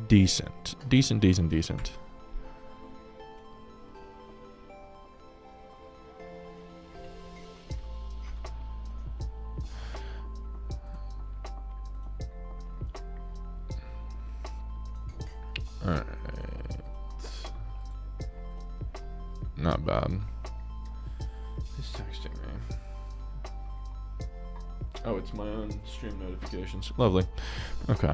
decent. Decent. Alright. Not bad. He's texting me. Oh, it's my own stream notifications. Lovely. Okay.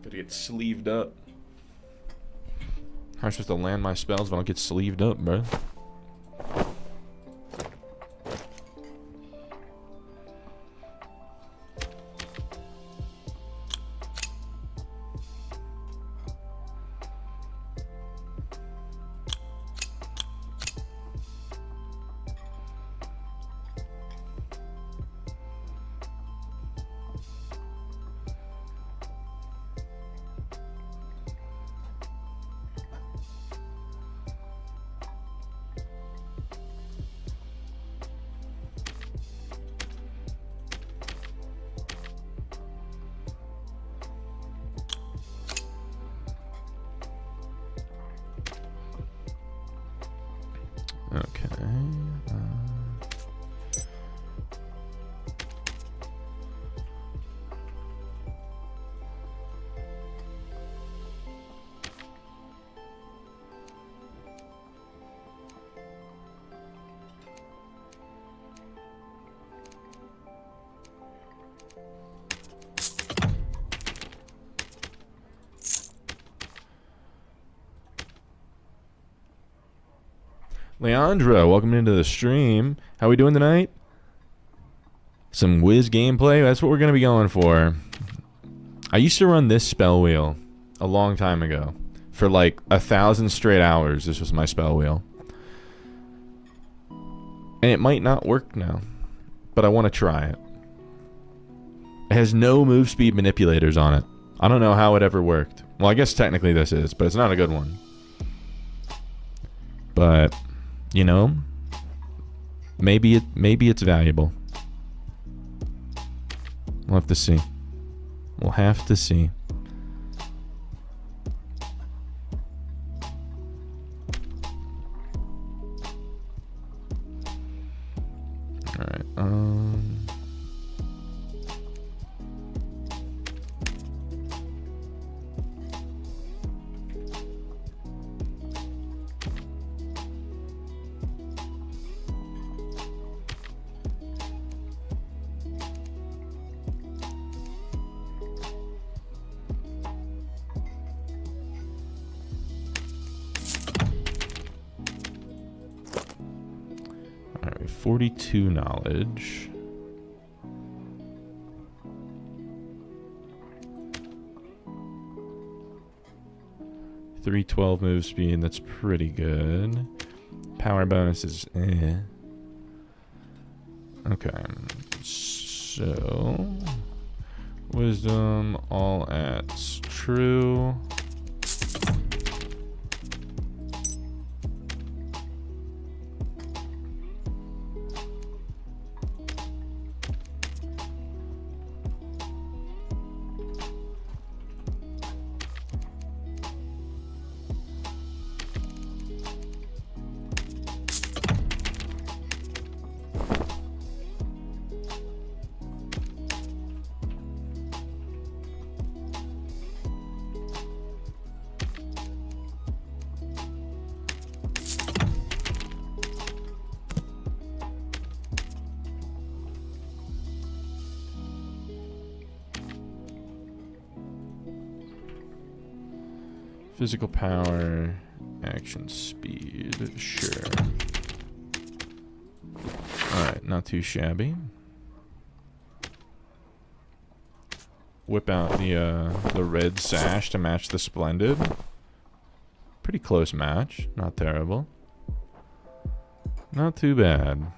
Gotta get sleeved up. How am I supposed to land my spells if I don't get sleeved up, bro? Okay. Leandro, welcome into the stream. How we doing tonight? Some whiz gameplay? That's what we're going to be going for. I used to run this spell wheel a long time ago. For like 1,000 straight hours, this was my spell wheel. And it might not work now. But I want to try it. It has no move speed manipulators on it. I don't know how it ever worked. Well, I guess technically this is, but it's not a good one. But... you know, maybe it's valuable. We'll have to see. We'll have to see. All right. All right, 42 knowledge. $312 move speed, that's pretty good. Power bonus is eh. Okay, so wisdom all at true. Physical power, action speed, sure. Alright, not too shabby. Whip out the red sash to match the splendid. Pretty close match. Not terrible. Not too bad.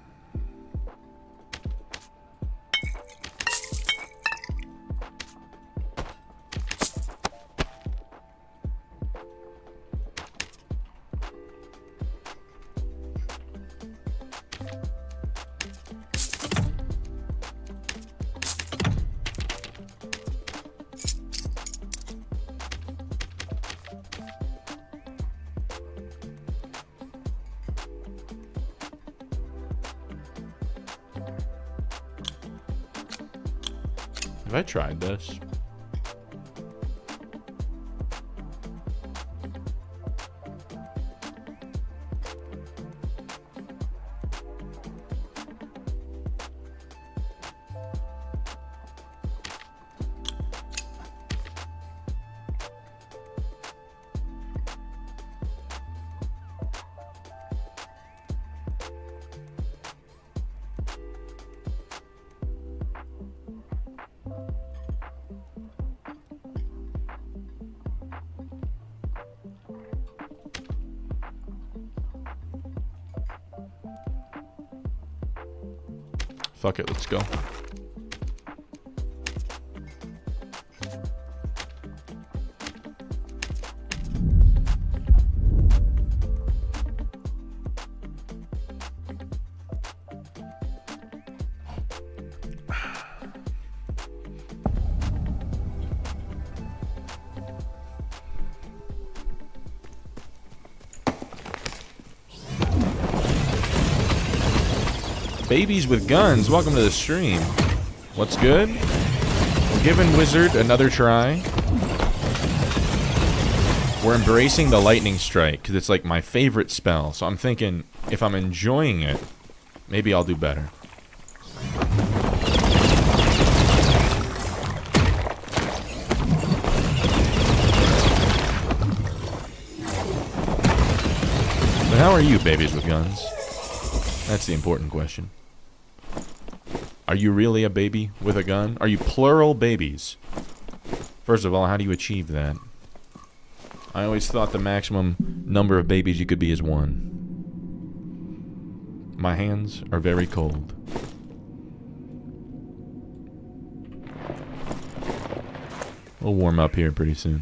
Have I tried this? Fuck it, let's go. Babies with guns, welcome to the stream. What's good? We're giving Wizard another try. We're embracing the lightning strike because it's like my favorite spell. So I'm thinking if I'm enjoying it, maybe I'll do better. But how are you, babies with guns? That's the important question. Are you really a baby with a gun? Are you plural babies? First of all, how do you achieve that? I always thought the maximum number of babies you could be is 1. My hands are very cold. We'll warm up here pretty soon.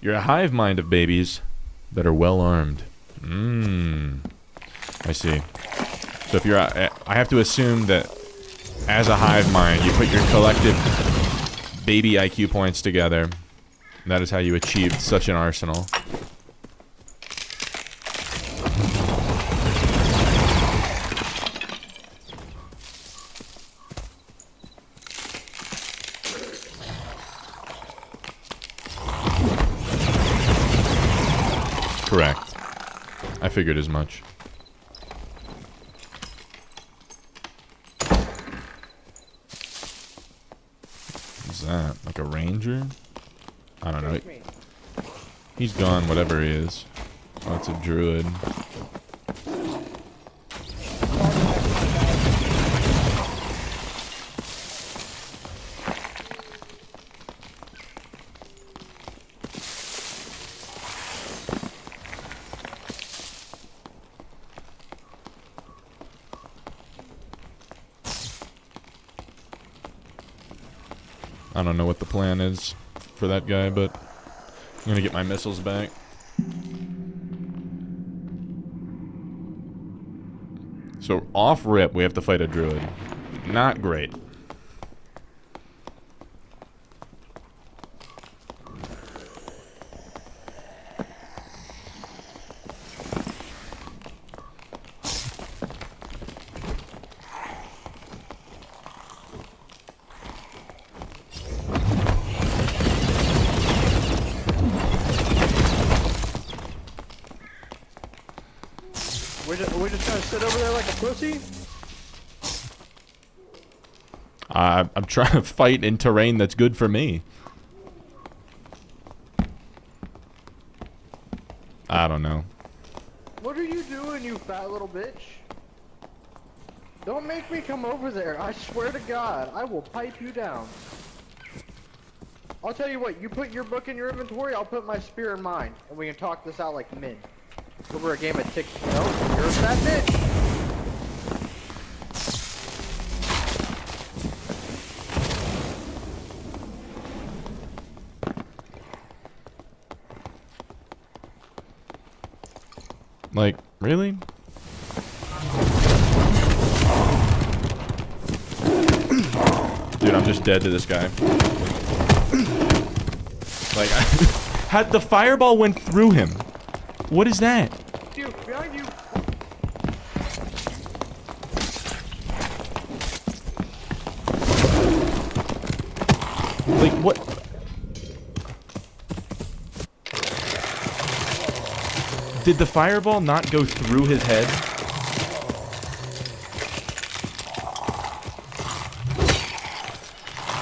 You're a hive mind of babies that are well armed. I see. So if you're, I have to assume that as a hive mind, you put your collective baby IQ points together. And that is how you achieved such an arsenal. Correct. I figured as much. What's that? Like a ranger? I don't know. He's gone, whatever he is. Oh, it's a druid. I don't know what the plan is for that guy, but I'm gonna get my missiles back. So off rip, we have to fight a druid. Not great. We're just gonna sit over there like a pussy? I'm trying to fight in terrain that's good for me. I don't know. What are you doing, you fat little bitch? Don't make me come over there. I swear to God, I will pipe you down. I'll tell you what, you put your book in your inventory, I'll put my spear in mine, and we can talk this out like men. Over a game of tick. No, you're a fat bitch. Like, really? Dude, I'm just dead to this guy. Like, had the fireball went through him. What is that? You, behind you. Like, what? Did the fireball not go through his head?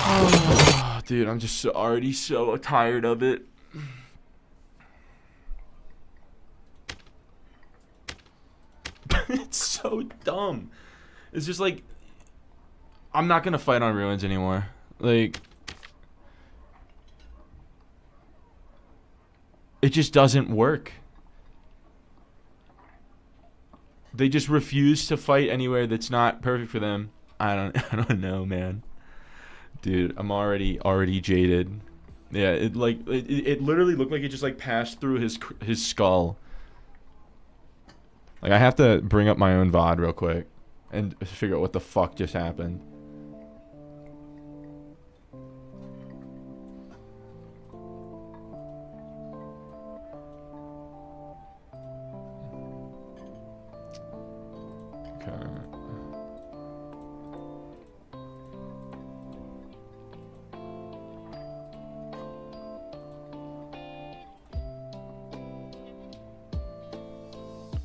Oh, dude, I'm just already so tired of it. It's so dumb. It's just like, I'm not gonna fight on ruins anymore. Like, it just doesn't work. They just refuse to fight anywhere that's not perfect for them. I don't know, man. Dude, I'm already jaded. Yeah, it literally looked like it just like passed through his skull. Like, I have to bring up my own VOD real quick and figure out what the fuck just happened. Okay.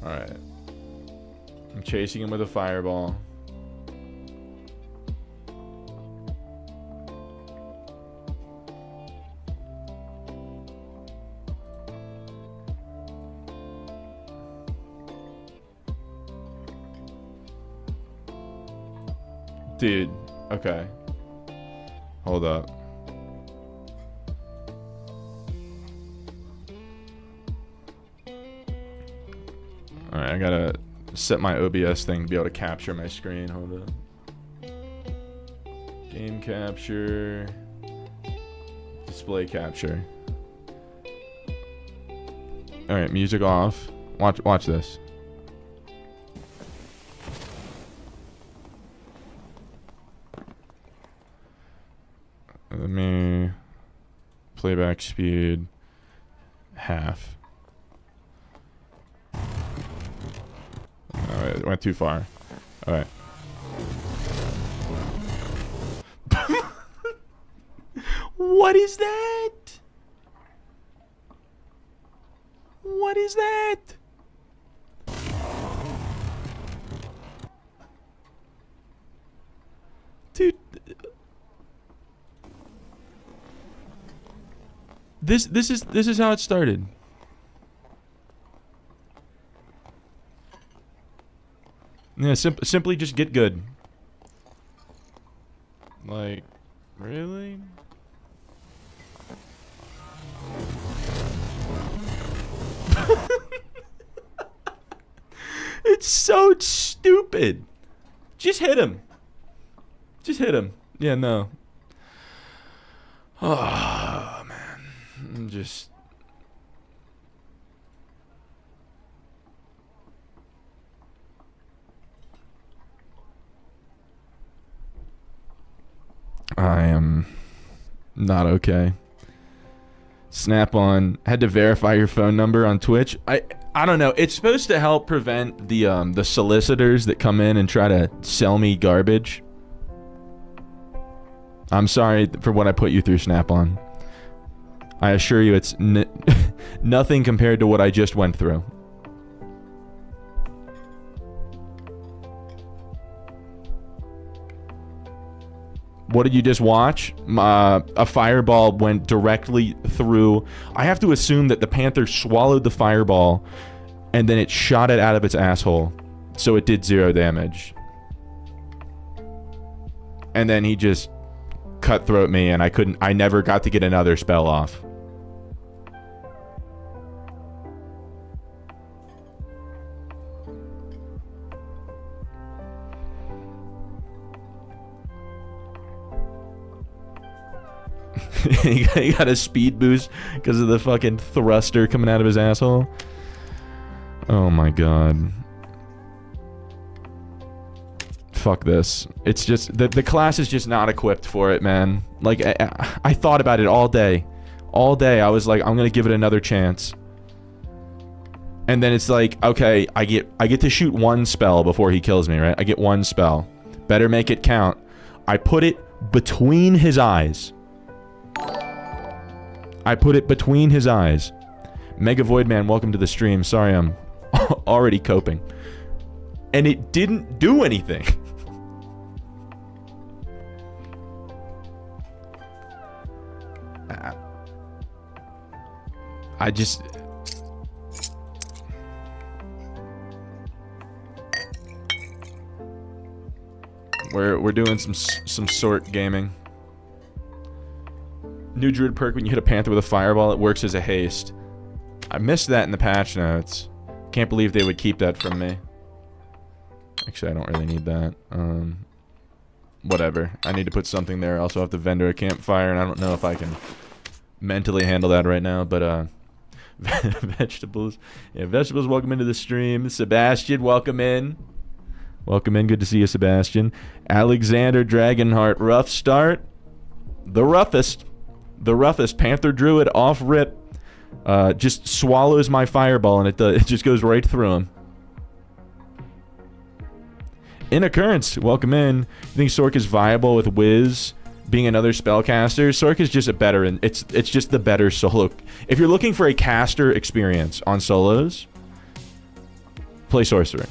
Alright. I'm chasing him with a fireball. Dude, okay. Hold up. Alright, I gotta set my OBS thing to be able to capture my screen. Hold up. Game capture. Display capture. Alright, music off. Watch this. Let me playback speed half. Alright, it went too far. Alright. What is that? What is that? Dude. This is how it started. Yeah, simply just get good. Like, really? It's so stupid. Just hit him. Just hit him. Yeah, no. Oh, man. I'm just... I am not okay. Snap-on had to verify your phone number on Twitch. I don't know. It's supposed to help prevent the solicitors that come in and try to sell me garbage. I'm sorry for what I put you through, Snap-on. I assure you it's nothing compared to what I just went through. What did you just watch? A fireball went directly through. I have to assume that the panther swallowed the fireball and then it shot it out of its asshole. So it did 0 damage. And then he just cutthroat me and I never got to get another spell off. He got a speed boost because of the fucking thruster coming out of his asshole. Oh my god. Fuck this. It's just the class is just not equipped for it, man. Like I thought about it all day. All day I was like, I'm gonna give it another chance. And then it's like, okay, I get to shoot 1 spell before he kills me, right? I get 1 spell. Better make it count. I put it between his eyes. I put it between his eyes. Mega Void Man, welcome to the stream. Sorry, I'm already coping. And it didn't do anything. I just... We're doing some sort gaming. New druid perk, when you hit a panther with a fireball, it works as a haste. I missed that in the patch notes. Can't believe they would keep that from me. Actually, I don't really need that. Whatever. I need to put something there. I also have to vendor a campfire, and I don't know if I can mentally handle that right now, but vegetables. Yeah, vegetables, welcome into the stream. Sebastian, welcome in. Welcome in. Good to see you, Sebastian. Alexander Dragonheart, rough start. The roughest. The roughest. Panther Druid off rip. Just swallows my fireball and it just goes right through him. In Occurrence, welcome in. You think Sork is viable with Wiz being another spellcaster? Sork is just a better, it's just the better solo. If you're looking for a caster experience on solos, play Sorcerer.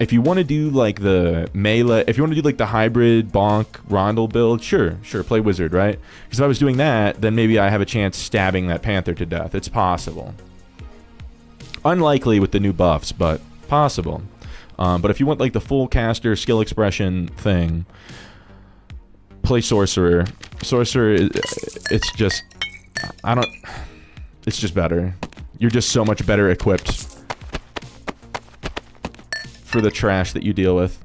If you want to do like the melee, if you want to do like the hybrid bonk rondel build, sure, play Wizard, right? Because if I was doing that, then maybe I have a chance stabbing that panther to death. It's possible. Unlikely with the new buffs, but possible. But if you want like the full caster skill expression thing, play Sorcerer. Sorcerer, it's just, it's just better. You're just so much better equipped for the trash that you deal with.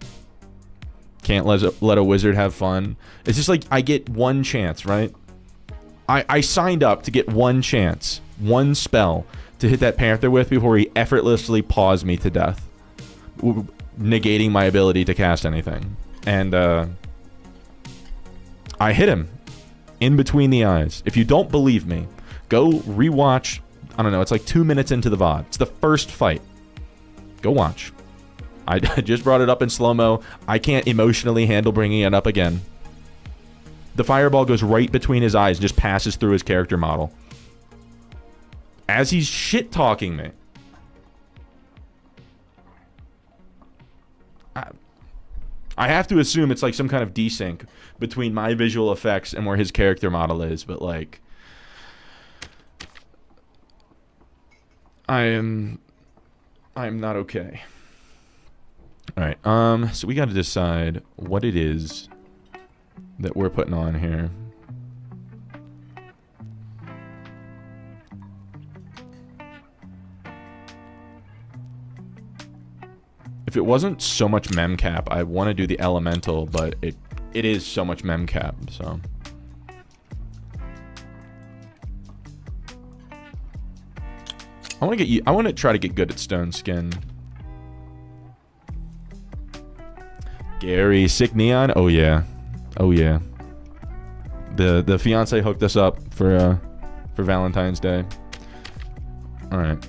Can't let a wizard have fun. It's just like, I get 1 chance, right? I signed up to get 1 chance, 1 spell to hit that panther with before he effortlessly paws me to death, negating my ability to cast anything. And I hit him in between the eyes. If you don't believe me, go rewatch. I don't know, it's like 2 minutes into the VOD. It's the first fight. Go watch. I just brought it up in slow-mo. I can't emotionally handle bringing it up again. The fireball goes right between his eyes and just passes through his character model. As he's shit-talking me. I have to assume it's like some kind of desync between my visual effects and where his character model is, but like... I'm not okay. Alright, so we gotta decide what it is that we're putting on here. If it wasn't so much memcap, I want to do the elemental, but it is so much memcap, so... I want to try to get good at stone skin. Gary, sick neon. Oh yeah, oh yeah. The fiance hooked us up for Valentine's Day. All right.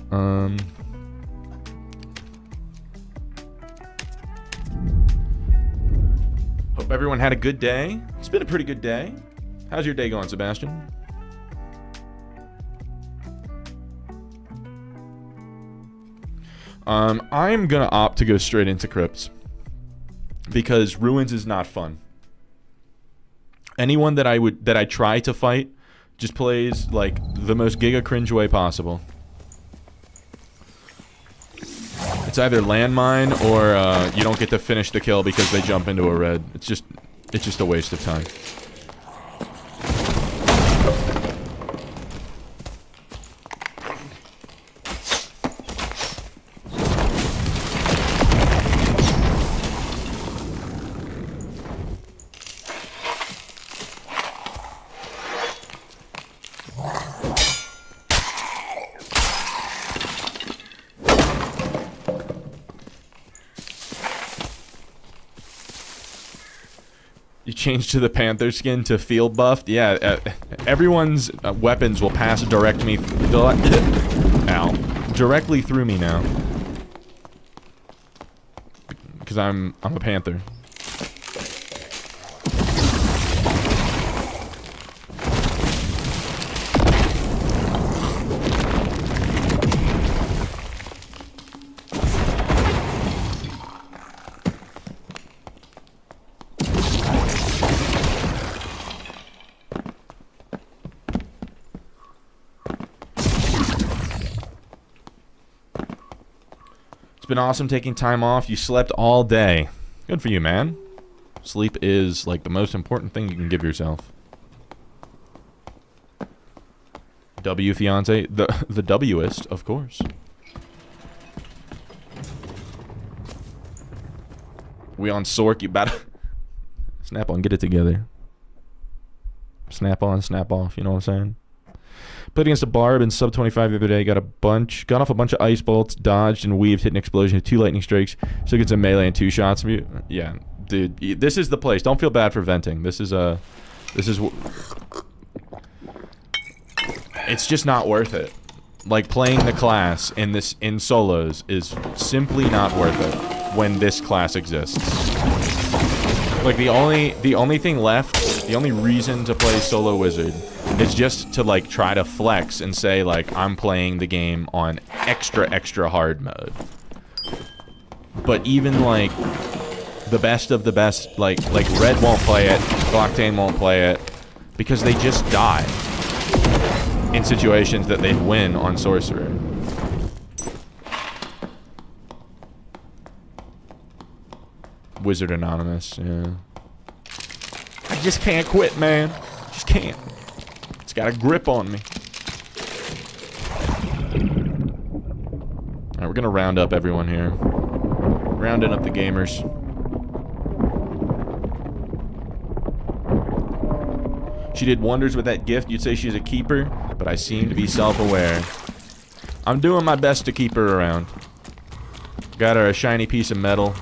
Hope everyone had a good day. It's been a pretty good day. How's your day going, Sebastian? I'm gonna opt to go straight into crypts because ruins is not fun. Anyone that I try to fight just plays like the most giga cringe way possible. It's either landmine or you don't get to finish the kill because they jump into a red. It's just a waste of time. You change to the Panther skin to field buffed? Yeah, everyone's weapons will pass directly through me now. Because I'm a Panther. Been awesome taking time off. You slept all day. Good for you, man. Sleep is like the most important thing you can give yourself. W fiance, the Wist, of course. We on Sork, you better snap on, get it together. Snap on, snap off, you know what I'm saying? Played against a Barb in sub 25 the other day. Got off a bunch of ice bolts, dodged and weaved, hit an explosion, hit 2 lightning strikes. Still gets a melee and 2 shots. Yeah, dude, this is the place. Don't feel bad for venting. It's just not worth it. Like playing the class in solos is simply not worth it when this class exists. Like the only thing left, the only reason to play solo wizard is just to like try to flex and say like I'm playing the game on extra hard mode. But even like the best of the best, like Red won't play it, Octane won't play it because they just die in situations that they'd win on Sorcerer. Wizard Anonymous, yeah. I just can't quit, man. Just can't. It's got a grip on me. Alright, we're gonna round up everyone here. Rounding up the gamers. She did wonders with that gift. You'd say she's a keeper, but I seem to be self-aware. I'm doing my best to keep her around. Got her a shiny piece of metal.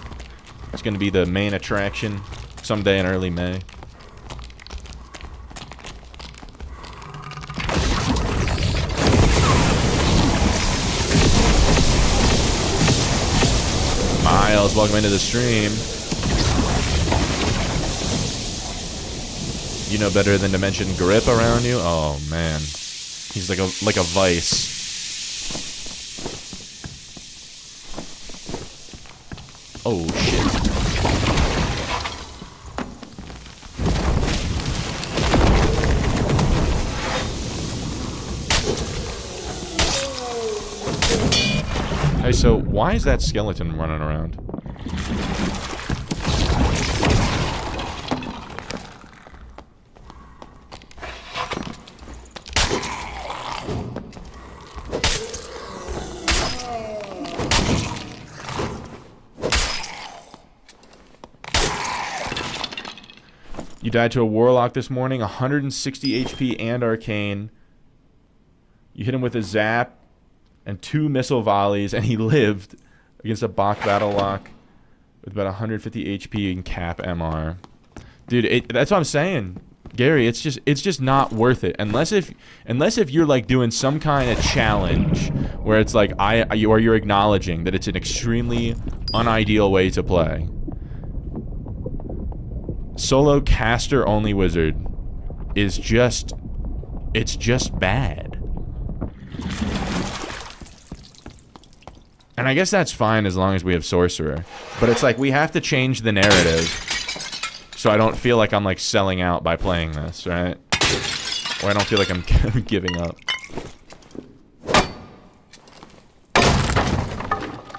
It's gonna be the main attraction someday in early May. Miles, welcome into the stream. You know better than to mention grip around you? Oh man. He's like a vice. Oh shit. Hey, so why is that skeleton running around? You died to a Warlock this morning, 160 HP and Arcane. You hit him with a Zap and 2 missile volleys, and he lived against a Bach Battle Lock with about 150 HP and cap MR. Dude, that's what I'm saying, Gary. It's just not worth it unless if you're like doing some kind of challenge where it's like you're acknowledging that it's an extremely unideal way to play. Solo caster only wizard is just bad. And I guess that's fine as long as we have sorcerer. But it's like we have to change the narrative So I don't feel like I'm like selling out by playing this, right? Or I don't feel like I'm giving up.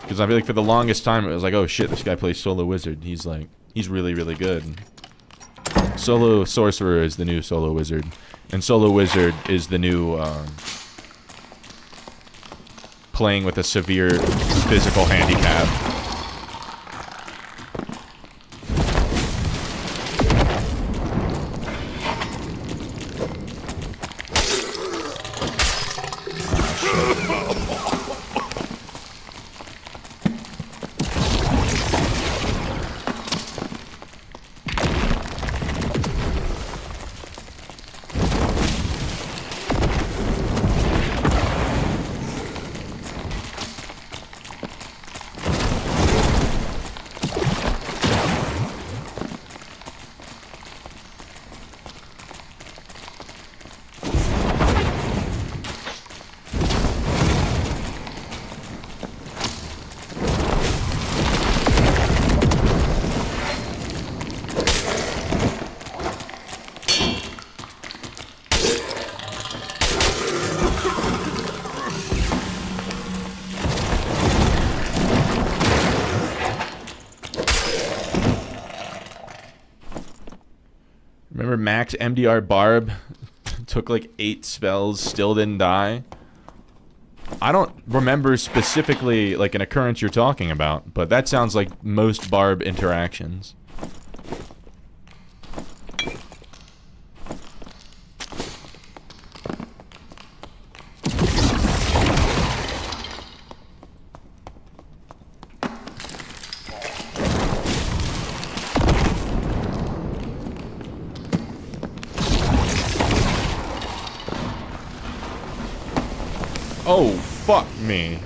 Because I feel like for the longest time it was like, oh shit, this guy plays Solo Wizard. He's like, he's really, really good. Solo Sorcerer is the new Solo Wizard. And Solo Wizard is the new, playing with a severe physical handicap. Remember Max MDR Barb took like 8 spells, still didn't die? I don't remember specifically like an occurrence you're talking about, but that sounds like most Barb interactions. Oh, fuck me.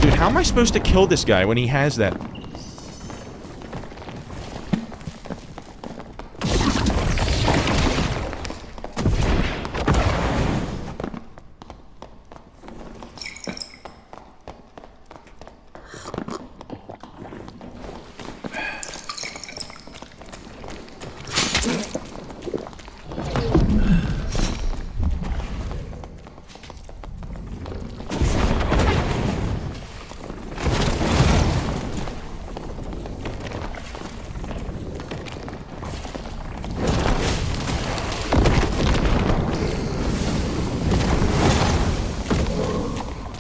Dude, how am I supposed to kill this guy when he has that?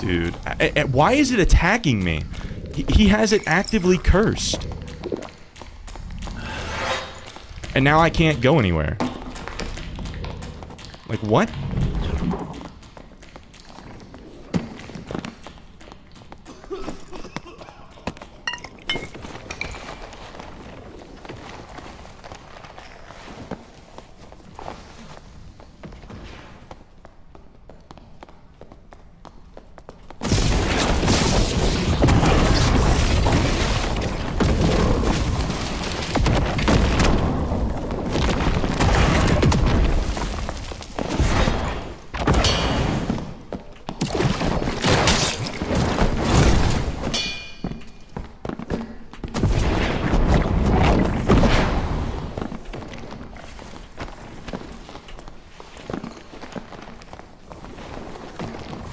Dude, why is it attacking me? He has it actively cursed. And now I can't go anywhere. Like, what?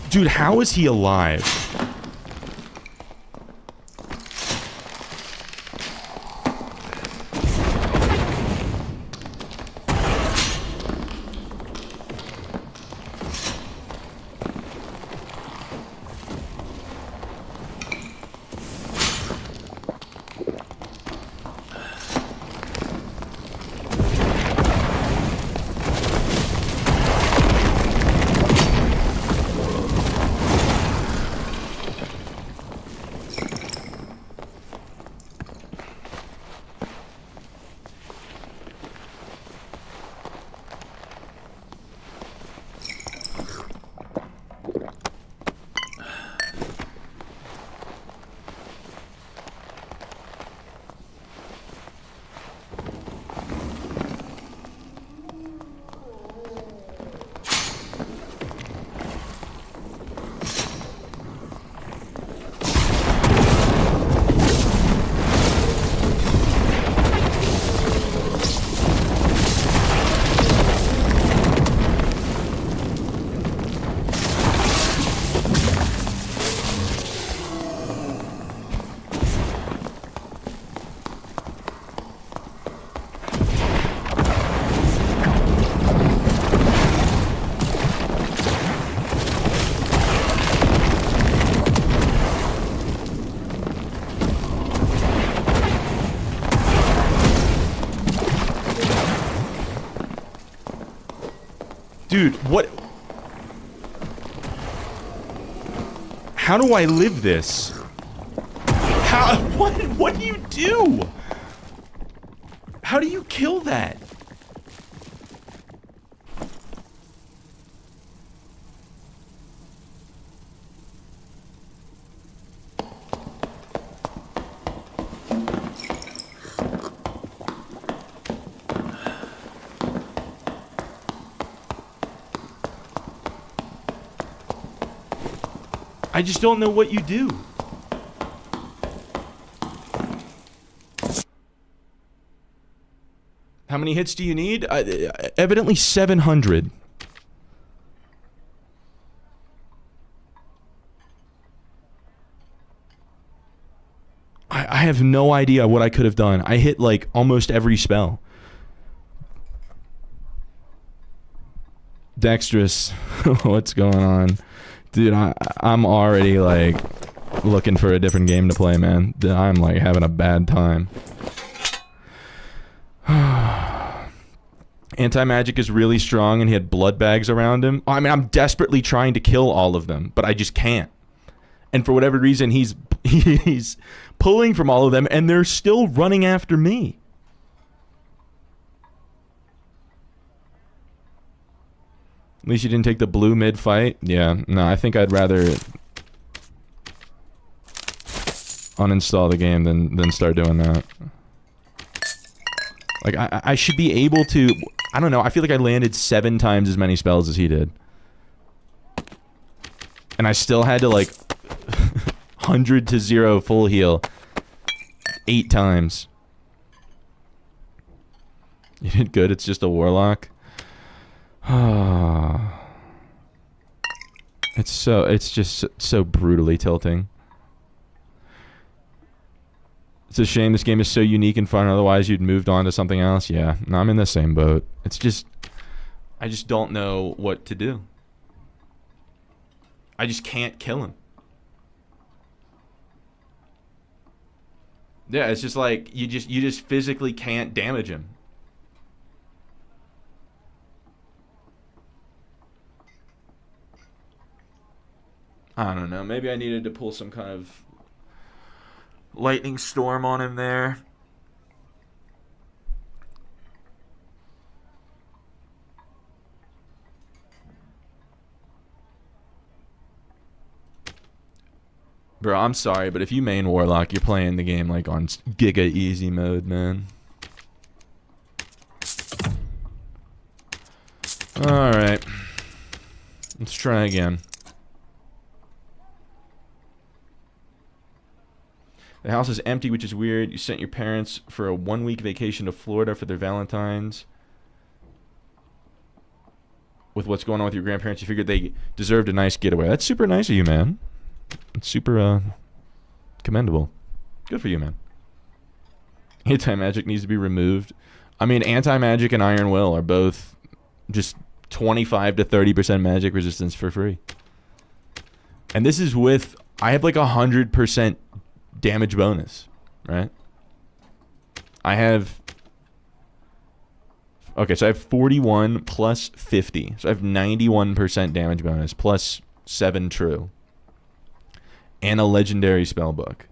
Dude, how is he alive? Dude, what? How do I live this? How? What do you do? How do you kill that? I just don't know what you do. How many hits do you need? Evidently 700. I have no idea what I could have done. I hit like almost every spell. Dexterous, what's going on? Dude, I'm already like looking for a different game to play, man. I'm like having a bad time. Anti-magic is really strong and he had blood bags around him. I mean, I'm desperately trying to kill all of them, but I just can't. And for whatever reason, he's pulling from all of them and they're still running after me. At least you didn't take the blue mid fight. Yeah, no, I think I'd rather uninstall the game than start doing that. Like, I should be able to... I don't know, I feel like I landed 7 times as many spells as he did. And I still had to, like, 100 to 0 full heal 8 times. You did good, it's just a warlock. It's just so brutally tilting. It's a shame this game is so unique and fun, otherwise you'd moved on to something else. Yeah, no, I'm in the same boat. It's just, I just don't know what to do. I just can't kill him. Yeah, it's just like, you just physically can't damage him. I don't know, maybe I needed to pull some kind of lightning storm on him there. Bro, I'm sorry, but if you main Warlock, you're playing the game like on Giga Easy mode, man. Alright. Let's try again. The house is empty, which is weird. You sent your parents for a 1-week vacation to Florida for their Valentine's. With what's going on with your grandparents, you figured they deserved a nice getaway. That's super nice of you, man. It's super, commendable. Good for you, man. Anti-magic needs to be removed. I mean, anti-magic and Iron Will are both just 25 to 30% magic resistance for free. And this is with... I have like 100% damage bonus, right? I have... Okay, so I have 41 plus 50. So I have 91% damage bonus plus 7 true. And a legendary spell book.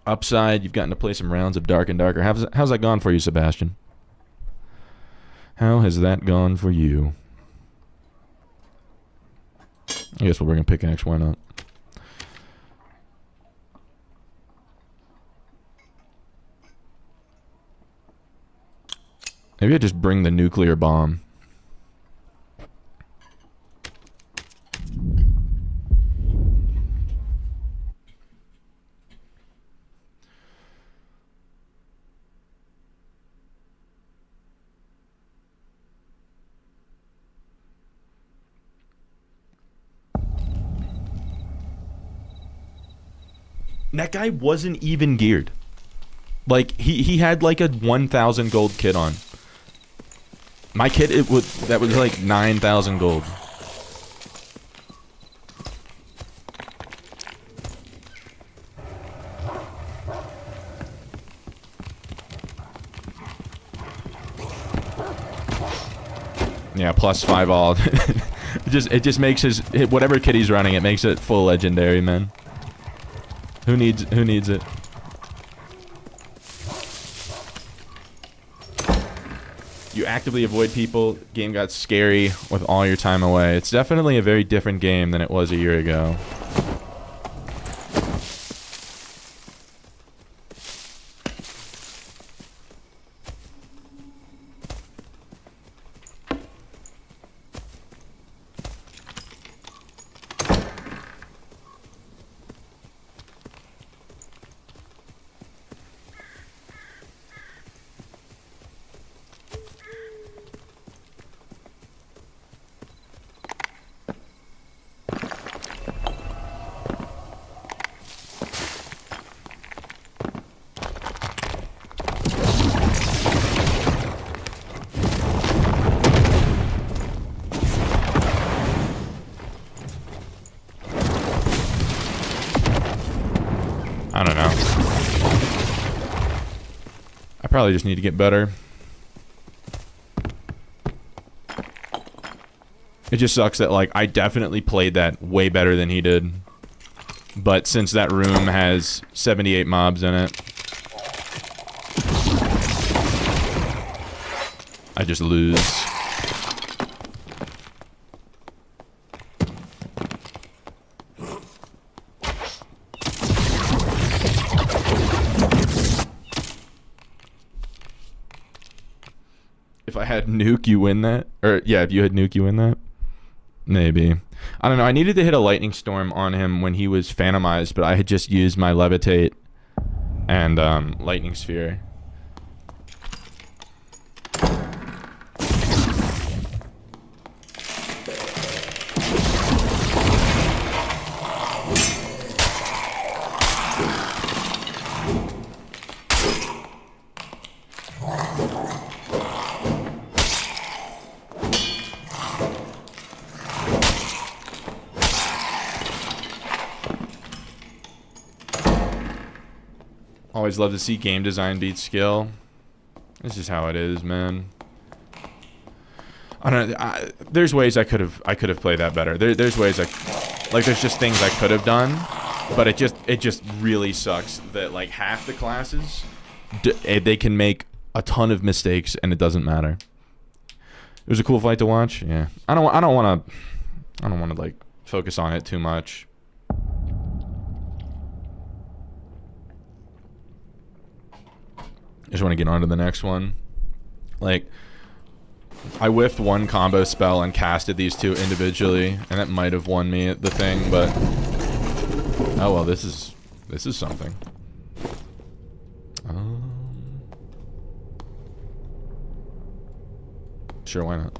Upside, you've gotten to play some rounds of Dark and Darker. How's that gone for you, Sebastian? How has that gone for you? I guess we'll bring a pickaxe, why not? Maybe I just bring the nuclear bomb. That guy wasn't even geared. Like, he had like a 1,000 gold kit on. My kit, that was like 9,000 gold. Yeah, +5 all. it just makes his whatever kit he's running, it makes it full legendary, man. Who needs it? You actively avoid people. Game got scary with all your time away. It's definitely a very different game than it was a year ago. I don't know. I probably just need to get better. It just sucks that, like, I definitely played that way better than he did. But since that room has 78 mobs in it, I just lose. If I had nuke, you win that? Or, yeah, if you had nuke, you win that? Maybe. I don't know. I needed to hit a lightning storm on him when he was phantomized, but I had just used my levitate and lightning sphere. Always love to see game design beat skill. This is how it is, man. I don't know. There's ways I could have played that better. There's ways there's just things I could have done, but it just really sucks that like half the classes they can make a ton of mistakes and it doesn't matter. It was a cool fight to watch. Yeah. I don't want to like focus on it too much. I just want to get on to the next one. Like, I whiffed one combo spell and casted these two individually, and that might have won me the thing, but oh well, this is something. Sure, why not?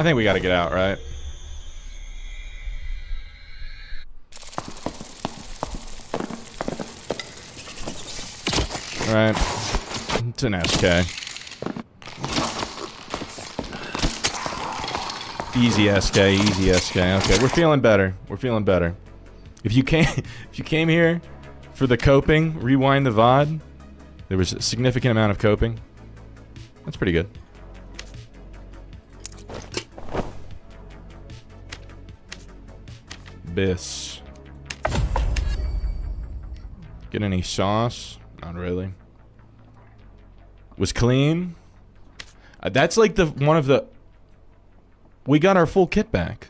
I think we gotta get out, right? Alright. It's an SK. Easy SK, easy SK. Okay, we're feeling better. We're feeling better. If you came here for the coping, rewind the VOD, there was a significant amount of coping. That's pretty good. Biss. Get any sauce? Not really. Was clean. That's like the one of the. We got our full kit back.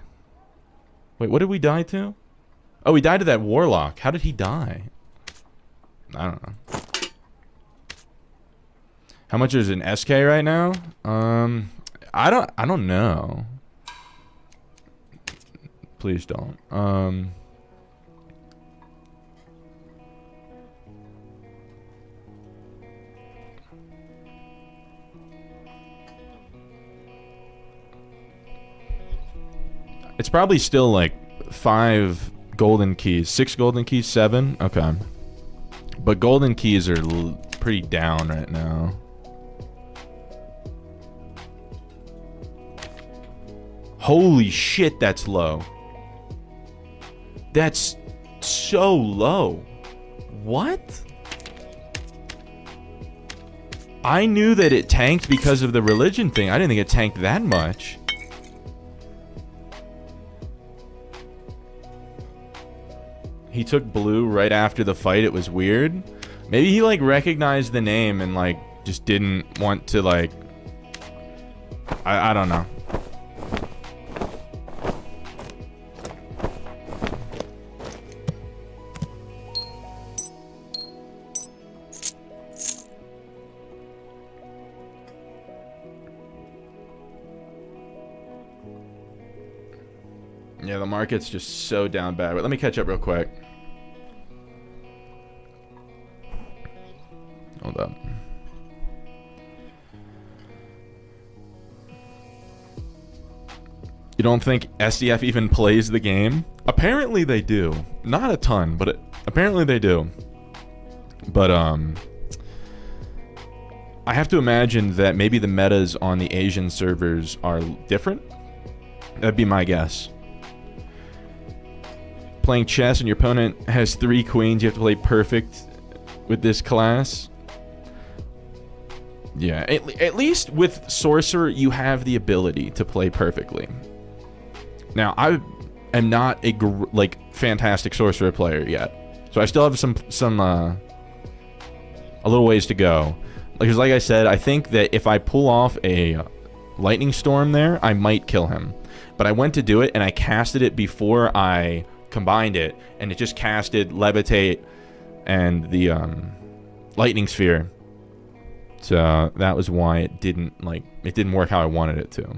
Wait, what did we die to? Oh, we died to that warlock. How did he die? I don't know. How much is an SK right now? I don't know. Please don't. It's probably still like 5 golden keys. 6 golden keys? 7? Okay. But golden keys are pretty down right now. Holy shit, that's low. That's so low. What? I knew that it tanked because of the religion thing. I didn't think it tanked that much. He took blue right after the fight. It was weird. Maybe he like recognized the name and like just didn't want to like. I don't know. Yeah, the market's just so down bad. But let me catch up real quick. Hold up. You don't think SDF even plays the game? Apparently they do. Not a ton, but apparently they do. But I have to imagine that maybe the metas on the Asian servers are different. That'd be my guess. Playing chess and your opponent has 3 queens, you have to play perfect with this class. Yeah, at least with Sorcerer, you have the ability to play perfectly. Now, I am not a fantastic Sorcerer player yet, so I still have a little ways to go. Because like I said, I think that if I pull off a lightning storm there, I might kill him. But I went to do it and I casted it before I combined it, and it just casted levitate and the lightning sphere. So that was why it didn't work how I wanted it to.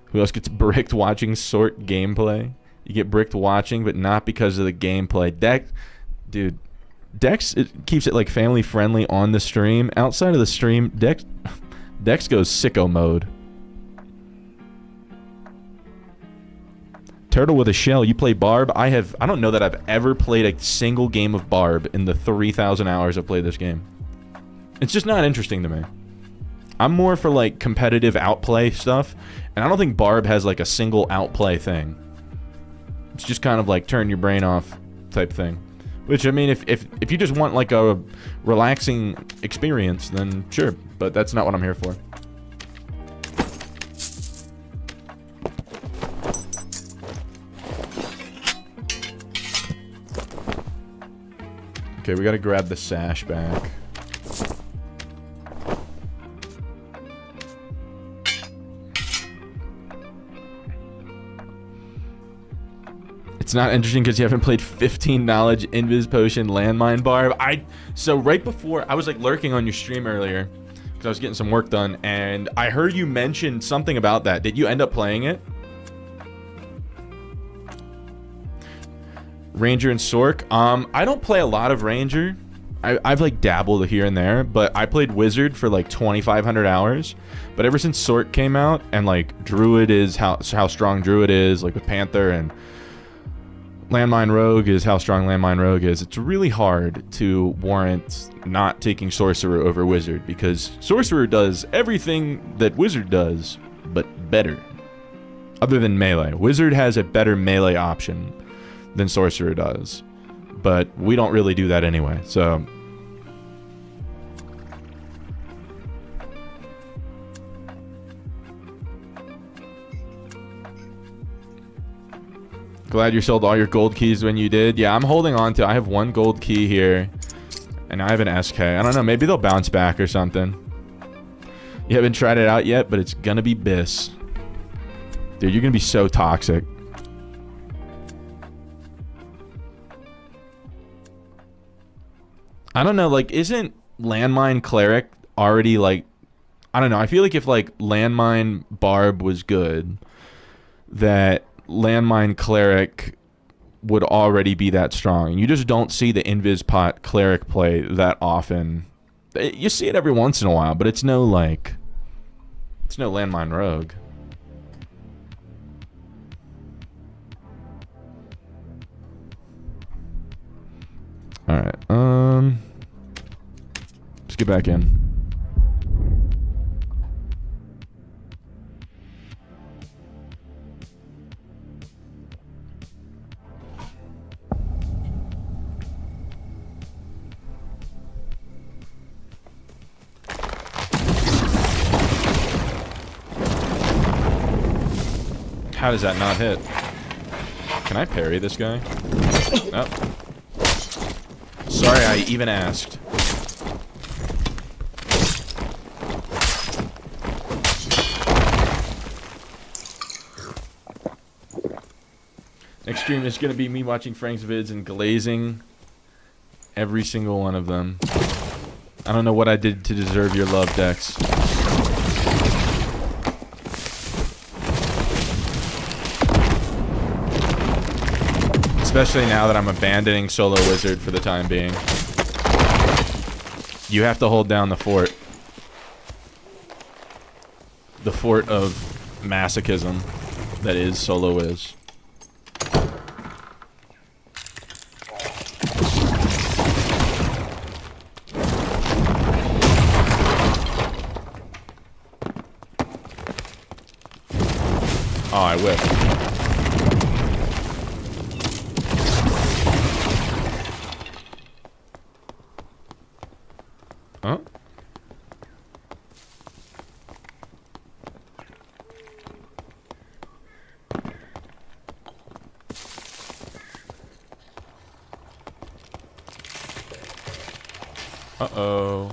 Who else gets bricked watching sort gameplay? You get bricked watching, but not because of the gameplay. Dex it keeps it like family friendly on the stream. Outside of the stream, Dex goes sicko mode. Turtle with a shell. You play Barb? I don't know that I've ever played a single game of Barb in the 3,000 hours I've played this game. It's just not interesting to me. I'm more for like competitive outplay stuff, and I don't think Barb has like a single outplay thing. It's just kind of like turn your brain off type thing. Which, I mean, if you just want like a relaxing experience, then sure, but that's not what I'm here for. Okay, we gotta grab the sash back. It's not interesting because you haven't played 15 knowledge, invis potion, landmine barb. So right before, I was like lurking on your stream earlier because I was getting some work done, and I heard you mention something about that. Did you end up playing it? Ranger and Sork. I don't play a lot of Ranger. I've like dabbled here and there, but I played Wizard for like 2,500 hours. But ever since Sork came out and like Druid is how strong Druid is, like with Panther, and Landmine Rogue is how strong Landmine Rogue is, it's really hard to warrant not taking Sorcerer over Wizard, because Sorcerer does everything that Wizard does, but better. Other than melee. Wizard has a better melee option than Sorcerer does. But we don't really do that anyway, so... Glad you sold all your gold keys when you did. Yeah, I'm holding on to... I have one gold key here. And I have an SK. I don't know, maybe they'll bounce back or something. You haven't tried it out yet, but it's gonna be Biss. Dude, you're gonna be so toxic. I don't know, like, isn't Landmine Cleric already, like... I don't know, I feel like if, like, Landmine Barb was good, that Landmine Cleric would already be that strong. You just don't see the Invis Pot Cleric play that often. You see it every once in a while, but it's no, like... It's no Landmine Rogue. Alright, let's get back in. How does that not hit? Can I parry this guy? Oh. Sorry I even asked. Next stream is going to be me watching Frank's vids and glazing every single one of them. I don't know what I did to deserve your love, Dex. Especially now that I'm abandoning Solo Wizard for the time being. You have to hold down the fort. The fort of masochism that is Solo Wiz. Oh, I whiffed. Huh? Uh-oh.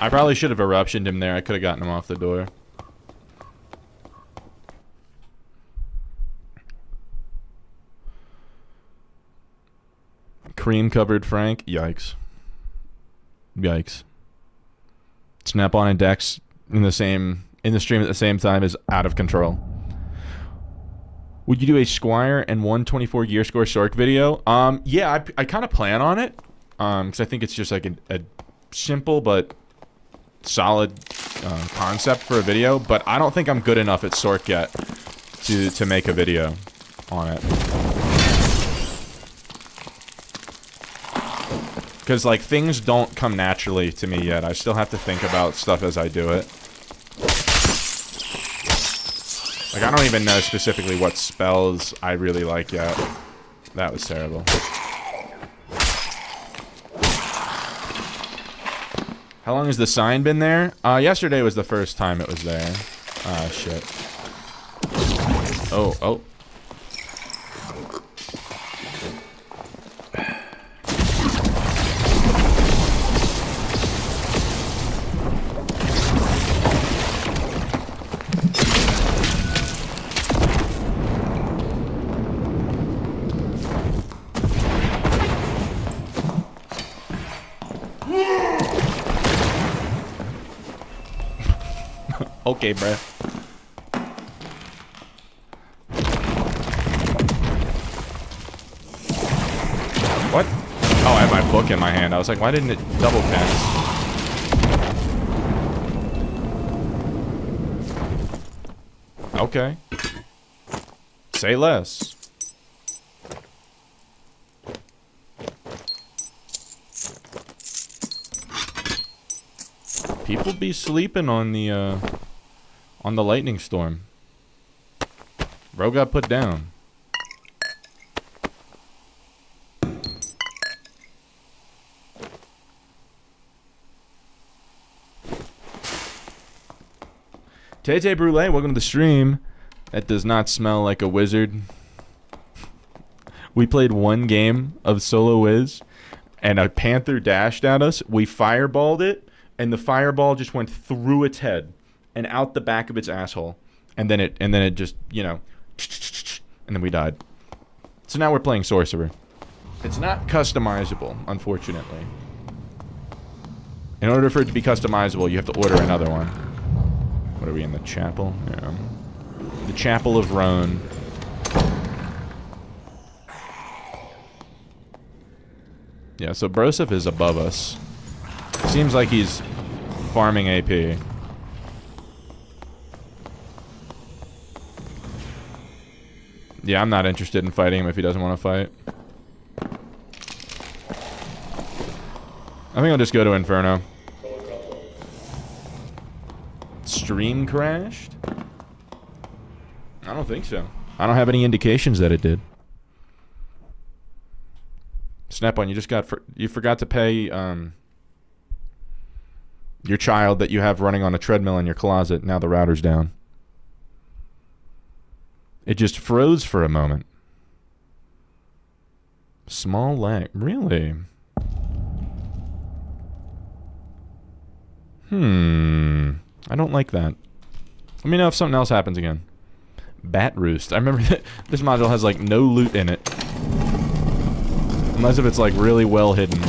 I probably should have eruptioned him there. I could have gotten him off the door. Cream covered Frank. Yikes. Yikes. Snap on and Dex in the stream at the same time is out of control. Would you do a Squire and 124 gear score Sork video? Yeah, I kind of plan on it. Because I think it's just like a simple but solid concept for a video, but I don't think I'm good enough at Sork yet to make a video on it. Because, like, things don't come naturally to me yet. I still have to think about stuff as I do it. Like, I don't even know specifically what spells I really like yet. That was terrible. How long has the sign been there? Yesterday was the first time it was there. Ah, shit. Oh, oh. Okay, bruh. What? Oh, I have my book in my hand. I was like, why didn't it double cast? Okay. Say less. People be sleeping on the lightning storm. Bro got put down. Tay Brulee, welcome to the stream. That does not smell like a wizard. We played one game of Solo Wiz, and a panther dashed at us. We fireballed it, and the fireball just went through its head and out the back of its asshole, and then it just, you know, and then we died. So now we're playing Sorcerer. It's not customizable, unfortunately. In order for it to be customizable, you have to order another one. What are we in, the chapel? Yeah. The Chapel of Roan. Yeah, so Broseph is above us. Seems like he's farming AP. Yeah, I'm not interested in fighting him if he doesn't want to fight. I think I'll just go to Inferno. Stream crashed? I don't think so. I don't have any indications that it did. Snap-on, you forgot to pay your child that you have running on a treadmill in your closet. Now the router's down. It just froze for a moment. Small lag. Really? I don't like that. Let me know if something else happens again. Bat Roost. I remember that this module has like no loot in it. Unless if it's like really well hidden.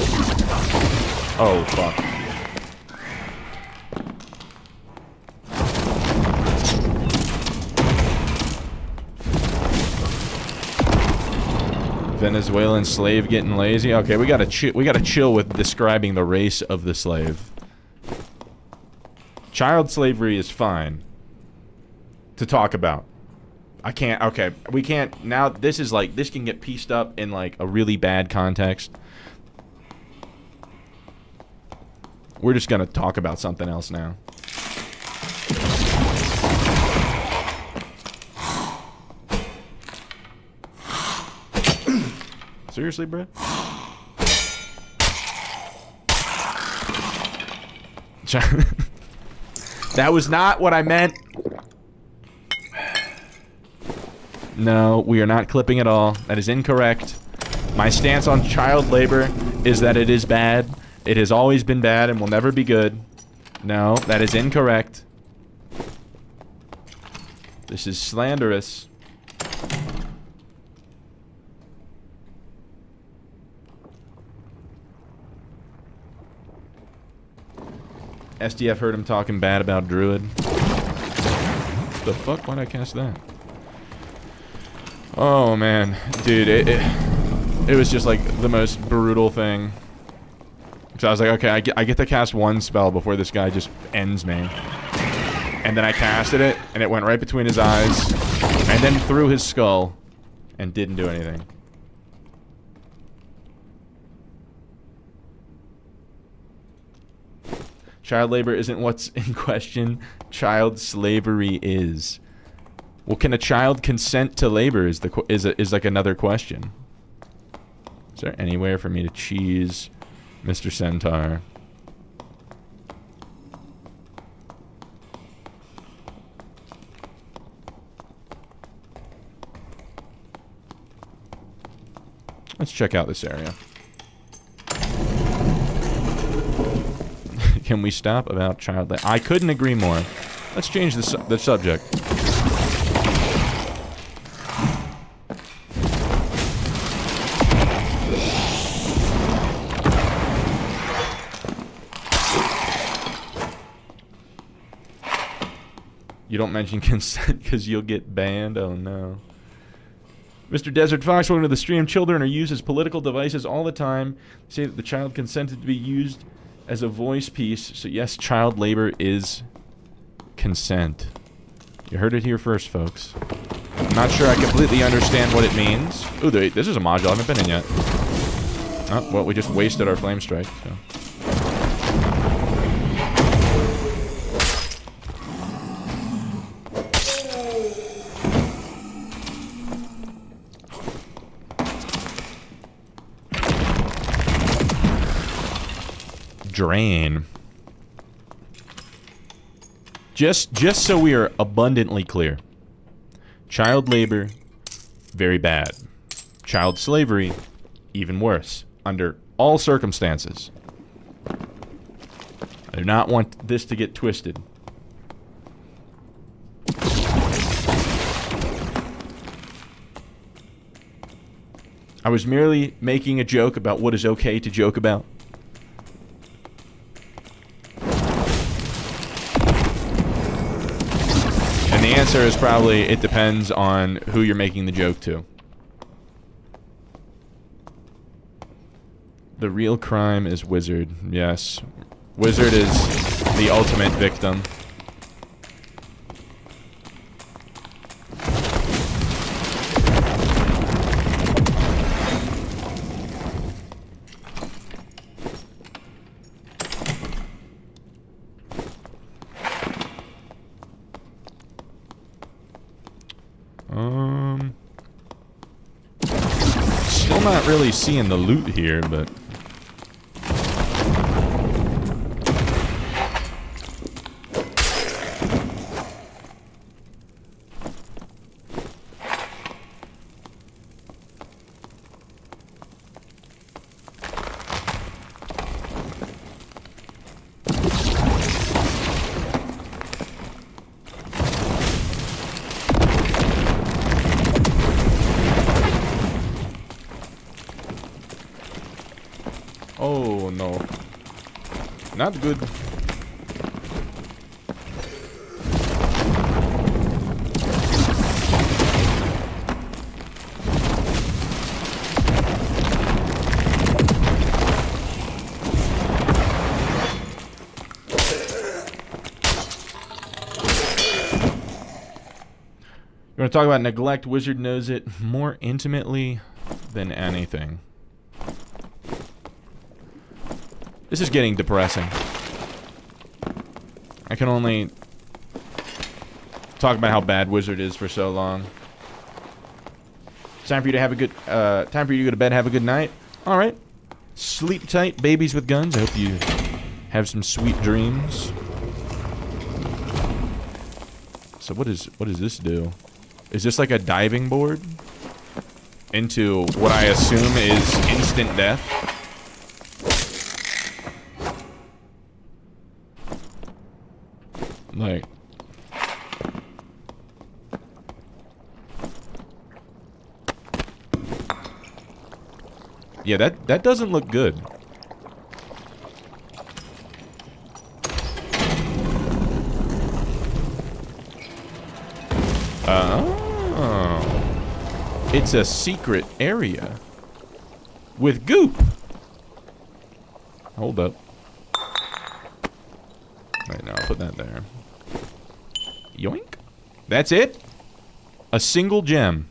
Oh, fuck. Venezuelan slave getting lazy. Okay, we gotta chill with describing the race of the slave. Child slavery is fine to talk about. I can't, okay, we can't, now this is like, this can get pieced up in like a really bad context. We're just gonna talk about something else now. Seriously, bro? That was not what I meant. No, we are not clipping at all. That is incorrect. My stance on child labor is that it is bad. It has always been bad and will never be good. No, that is incorrect. This is slanderous. SDF heard him talking bad about Druid. What the fuck? Why'd I cast that? Oh, man. Dude, it was just, like, the most brutal thing. So I was like, okay, I get to cast one spell before this guy just ends me. And then I casted it, and it went right between his eyes, and then through his skull, and didn't do anything. Child labor isn't what's in question. Child slavery is. Well, can a child consent to labor is like another question. Is there anywhere for me to cheese Mr. Centaur? Let's check out this area. Can we stop about child labor? I couldn't agree more. Let's change the subject. You don't mention consent because you'll get banned. Oh, no. Mr. Desert Fox, welcome to the stream. Children are used as political devices all the time. They say that the child consented to be used as a voice piece. So, yes, child labor is consent. You heard it here first, folks. I'm not sure I completely understand what it means. Ooh, this is a module I haven't been in yet. Oh, well, we just wasted our flame strike, so. Drain. Just so we are abundantly clear. Child labor, very bad. Child slavery, even worse. Under all circumstances. I do not want this to get twisted. I was merely making a joke about what is okay to joke about. And the answer is probably, it depends on who you're making the joke to. The real crime is Wizard. Yes. Wizard is the ultimate victim. Still not really seeing the loot here, but... Oh no. Not good. You want to talk about neglect? Wizard knows it more intimately than anything. This is getting depressing. I can only talk about how bad Wizard is for so long. It's time for you to have a good, time for you to go to bed, have a good night. Alright. Sleep tight, babies with guns. I hope you have some sweet dreams. So what does this do? Is this like a diving board? Into what I assume is instant death? Like, yeah, that doesn't look good. Oh, it's a secret area with goop. Hold up. Right now, I'll put that there. Yoink. That's it? A single gem.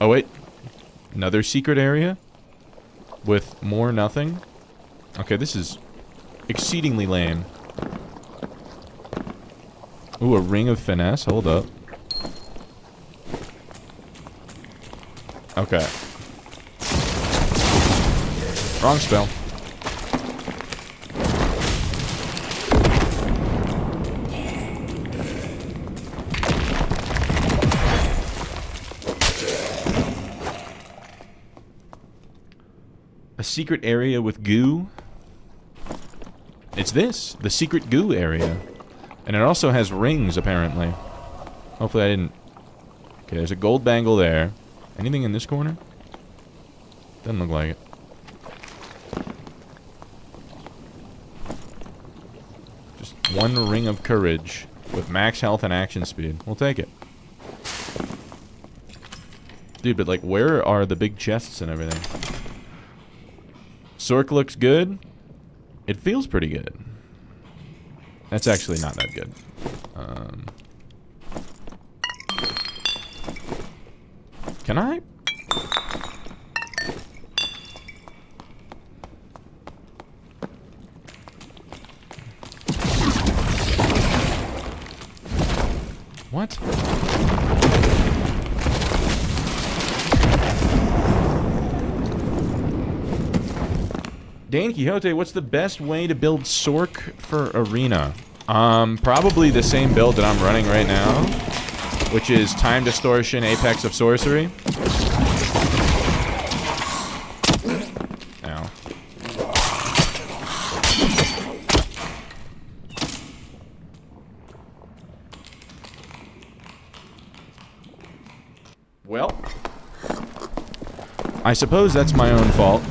Oh, wait. Another secret area? With more nothing? Okay, this is exceedingly lame. Ooh, a ring of finesse. Hold up. Okay. Wrong spell. A secret area with goo. It's this, the secret goo area. And it also has rings, apparently. Hopefully I didn't... Okay, there's a gold bangle there. Anything in this corner? Doesn't look like it. 1 ring of courage with max health and action speed. We'll take it. Dude, but like, where are the big chests and everything? Sork looks good. It feels pretty good. That's actually not that good. Can I? What? Dan Quixote, what's the best way to build Sork for Arena? Probably the same build that I'm running right now, which is Time Distortion, Apex of Sorcery. Ow. Well, I suppose that's my own fault.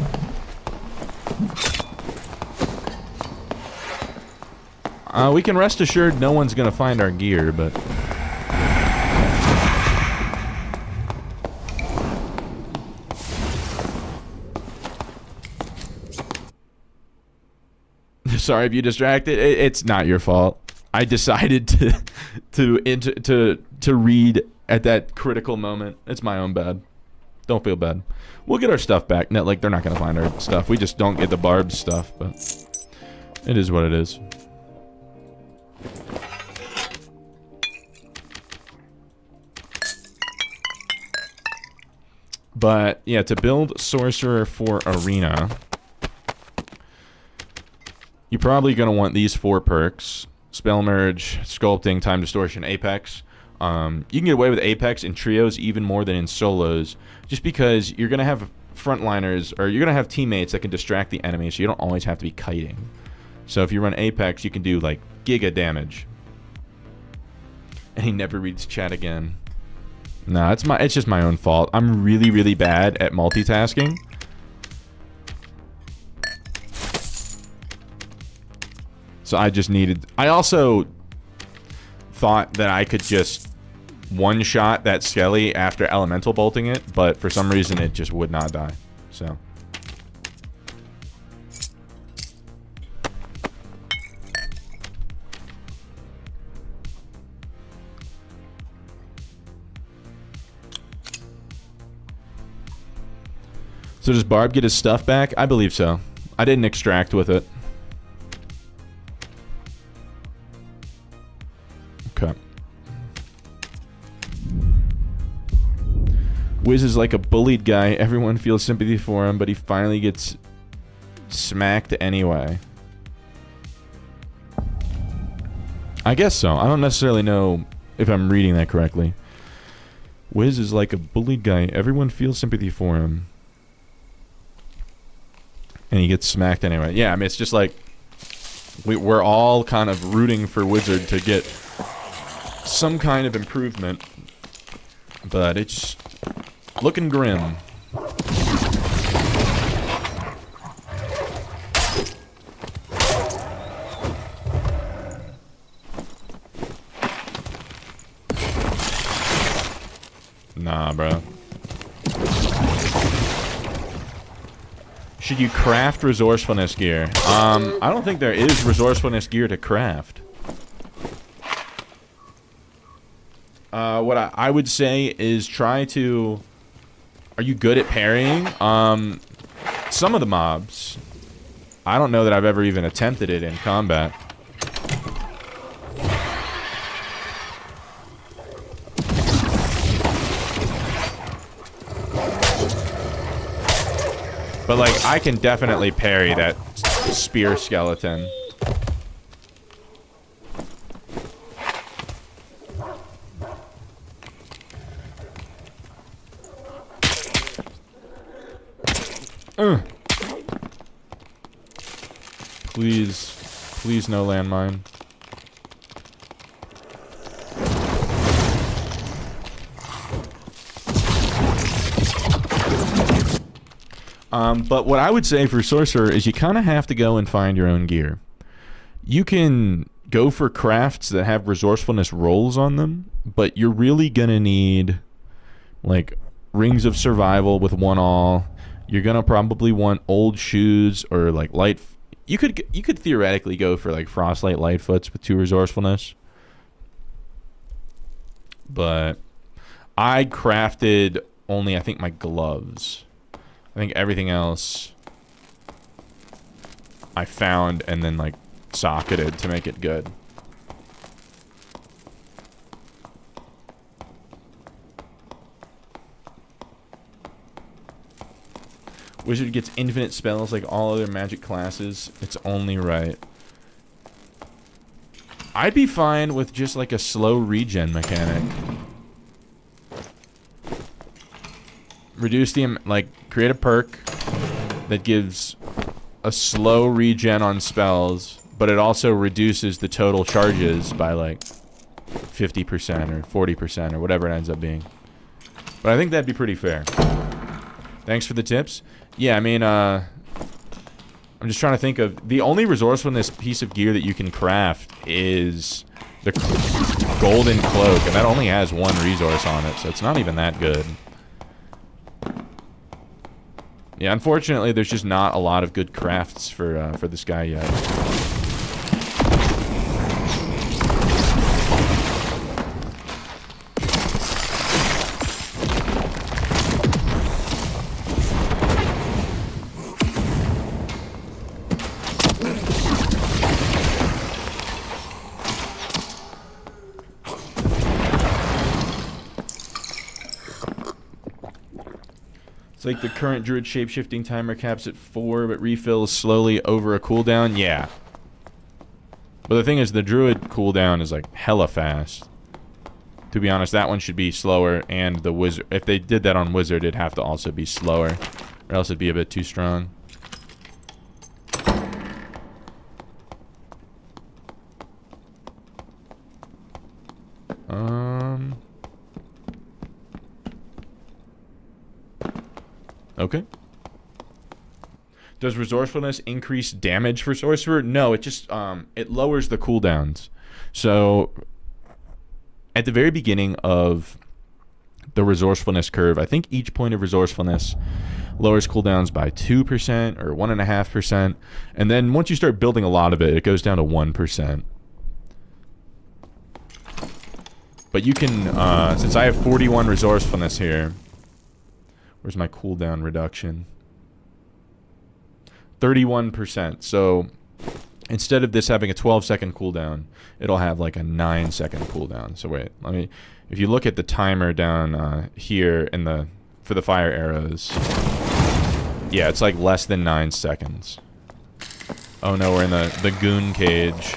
We can rest assured no one's gonna find our gear, but... Sorry if you distracted. It's not your fault. I decided to read at that critical moment. It's my own bad. Don't feel bad. We'll get our stuff back. No, like, they're not gonna find our stuff. We just don't get the Barb's stuff, but it is what it is. But yeah, to build Sorcerer for Arena, you're probably going to want these 4 perks: Spell Merge, Sculpting, Time Distortion, Apex. You can get away with Apex in trios even more than in solos, just because you're going to have frontliners, or you're going to have teammates that can distract the enemy, so you don't always have to be kiting. So if you run Apex, you can do like giga damage. And he never reads chat again. No, it's just my own fault. I'm really, really bad at multitasking. So I just needed... I also thought that I could just one-shot that Skelly after elemental bolting it, but for some reason it just would not die. So... So does Barb get his stuff back? I believe so. I didn't extract with it. Okay. Wiz is like a bullied guy. Everyone feels sympathy for him, but he finally gets smacked anyway. I guess so. I don't necessarily know if I'm reading that correctly. Wiz is like a bullied guy. Everyone feels sympathy for him. And he gets smacked anyway. Yeah, I mean, it's just like... We're all kind of rooting for Wizard to get some kind of improvement. But it's looking grim. Nah, bro. Should you craft resourcefulness gear? I don't think there is resourcefulness gear to craft. What I would say is try to... Are you good at parrying? Some of the mobs. I don't know that I've ever even attempted it in combat. But, like, I can definitely parry that spear skeleton. Please no landmine. But what I would say for Sorcerer is you kind of have to go and find your own gear. You can go for crafts that have resourcefulness rolls on them, but you're really gonna need like rings of survival with 1 all. You're gonna probably want old shoes or like light. You could theoretically go for like frostlight lightfoots with 2 resourcefulness, but I crafted only I think my gloves. I think everything else I found and then like socketed to make it good. Wizard gets infinite spells like all other magic classes. It's only right. I'd be fine with just like a slow regen mechanic. Reduce the, like, create a perk that gives a slow regen on spells, but it also reduces the total charges by like 50% or 40% or whatever it ends up being. But I think that'd be pretty fair. Thanks for the tips. Yeah, I mean, I'm just trying to think of... The only resourcefulness piece of gear that you can craft is the golden cloak, and that only has 1 resource on it, so it's not even that good. Yeah, unfortunately, there's just not a lot of good crafts for this guy yet. It's like the current druid shape-shifting timer caps at 4, but refills slowly over a cooldown. Yeah. But the thing is, the druid cooldown is like hella fast. To be honest, that one should be slower, and the wizard... If they did that on wizard, it'd have to also be slower, or else it'd be a bit too strong. Okay. Does resourcefulness increase damage for sorcerer? No, it just it lowers the cooldowns. So at the very beginning of the resourcefulness curve, I think each point of resourcefulness lowers cooldowns by 2% or 1.5%, and then once you start building a lot of it, it goes down to 1%. But you can, since I have 41 resourcefulness here, where's my cooldown reduction? 31%. So instead of this having a 12-second cooldown, it'll have like a 9-second cooldown. So wait, let me. If you look at the timer down here in the for the fire arrows, yeah, it's like less than 9 seconds. Oh no, we're in the goon cage.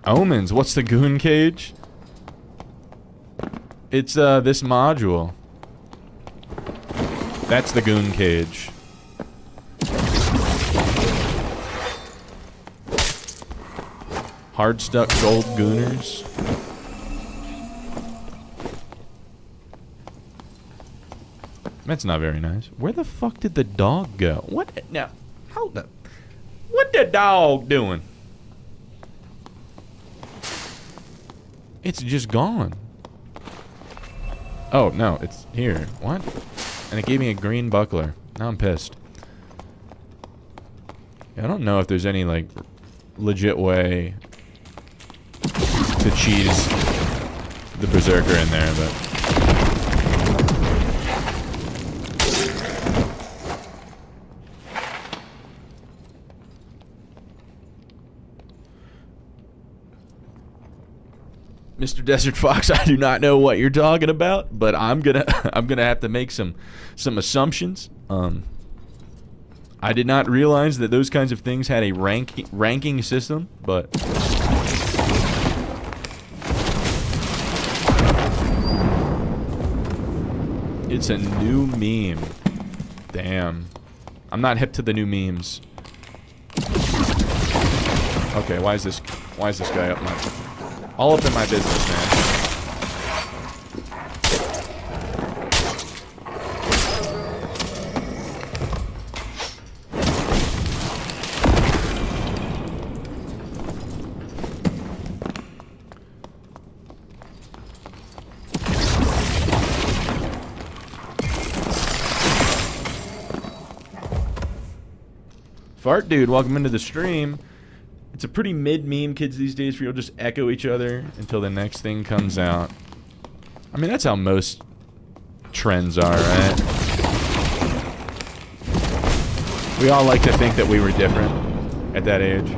Omens, what's the goon cage? It's this module. That's the goon cage. Hard stuck gold gooners. That's not very nice. Where the fuck did the dog go? What now? How the? What the dog doing? It's just gone. Oh, no, it's here. What? And it gave me a green buckler. Now I'm pissed. I don't know if there's any, like, legit way to cheese the berserker in there, but... Mr. Desert Fox, I do not know what you're talking about, but I'm gonna have to make some assumptions. I did not realize that those kinds of things had a ranking system, but it's a new meme. Damn. I'm not hip to the new memes. Okay, why is this guy all up in my business, man? Fart Dude, welcome into the stream. It's a pretty mid meme, kids these days, for you'll just echo each other until the next thing comes out. I mean, that's how most trends are, right? We all like to think that we were different at that age.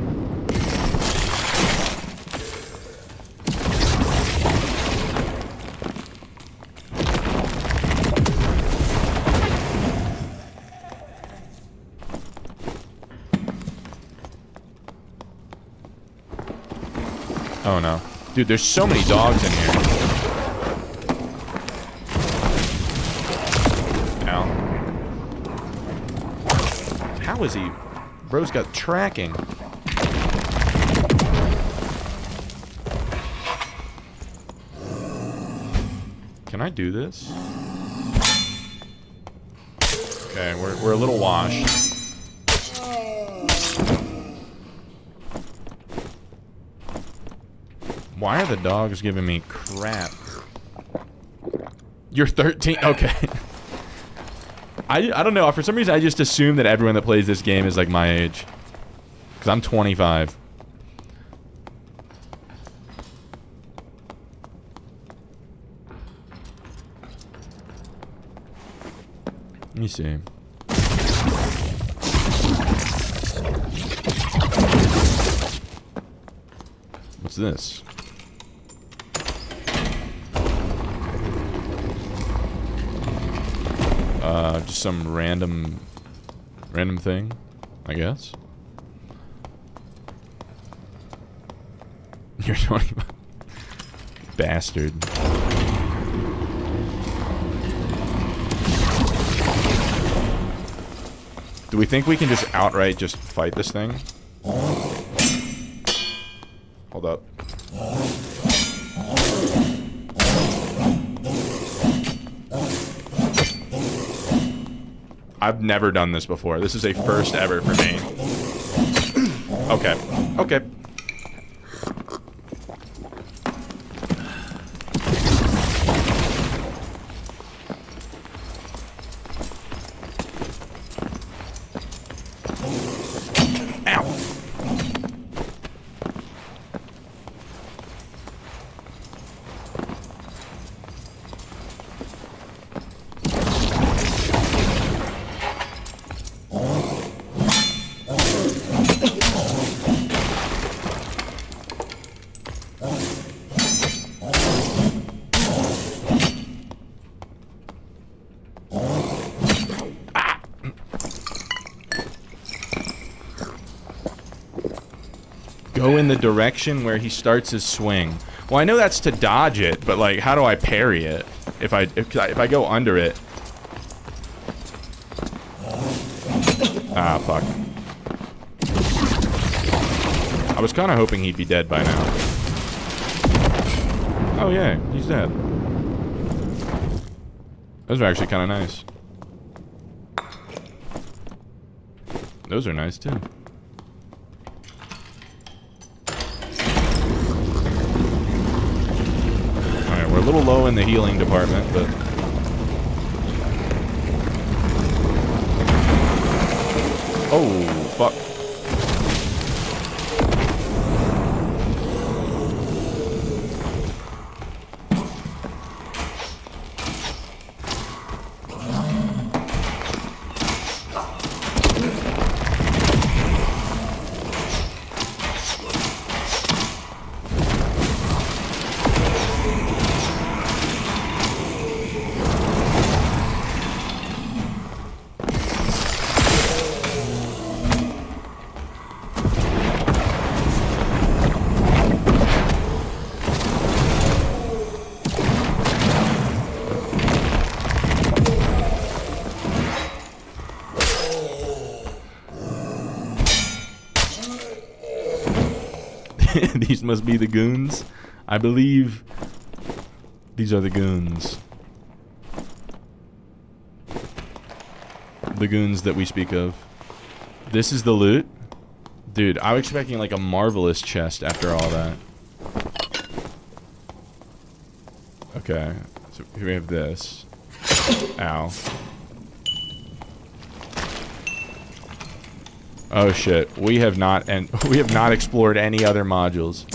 Oh no. Dude, there's so many dogs in here. Ow. How is he? Bro's got tracking. Can I do this? Okay, we're a little washed. Why are the dogs giving me crap? You're 13? Okay. I don't know. For some reason, I just assume that everyone that plays this game is like my age. Because I'm 25. Let me see. What's this? Just some random thing, I guess. You're 25. Bastard. Do we think we can just outright just fight this thing? Hold up. I've never done this before. This is a first ever for me. Okay. Okay. Ow. Go in the direction where he starts his swing. Well, I know that's to dodge it, but like, how do I parry it? If I go under it. Ah, fuck. I was kind of hoping he'd be dead by now. Oh yeah, he's dead. Those are actually kind of nice. Those are nice too. We're a little low in the healing department, but... Oh, fuck. These must be the goons. I believe these are the goons. The goons that we speak of. This is the loot? Dude, I was expecting like a marvelous chest after all that. Okay, so here we have this. Ow. Oh shit, we have not explored any other modules.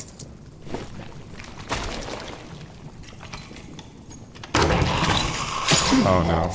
Oh no.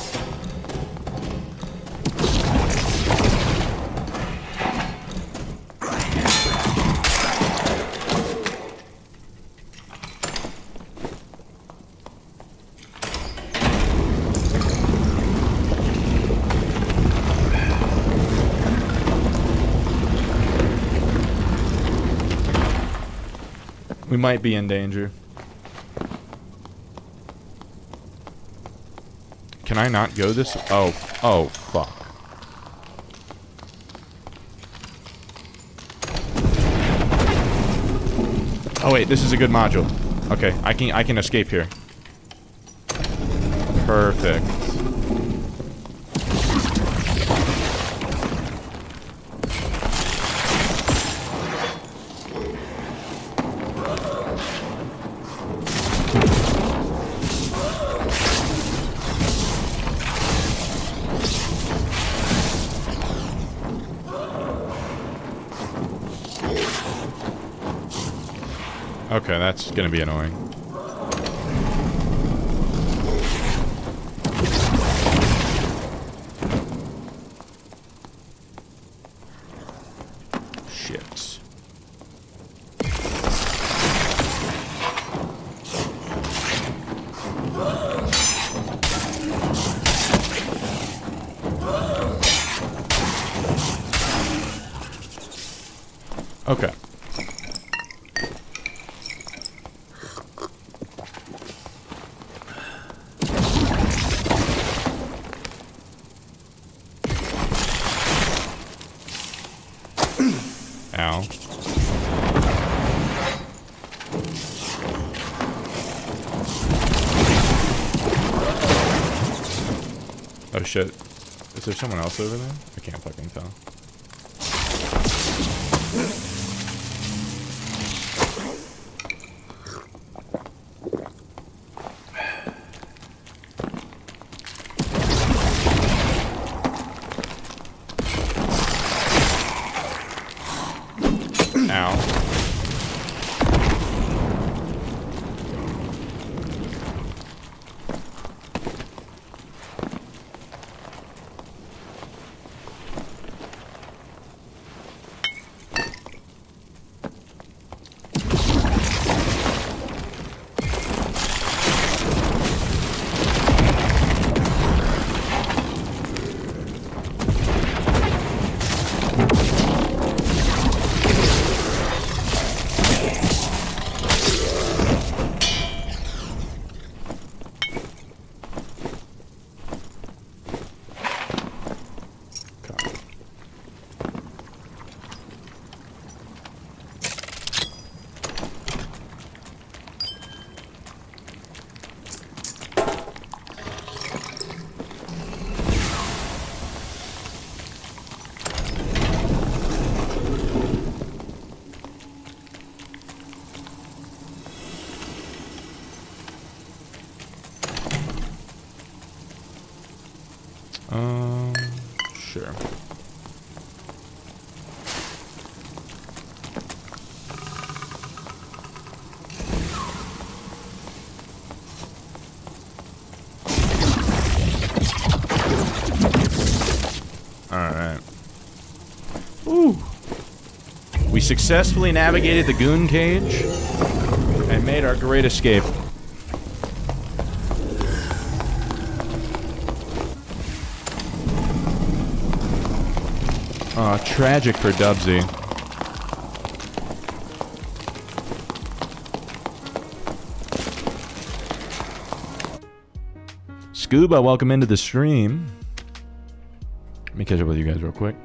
We might be in danger. Can I not go this? Oh, fuck. Oh wait, this is a good module. Okay, I can escape here. Perfect. Okay, that's gonna be annoying. Shit. Okay. Ow. Oh shit. Is there someone else over there? I can't fucking tell. Ow. Sure. Alright. Ooh. We successfully navigated the goon cage and made our great escape. Aw, tragic for Dubsy. Scuba, welcome into the stream. Let me catch up with you guys real quick.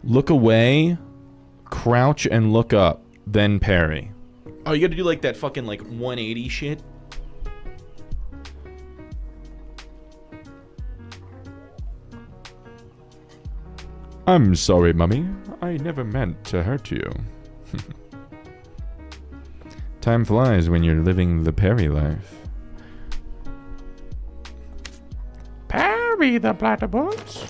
Look away, crouch, and look up, then parry. Oh, you gotta do like that fucking like 180 shit? I'm sorry, Mummy. I never meant to hurt you. Time flies when you're living the parry life. Parry the platypus.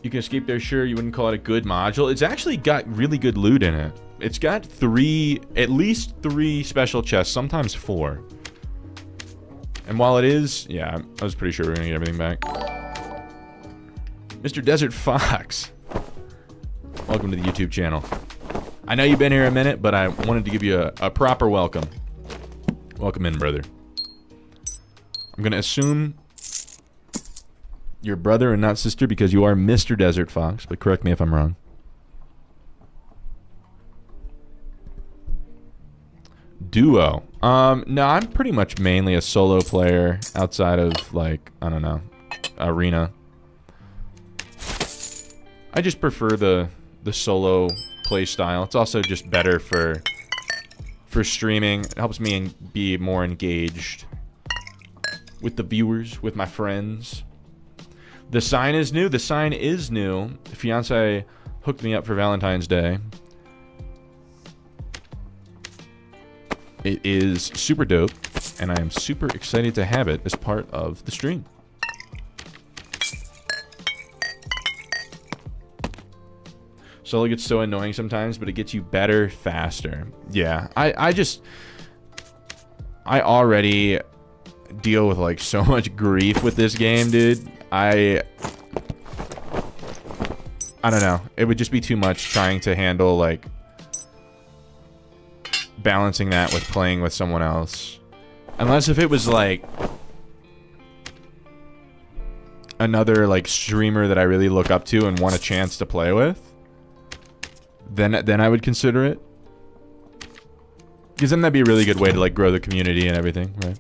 You can escape there, sure. You wouldn't call it a good module. It's actually got really good loot in it. It's got at least 3 special chests, sometimes 4. And while it is, yeah, I was pretty sure we were gonna get everything back. Mr. Desert Fox, welcome to the YouTube channel. I know you've been here a minute, but I wanted to give you a proper welcome. Welcome in, brother. I'm gonna assume you're brother and not sister because you are Mr. Desert Fox, but correct me if I'm wrong. Duo. No, I'm pretty much mainly a solo player outside of, like, I don't know, arena. I just prefer the solo play style. It's also just better for streaming. It helps me be more engaged with the viewers, with my friends. The sign is new. The sign is new. Fiance hooked me up for Valentine's Day. It is super dope, and I am super excited to have it as part of the stream. Solo gets so annoying sometimes, but it gets you better faster. Yeah, I already deal with like so much grief with this game, dude. I don't know. It would just be too much trying to handle like balancing that with playing with someone else. Unless if it was like another like streamer that I really look up to and want a chance to play with, then I would consider it. Because then that'd be a really good way to like grow the community and everything, right?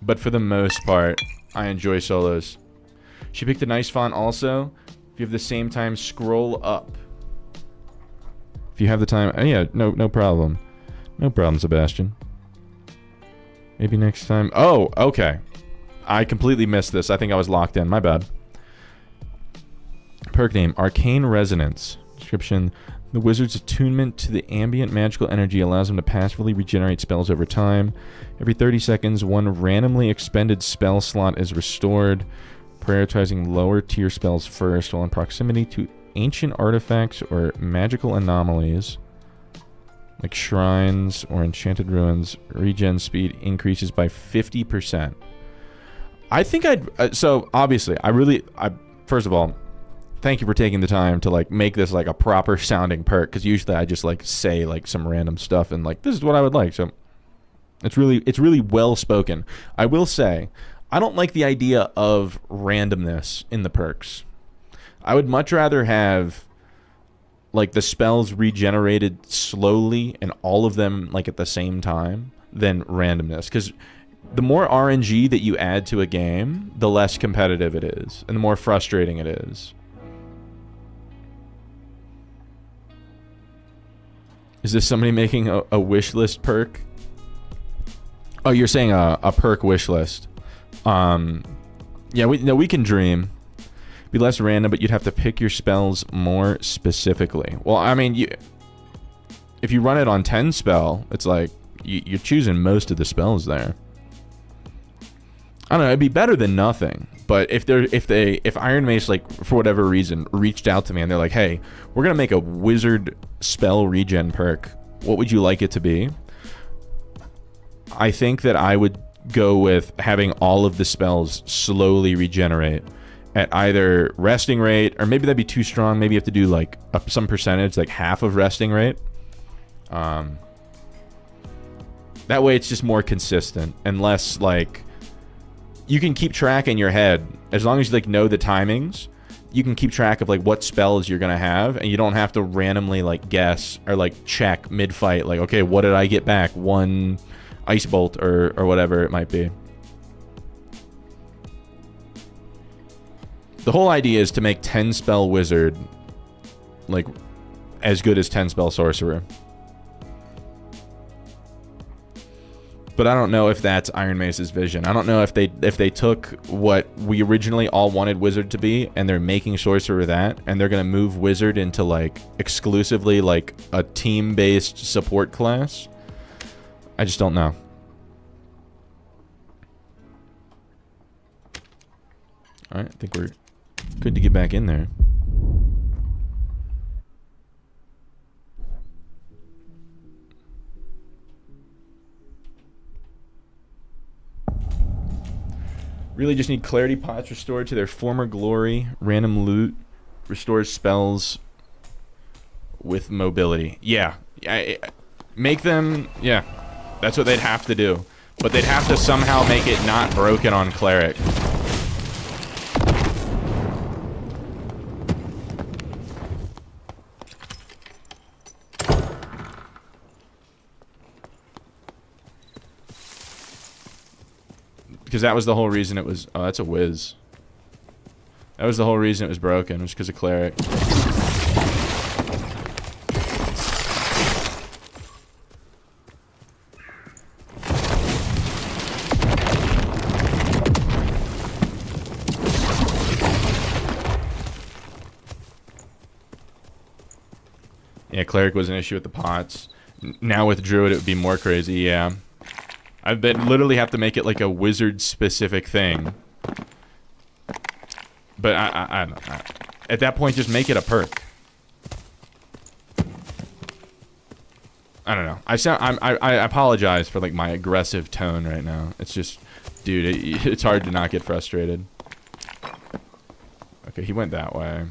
But for the most part, I enjoy solos. She picked a nice font also. If you have the same time, scroll up. If you have the time, yeah, no problem. No problem, Sebastian. Maybe next time. Oh, okay. I completely missed this. I think I was locked in. My bad. Perk name, Arcane Resonance. Description, the wizard's attunement to the ambient magical energy allows him to passively regenerate spells over time. Every 30 seconds, one randomly expended spell slot is restored, prioritizing lower tier spells first while in proximity to ancient artifacts or magical anomalies like shrines or enchanted ruins. Regen speed increases by 50%. I think so obviously first of all, thank you for taking the time to like make this like a proper sounding perk, because usually I just like say like some random stuff and like this is what I would like. So it's really well spoken. I will say I don't like the idea of randomness in the perks. I would much rather have like the spells regenerated slowly and all of them like at the same time than randomness, because the more RNG that you add to a game, the less competitive it is and the more frustrating it is. Is this somebody making a wish list perk? Oh, you're saying a perk wish list. Yeah, we can dream. Be less random, but you'd have to pick your spells more specifically. Well, I mean, if you run it on 10 spell, it's like you're choosing most of the spells there. I don't know, it'd be better than nothing. But if Iron Mace, like, for whatever reason, reached out to me and they're like, hey, we're gonna make a wizard spell regen perk, what would you like it to be? I think that I would go with having all of the spells slowly regenerate at either resting rate, or maybe that'd be too strong. Maybe you have to do like some percentage, like half of resting rate. That way it's just more consistent and less like, you can keep track in your head as long as you like know the timings. You can keep track of like what spells you're gonna have, and you don't have to randomly like guess or like check mid fight. Like, okay, what did I get back? One Ice Bolt or whatever it might be. The whole idea is to make 10 spell wizard like as good as 10 spell sorcerer. But I don't know if that's Iron Mace's vision. I don't know if they took what we originally all wanted wizard to be and they're making sorcerer that, and they're gonna move wizard into like exclusively like a team-based support class. I just don't know. All right, I think we're good to get back in there. Really just need clarity pots restored to their former glory. Random loot restores spells with mobility. Yeah. Make them... Yeah. That's what they'd have to do. But they'd have to somehow make it not broken on cleric. Because that was the whole reason it was... Oh, that's a whiz. That was the whole reason it was broken, was because of cleric. Yeah, cleric was an issue with the pots. Now with druid, it would be more crazy, yeah. I've been literally have to make it like a wizard specific thing. But I at that point just make it a perk. I don't know. I apologize for like my aggressive tone right now. It's just, dude, it's hard to not get frustrated. Okay, he went that way.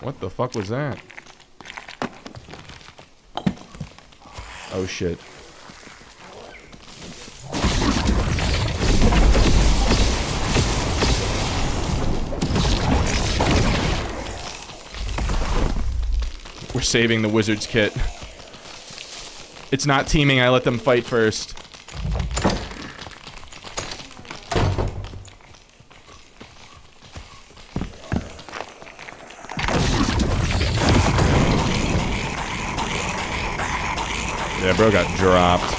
What the fuck was that? Oh shit. We're saving the wizard's kit. It's not teaming, I let them fight first. Yeah, bro got dropped.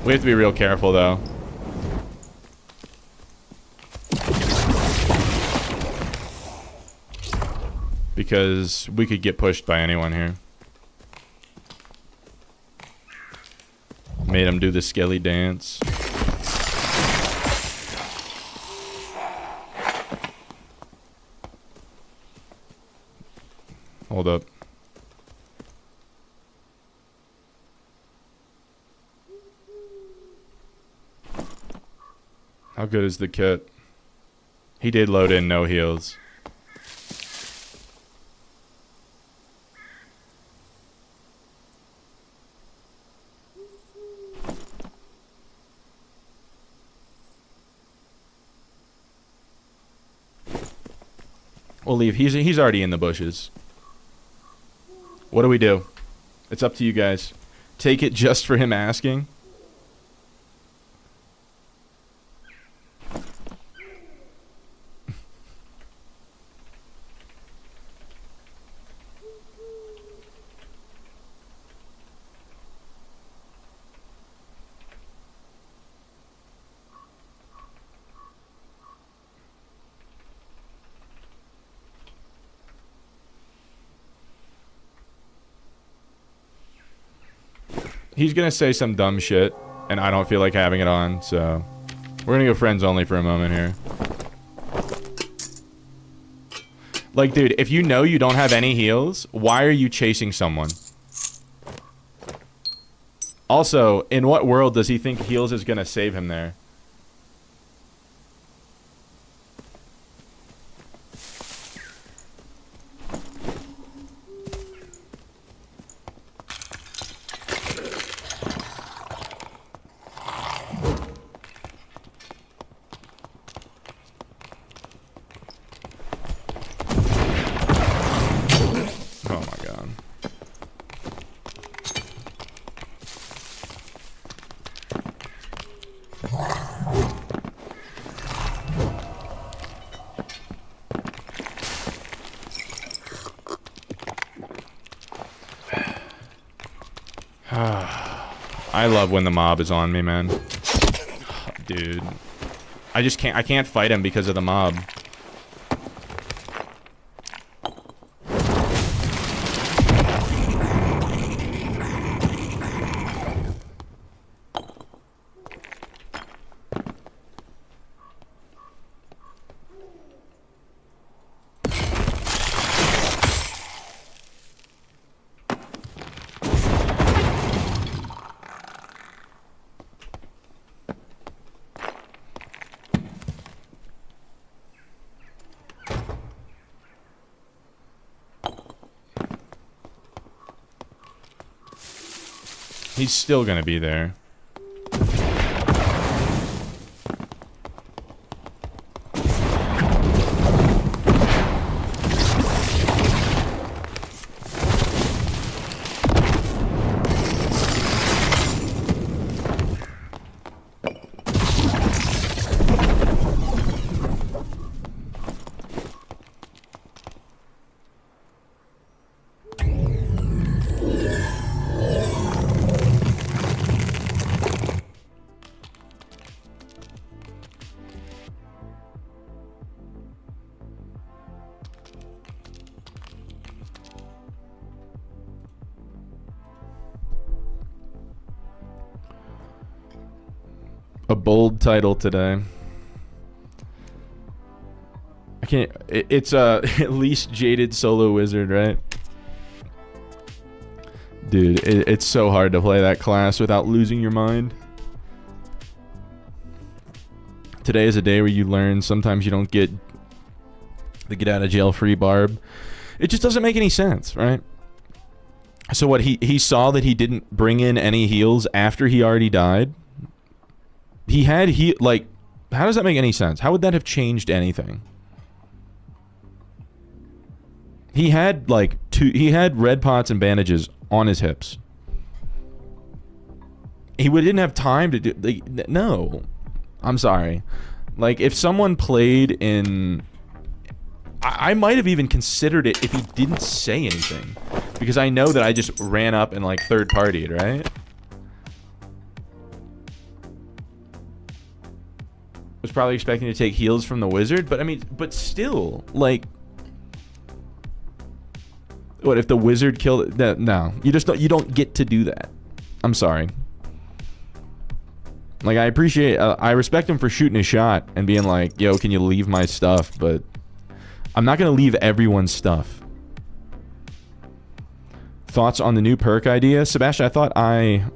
We have to be real careful, though. Because we could get pushed by anyone here. Made him do the skelly dance. Hold up. How good is the kit? He did load in no heals. We'll leave. He's already in the bushes. What do we do? It's up to you guys. Take it just for him asking. He's gonna say some dumb shit, and I don't feel like having it on, so... We're gonna go friends only for a moment here. Like, dude, if you know you don't have any heals, why are you chasing someone? Also, in what world does he think heals is gonna save him there? I love when the mob is on me, man. Dude. I can't fight him because of the mob. He's still gonna be there. A bold title today. I can't. It's least jaded solo wizard, right? Dude, it's so hard to play that class without losing your mind. Today is a day where you learn sometimes you don't get the get out of jail free barb. It just doesn't make any sense, right? So what, he saw that he didn't bring in any heals after he already died. He had like, how does that make any sense? How would that have changed anything? He had like he had red pots and bandages on his hips. Didn't have time to do, like, no. I'm sorry. Like, if someone played in, I might have even considered it if he didn't say anything, because I know that I just ran up and like third partied, right? Was probably expecting to take heals from the wizard, but I mean, but still, like, what if the wizard killed it? No, you don't get to do that. I'm sorry. Like, I appreciate, I respect him for shooting a shot and being like, yo, can you leave my stuff? But I'm not gonna leave everyone's stuff. Thoughts on the new perk idea, Sebastian?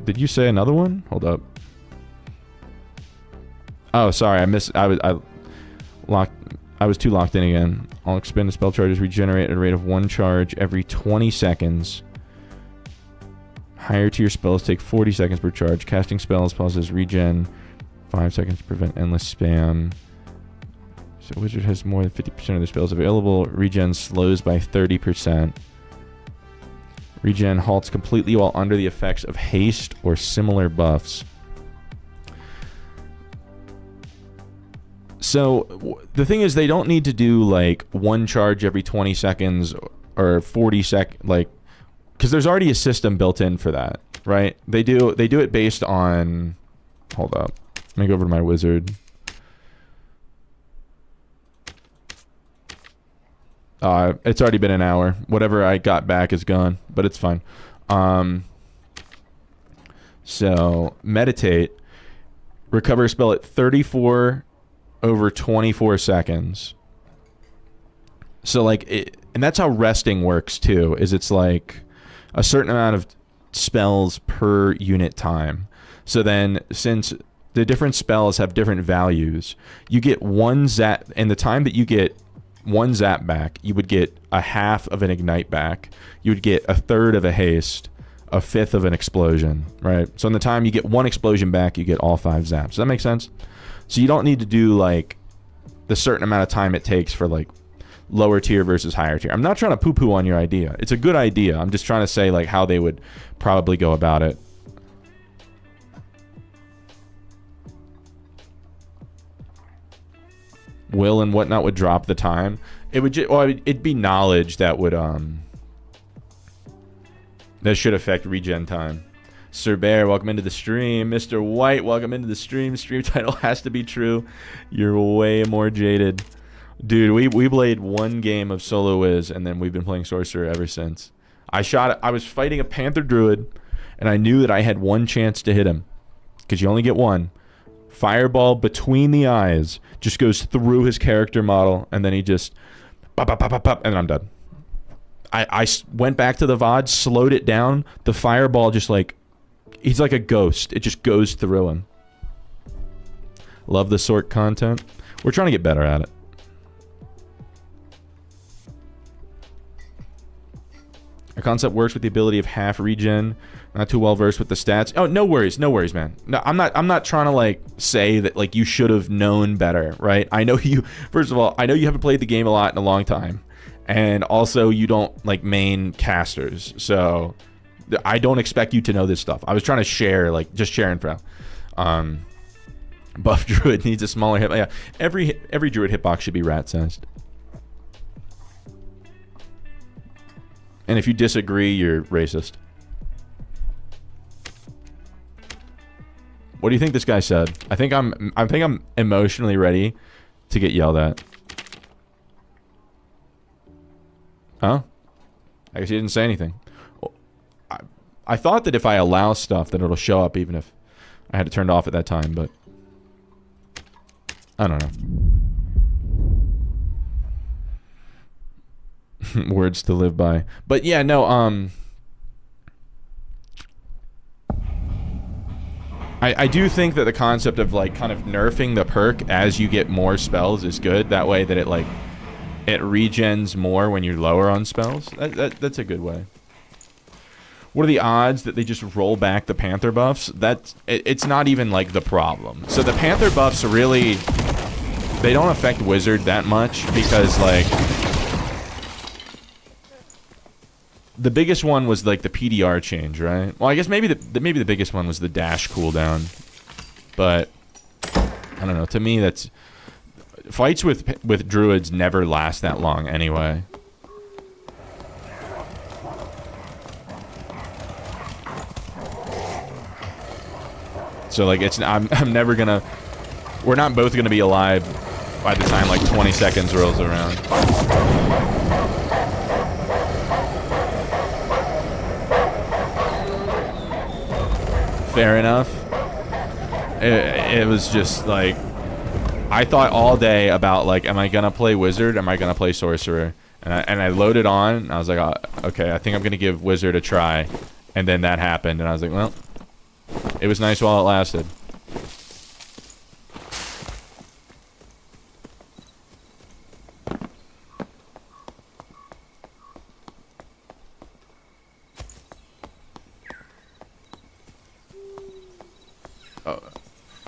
Did you say another one? Hold up. Oh, sorry, I was too locked in again. All expended spell charges regenerate at a rate of 1 charge every 20 seconds. Higher tier spells take 40 seconds per charge. Casting spells pauses regen 5 seconds to prevent endless spam. So wizard has more than 50% of the spells available. Regen slows by 30%. Regen halts completely while under the effects of haste or similar buffs. So the thing is, they don't need to do like 1 charge every 20 seconds or 40 like, because there's already a system built in for that, right? They do it based on, hold up, let me go over to my wizard. It's already been an hour. Whatever I got back is gone, but it's fine. So meditate, recover a spell at 34 over 24 seconds. So like and that's how resting works too, is it's like a certain amount of spells per unit time. So then, since the different spells have different values, you get 1 zap, and the time that you get 1 zap back, you would get a half of an ignite back. You would get a third of a haste, a fifth of an explosion, right? So in the time you get 1 explosion back, you get all 5 zaps. Does that make sense? So you don't need to do like the certain amount of time it takes for like lower tier versus higher tier. I'm not trying to poo-poo on your idea. It's a good idea. I'm just trying to say like how they would probably go about it. Will and whatnot would drop the time. It would it'd be knowledge that would that should affect regen time. Sir Bear, welcome into the stream. Mr. White, welcome into the stream. Stream title has to be true. You're way more jaded. Dude, we played one game of Solo Wiz, and then we've been playing Sorcerer ever since. I was fighting a Panther Druid, and I knew that I had one chance to hit him. Because you only get one. Fireball between the eyes just goes through his character model, and then he just... Pop, pop, pop, pop, pop, and then I'm done. I went back to the VOD, slowed it down. The fireball just like... He's like a ghost. It just goes through him. Love the sort content. We're trying to get better at it. Our concept works with the ability of half regen. Not too well versed with the stats. Oh, no worries, man. No, I'm not trying to like say that like you should have known better, right? I know you. First of all, I know you haven't played the game a lot in a long time, and also you don't like main casters, so I don't expect you to know this stuff. I was trying to share, like just share info. Buff druid needs a smaller hit. Yeah, every druid hitbox should be rat sized. And if you disagree, you're racist. What do you think this guy said? I think I'm emotionally ready to get yelled at. Huh? I guess he didn't say anything. I thought that if I allow stuff that it'll show up even if I had it turned off at that time, but I don't know. Words to live by. But yeah, no, I do think that the concept of like kind of nerfing the perk as you get more spells is good. That way that it like it regens more when you're lower on spells. That's a good way. What are the odds that they just roll back the Panther buffs? It's not even like the problem. So the Panther buffs really, they don't affect Wizard that much because like the biggest one was like the PDR change, right? Well, I guess maybe the biggest one was the dash cooldown, but I don't know. To me, that's fights with druids never last that long anyway. So like I'm never gonna. We're not both gonna be alive by the time like 20 seconds rolls around. Fair enough. It was just like I thought all day about like, am I gonna play Wizard? Am I gonna play Sorcerer? And I loaded on. And I was like, oh, okay, I think I'm gonna give Wizard a try. And then that happened, and I was like, well, it was nice while it lasted.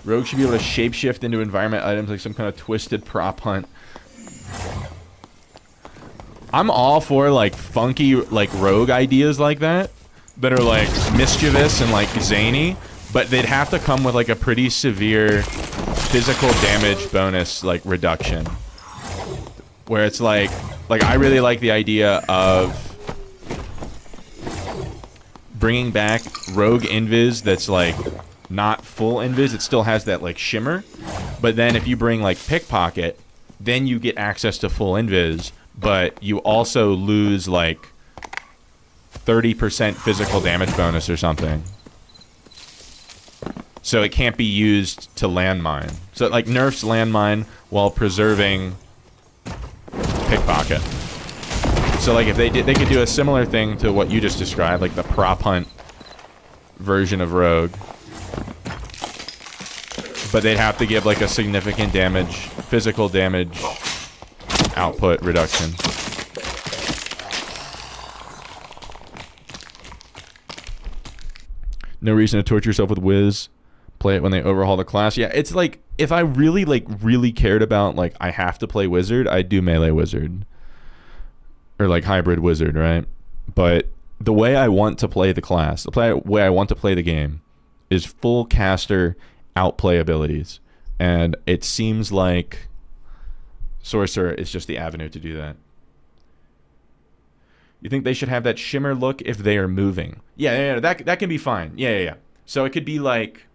Rogue should be able to shapeshift into environment items like some kind of twisted prop hunt. I'm all for like funky like rogue ideas like that are like mischievous and like zany, but they'd have to come with like a pretty severe physical damage bonus like reduction. Where it's like I really like the idea of bringing back rogue invis that's like not full invis. It still has that like shimmer, but then if you bring like pickpocket, then you get access to full invis, but you also lose like 30% physical damage bonus or something. So it can't be used to landmine. So it like nerfs landmine while preserving pickpocket. So like if they could do a similar thing to what you just described, like the prop hunt version of rogue. But they'd have to give like a significant damage, physical damage output reduction. No reason to torture yourself with Wiz. Play it when they overhaul the class. Yeah, it's like if I really cared about like I have to play Wizard, I'd do melee Wizard. Or like hybrid Wizard, right? But the way I want to play the class, way I want to play the game is full caster outplay abilities, and it seems like Sorcerer is just the avenue to do that. You think they should have that shimmer look if they are moving? Yeah, that can be fine. Yeah. So it could be like,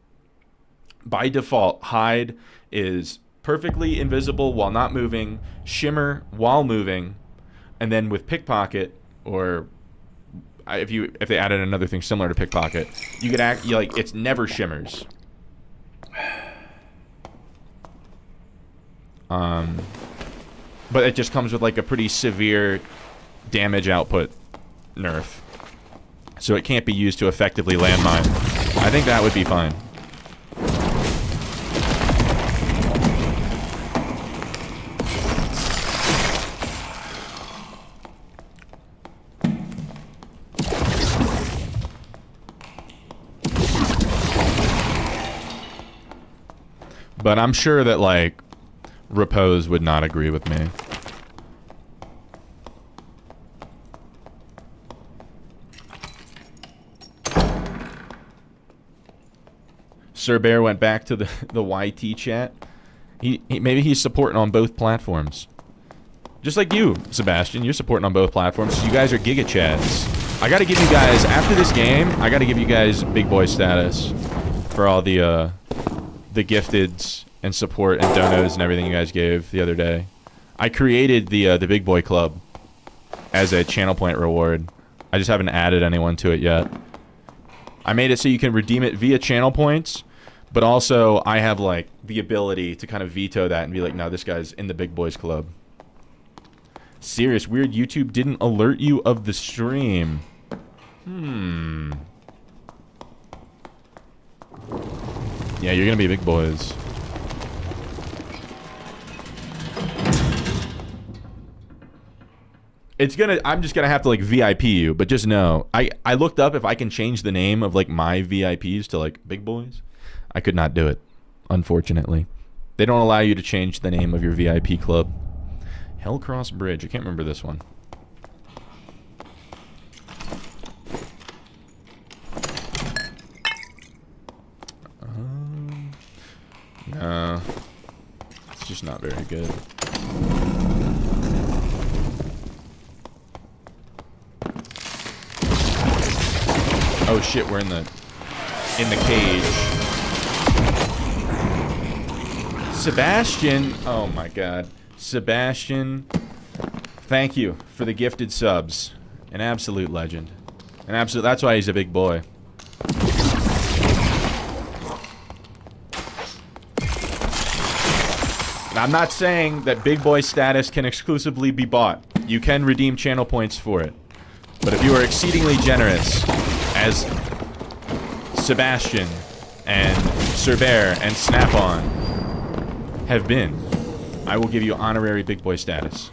by default, hide is perfectly invisible while not moving, shimmer while moving, and then with pickpocket, or if they added another thing similar to pickpocket, you could act like it's never shimmers. But it just comes with like a pretty severe damage output nerf, so it can't be used to effectively landmine. I think that would be fine. But I'm sure that, like, Repose would not agree with me. Sir Bear went back to the YT chat. Maybe he's supporting on both platforms. Just like you, Sebastian. You're supporting on both platforms. So you guys are Giga Chads. I gotta give you guys, after this game, I gotta give you guys big boy status for all the gifteds and support and donos and everything you guys gave the other day. I created the big boy club as a channel point reward. I just haven't added anyone to it yet. I made it so you can redeem it via channel points, but also I have like the ability to kind of veto that and be like, no, this guy's in the big boys club. Serious, weird, YouTube didn't alert you of the stream. Yeah, you're gonna be big boys. I'm just gonna have to like VIP you, but just know, I looked up if I can change the name of like my VIPs to like big boys. I could not do it, unfortunately. They don't allow you to change the name of your VIP club. Hellcross Bridge, I can't remember this one. No, it's just not very good. Oh shit, we're in the cage. Sebastian, oh my god. Sebastian, thank you for the gifted subs. An absolute legend. That's why he's a big boy. I'm not saying that big boy status can exclusively be bought. You can redeem channel points for it. But if you are exceedingly generous, as Sebastian and Sir Bear and Snap-on have been, I will give you honorary big boy status.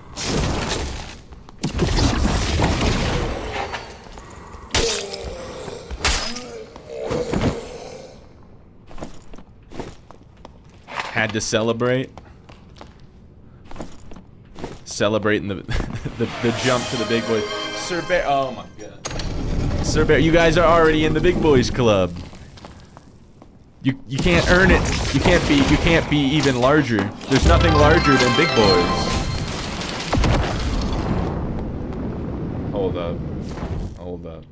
Had to celebrate. Celebrating the jump to the big boys. Sir Bear, oh my god. Sir Bear, you guys are already in the big boys club. You can't earn it. You can't be even larger. There's nothing larger than big boys. Hold up.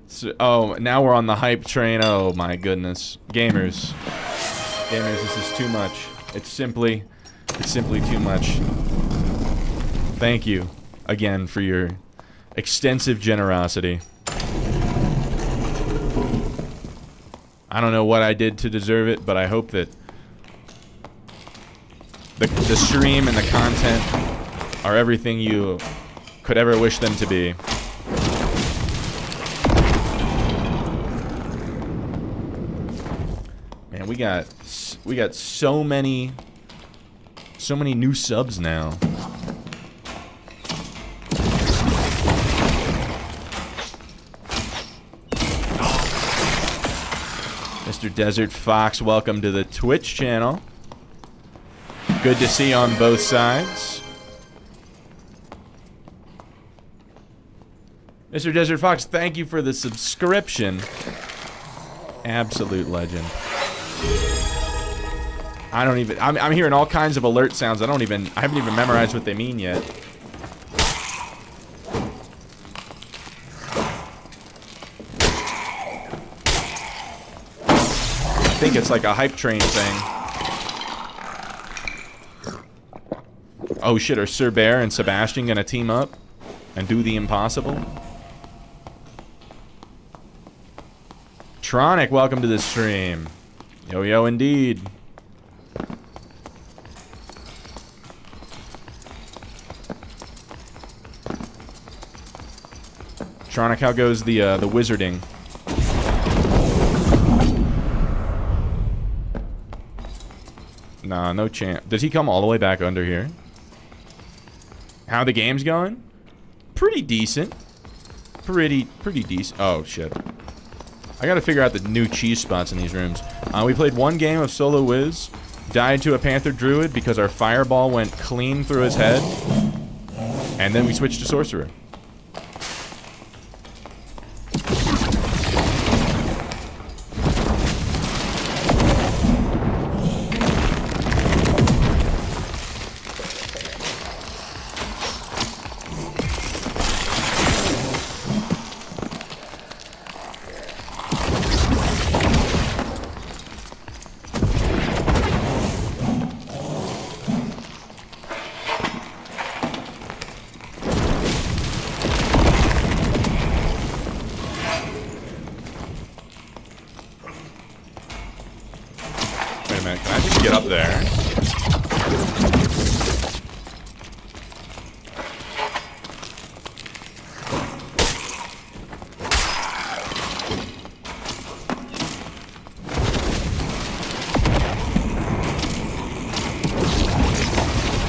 So, oh, now we're on the hype train. Oh my goodness. Gamers, this is too much. It's simply too much. Thank you again for your extensive generosity. I don't know what I did to deserve it, but I hope that the stream and the content are everything you could ever wish them to be. Man, we got so many new subs now. Mr. Desert Fox, welcome to the Twitch channel. Good to see you on both sides. Mr. Desert Fox, thank you for the subscription. Absolute legend. I'm hearing all kinds of alert sounds. I haven't even memorized what they mean yet. think it's like a hype train thing. Oh shit, are Sir Bear and Sebastian gonna team up and do the impossible? Tronic, welcome to the stream. Yo, yo, indeed. Tronic, how goes the wizarding? Nah, no chance. Does he come all the way back under here? How the game's going? Pretty decent. Pretty decent. Oh, shit. I gotta figure out the new cheese spots in these rooms. We played one game of Solo Wiz. Died to a Panther Druid because our fireball went clean through his head. And then we switched to Sorcerer.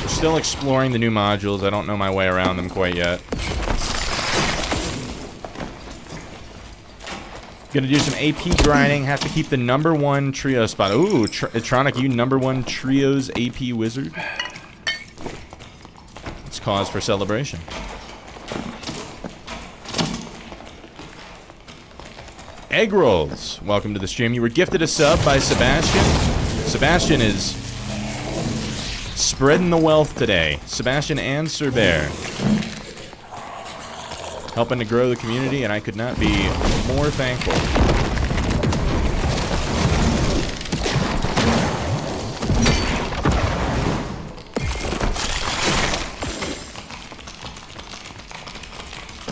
Still exploring the new modules. I don't know my way around them quite yet. Gonna do some AP grinding. Have to keep the #1 trio spot. Ooh, Tronic, you #1 trios AP wizard. It's cause for celebration. Egg rolls. Welcome to the stream. You were gifted a sub by Sebastian. Sebastian is spreading the wealth today. Sebastian and Sir Bear. Helping to grow the community, and I could not be more thankful.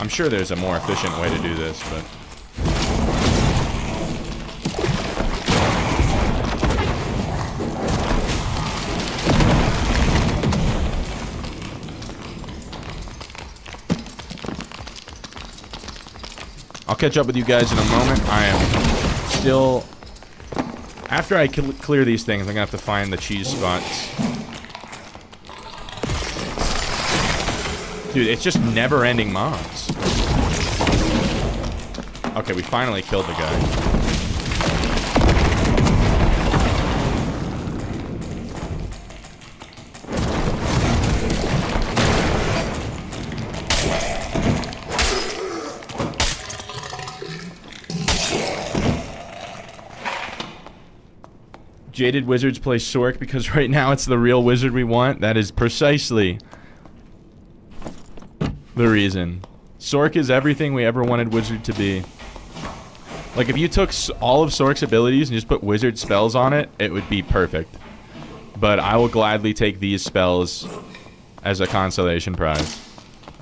I'm sure there's a more efficient way to do this, but... I'll catch up with you guys in a moment. I am still... After I clear these things, I'm gonna have to find the cheese spots. Dude, it's just never-ending mobs. Okay, we finally killed the guy. Jaded Wizards play Sork because right now it's the real wizard we want. That is precisely the reason. Sork is everything we ever wanted Wizard to be. Like, if you took all of Sork's abilities and just put Wizard spells on it, it would be perfect. But I will gladly take these spells as a consolation prize.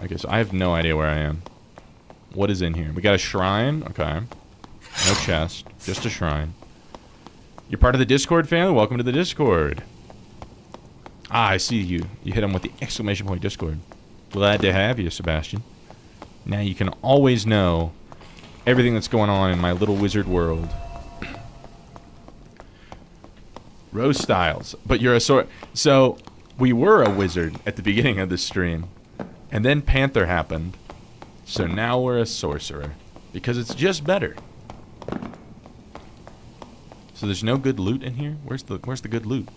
Okay, so I have no idea where I am. What is in here? We got a shrine. Okay. No chest. Just a shrine. You're part of the Discord family? Welcome to the Discord. Ah, I see you. You hit him with the exclamation point Discord. Glad to have you, Sebastian. Now you can always know everything that's going on in my little wizard world. Rose Styles. But you're a sort... So, we were a wizard at the beginning of the stream. And then Panther happened. So now we're a sorcerer. Because it's just better. So there's no good loot in here? Where's the good loot?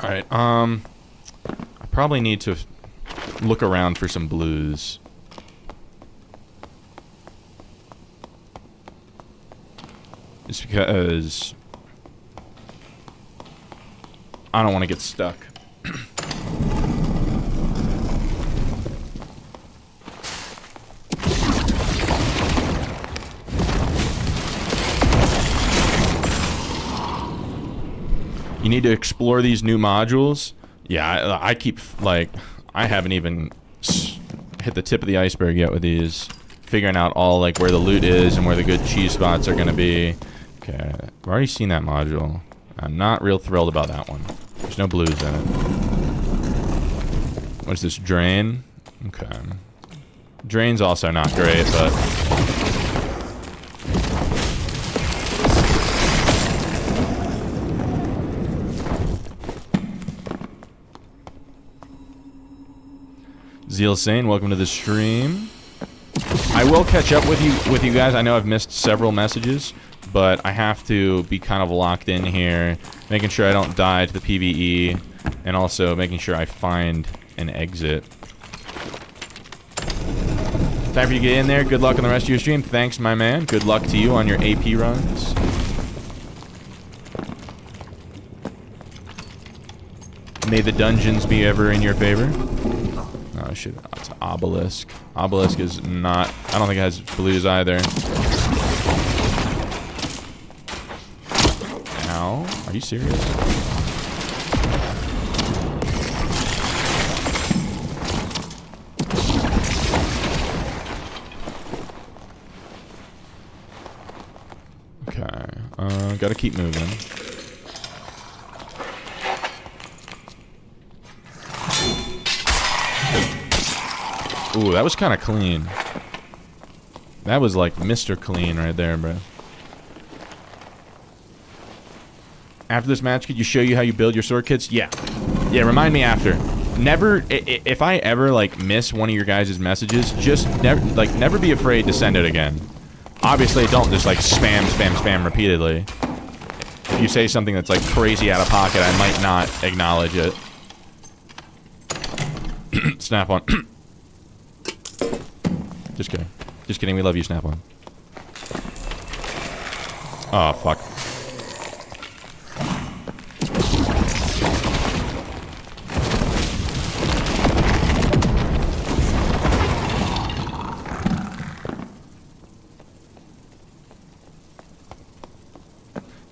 Alright, I probably need to look around for some blues. Just because I don't want to get stuck. You need to explore these new modules. Yeah, I keep, like, I haven't even hit the tip of the iceberg yet with these. Figuring out all, like, where the loot is and where the good cheese spots are going to be. Okay, I've already seen that module. I'm not real thrilled about that one. There's no blues in it. What's this, drain? Okay. Drain's also not great, but... Zeal Sane, welcome to the stream. I will catch up with you guys. I know I've missed several messages, but I have to be kind of locked in here, making sure I don't die to the PvE, and also making sure I find an exit. Time for you to get in there. Good luck on the rest of your stream. Thanks, my man. Good luck to you on your AP runs. May the dungeons be ever in your favor. Oh shit, it's Obelisk. Obelisk is not... I don't think it has blues either. Ow. Are you serious? Okay. Gotta keep moving. Ooh, that was kind of clean. That was like Mr. Clean right there, bro. After this match, could you show you how you build your sword kits? Yeah. Yeah, remind me after. Never, if I ever, like, miss one of your guys' messages, just never be afraid to send it again. Obviously, don't just, like, spam repeatedly. If you say something that's, like, crazy out of pocket, I might not acknowledge it. Snap on. Just kidding. Just kidding, we love you, Snap on. Oh, fuck.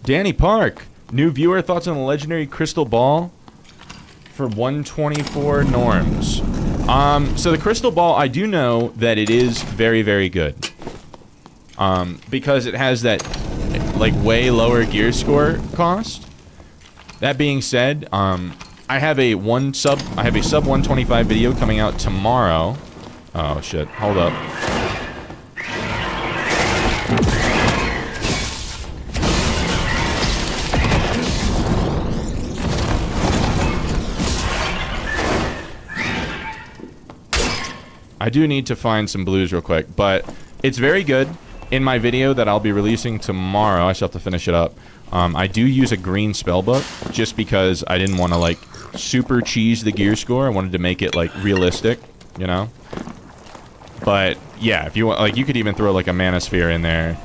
Danny Park, new viewer, thoughts on the legendary crystal ball for 124 norms. So the crystal ball, I do know that it is very, very good. Because it has that, like, way lower gear score cost. That being said, I have a sub 125 video coming out tomorrow. Oh shit, hold up. I do need to find some blues real quick, but it's very good. In my video that I'll be releasing tomorrow, I still have to finish it up. I do use a green spellbook just because I didn't want to, like, super cheese the gear score. I wanted to make it, like, realistic, you know? But yeah, if you want, like, you could even throw, like, a mana sphere in there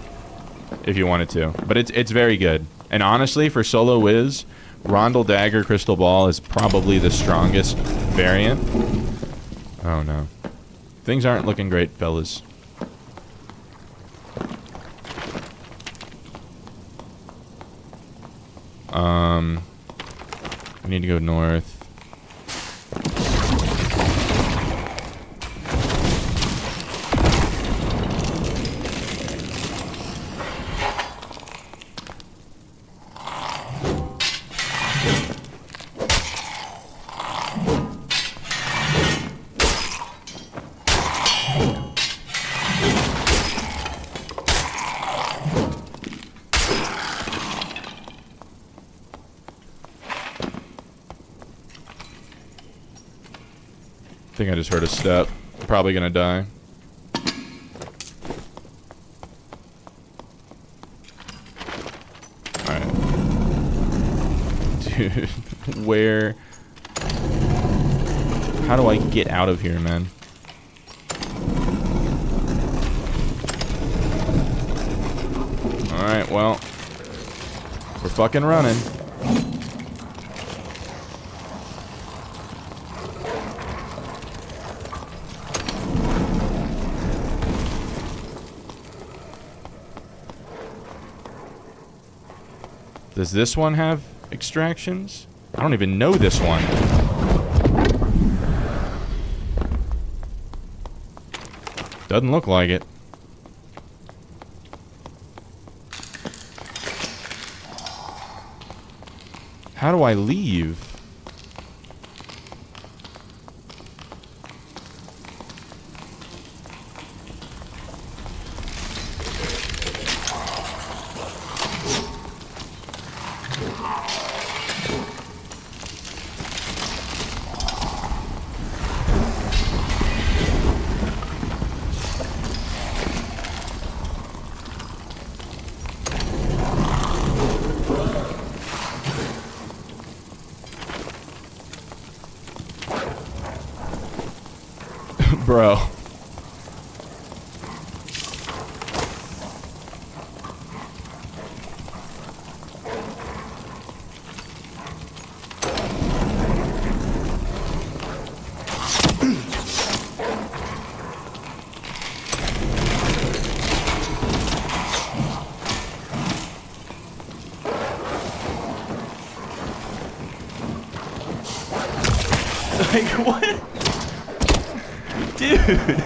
if you wanted to. But it's very good. And honestly, for solo Wiz, Rondel Dagger Crystal Ball is probably the strongest variant. Oh no. Things aren't looking great, fellas. We need to go north. I think I just heard a step. Probably gonna die. Alright. Dude, where... How do I get out of here, man? Alright, well... We're fucking running. Does this one have extractions? I don't even know this one. Doesn't look like it. How do I leave? Bro. Like, what? Dude.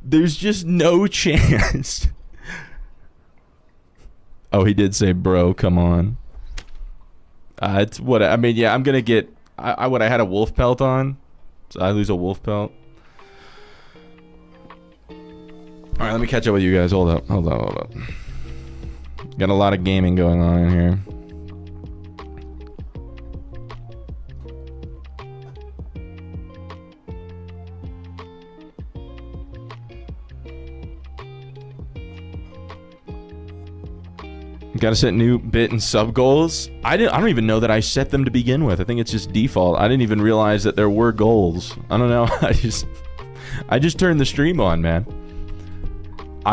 There's just no chance. Oh, he did say, bro, come on. It's what I mean, yeah, I'm gonna get. I had a wolf pelt on, so I lose a wolf pelt. All right, let me catch up with you guys. Hold up. Got a lot of gaming going on in here. Got to set new bit and sub goals. I don't even know that I set them to begin with. I think it's just default. I didn't even realize that there were goals. I don't know. I just turned the stream on, man.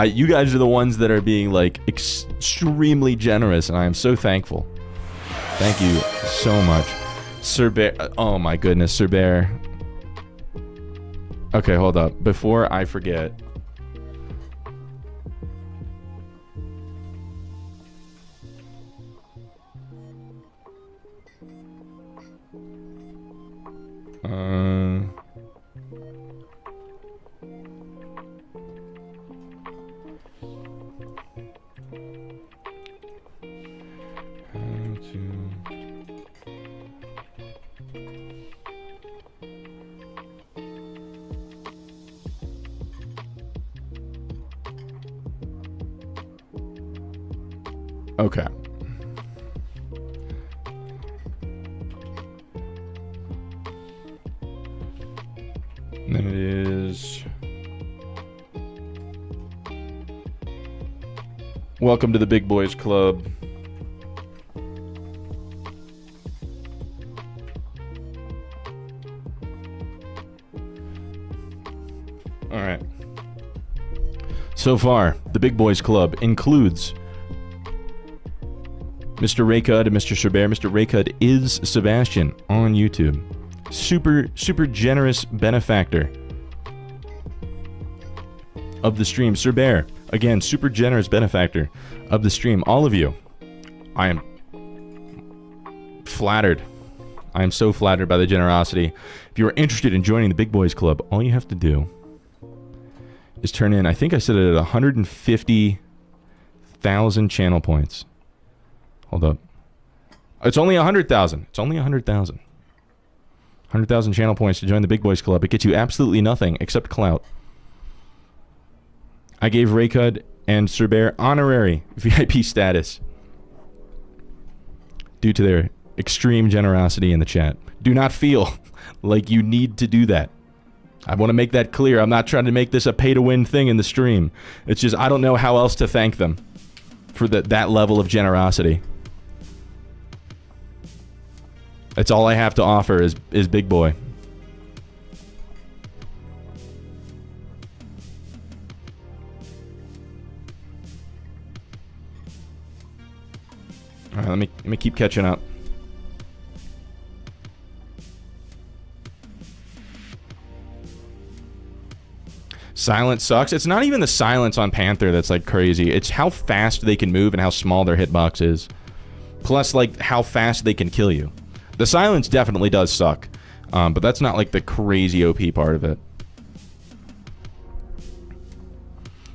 You guys are the ones that are being like extremely generous, and I am so thankful. Thank you so much, Sir Bear. Oh my goodness, Sir Bear. Okay, hold up. Before I forget. Okay. And then it is... Welcome to the Big Boys Club. All right. So far, the Big Boys Club includes Mr. Raycud and Mr. Sherbear. Mr. Raycud is Sebastian on YouTube. Super generous benefactor of the stream. Sir Bear, again, super generous benefactor of the stream. All of you, I am flattered. I am so flattered by the generosity. If you are interested in joining the Big Boys Club, all you have to do is turn in, I think I said it at 150,000 channel points. Hold up. It's only 100,000. It's only 100,000. 100,000 channel points to join the Big Boys Club. It gets you absolutely nothing except clout. I gave Raycud and Sir Bear honorary VIP status due to their extreme generosity in the chat. Do not feel like you need to do that. I want to make that clear. I'm not trying to make this a pay-to-win thing in the stream. It's just I don't know how else to thank them for that level of generosity. That's all I have to offer is Big Boy. All right, let me keep catching up. Silence sucks. It's not even the silence on Panther that's like crazy. It's how fast they can move and how small their hitbox is. Plus, like, how fast they can kill you. The silence definitely does suck. But that's not like the crazy OP part of it.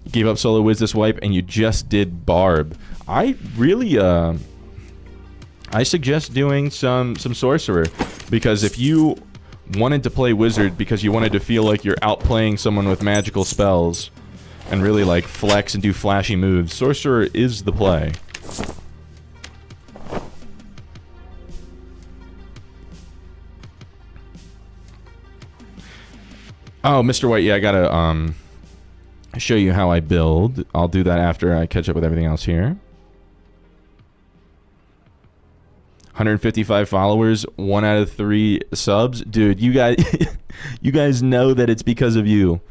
You gave up solo Wiz this wipe and you just did Barb. I really, I suggest doing some Sorcerer. Because if you wanted to play Wizard because you wanted to feel like you're outplaying someone with magical spells and really like flex and do flashy moves, Sorcerer is the play. Oh, Mr. White, yeah, I gotta show you how I build. I'll do that after I catch up with everything else here. 155 followers, 1 out of 3 subs. Dude, you guys you guys know that it's because of you.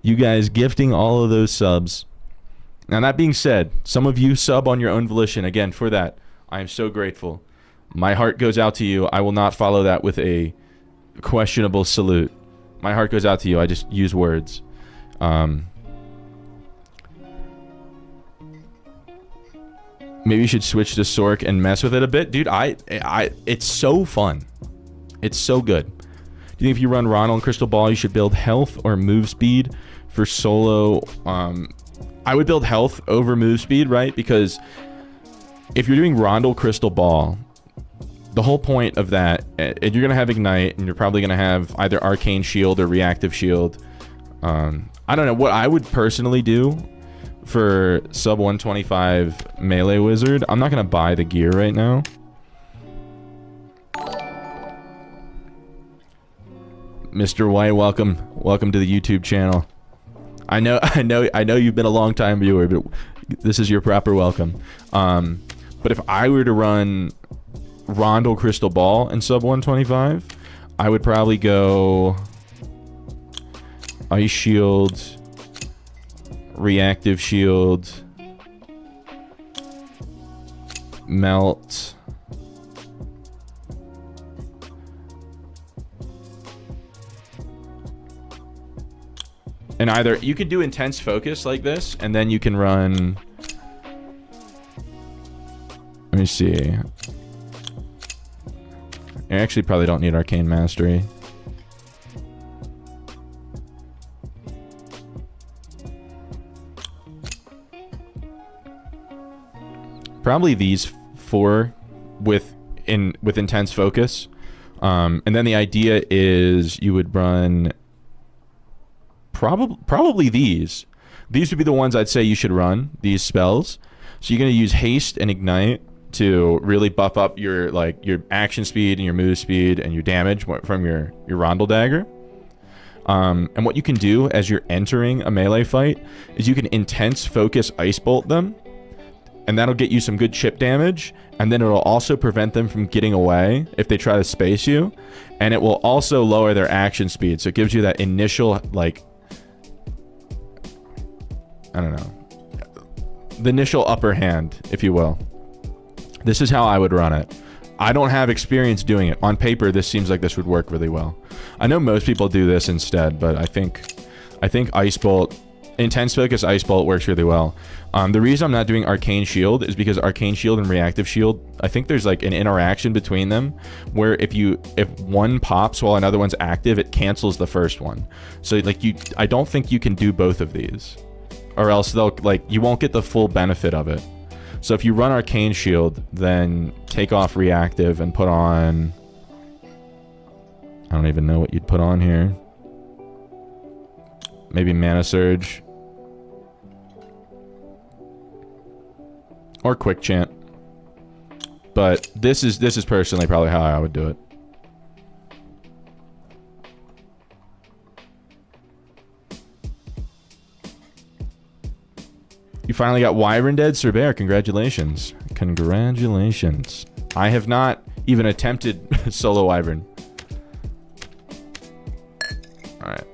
You guys gifting all of those subs. Now, that being said, some of you sub on your own volition. Again, for that, I am so grateful. My heart goes out to you. I will not follow that with a questionable salute. My heart goes out to you. I just use words. Maybe you should switch to Sork and mess with it a bit. Dude, it's so fun. It's so good. Do you think if you run Ronald and Crystal Ball, you should build health or move speed for solo? I would build health over move speed, right? Because if you're doing Rondel Crystal Ball, the whole point of that, and you're going to have Ignite, and you're probably going to have either Arcane Shield or Reactive Shield. I don't know. What I would personally do for sub 125 melee wizard, I'm not going to buy the gear right now. Mr. White, welcome to the YouTube channel. I know you've been a long time viewer, but this is your proper welcome. But if I were to run Rondel Crystal Ball in sub 125, I would probably go Ice Shield, Reactive Shield, Melt, and either you could do Intense Focus like this, and then you can run, let me see, I actually probably don't need Arcane Mastery. Probably these 4 with Intense Focus. And then the idea is you would run probably these. These would be the ones I'd say you should run, these spells. So you're going to use Haste and Ignite to really buff up your your action speed and your move speed and your damage from your Rondel Dagger. And what you can do as you're entering a melee fight is you can Intense Focus Ice Bolt them. And that'll get you some good chip damage, and then it'll also prevent them from getting away if they try to space you, and it will also lower their action speed, so it gives you that initial, like, I don't know, the initial upper hand, if you will. This is how I would run it. I don't have experience doing it. On paper, this seems like this would work really well. I know most people do this instead, but I think Ice Bolt, Intense Focus Ice Bolt works really well. The reason I'm not doing Arcane Shield is because Arcane Shield and Reactive Shield, I think there's like an interaction between them where if one pops while another one's active, it cancels the first one. So like I don't think you can do both of these, or else you won't get the full benefit of it. So if you run Arcane Shield, then take off Reactive and put on, I don't even know what you'd put on here. Maybe Mana Surge. Or Quick Chant. But this is personally probably how I would do it. You finally got Wyvern dead, Sir Bear. Congratulations. Congratulations. I have not even attempted solo Wyvern. Alright.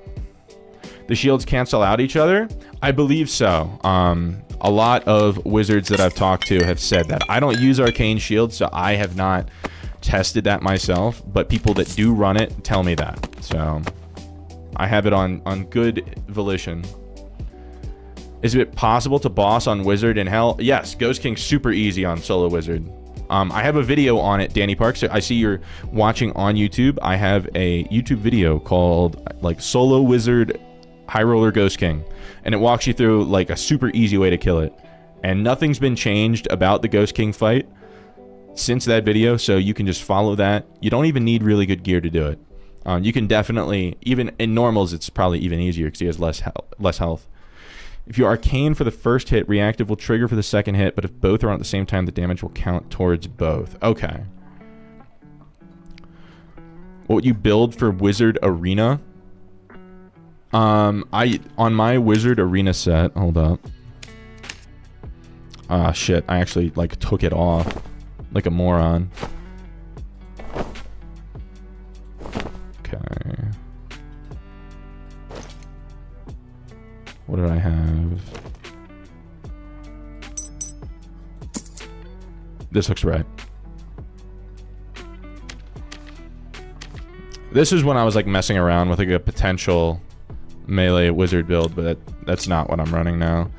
The shields cancel out each other? I believe so. A lot of wizards that I've talked to have said that. I don't use Arcane Shield, so I have not tested that myself, but people that do run it tell me that. So I have it on good volition. Is it possible to boss on Wizard in Hell? Yes, Ghost King's super easy on Solo Wizard. I have a video on it, Danny Parks. I see you're watching on YouTube. I have a YouTube video called like Solo Wizard High Roller Ghost King, and it walks you through like a super easy way to kill it. And nothing's been changed about the Ghost King fight since that video, so you can just follow that. You don't even need really good gear to do it. You can definitely, even in normals, it's probably even easier because he has less health. If you arcane for the first hit, reactive will trigger for the second hit, but if both are on at the same time, the damage will count towards both. Okay. What would you build for Wizard Arena? On my Wizard Arena set, hold up. Ah, shit, I actually, like, took it off. Like a moron. Okay. What did I have? This looks right. This is when I was like messing around with like a potential melee wizard build, but that's not what I'm running now.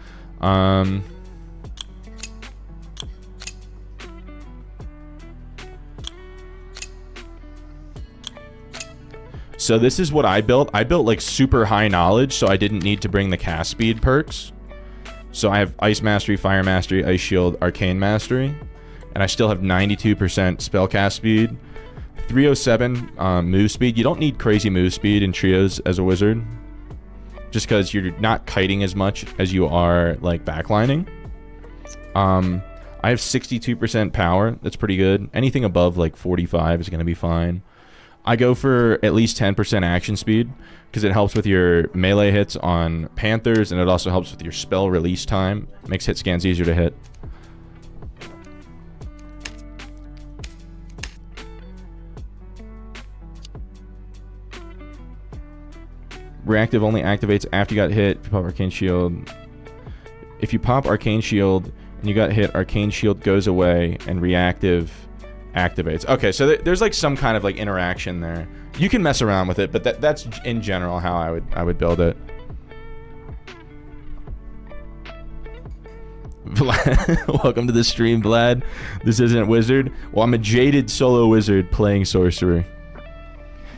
So this is what I built. I built like super high knowledge, so I didn't need to bring the cast speed perks. So I have Ice Mastery, Fire Mastery, Ice Shield, Arcane Mastery. And I still have 92% spellcast speed. 307 move speed. You don't need crazy move speed in trios as a wizard. Just because you're not kiting as much as you are like backlining. I have 62% power. That's pretty good. Anything above like 45 is going to be fine. I go for at least 10% action speed because it helps with your melee hits on Panthers, and it also helps with your spell release time. Makes hit scans easier to hit. Reactive only activates after you got hit. If you pop Arcane Shield. If you pop Arcane Shield and you got hit, Arcane Shield goes away and reactive activates. Okay, so there's like some kind of like interaction there. You can mess around with it, but that's in general how I would build it. Vlad, welcome to the stream, Vlad. This isn't Wizard. Well, I'm a jaded solo wizard playing sorcerer.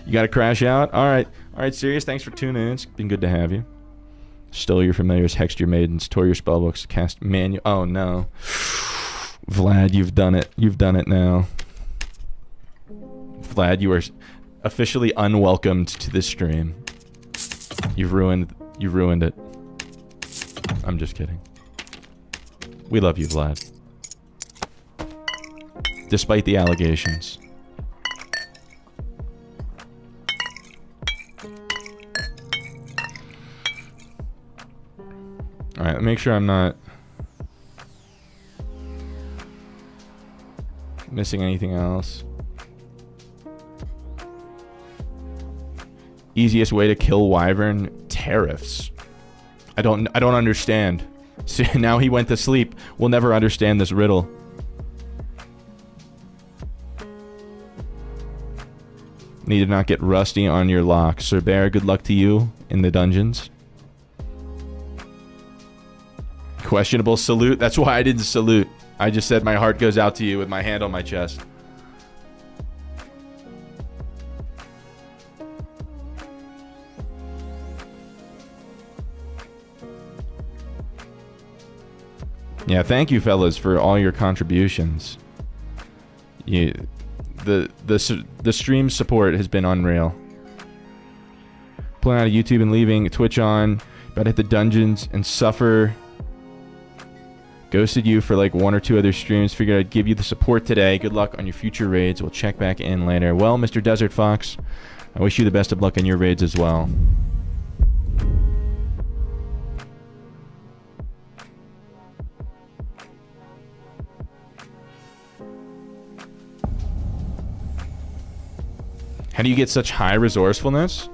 You gotta crash out? Alright, Sirius, thanks for tuning in. It's been good to have you. Stole your familiars, hexed your maidens, tore your spellbooks, cast manual. Oh no. Vlad, you've done it. You've done it now. Vlad, you are officially unwelcomed to this stream. You've ruined it. I'm just kidding. We love you, Vlad. Despite the allegations. Alright, make sure I'm not missing anything else. Easiest way to kill Wyvern? Tariffs. I don't understand. So now he went to sleep. We'll never understand this riddle. Need to not get rusty on your lock. Sir Bear, good luck to you in the dungeons. Questionable salute. That's why I didn't salute. I just said my heart goes out to you with my hand on my chest. Yeah, thank you, fellas, for all your contributions. The stream support has been unreal. Pulling out of YouTube and leaving Twitch on. About to hit the dungeons and suffer. Ghosted you for like 1 or 2 other streams. Figured I'd give you the support today. Good luck on your future raids. We'll check back in later. Well, Mr. Desert Fox, I wish you the best of luck on your raids as well. How do you get such high resourcefulness?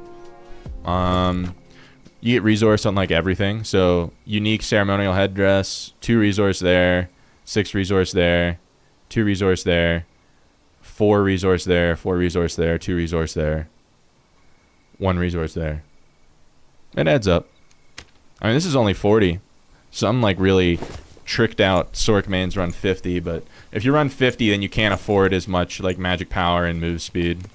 You get resource on like everything. So unique ceremonial headdress, 2 resource there, 6 resource there, 2 resource there, 4 resource there, 4 resource there, 2 resource there, 1 resource there. It adds up. I mean, this is only 40. Some like really tricked out Sork mains run 50, but if you run 50, then you can't afford as much like magic power and move speed.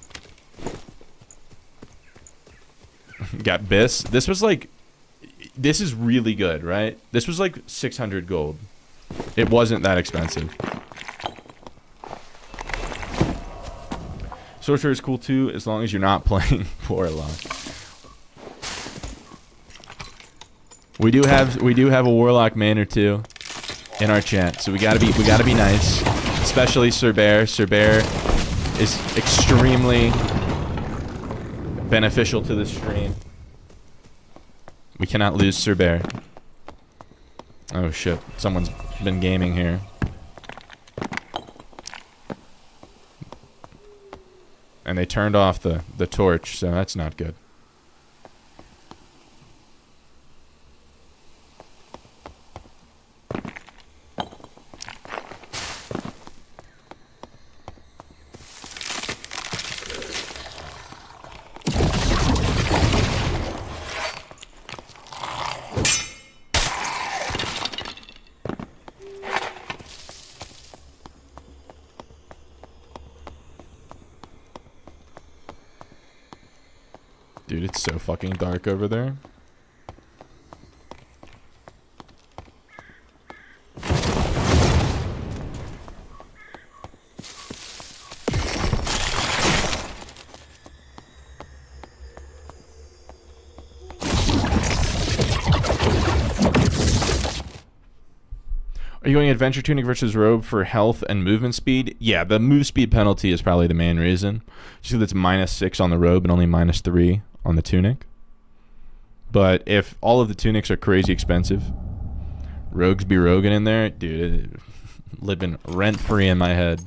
Got Biss. This was like, this is really good, right? This was like 600 gold. It wasn't that expensive. Sorcerer is cool too, as long as you're not playing Warlock. We do have a Warlock main or two in our chat, so we gotta be nice. Especially Sir Bear. Sir Bear is extremely beneficial to the stream. We cannot lose Sir Bear. Oh shit, someone's been gaming here. And they turned off the torch, so that's not good. Dude, it's so fucking dark over there. Are you going adventure tunic versus robe for health and movement speed? Yeah, the move speed penalty is probably the main reason. Just because it's -6 on the robe and only -3 on the tunic. But if all of the tunics are crazy expensive, rogues be roguing in there, dude, living rent-free in my head.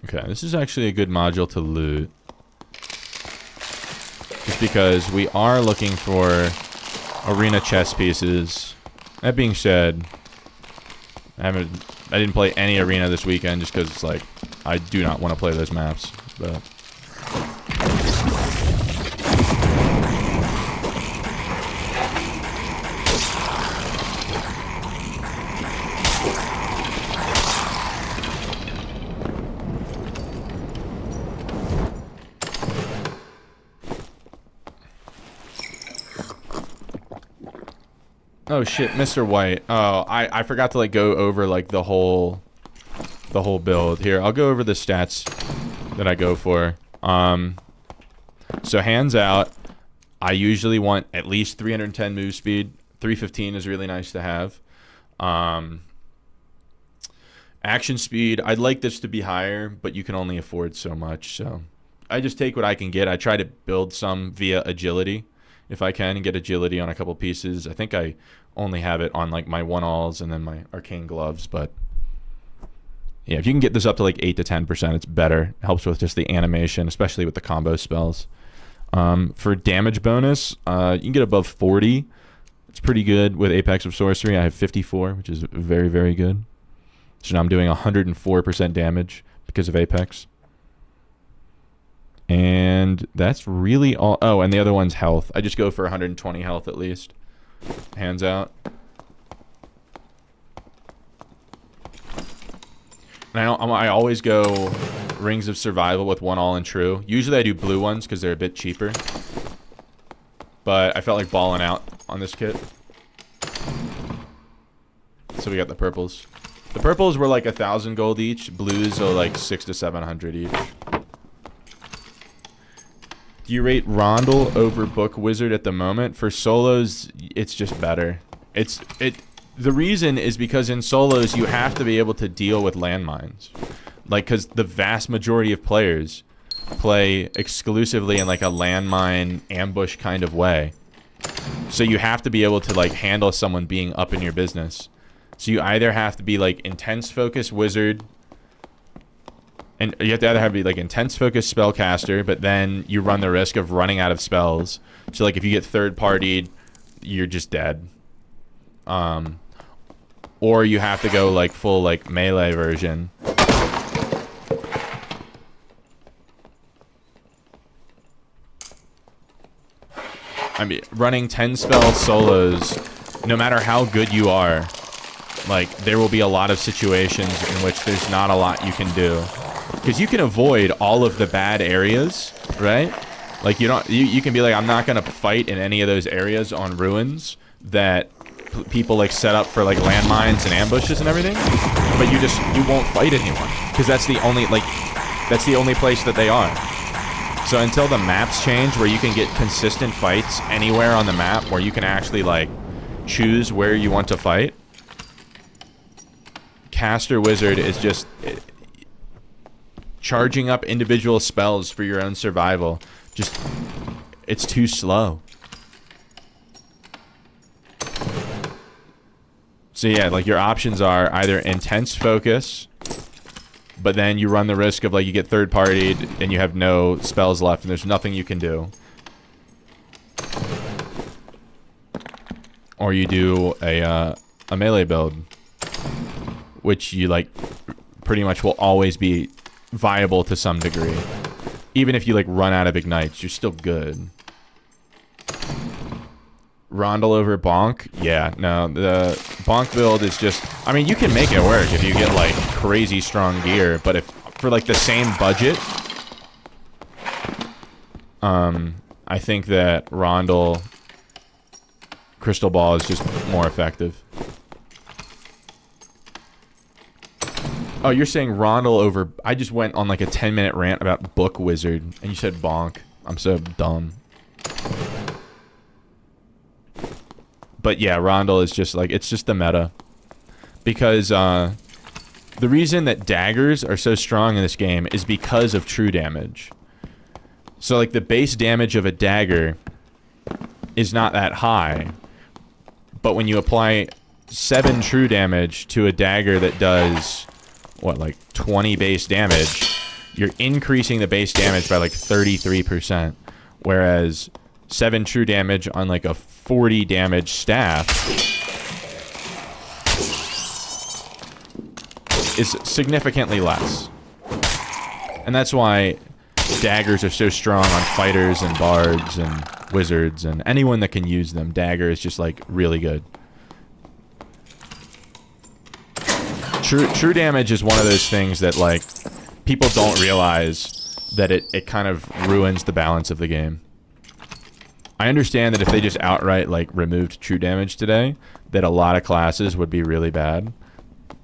Okay, this is actually a good module to loot. Just because we are looking for arena chess pieces. That being said, I didn't play any arena this weekend just because it's like I do not want to play those maps. But oh shit, Mr. White. Oh, I forgot to like go over like the whole build. Here, I'll go over the stats that I go for. So hands out, I usually want at least 310 move speed. 315 is really nice to have. Action speed, I'd like this to be higher, but you can only afford so much. So I just take what I can get. I try to build some via agility if I can and get agility on a couple pieces. I think I only have it on like my 1-alls and then my arcane gloves, but yeah, if you can get this up to like 8 to 10%, it's better. It helps with just the animation, especially with the combo spells. For damage bonus, you can get above 40. It's pretty good with Apex of Sorcery. I have 54, which is very, very good. So now I'm doing 104% damage because of Apex. And that's really all. Oh, and the other one's health. I just go for 120 health at least. Hands out. And I always go Rings of Survival with 1-all and True. Usually I do blue ones because they're a bit cheaper. But I felt like balling out on this kit. So we got the purples. The purples were like 1,000 gold each. Blues are like 600 to 700 each. Do you rate Rondel over Book Wizard at the moment? For solos, it's just better. The reason is because in solos, you have to be able to deal with landmines. Like, because the vast majority of players play exclusively in like a landmine ambush kind of way. So you have to be able to like handle someone being up in your business. So you either have to be like intense focus wizard And you have to either have like intense focus spellcaster, but then you run the risk of running out of spells. So like if you get third partied, you're just dead. Or you have to go like full like melee version. I mean, running 10 spell solos, no matter how good you are, like there will be a lot of situations in which there's not a lot you can do. Because you can avoid all of the bad areas, right? Like you can be like, I'm not gonna fight in any of those areas on ruins that people like set up for like landmines and ambushes and everything. But you won't fight anyone because that's the only place that they are. So until the maps change, where you can get consistent fights anywhere on the map, where you can actually like choose where you want to fight, caster wizard is just charging up individual spells for your own survival. Just, it's too slow. So yeah, like your options are either intense focus, but then you run the risk of like you get third partied and you have no spells left and there's nothing you can do. Or you do a melee build, which you like pretty much will always be viable to some degree. Even if you like run out of ignites, you're still good. Rondel over Bonk? Yeah, no, the Bonk build is just... I mean, you can make it work if you get, like, crazy strong gear, but if for, like, the same budget, I think that Rondel Crystal Ball is just more effective. Oh, you're saying Rondel over... I just went on, like, a 10-minute rant about Book Wizard, and you said Bonk. I'm so dumb. But yeah, Rondel is just like, it's just the meta. Because the reason that daggers are so strong in this game is because of true damage. So like the base damage of a dagger is not that high. But when you apply 7 true damage to a dagger that does, what, like 20 base damage, you're increasing the base damage by like 33%. Whereas 7 true damage on like a 40 damage staff is significantly less. And that's why daggers are so strong on fighters and bards and wizards and anyone that can use them. Dagger is just like really good. True damage is one of those things that like people don't realize that it kind of ruins the balance of the game. I understand that if they just outright like removed true damage today, that a lot of classes would be really bad.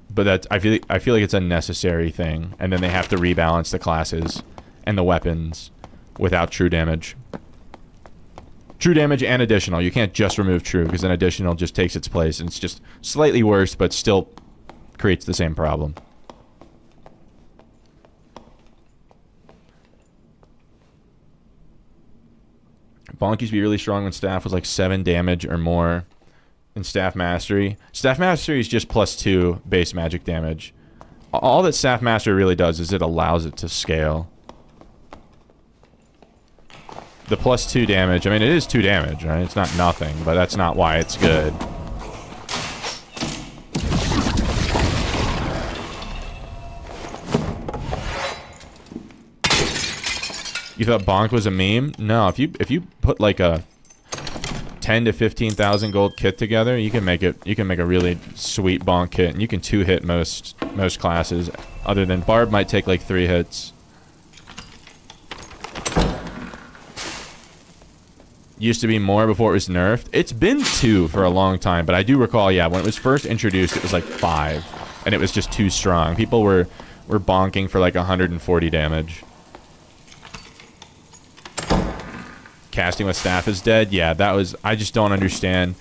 But that's I feel like it's a necessary thing, and then they have to rebalance the classes and the weapons without true damage. True damage and additional. You can't just remove true because then additional just takes its place and it's just slightly worse, but still creates the same problem. Bonk used to be really strong when staff was like 7 damage or more in staff mastery. Staff mastery is just +2 base magic damage. All that staff mastery really does is it allows it to scale. The +2 damage, I mean it is 2 damage, right? It's not nothing, but that's not why it's good. You thought Bonk was a meme? No, if you put like a 10 to 15,000 gold kit together, you can make a really sweet Bonk kit, and you can 2-hit most classes. Other than Barb might take like 3 hits. Used to be more before it was nerfed. It's been 2 for a long time, but I do recall, yeah, when it was first introduced, it was like 5, and it was just too strong. People were bonking for like 140 damage. Casting with staff is dead. Yeah, that was... I just don't understand.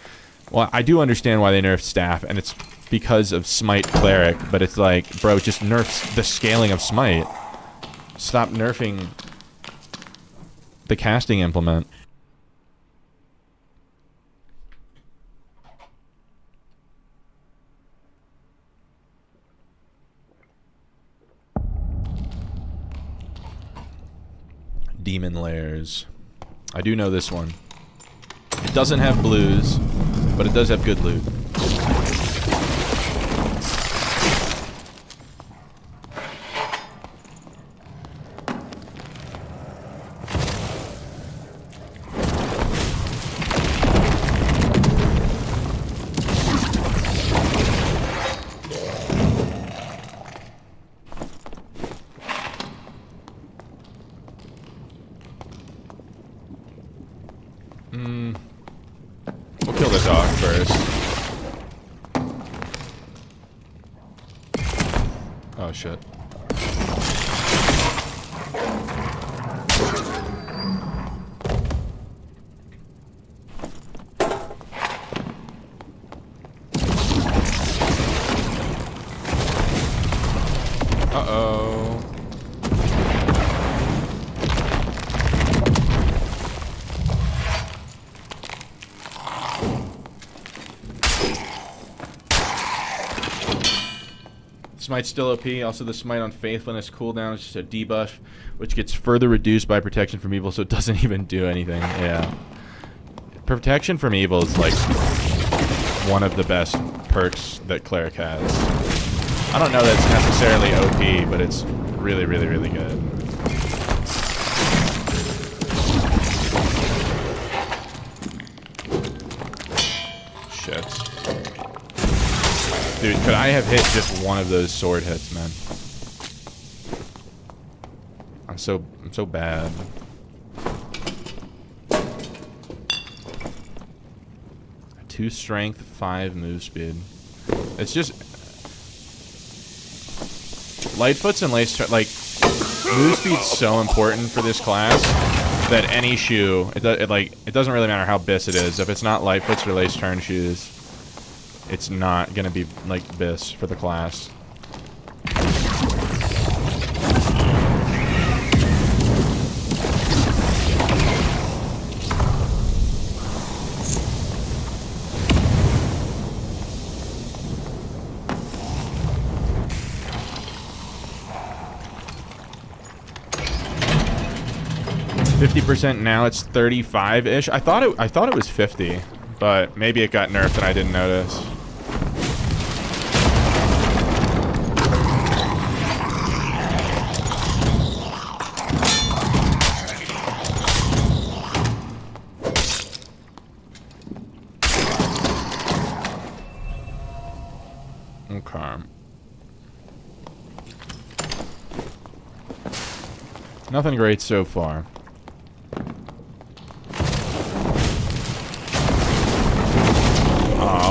Well, I do understand why they nerfed staff, and it's because of Smite Cleric, but it's like, bro, just nerf the scaling of Smite. Stop nerfing the casting implement. Demon Lairs. I do know this one. It doesn't have blues, but it does have good loot. We'll kill the dog first. Oh shit. Uh-oh. Smite's still OP. Also, the Smite on Faithfulness cooldown is just a debuff, which gets further reduced by Protection from Evil, so it doesn't even do anything. Yeah. Protection from Evil is, like, one of the best perks that Cleric has. I don't know that it's necessarily OP, but it's really, really, really good. Shit. Dude, could I have hit just one of those sword hits, man? I'm so bad. Two strength, 5 move speed. It's just Lightfoot's and Lace, like, move speed's so important for this class that any shoe, it doesn't really matter how bis it is. If it's not Lightfoot's or Lace turn shoes, it's not gonna be like bis for the class. %, now it's 35-ish. I thought it was 50, but maybe it got nerfed and I didn't notice. Okay. Nothing great so far.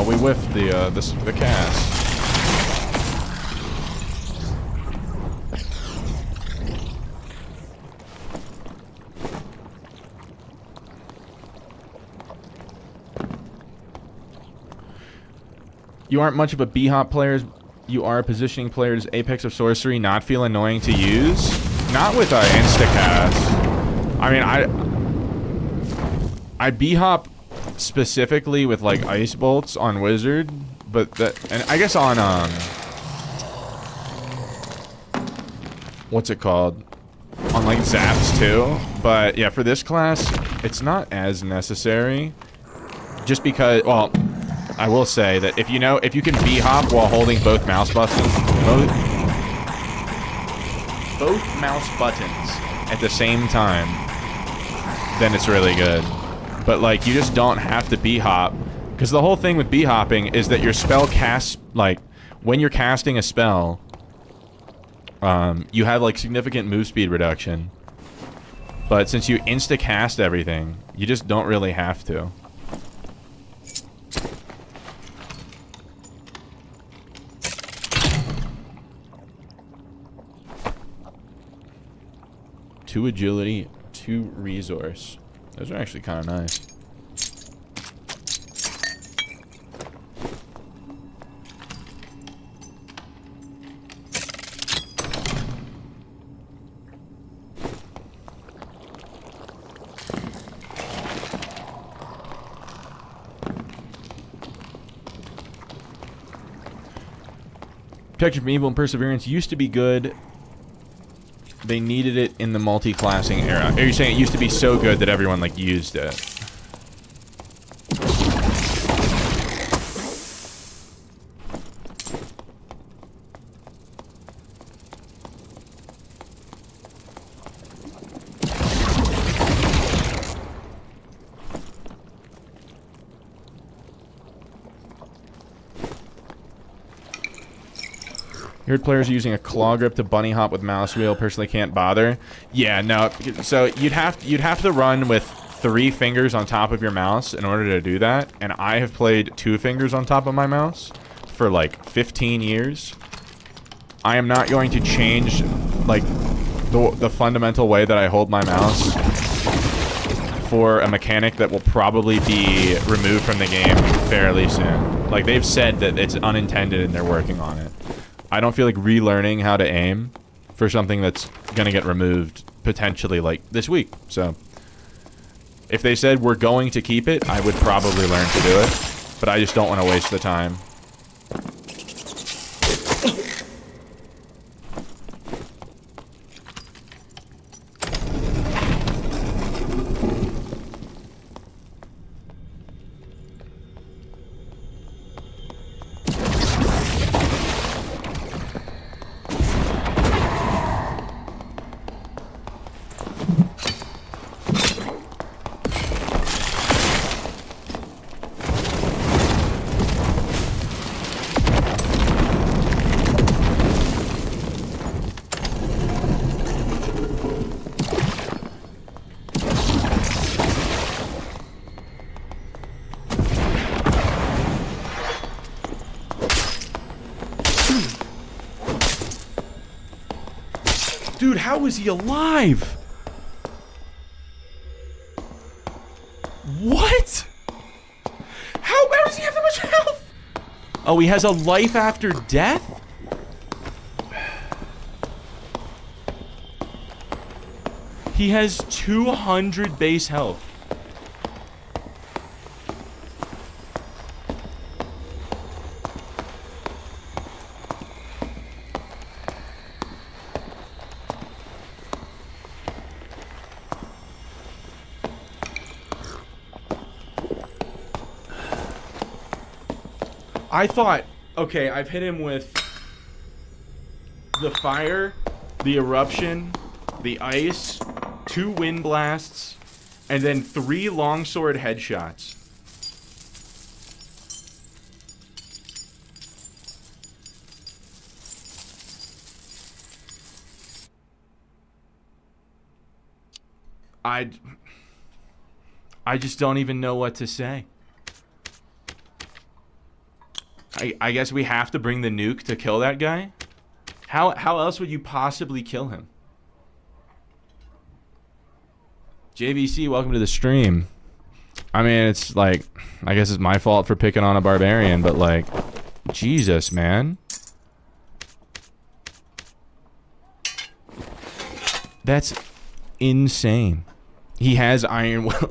We whiffed the cast. You aren't much of a B-hop player. You are a positioning player. Does Apex of Sorcery not feel annoying to use? Not with Instacast. I mean, I B-hop specifically with like ice bolts on Wizard, but that, and I guess on what's it called, on like zaps too. But yeah, for this class it's not as necessary, just because, well, I will say that if you can B-hop while holding both mouse buttons at the same time, then it's really good. But, like, you just don't have to B-hop. Because the whole thing with B-hopping is that your spell casts, like, when you're casting a spell, you have, like, significant move speed reduction. But since you insta-cast everything, you just don't really have to. Two agility, 2 resource. Those are actually kind of nice. Protection from Evil and Perseverance used to be good. they needed it in the multi-classing era. Are you saying it used to be so good that everyone, like, used it? You heard players using a claw grip to bunny hop with mouse wheel. Personally, can't bother. Yeah, no. So you'd have to run with 3 fingers on top of your mouse in order to do that. And I have played 2 fingers on top of my mouse for like 15 years. I am not going to change like the fundamental way that I hold my mouse for a mechanic that will probably be removed from the game fairly soon. Like, they've said that it's unintended and they're working on it. I don't feel like relearning how to aim for something that's gonna get removed potentially like this week. So if they said we're going to keep it, I would probably learn to do it, but I just don't want to waste the time. Dude, how is he alive? What? How does he have that much health? Oh, he has a life after death? He has 200 base health. I thought, okay, I've hit him with the fire, the eruption, the ice, 2 wind blasts, and then 3 longsword headshots. I just don't even know what to say. I guess we have to bring the nuke to kill that guy? How else would you possibly kill him? JVC, welcome to the stream. I mean, it's like, I guess it's my fault for picking on a barbarian, but like, Jesus, man. That's insane. He has iron will.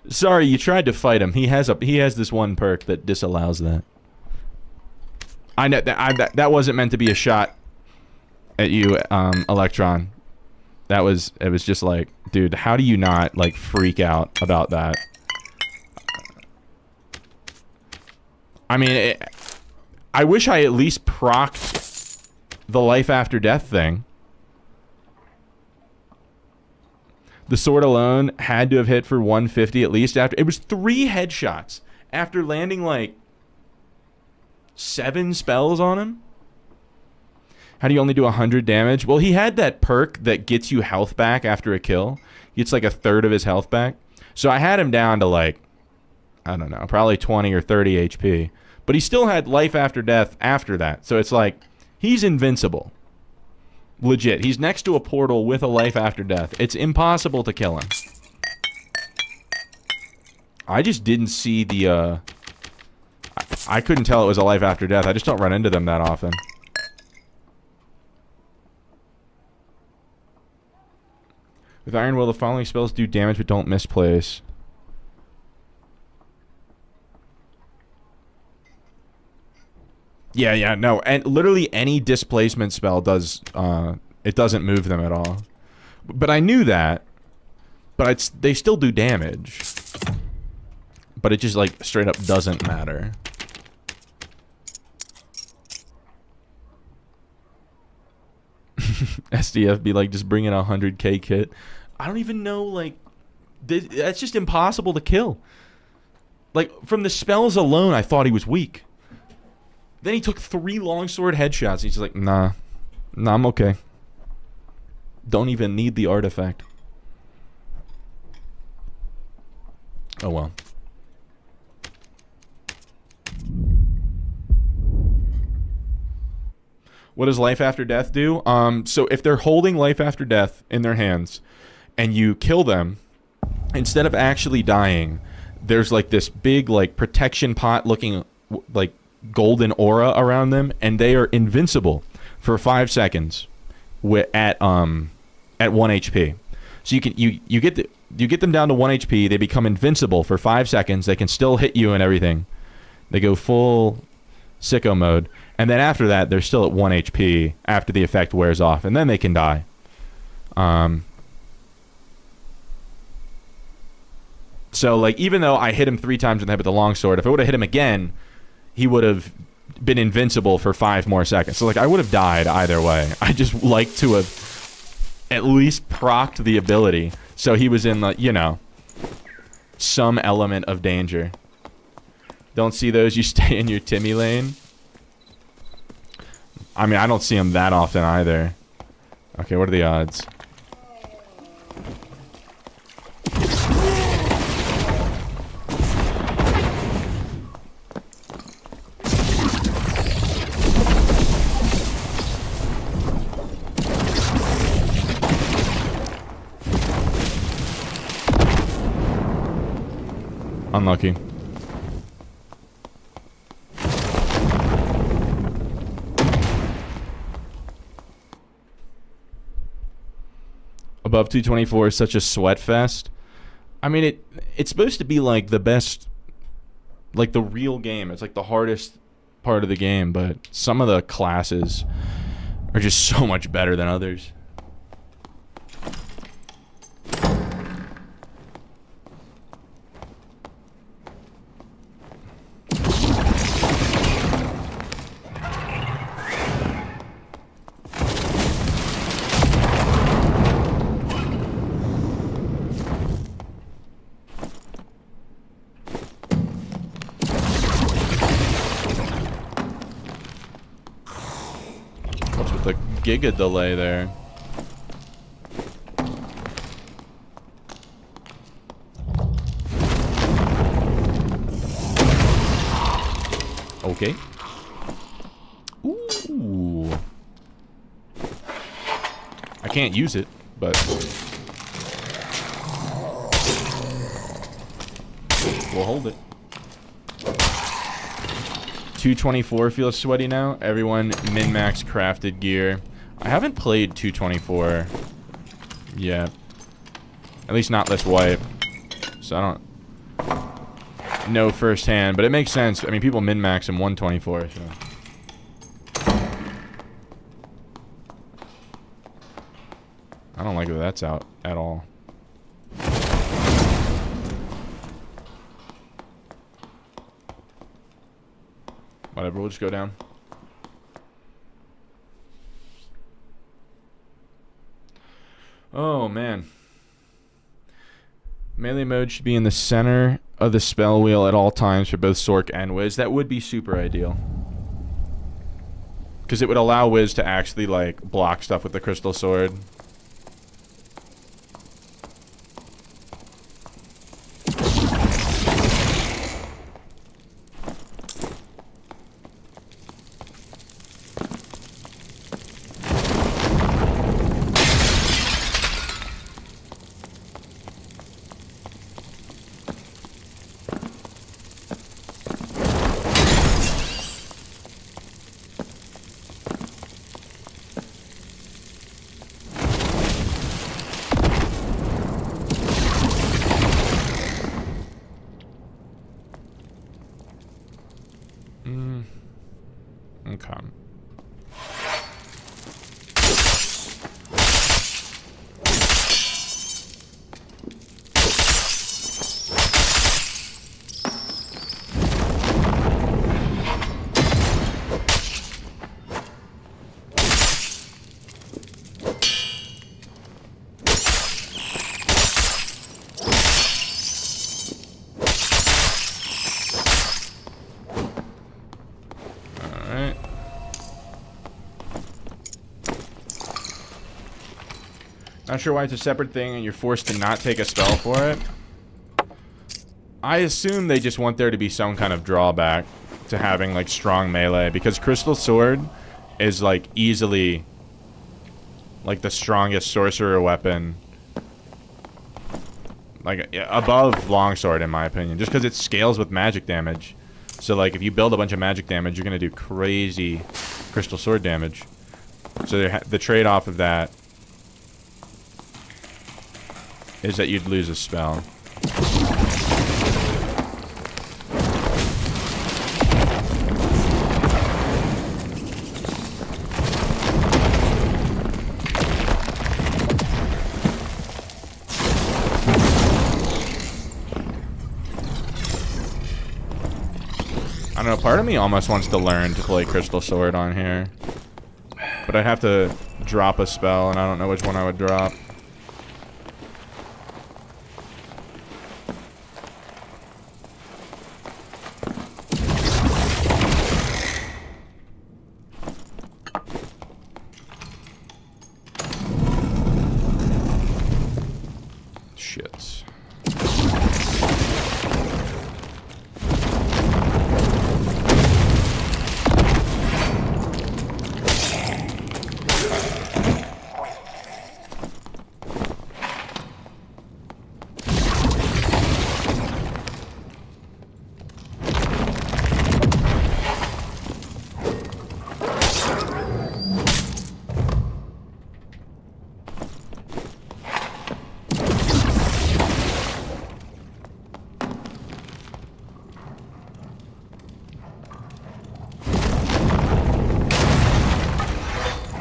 Sorry, you tried to fight him. He has this one perk that disallows that. I know that wasn't meant to be a shot at you, Electron. It was just like, dude, how do you not like freak out about that? I mean, I wish I at least procced the life after death thing. The sword alone had to have hit for 150 at least. After it was 3 headshots after landing like 7 spells on him. How do you only do 100 damage? Well, he had that perk that gets you health back after a kill. It's like 1/3 of his health back. So I had him down to like, I don't know, probably 20 or 30 HP. But he still had life after death after that. So it's like, he's invincible. Legit. He's next to a portal with a life after death. It's impossible to kill him. I just didn't see the, I couldn't tell it was a life after death. I just don't run into them that often. With Iron Will, the following spells do damage but don't misplace. Yeah, no. And literally any displacement spell does It doesn't move them at all. But I knew that. But they still do damage. But it just, like, straight up doesn't matter. SDF be like, just bring in a 100k kit. I don't even know, like... That's just impossible to kill. Like, from the spells alone, I thought he was weak. Then he took 3 longsword headshots. And he's just like, nah. Nah, I'm okay. Don't even need the artifact. Oh, well. What does life after death do? So if they're holding life after death in their hands and you kill them, instead of actually dying, there's like this big like protection pot looking like golden aura around them, and they are invincible for 5 seconds at 1 HP. So you get them down to 1 HP, they become invincible for 5 seconds, they can still hit you and everything. They go full sicko mode. And then after that, they're still at 1 HP after the effect wears off. And then they can die. So, like, even though I hit him 3 times in the head with the longsword, if I would have hit him again, he would have been invincible for 5 more seconds. So, like, I would have died either way. I just like to have at least procced the ability. So he was in, like, you know, some element of danger. Don't see those, you stay in your Timmy lane. I mean, I don't see him that often either. Okay, what are the odds? Unlucky. Above 224 is such a sweat fest. I mean, it's supposed to be like the best, like the real game. It's like the hardest part of the game, but some of the classes are just so much better than others. Giga delay there. Okay. Ooh. I can't use it, but we'll hold it. 224 feels sweaty now. Everyone min-max crafted gear. I haven't played 224 yet. At least not this wipe. So I don't know firsthand, but it makes sense. I mean, people min-max in 124, so. I don't like that that's out at all. Whatever, we'll just go down. Oh, man. Melee mode should be in the center of the spell wheel at all times for both Sork and Wiz. That would be super ideal. Because it would allow Wiz to actually, like, block stuff with the crystal sword. Not sure why it's a separate thing and you're forced to not take a spell for it. I assume they just want there to be some kind of drawback to having like strong melee, because Crystal Sword is like easily like the strongest sorcerer weapon, like above Longsword in my opinion, just because it scales with magic damage. So like if you build a bunch of magic damage, you're gonna do crazy Crystal Sword damage. So the trade-off of that is that you'd lose a spell. I don't know, part of me almost wants to learn to play Crystal Sword on here. But I'd have to drop a spell, and I don't know which one I would drop. Shit.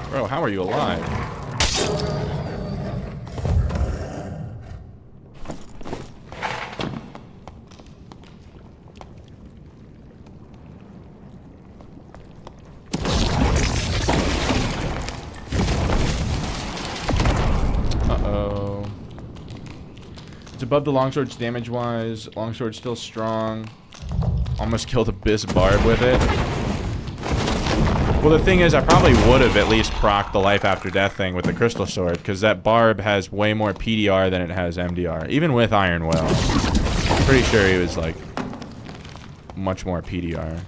Bro, how are you alive? Uh-oh. It's above the longsword's damage-wise. Longsword's still strong. Almost killed Abyss Barb with it. Well, the thing is, I probably would have at least procced the life after death thing with the Crystal Sword, because that Barb has way more PDR than it has MDR, even with Iron Will. I'm pretty sure he was, like, much more PDR.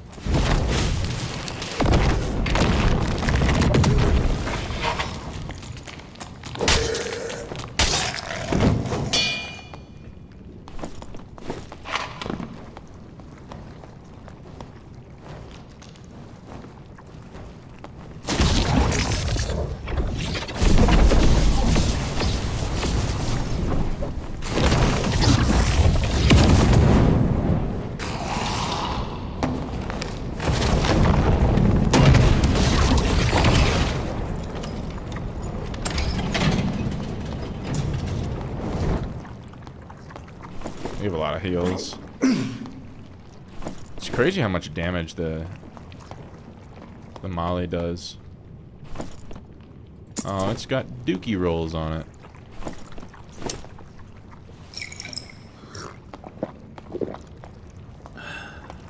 We have a lot of heals. It's crazy how much damage the Molly does. Oh, it's got dookie rolls on it.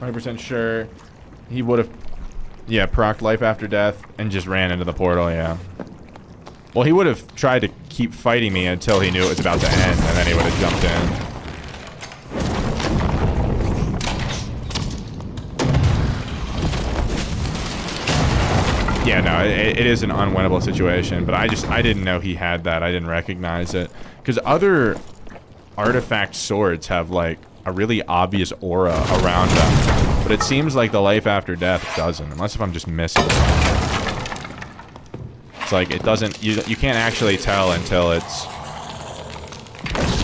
%, sure he would have, yeah, procced life after death and just ran into the portal, yeah. Well, he would have tried to keep fighting me until he knew it was about to end, and then he would have jumped in. Yeah, no, it is an unwinnable situation, but I didn't know he had that. I didn't recognize it. Because other artifact swords have, like, a really obvious aura around them. But it seems like the life after death doesn't, unless if I'm just missing it. It's like, it doesn't, you can't actually tell until it's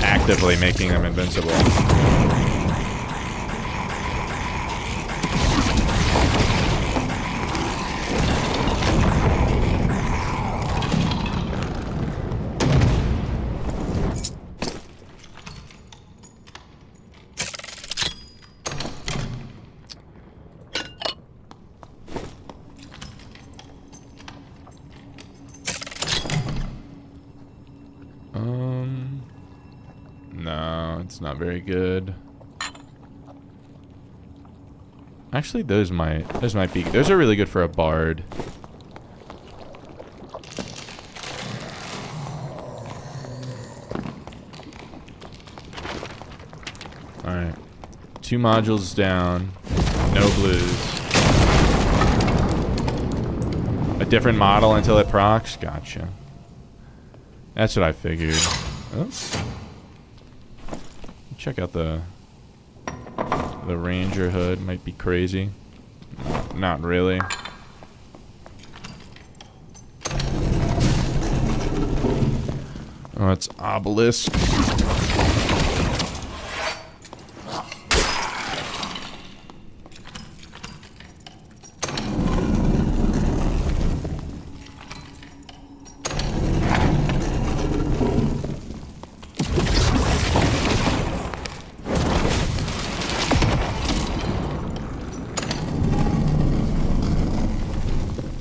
actively making them invincible. No, it's not very good. Actually, those might be. Those are really good for a bard. Alright. 2 modules down. No blues. A different model until it procs? Gotcha. That's what I figured. Oh. Check out the Ranger hood. Might be crazy. Not really. Oh, it's obelisk.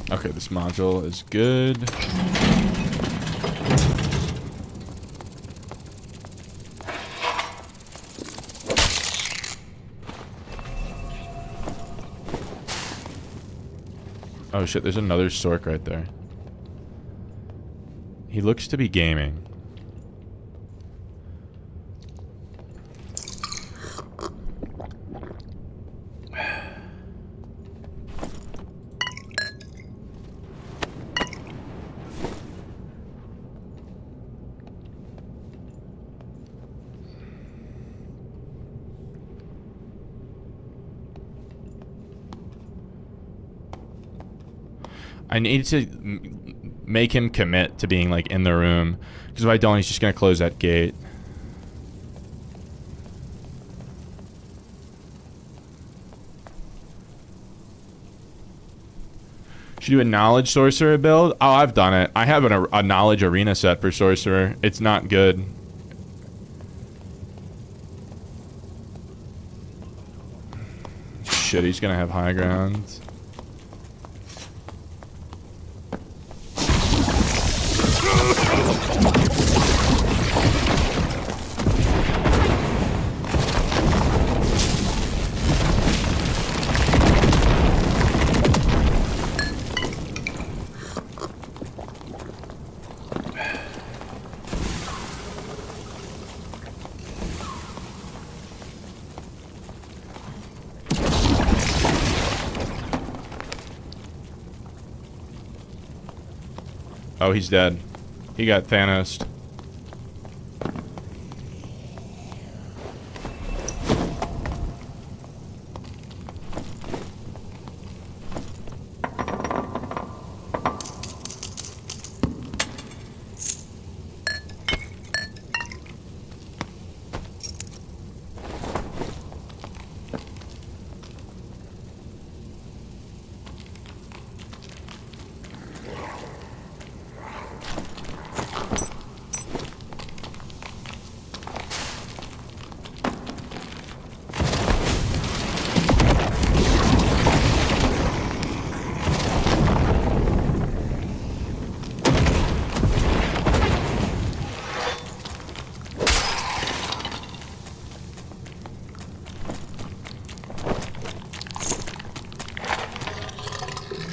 Okay, this module is good. Oh shit, there's another Sork right there. He looks to be gaming. I need to make him commit to being like in the room, because if I don't, he's just gonna close that gate. Should do a knowledge sorcerer build? Oh, I've done it. I have a knowledge arena set for sorcerer. It's not good. Shit, he's gonna have high ground. Oh, he's dead. He got Thanos.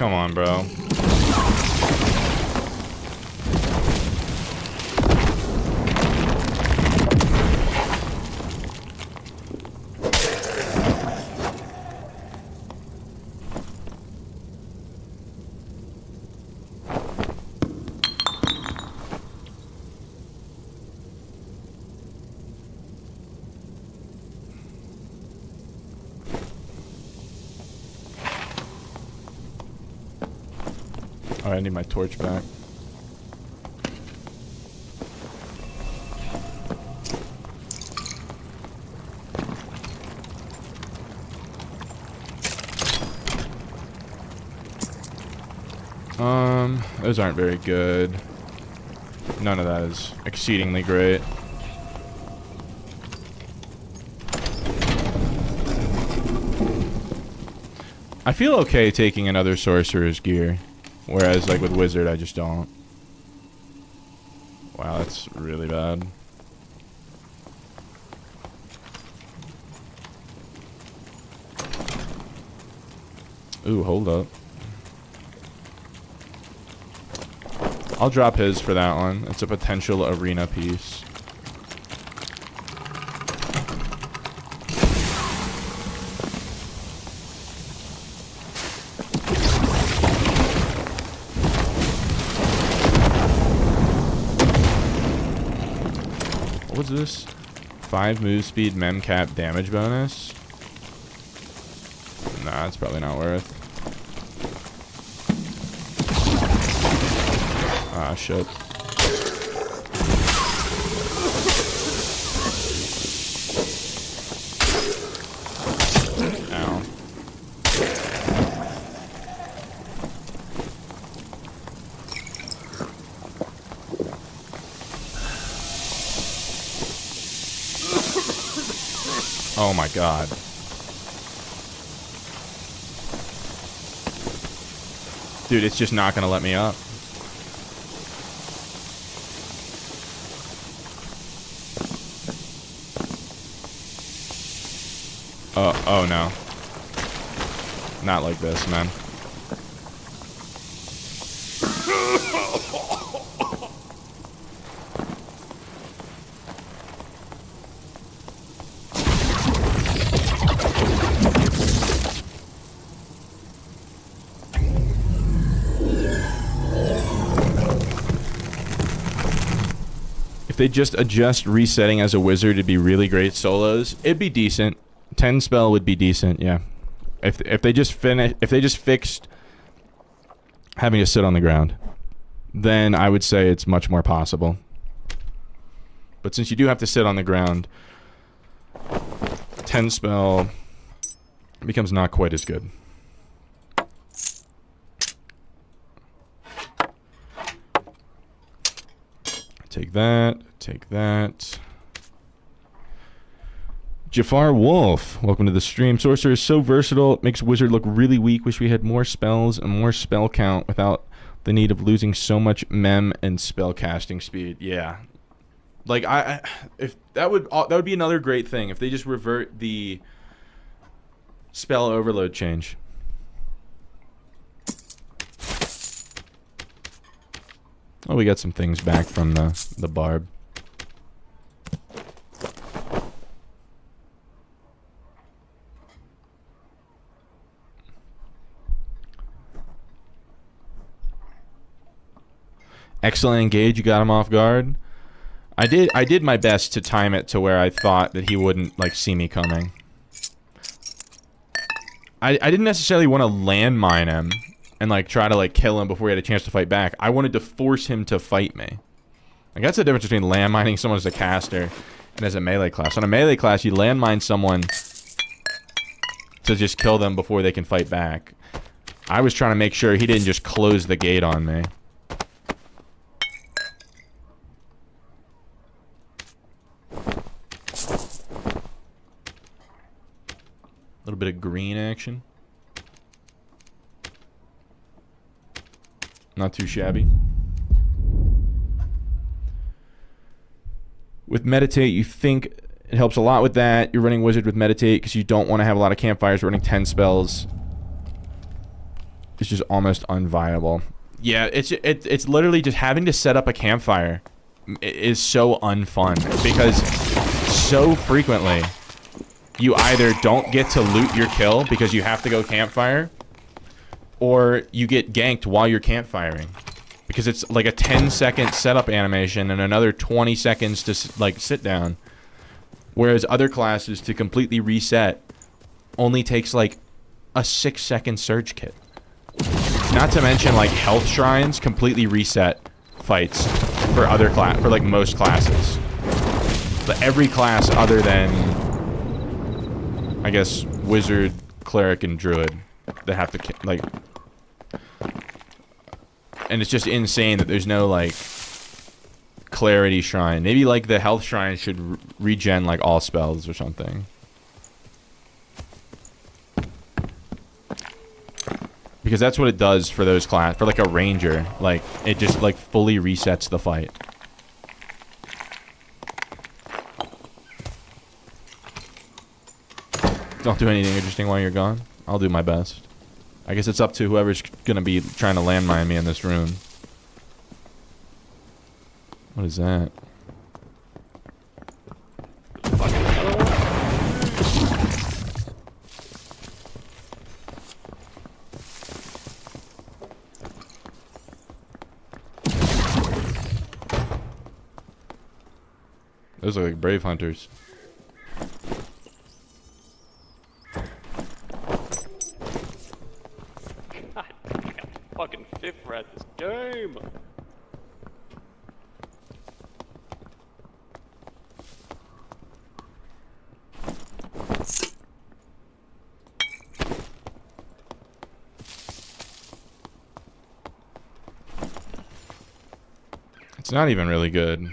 Come on, bro. Alright, I need my torch back. Those aren't very good. None of that is exceedingly great. I feel okay taking another sorcerer's gear. Whereas, like, with Wizard, I just don't. Wow, that's really bad. Ooh, hold up. I'll drop his for that one. It's a potential arena piece. What's this? 5 move speed, mem cap, damage bonus. Nah, it's probably not worth. Ah, shit. Ow. Oh my god. Dude, it's just not gonna let me up. Oh no. Not like this, man. If they just adjust resetting as a wizard, it'd be really great solos. It'd be decent. 10 spell would be decent, yeah. If they just fixed having to sit on the ground, then I would say it's much more possible. But since you do have to sit on the ground, 10 spell becomes not quite as good. Take that, take that. Jafar Wolf, welcome to the stream. Sorcerer is so versatile, it makes Wizard look really weak. Wish we had more spells and more spell count without the need of losing so much mem and spell casting speed. Yeah. Like if that would be another great thing if they just revert the spell overload change. Oh, we got some things back from the barb. Excellent engage, you got him off guard. I did my best to time it to where I thought that he wouldn't like see me coming. I didn't necessarily want to landmine him and like try to like kill him before he had a chance to fight back. I wanted to force him to fight me. Like that's the difference between landmining someone as a caster and as a melee class. On a melee class, you landmine someone to just kill them before they can fight back. I was trying to make sure he didn't just close the gate on me. A little bit of green action. Not too shabby. With Meditate, you think it helps a lot with that. You're running Wizard with Meditate because you don't want to have a lot of campfires. Running 10 spells. It's just almost unviable. Yeah, it's literally just having to set up a campfire is so unfun because so frequently you either don't get to loot your kill because you have to go campfire, or you get ganked while you're campfiring. Because it's like a 10-second setup animation and another 20 seconds to like sit down. Whereas other classes to completely reset only takes like a 6-second surge kit. Not to mention like health shrines completely reset fights for other for like most classes. But every class other than I guess Wizard, Cleric, and Druid that have to, like... And it's just insane that there's no, like, Clarity Shrine. Maybe, like, the Health Shrine should regen, like, all spells or something. Because that's what it does for those class... For, like, a Ranger. Like, it just, like, fully resets the fight. Don't do anything interesting while you're gone. I'll do my best. I guess it's up to whoever's gonna be trying to landmine me in this room. What is that? Those are like brave hunters. God, I got fucking fifth at this game. It's not even really good.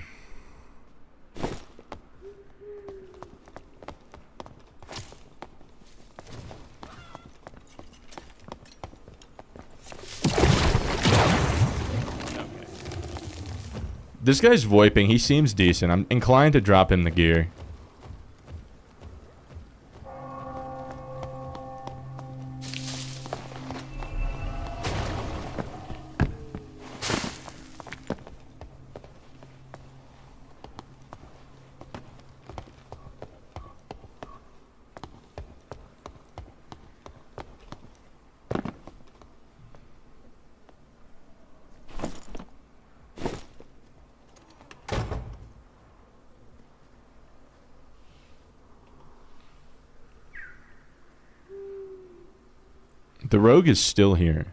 This guy's VoIPing. He seems decent. I'm inclined to drop him the gear. The rogue is still here.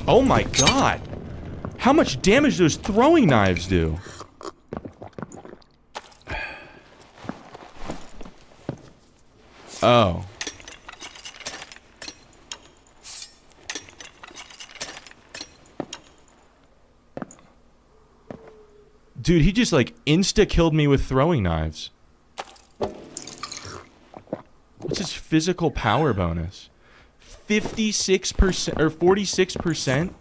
Oh my god! How much damage those throwing knives do? Oh. Dude, he just like insta-killed me with throwing knives. What's his physical power bonus? 56% or 46%?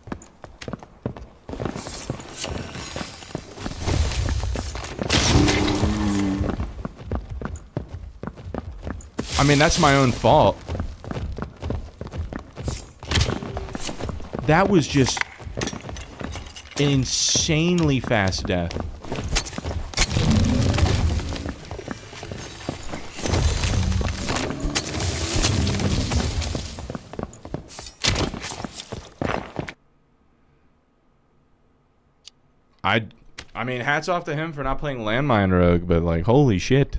I mean, that's my own fault. That was just an insanely fast death. I mean, hats off to him for not playing Landmine Rogue, but like, holy shit.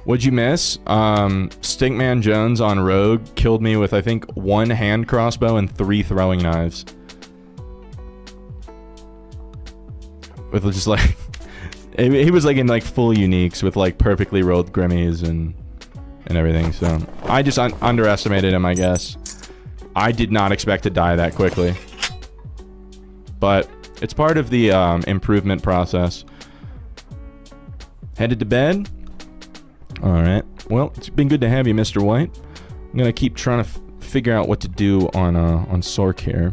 What'd you miss? Stinkman Jones on Rogue killed me with, I think, 1 hand crossbow and 3 throwing knives. With just like... he was like in like full uniques with like perfectly rolled grimmies and everything, so... I just underestimated him, I guess. I did not expect to die that quickly. But it's part of the improvement process. Headed to bed? Alright. Well, it's been good to have you, Mr. White. I'm gonna keep trying to figure out what to do on Sork here.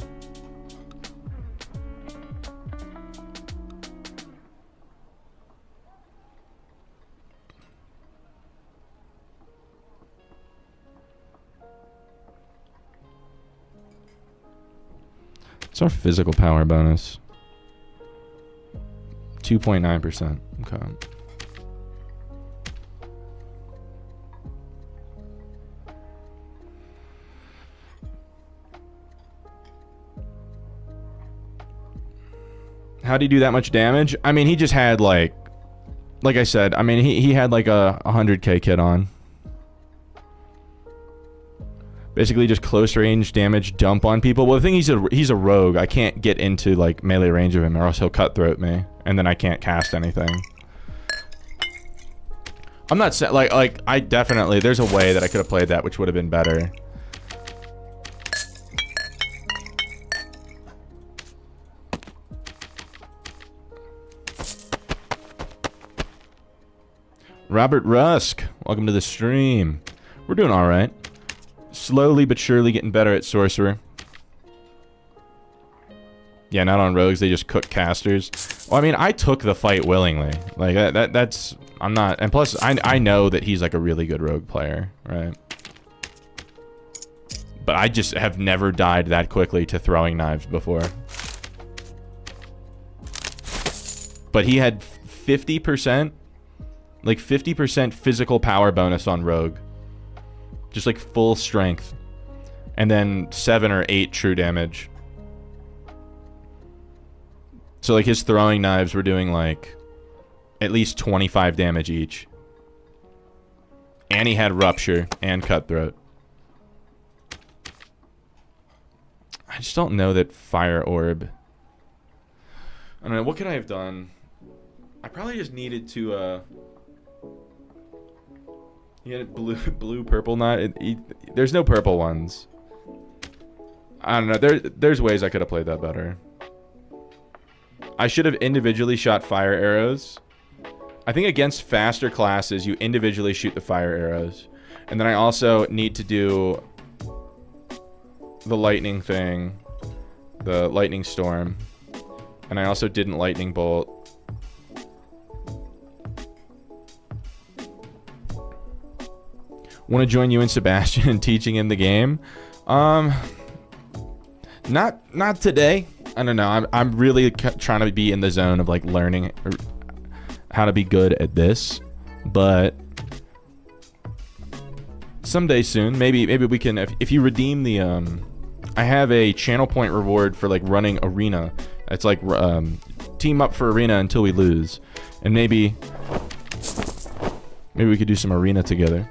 What's our physical power bonus? 2.9%. Okay. How'd he do that much damage? I mean, he just had like I said, I mean, he had like a 100k kit on. Basically just close range damage dump on people. Well, the thing, he's a rogue. I can't get into like melee range of him or else he'll cutthroat me. And then I can't cast anything. I'm not saying, like, I definitely, there's a way that I could have played that which would have been better. Robert Rusk, welcome to the stream. We're doing alright. Slowly but surely getting better at Sorcerer. Yeah, not on rogues, they just cook casters. Well, I mean, I took the fight willingly. Like, that's I'm not, and plus I know that he's like a really good rogue player, right? But I just have never died that quickly to throwing knives before. But he had 50%, like 50% physical power bonus on rogue. Just like full strength. And then 7 or 8 true damage. So like his throwing knives were doing like at least 25 damage each. And he had rupture and cutthroat. I just don't know that fire orb. I don't know, what could I have done? I probably just needed to he had blue purple knife. There's no purple ones. I don't know. There's ways I could have played that better. I should have individually shot fire arrows. I think against faster classes, you individually shoot the fire arrows. And then I also need to do the lightning thing. The lightning storm. And I also didn't lightning bolt. Want to join you and Sebastian in teaching him the game? Not today. I don't know. I'm really trying to be in the zone of like learning how to be good at this, but someday soon, maybe we can. If you redeem the I have a channel point reward for like running arena. It's like team up for arena until we lose, and maybe we could do some arena together.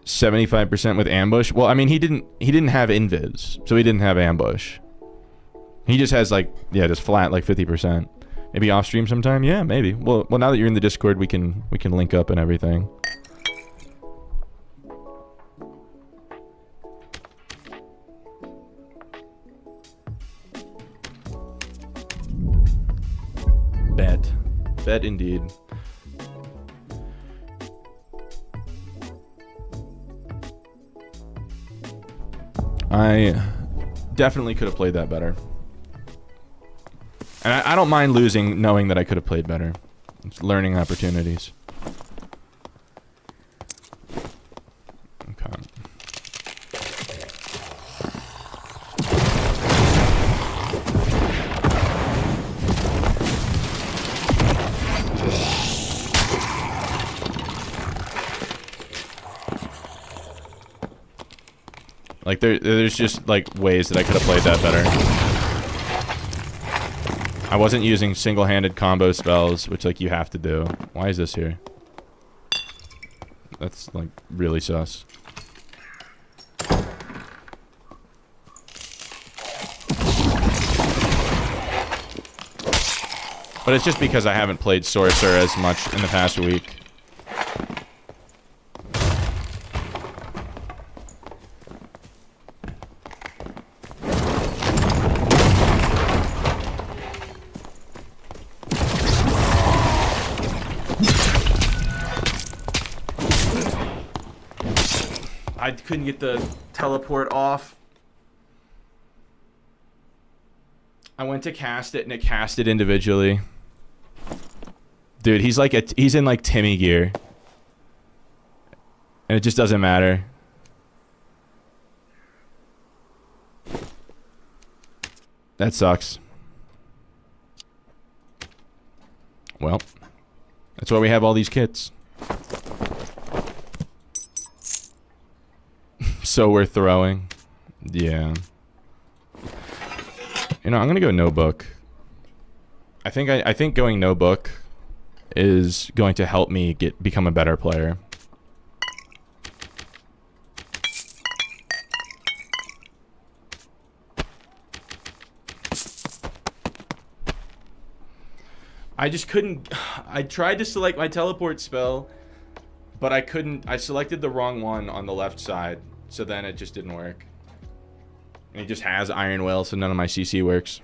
75% with ambush. Well, I mean, he didn't have invis, so he didn't have ambush. He just has like, yeah, just flat like 50%. Maybe off stream sometime. Yeah, maybe. Well, now that you're in the Discord, we can link up and everything. Bet indeed. I definitely could have played that better. And I don't mind losing knowing that I could have played better. It's learning opportunities. Okay. Like there's just like ways that I could have played that better. I wasn't using single-handed combo spells, which like you have to do. Why is this here? That's like really sus. But it's just because I haven't played Sorcerer as much in the past week. I couldn't get the teleport off. I went to cast it and it cast it individually. Dude, he's in like Timmy gear. And it just doesn't matter. That sucks. Well, that's why we have all these kits. So we're throwing. Yeah. You know, I'm gonna go no book. I think going no book is going to help me become a better player. I just couldn't. I tried to select my teleport spell, but I couldn't. I selected the wrong one on the left side, so then it just didn't work. And he just has Iron Will, so none of my CC works.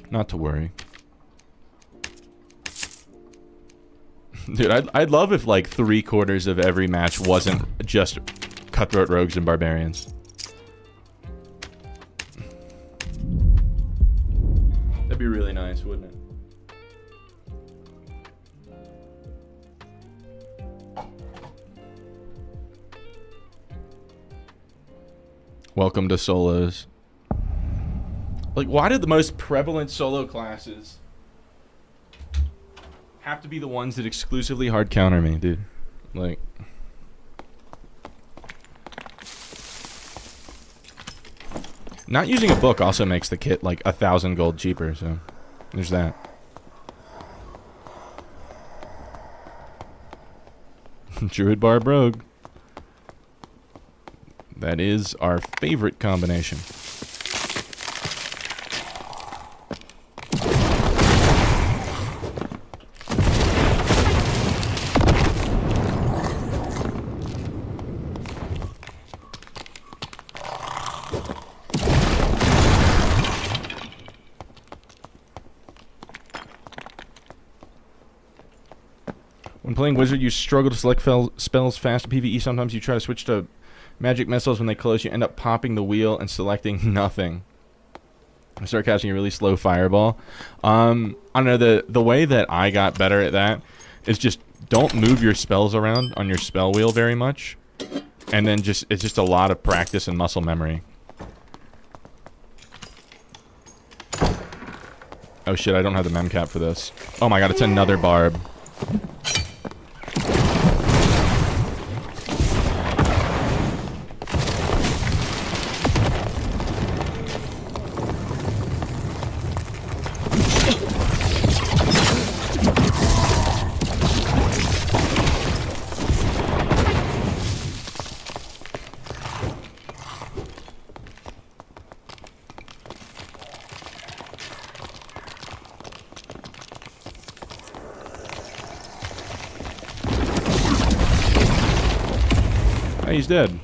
Not to worry. Dude, I'd love if like 3/4 of every match wasn't just cutthroat rogues and barbarians. That'd be really nice, wouldn't it? Welcome to solos. Like, why did the most prevalent solo classes have to be the ones that exclusively hard counter me, dude? Like, not using a book also makes the kit like 1,000 gold cheaper, so there's that. Druid Barb Rogue. That is our favorite combination. When playing Wizard, you struggle to select spells fast in PvE. Sometimes you try to switch to magic missiles. When they close, you end up popping the wheel and selecting nothing. I start casting a really slow fireball. I don't know, the way that I got better at that is just don't move your spells around on your spell wheel very much. And then it's just a lot of practice and muscle memory. Oh shit, I don't have the mem cap for this. Oh my god, it's another barb. He's dead.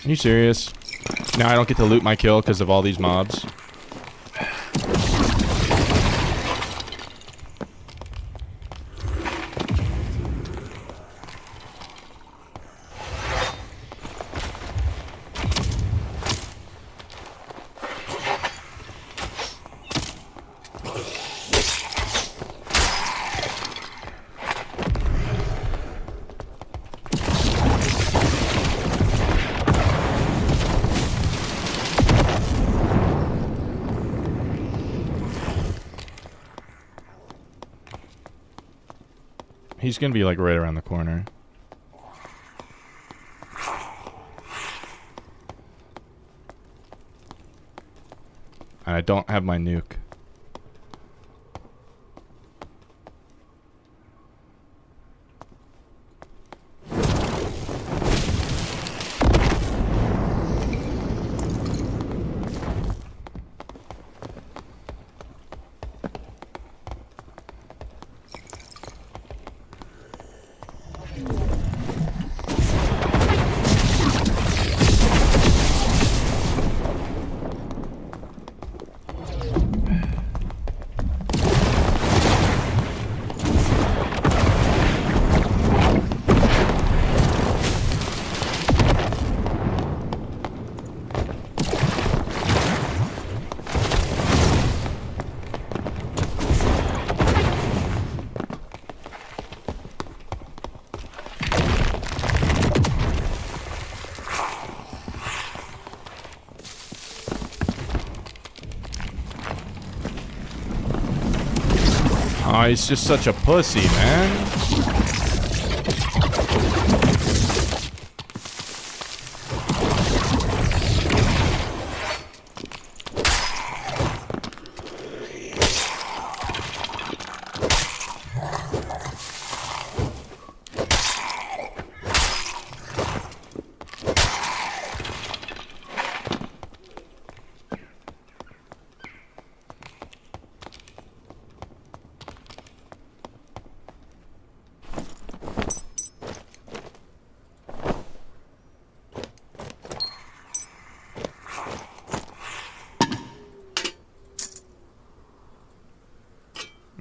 Are you serious? Now I don't get to loot my kill because of all these mobs. He's gonna be like right around the corner. And I don't have my nuke. Oh, he's just such a pussy, man.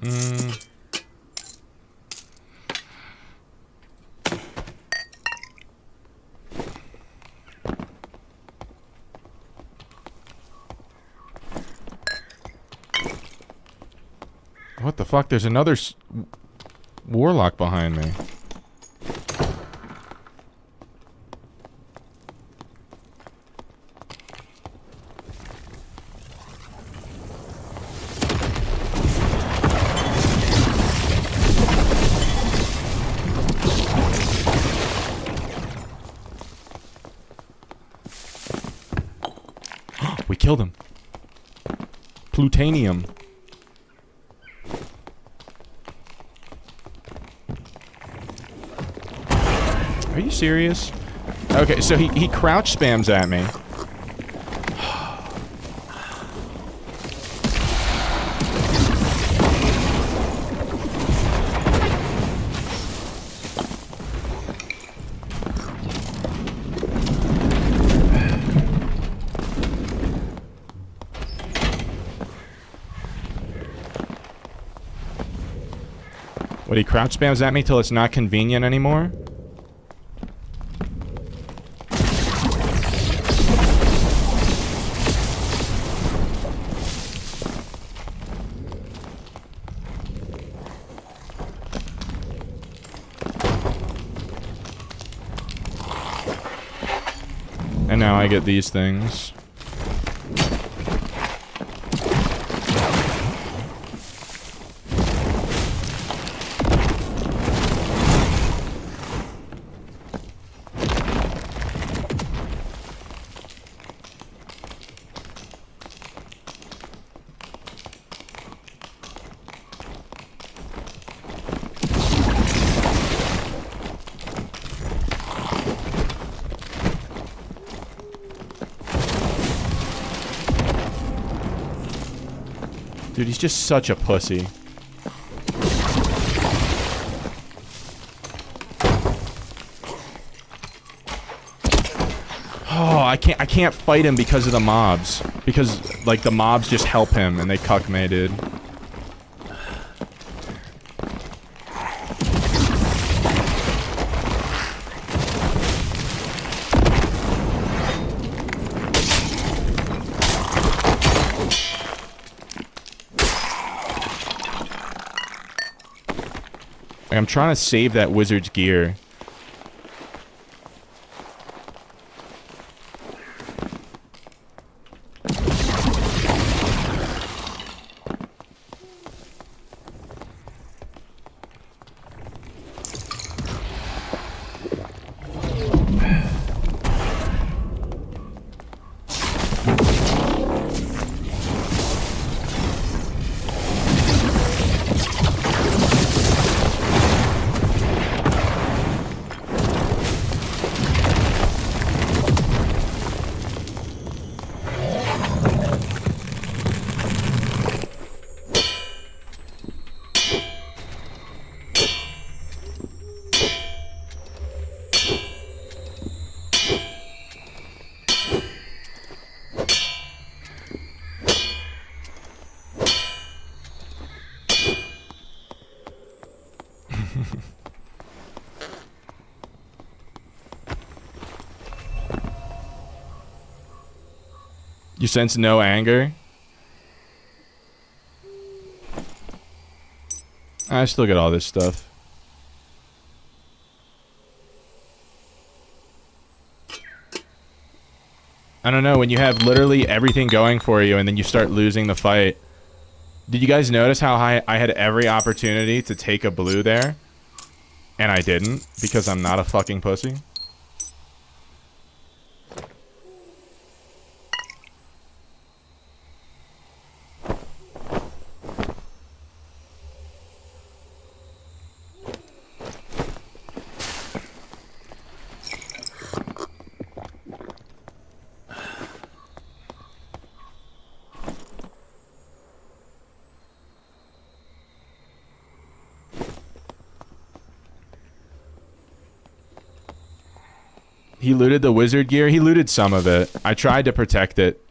Mm. What the fuck? There's another warlock behind me. We killed him. Plutonium. Are you serious? Okay, so he crouch spams at me. What, he crouch spams at me till it's not convenient anymore? And now I get these things. Dude, he's just such a pussy. Oh, I can't fight him because of the mobs. Because, like, the mobs just help him and they cuck me, dude. I'm trying to save that wizard's gear. You sense no anger? I still get all this stuff. I don't know, when you have literally everything going for you and then you start losing the fight. Did you guys notice how I had every opportunity to take a blue there? And I didn't, because I'm not a fucking pussy? He looted the wizard gear? He looted some of it. I tried to protect it.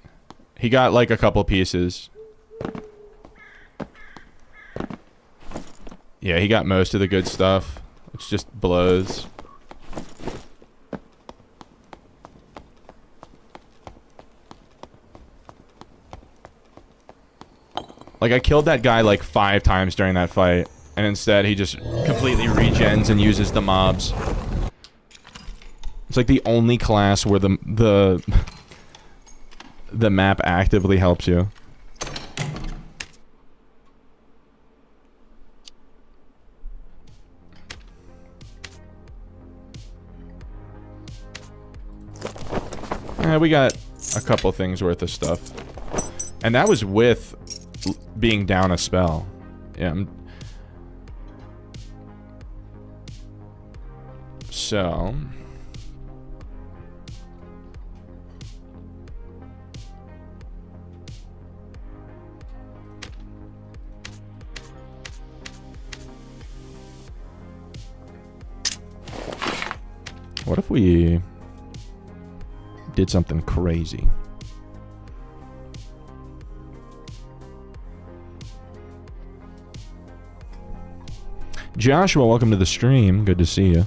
He got like a couple pieces. Yeah, he got most of the good stuff. It's just blows. Like, I killed that guy like 5 times during that fight. And instead, he just completely regens and uses the mobs. It's like the only class where the map actively helps you. We got a couple things worth of stuff. And that was with being down a spell. Yeah. So... what if we did something crazy? Joshua, welcome to the stream. Good to see you.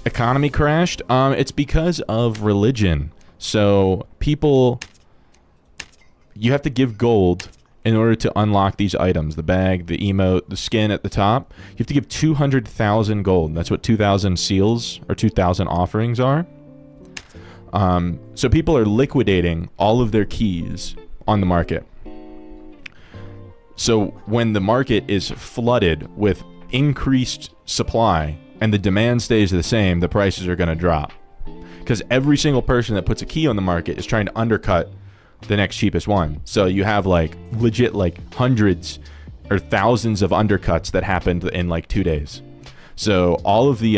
Economy crashed. It's because of religion. So people, you have to give gold in order to unlock these items. The bag, the emote, the skin at the top. You have to give 200,000 gold. That's what 2,000 seals or 2,000 offerings are. So people are liquidating all of their keys on the market. So when the market is flooded with increased supply and the demand stays the same, the prices are going to drop. Because every single person that puts a key on the market is trying to undercut the next cheapest one. So you have like legit like hundreds or thousands of undercuts that happened in like 2 days. So all of the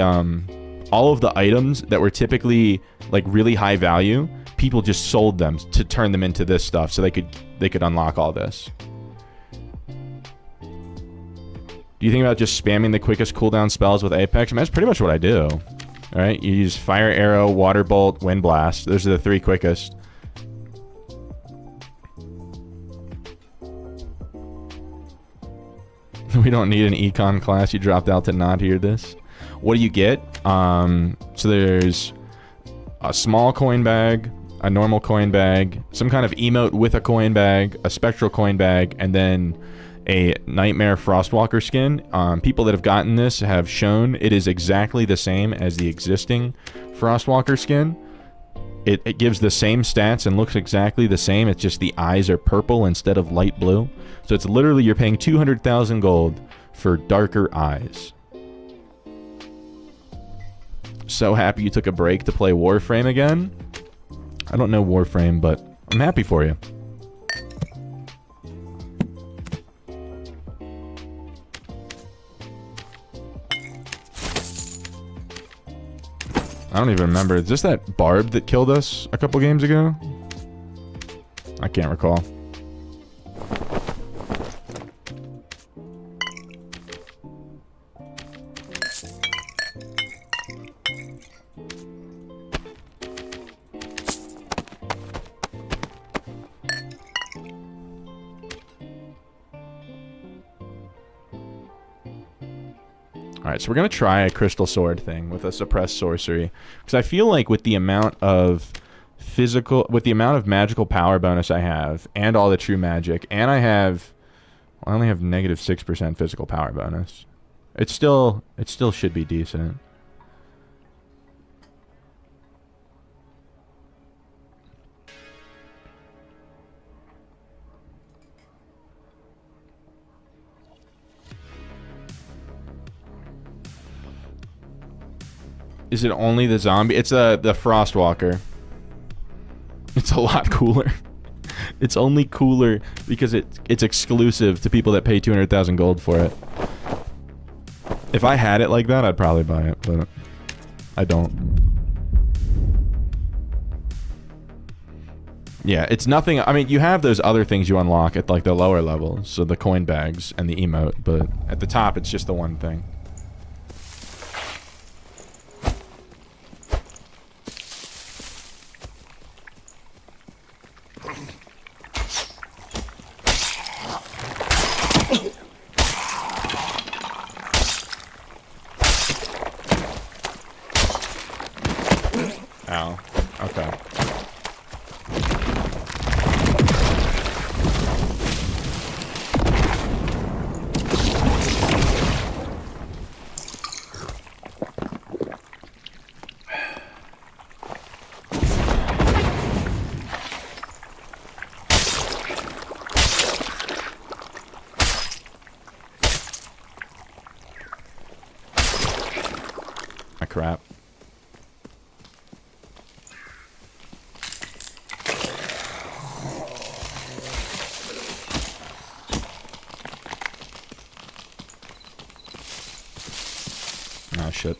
items that were typically like really high value, people just sold them to turn them into this stuff so they could unlock all this. Do you think about just spamming the quickest cooldown spells with Apex? I mean, that's pretty much what I do. Alright, you use Fire Arrow, Water Bolt, Wind Blast. Those are the 3 quickest. We don't need an econ class. You dropped out to not hear this. What do you get? So there's a small coin bag, a normal coin bag, some kind of emote with a coin bag, a spectral coin bag, and then a Nightmare Frostwalker skin. People that have gotten this have shown it is exactly the same as the existing Frostwalker skin. It gives the same stats and looks exactly the same. It's just the eyes are purple instead of light blue. So it's literally you're paying 200,000 gold for darker eyes. So happy you took a break to play Warframe again. I don't know Warframe, but I'm happy for you. I don't even remember. Is this that Barb that killed us a couple games ago? I can't recall. Alright, so we're going to try a crystal sword thing with a suppressed sorcery. Because I feel like with the amount of magical power bonus I have, and all the true magic, and I only have negative 6% physical power bonus. It still should be decent. Is it only the zombie? It's the Frostwalker. It's a lot cooler. It's only cooler because it's exclusive to people that pay 200,000 gold for it. If I had it like that, I'd probably buy it, but I don't. Yeah, it's nothing. I mean, you have those other things you unlock at like the lower levels, so the coin bags and the emote, but at the top it's just the one thing. Ow. Okay. My crap. Oh shit.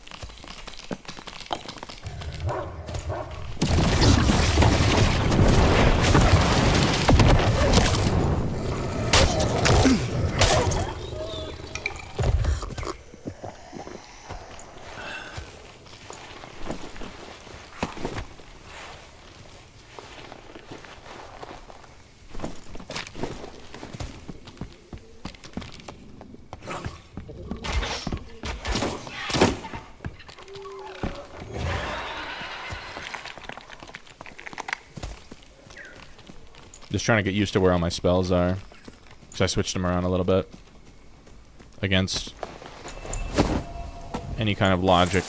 Just trying to get used to where all my spells are. Because I switched them around a little bit. Against any kind of logic.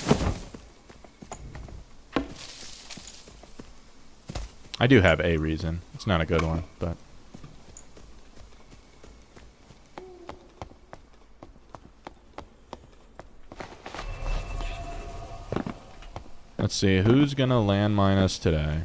I do have a reason. It's not a good one, but... Let's see, who's gonna landmine us today?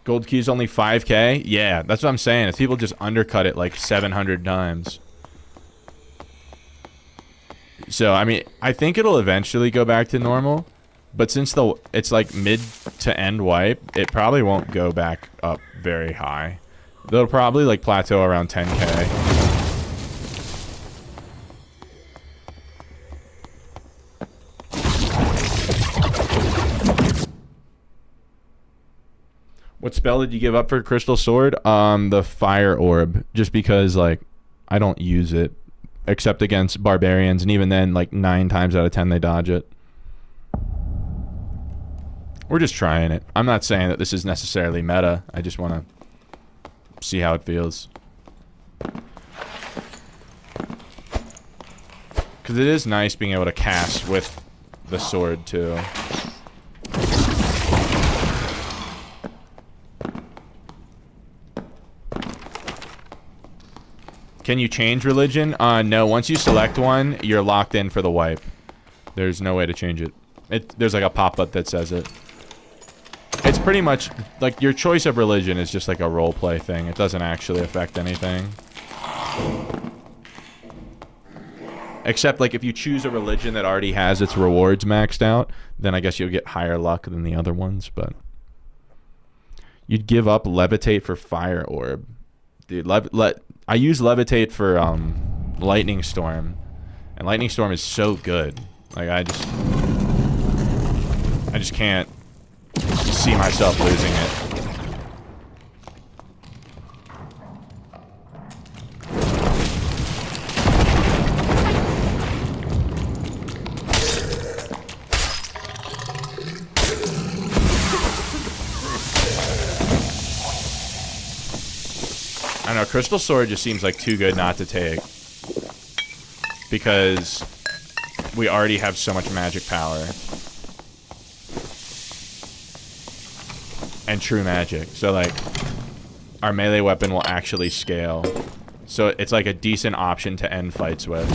Gold key's only 5k? Yeah, that's what I'm saying. If people just undercut it like 700 times. So, I mean, I think it'll eventually go back to normal. But since it's like mid to end wipe, it probably won't go back up very high. They'll probably like plateau around 10k. What spell did you give up for Crystal Sword? The Fire Orb. Just because, like, I don't use it. Except against barbarians. And even then, like, 9 times out of 10 they dodge it. We're just trying it. I'm not saying that this is necessarily meta. I just want to see how it feels. Because it is nice being able to cast with the sword, too. Can you change religion? No. Once you select one, you're locked in for the wipe. There's no way to change it. There's like a pop-up that says it. It's pretty much like your choice of religion is just like a roleplay thing. It doesn't actually affect anything. Except like if you choose a religion that already has its rewards maxed out, then I guess you'll get higher luck than the other ones, but you'd give up levitate for Fire Orb. Dude, I use levitate for lightning storm, and lightning storm is so good. Like I just can't see myself losing it. I don't know, Crystal Sword just seems like too good not to take. Because we already have so much magic power. And true magic. So, like, our melee weapon will actually scale. So it's like a decent option to end fights with.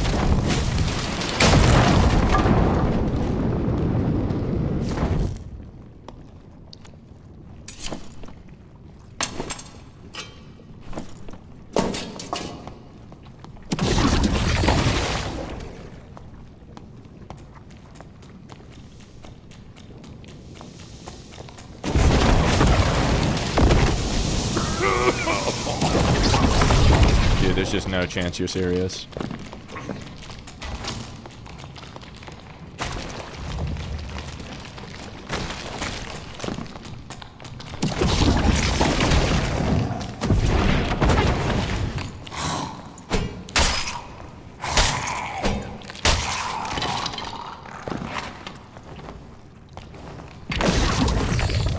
no chance you're serious.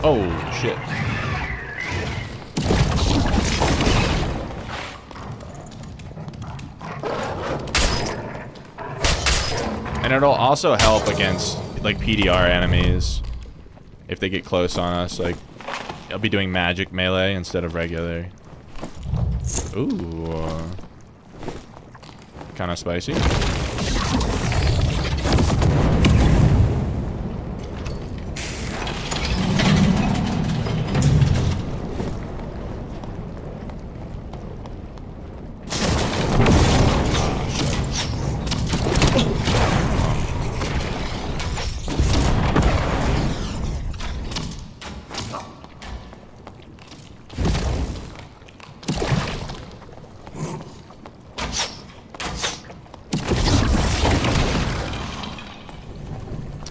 Oh, shit. And it'll also help against, like, PDR enemies. If they get close on us, like, I'll be doing magic melee instead of regular. Ooh. Kinda spicy.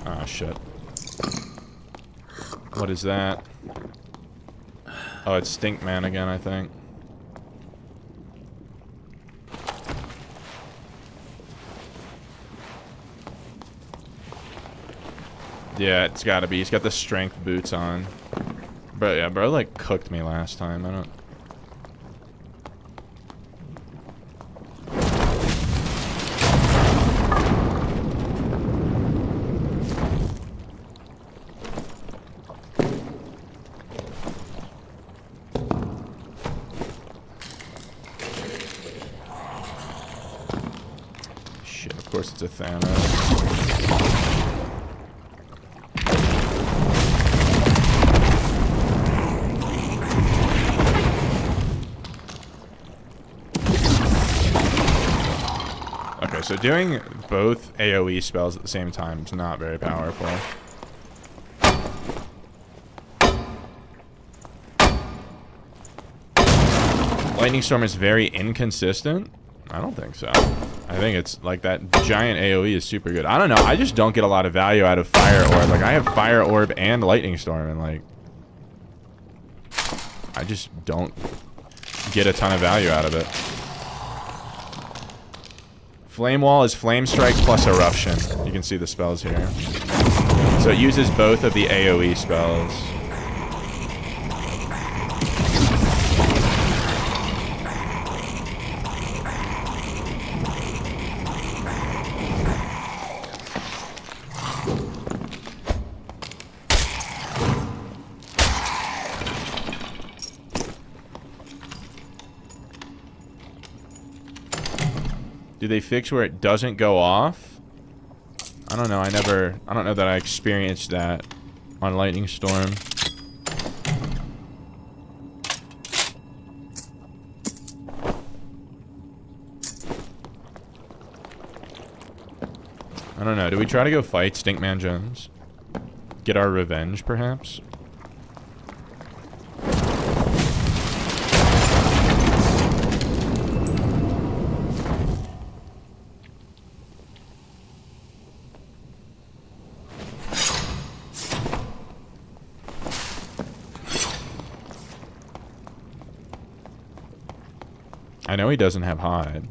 Oh, shit. What is that? Oh, it's Stinkman again, I think. Yeah, it's gotta be. He's got the strength boots on. Bro, yeah, bro, like, cooked me last time. I don't... Shit, of course it's a Thanos. Okay, so doing both AoE spells at the same time is not very powerful. Lightning Storm is very inconsistent? I don't think so. I think it's like that giant AoE is super good. I don't know. I just don't get a lot of value out of Fire Orb. Like, I have Fire Orb and Lightning Storm, and like, I just don't get a ton of value out of it. Flame Wall is Flame Strike plus Eruption. You can see the spells here. So it uses both of the AoE spells. Do they fix where it doesn't go off? I don't know. I don't know that I experienced that on Lightning Storm. I don't know. Do we try to go fight Stinkman Jones? Get our revenge, perhaps? I know he doesn't have hide.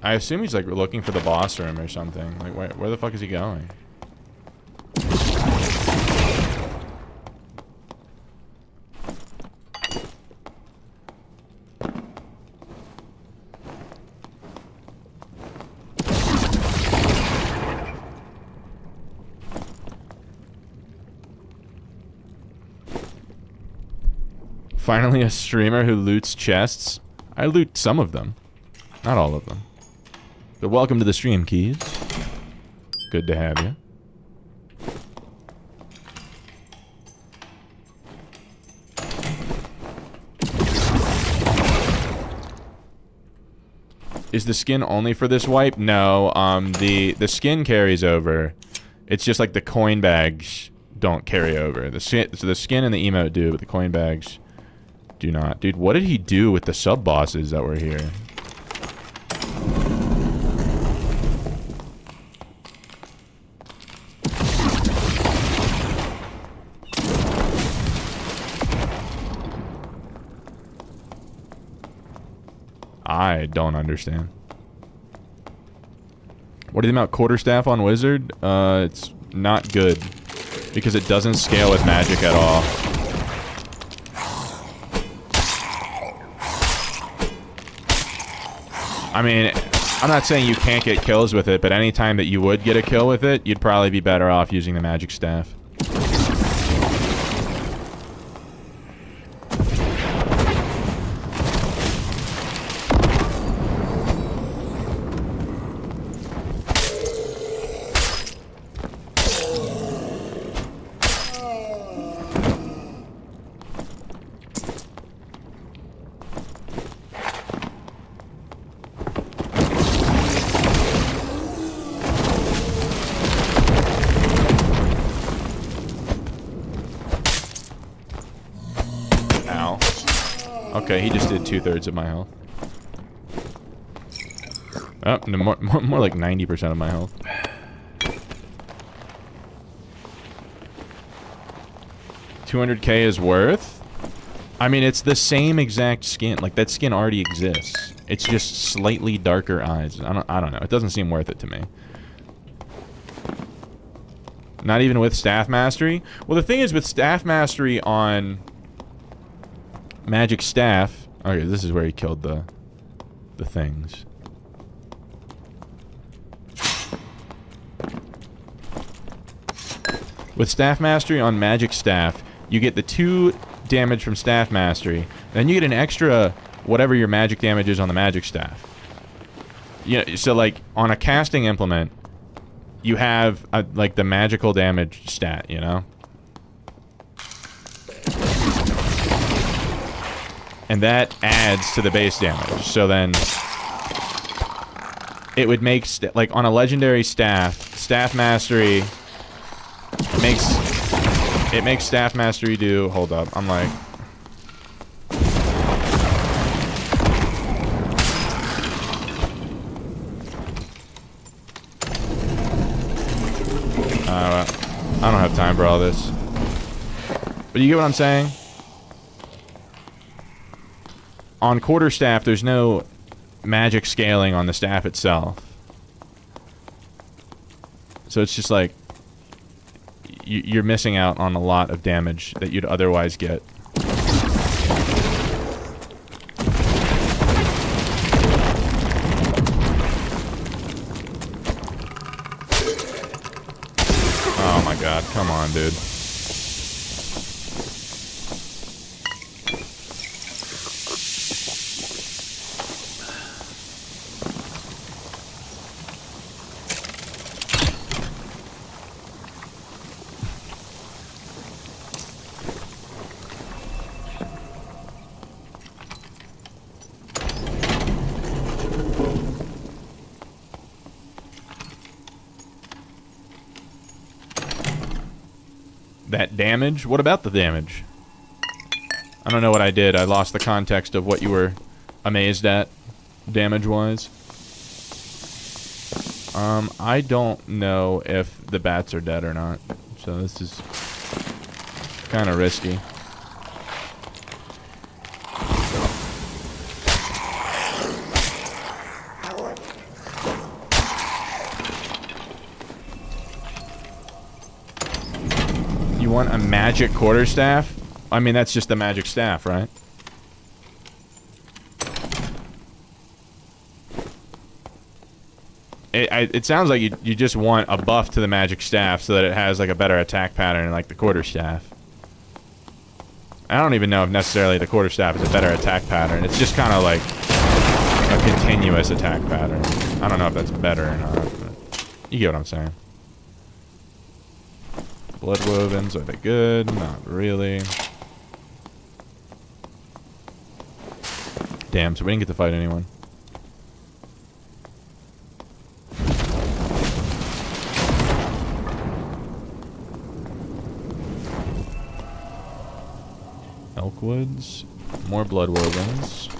I assume he's like looking for the boss room or something. Like, where the fuck is he going? Finally a streamer who loots chests. I loot some of them. Not all of them. But welcome to the stream, Keys. Good to have you. Is the skin only for this wipe? No, the skin carries over. It's just like the coin bags don't carry over. The skin and the emote do, but the coin bags do not. Dude, what did he do with the sub-bosses that were here? I don't understand. What do you think about quarterstaff on wizard? It's not good because it doesn't scale with magic at all. I mean, I'm not saying you can't get kills with it, but anytime that you would get a kill with it, you'd probably be better off using the magic staff. Okay, he just did 2/3 of my health. Oh, no, more like 90% of my health. $200K is worth? I mean, it's the same exact skin. Like, that skin already exists. It's just slightly darker eyes. I don't know. It doesn't seem worth it to me. Not even with Staff Mastery? Well, the thing is, with Staff Mastery on Magic Staff... Okay, this is where he killed the things. With Staff Mastery on Magic Staff, you get the 2 damage from Staff Mastery, then you get an extra whatever your magic damage is on the Magic Staff. Yeah, so like on a casting implement, you have like the magical damage stat, you know? And that adds to the base damage. So then it would make like on a legendary staff mastery it makes Staff Mastery do... Hold up, I'm like... I don't have time for all this. But you get what I'm saying? On quarterstaff, there's no magic scaling on the staff itself. So it's just like... You're missing out on a lot of damage that you'd otherwise get. Oh my god, come on, dude. That damage? What about the damage? I don't know what I did. I lost the context of what you were amazed at, damage-wise. I don't know if the bats are dead or not. So this is kind of risky. You want a magic quarterstaff? I mean, that's just the magic staff, right? It sounds like you just want a buff to the magic staff so that it has like a better attack pattern like the quarterstaff. I don't even know if necessarily the quarterstaff is a better attack pattern. It's just kind of like a continuous attack pattern. I don't know if that's better or not, but you get what I'm saying. Bloodwovens, are they good? Not really. Damn, so we didn't get to fight anyone. Elkwoods. More Bloodwovens.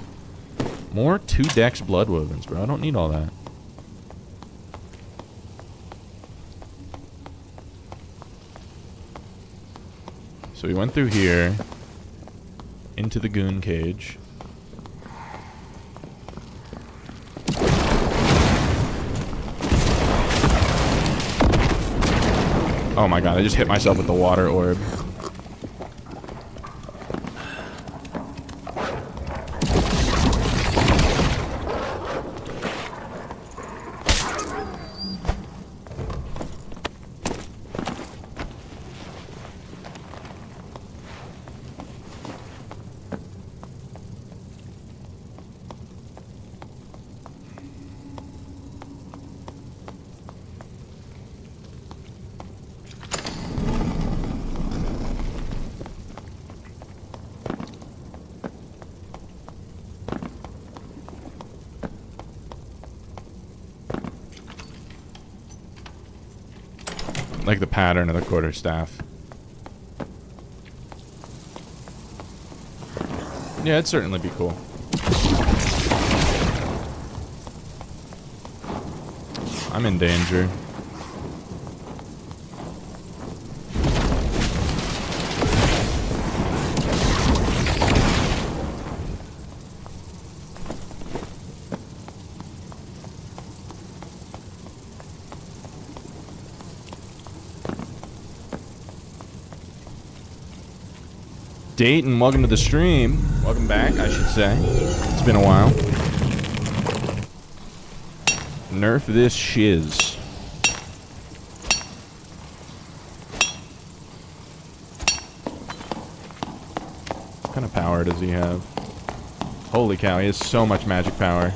More 2 decks Bloodwovens, bro. I don't need all that. So we went through here. Into the goon cage. Oh my god, I just hit myself with the water orb. Like the pattern of the quarterstaff. Yeah, it'd certainly be cool. I'm in danger. Dayton, welcome to the stream. Welcome back, I should say. It's been a while. Nerf this shiz. What kind of power does he have? Holy cow, he has so much magic power.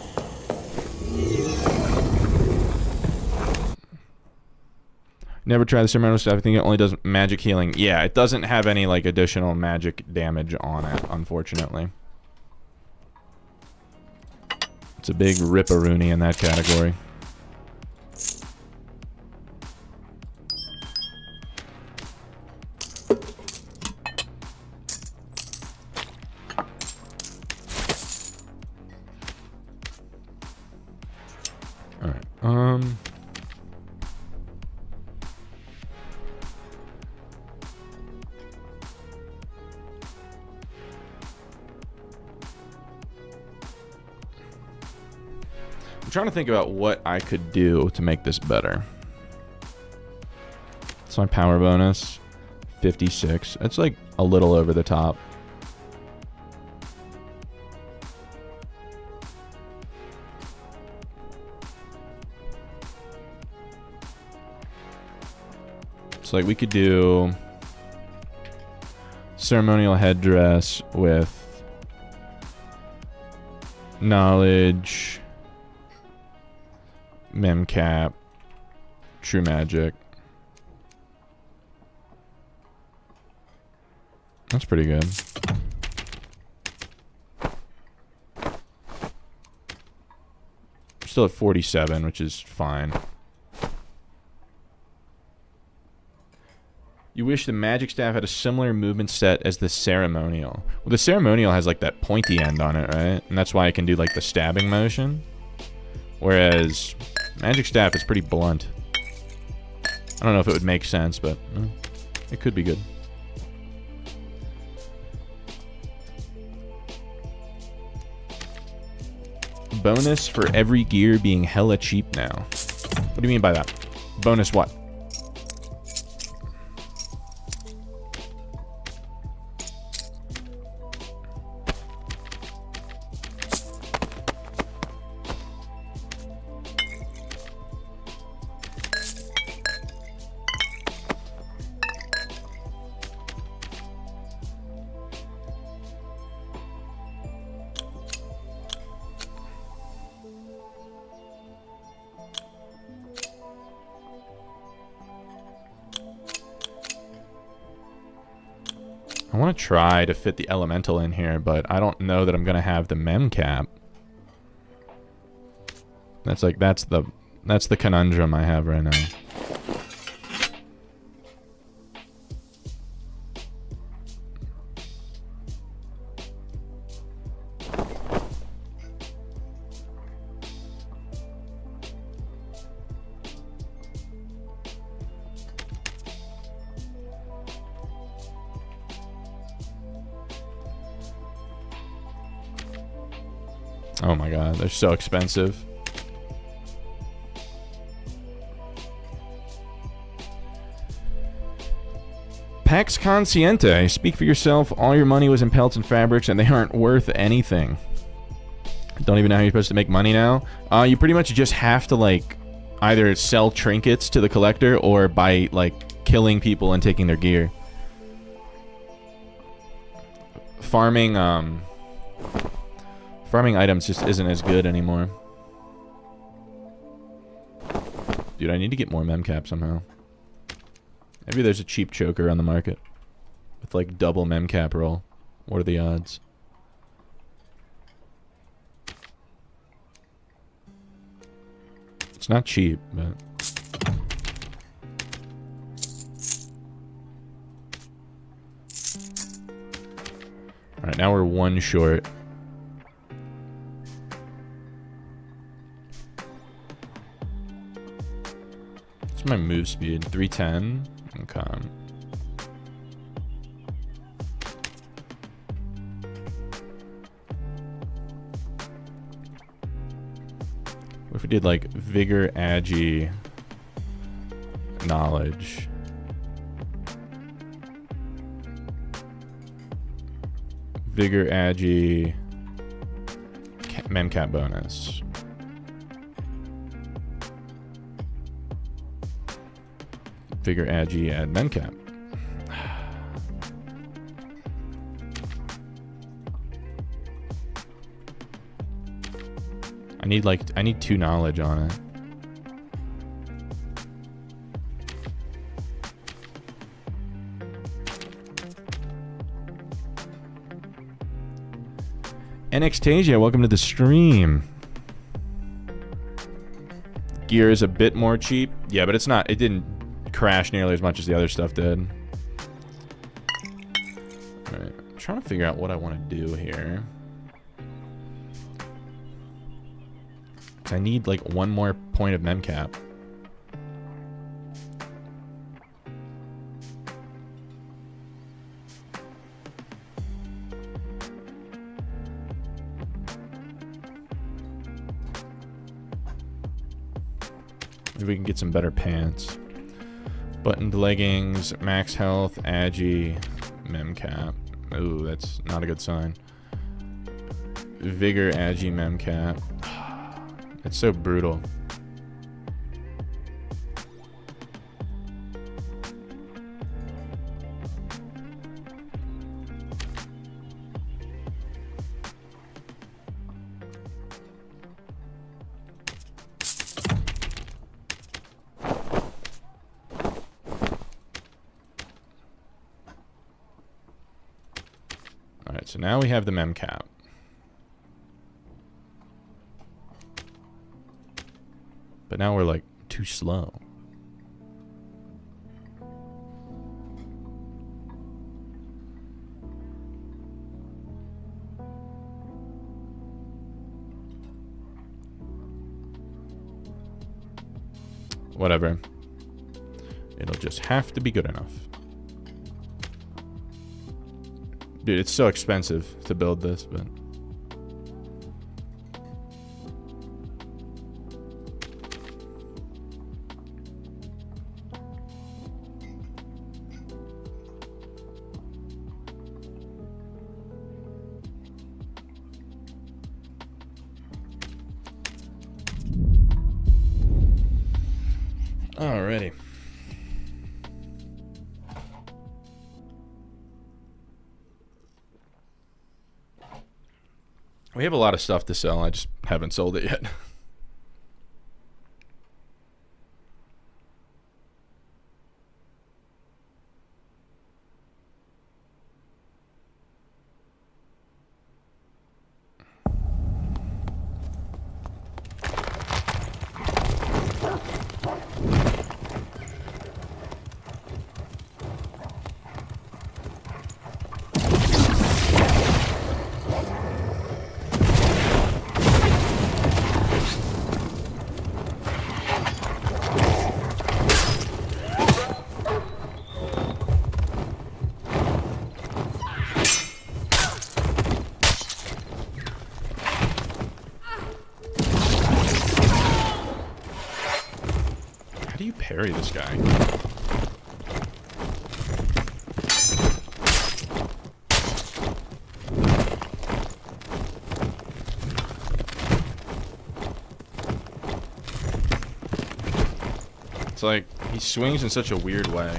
Never tried the ceremonial stuff. I think it only does magic healing. Yeah, it doesn't have any like additional magic damage on it, unfortunately. It's a big ripperoonie in that category. Alright, I'm trying to think about what I could do to make this better. It's my power bonus. 56. It's like a little over the top. So like we could do ceremonial headdress with knowledge, memcap, true magic. That's pretty good. Still at 47, which is fine. You wish the magic staff had a similar movement set as the ceremonial. Well, the ceremonial has like that pointy end on it, right? And that's why I can do like the stabbing motion. Whereas magic staff is pretty blunt. I don't know if it would make sense, but it could be good. Bonus for every gear being hella cheap now. What do you mean by that? Bonus what? I want to try to fit the elemental in here, but I don't know that I'm going to have the mem cap. That's the conundrum I have right now. Oh my god, they're so expensive. Pax Consciente. Speak for yourself. All your money was in pelts and fabrics, and they aren't worth anything. Don't even know how you're supposed to make money now. You pretty much just have to, like, either sell trinkets to the collector or by, like, killing people and taking their gear. Farming items just isn't as good anymore. Dude, I need to get more memcap somehow. Maybe there's a cheap choker on the market with like double memcap roll. What are the odds? It's not cheap, but... Alright, now we're one short. What's my move speed? 310? Okay. What if we did like vigor, agi, knowledge? Vigor, agi, memcap bonus. Vigor, agi, add memcap. I need 2 knowledge on it. Nxtasia, welcome to the stream. Gear is a bit more cheap. Yeah, but it's not, it didn't crash nearly as much as the other stuff did. Alright, I'm trying to figure out what I want to do here. I need like 1 more point of memcap. Maybe we can get some better pants. Buttoned leggings, max health, agi, memcap. Ooh, that's not a good sign. Vigor, agi, memcap. It's so brutal. Alright, so now we have the memcap. But now we're like too slow. Whatever. It'll just have to be good enough. Dude, it's so expensive to build this, but... Alrighty. We have a lot of stuff to sell. I just haven't sold it yet. parry this guy. It's like, he swings in such a weird way.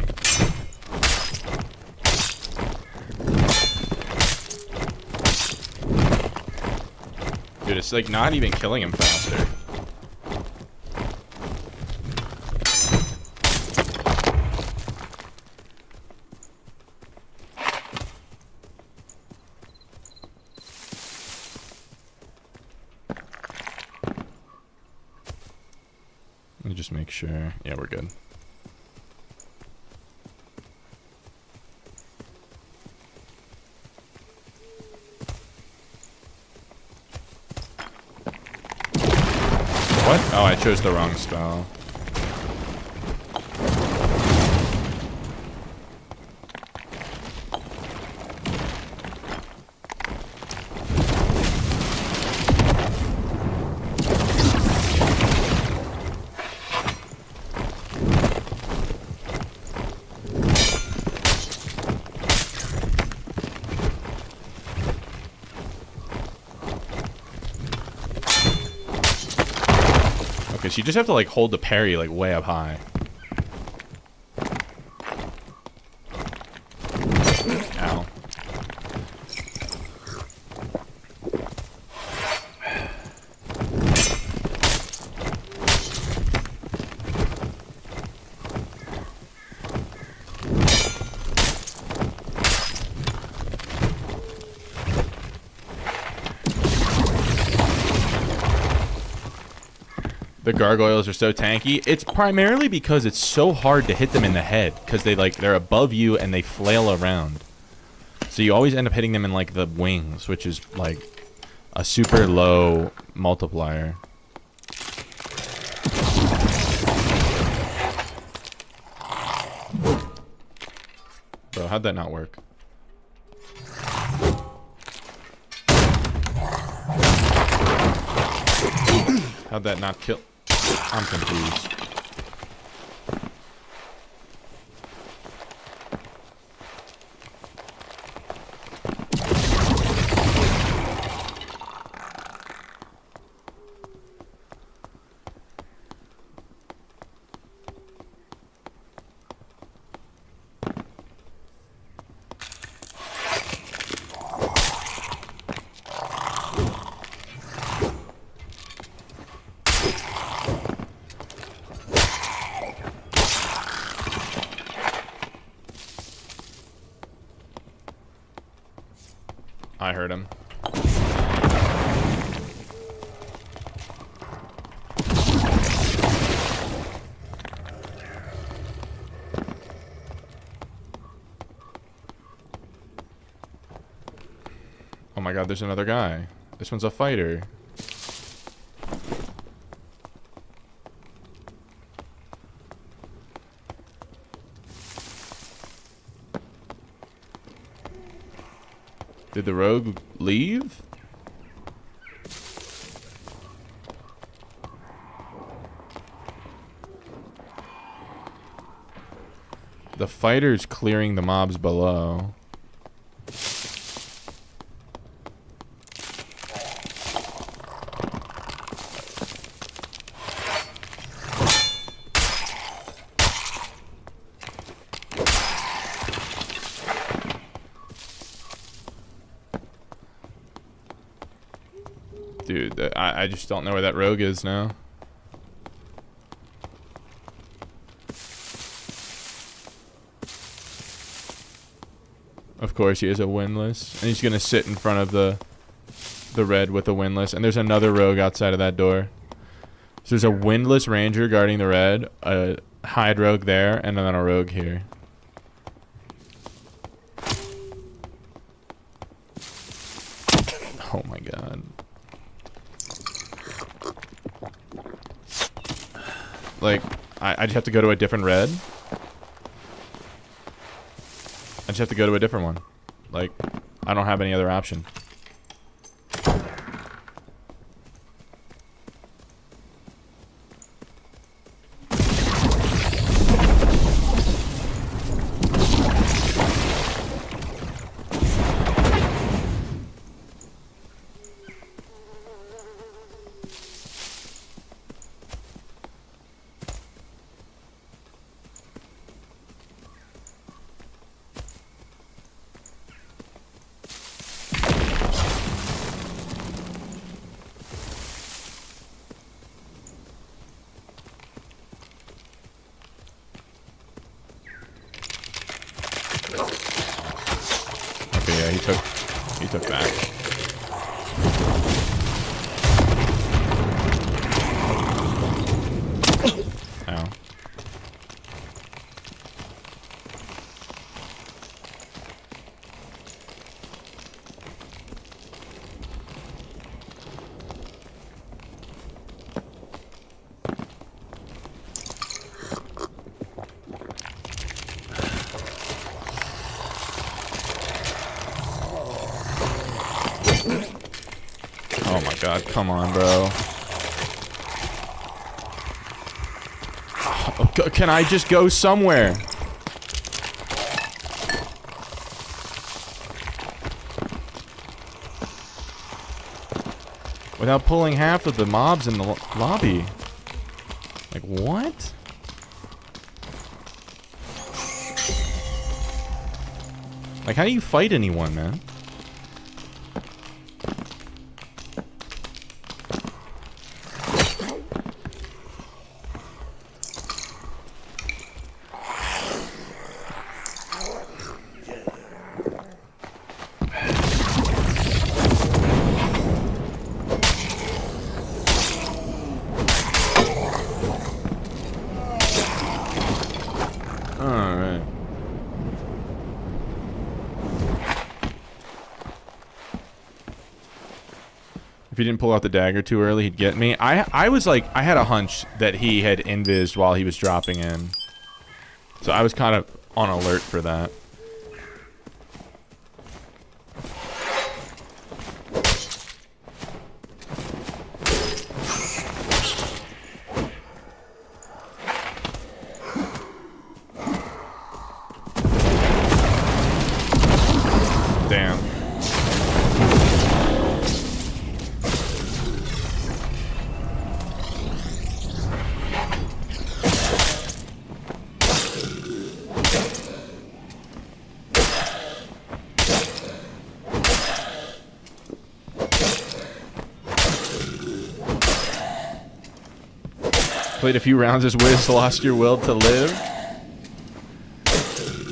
Dude, it's like not even killing him faster. Let me just make sure. Yeah, we're good. What? Oh, I chose the wrong spell. So you just have to like hold the parry like way up high. Ow. The gargoyles are so tanky. It's primarily because it's so hard to hit them in the head because they're above you and they flail around. So you always end up hitting them in like the wings, which is like a super low multiplier. Bro, how'd that not work? How'd that not kill? I'm confused. I heard him. Oh my god, there's another guy. This one's a fighter. Did the rogue leave? The fighter's clearing the mobs below. Dude, I just don't know where that rogue is now. Of course, he is a windlass. And he's going to sit in front of the red with a windlass. And there's another rogue outside of that door. So there's a windlass ranger guarding the red, a hide rogue there, and then a rogue here. Oh my god. Like, I just have to go to a different red. I just have to go to a different one. Like, I don't have any other option. took that. Ow. Oh my god, come on, bro. Can I just go somewhere? Without pulling half of the mobs in the lobby. Like, what? Like, how do you fight anyone, man? Alright. If he didn't pull out the dagger too early, he'd get me. I was like, I had a hunch that he had invised while he was dropping in. So I was kind of on alert for that. Damn. Played a few rounds as Wiz, lost your will to live.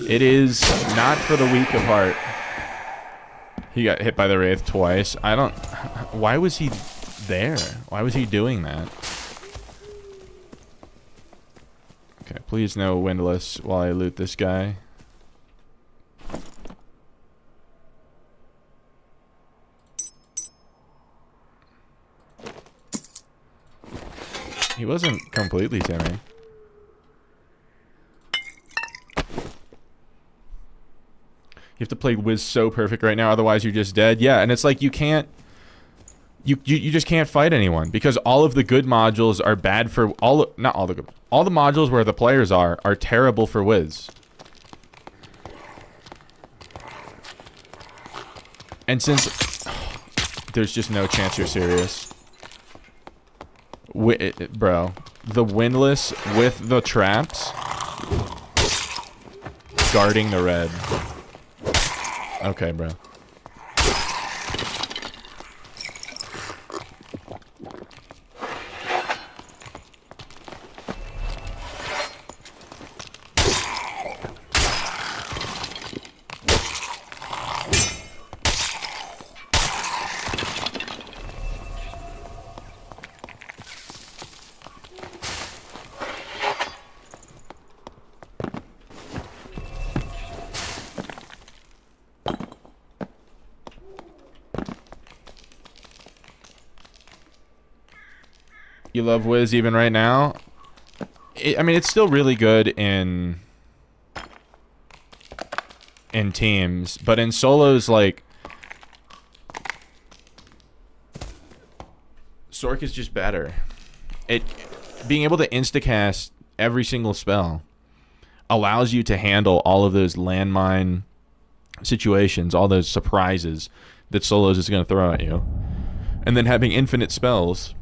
It is not for the weak of heart. He got hit by the Wraith twice. I don't... Why was he there? Why was he doing that? Okay, please no windlass while I loot this guy. He wasn't completely Timmy. You have to play Wiz so perfect right now, otherwise you're just dead. Yeah, and it's like you can't... You just can't fight anyone because all of the good modules are bad for... Not all the good... All the modules where the players are terrible for Wiz. And since... There's just no chance you're serious. Bro, the windlass with the traps guarding the red. Okay, bro. You love Wiz even right now? I mean, it's still really good in teams, but in solos, like... Sork is just better. Being able to instacast every single spell allows you to handle all of those landmine situations, all those surprises that solos is going to throw at you. And then having infinite spells...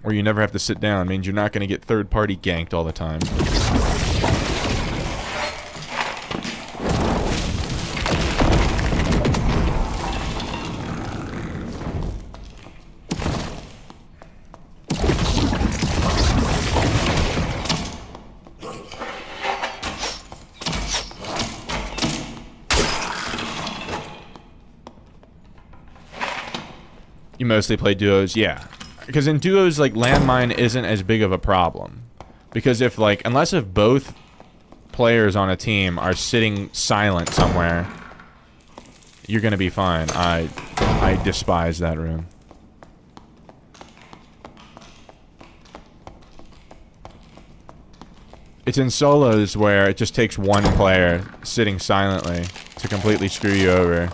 where you never have to sit down means you're not going to get third-party ganked all the time. You mostly play duos? Yeah. Because in duos, like, landmine isn't as big of a problem. Because if, like, unless if both players on a team are sitting silent somewhere, you're gonna be fine. I despise that room. It's in solos where it just takes one player sitting silently to completely screw you over.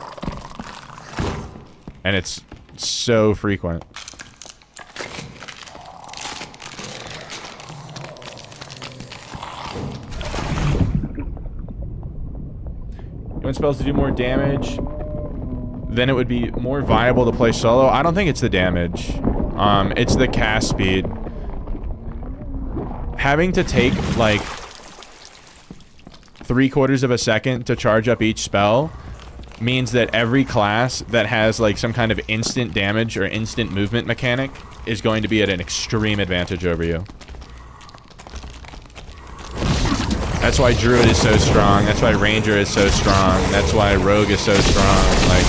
And it's so frequent. You want spells to do more damage? Then it would be more viable to play solo. I don't think it's the damage. It's the cast speed. Having to take, like, 3/4 of a second to charge up each spell means that every class that has, like, some kind of instant damage or instant movement mechanic is going to be at an extreme advantage over you. That's why Druid is so strong. That's why Ranger is so strong. That's why Rogue is so strong. Like...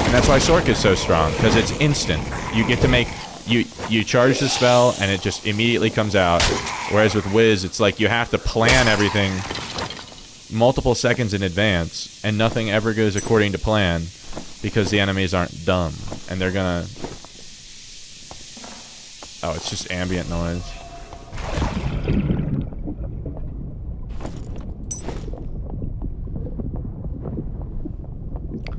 And that's why Sork is so strong, because it's instant. You get to make... You charge the spell, and it just immediately comes out. Whereas with Wiz, it's like you have to plan everything multiple seconds in advance, and nothing ever goes according to plan, because the enemies aren't dumb. And they're gonna... Oh, it's just ambient noise.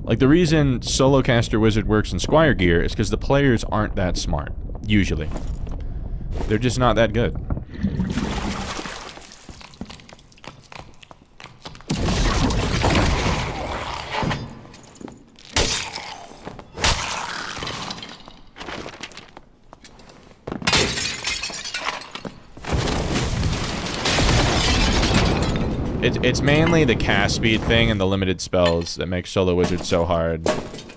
Like, the reason Solo Caster Wizard works in Squire gear is because the players aren't that smart, usually. They're just not that good. It's mainly the cast speed thing and the limited spells that make Solo Wizard so hard.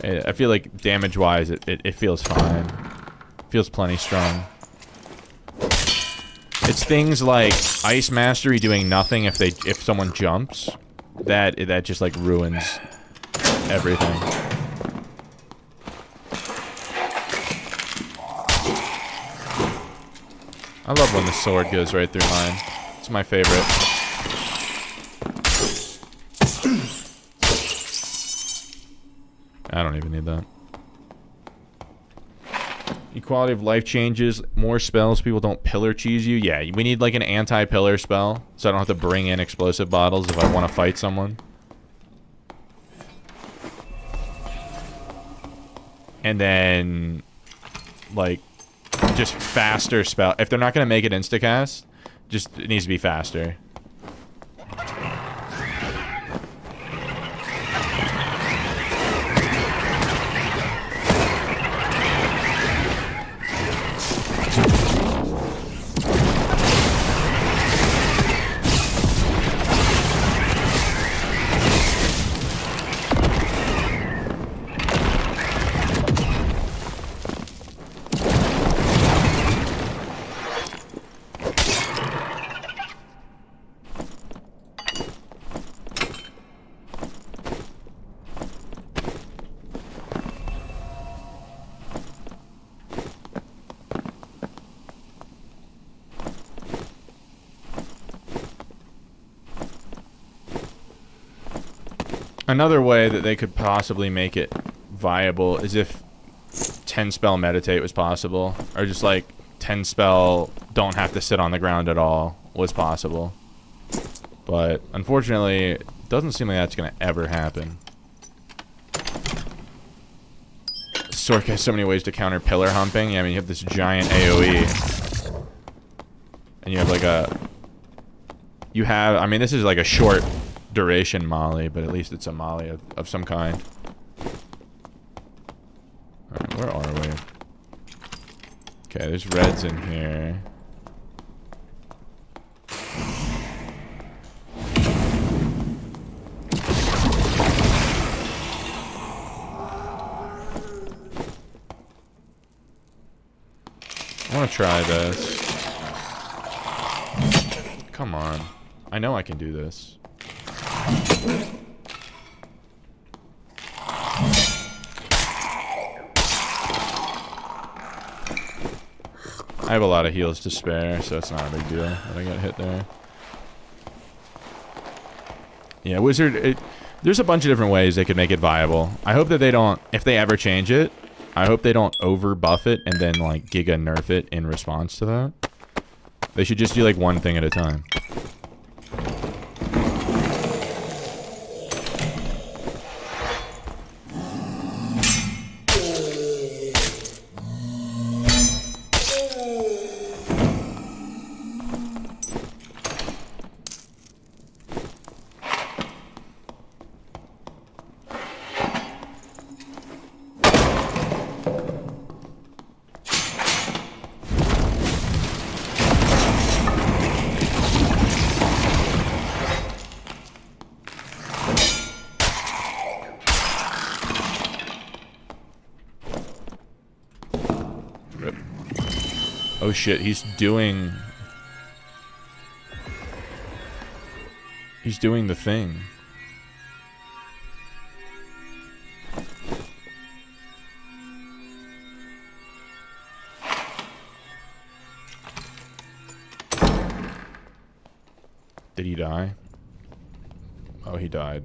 I feel like damage-wise, it feels fine. Feels plenty strong. It's things like Ice Mastery doing nothing if someone jumps. That just like ruins everything. I love when the sword goes right through mine. It's my favorite. I don't even need that. Equality of life changes. More spells. People don't pillar cheese you. Yeah, we need like an anti-pillar spell, so I don't have to bring in explosive bottles if I want to fight someone. And then, like, just faster spell. If they're not going to make it instacast, just it needs to be faster. Another way that they could possibly make it viable is if 10 spell meditate was possible, or just like 10 spell don't have to sit on the ground at all was possible. But unfortunately, it doesn't seem like that's gonna ever happen. Sork has so many ways to counter pillar humping. Yeah, I mean, you have this giant AoE, and you have like a... You have... I mean, this is like a short duration molly, but at least it's a molly of some kind. Alright, where are we? Okay, there's reds in here. I want to try this. Come on. I know I can do this. I have a lot of heals to spare, so it's not a big deal that I got hit there. Yeah, Wizard, there's a bunch of different ways they could make it viable. I hope that they don't, if they ever change it, I hope they don't over buff it and then like giga nerf it in response to that. They should just do like one thing at a time. Oh shit, he's doing the thing. Did he die? Oh, he died.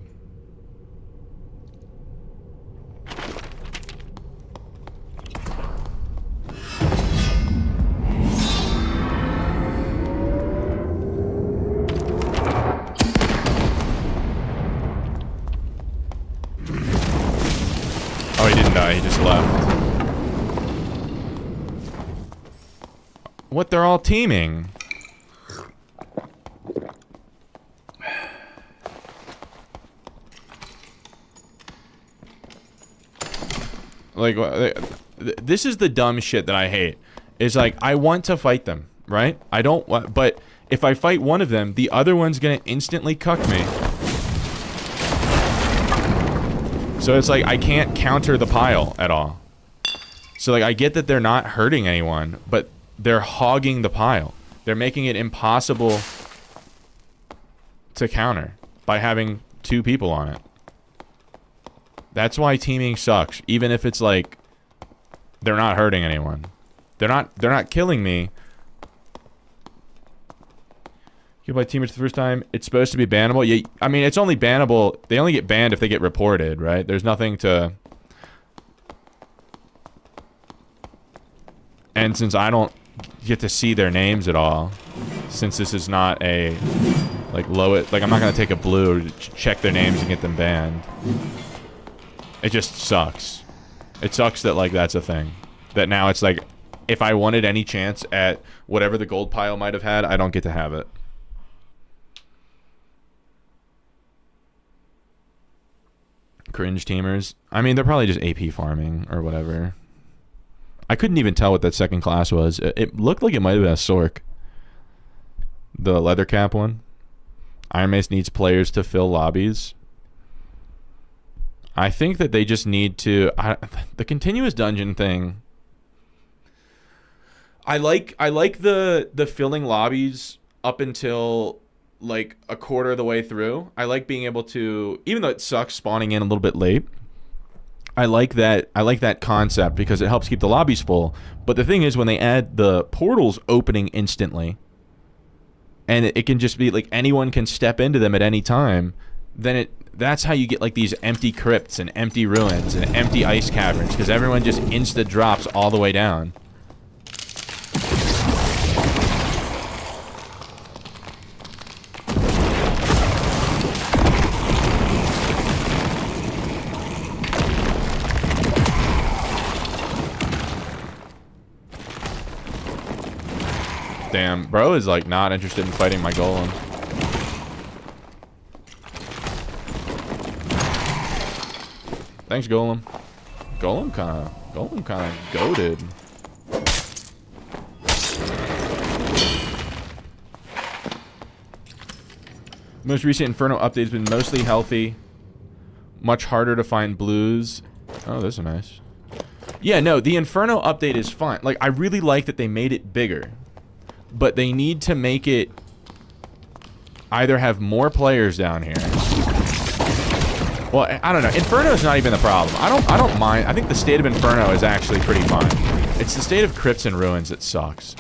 Oh, he didn't die. He just left. What? They're all teaming. Like, this is the dumb shit that I hate. Is like, I want to fight them, right? I don't want, but if I fight one of them, the other one's gonna instantly cuck me. So it's like, I can't counter the pile at all. So like, I get that they're not hurting anyone, but they're hogging the pile. They're making it impossible to counter by having two people on it. That's why teaming sucks, even if it's like they're not hurting anyone. They're not killing me. You play teammates the first time, it's supposed to be bannable. Yeah, I mean, it's only bannable. They only get banned if they get reported, right? There's nothing to. And since I don't get to see their names at all, since this is not a like like I'm not gonna take a blue to check their names and get them banned. It just sucks. It sucks that like that's a thing. That now it's like, if I wanted any chance at whatever the gold pile might have had, I don't get to have it. Cringe teamers. I mean, they're probably just AP farming or whatever. I couldn't even tell what that second class was. It looked like it might have been a Sork. The leather cap one. Iron Mace needs players to fill lobbies. I think that they just need to... the continuous dungeon thing... I like the filling lobbies up until like a quarter of the way through. I like being able to... Even though it sucks spawning in a little bit late, I like that concept because it helps keep the lobbies full. But the thing is, when they add the portals opening instantly, and it can just be like anyone can step into them at any time, then that's how you get like these empty crypts and empty ruins and empty ice caverns, because everyone just insta drops all the way down. Damn, bro is like not interested in fighting my golem. Thanks, golem. Golem kind of goated. Most recent Inferno update has been mostly healthy. Much harder to find blues. Oh, those are nice. Yeah, no, the Inferno update is fine. Like, I really like that they made it bigger. But they need to make it either have more players down here. Well, I don't know. Inferno is not even the problem. I don't mind. I think the state of Inferno is actually pretty fun. It's the state of crypts and ruins that sucks.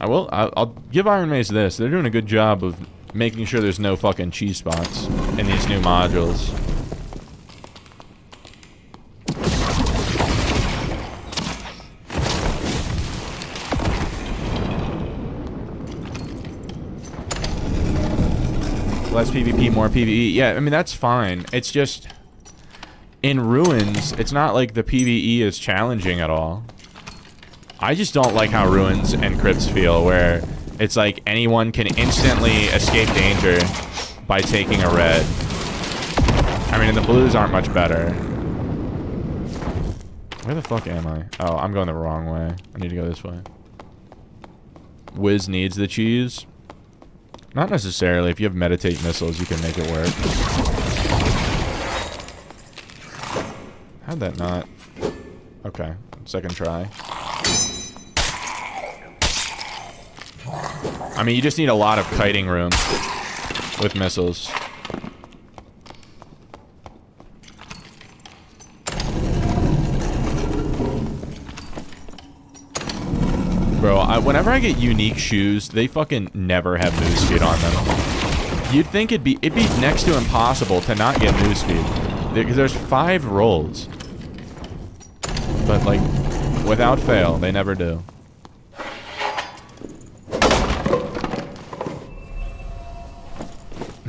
I'll give Iron Mace this. They're doing a good job of making sure there's no fucking cheese spots in these new modules. Less PvP, more PvE. Yeah, I mean, that's fine. It's just, in Ruins, it's not like the PvE is challenging at all. I just don't like how Ruins and Crypts feel, where it's like anyone can instantly escape danger by taking a red. I mean, the blues aren't much better. Where the fuck am I? Oh, I'm going the wrong way. I need to go this way. Wiz needs the cheese. Not necessarily. If you have meditate missiles, you can make it work. How'd that not? Okay, second try. I mean, you just need a lot of kiting room with missiles. Bro, whenever I get unique shoes, they fucking never have move speed on them. You'd think it'd be next to impossible to not get move speed, because there's 5 rolls. But like, without fail, they never do.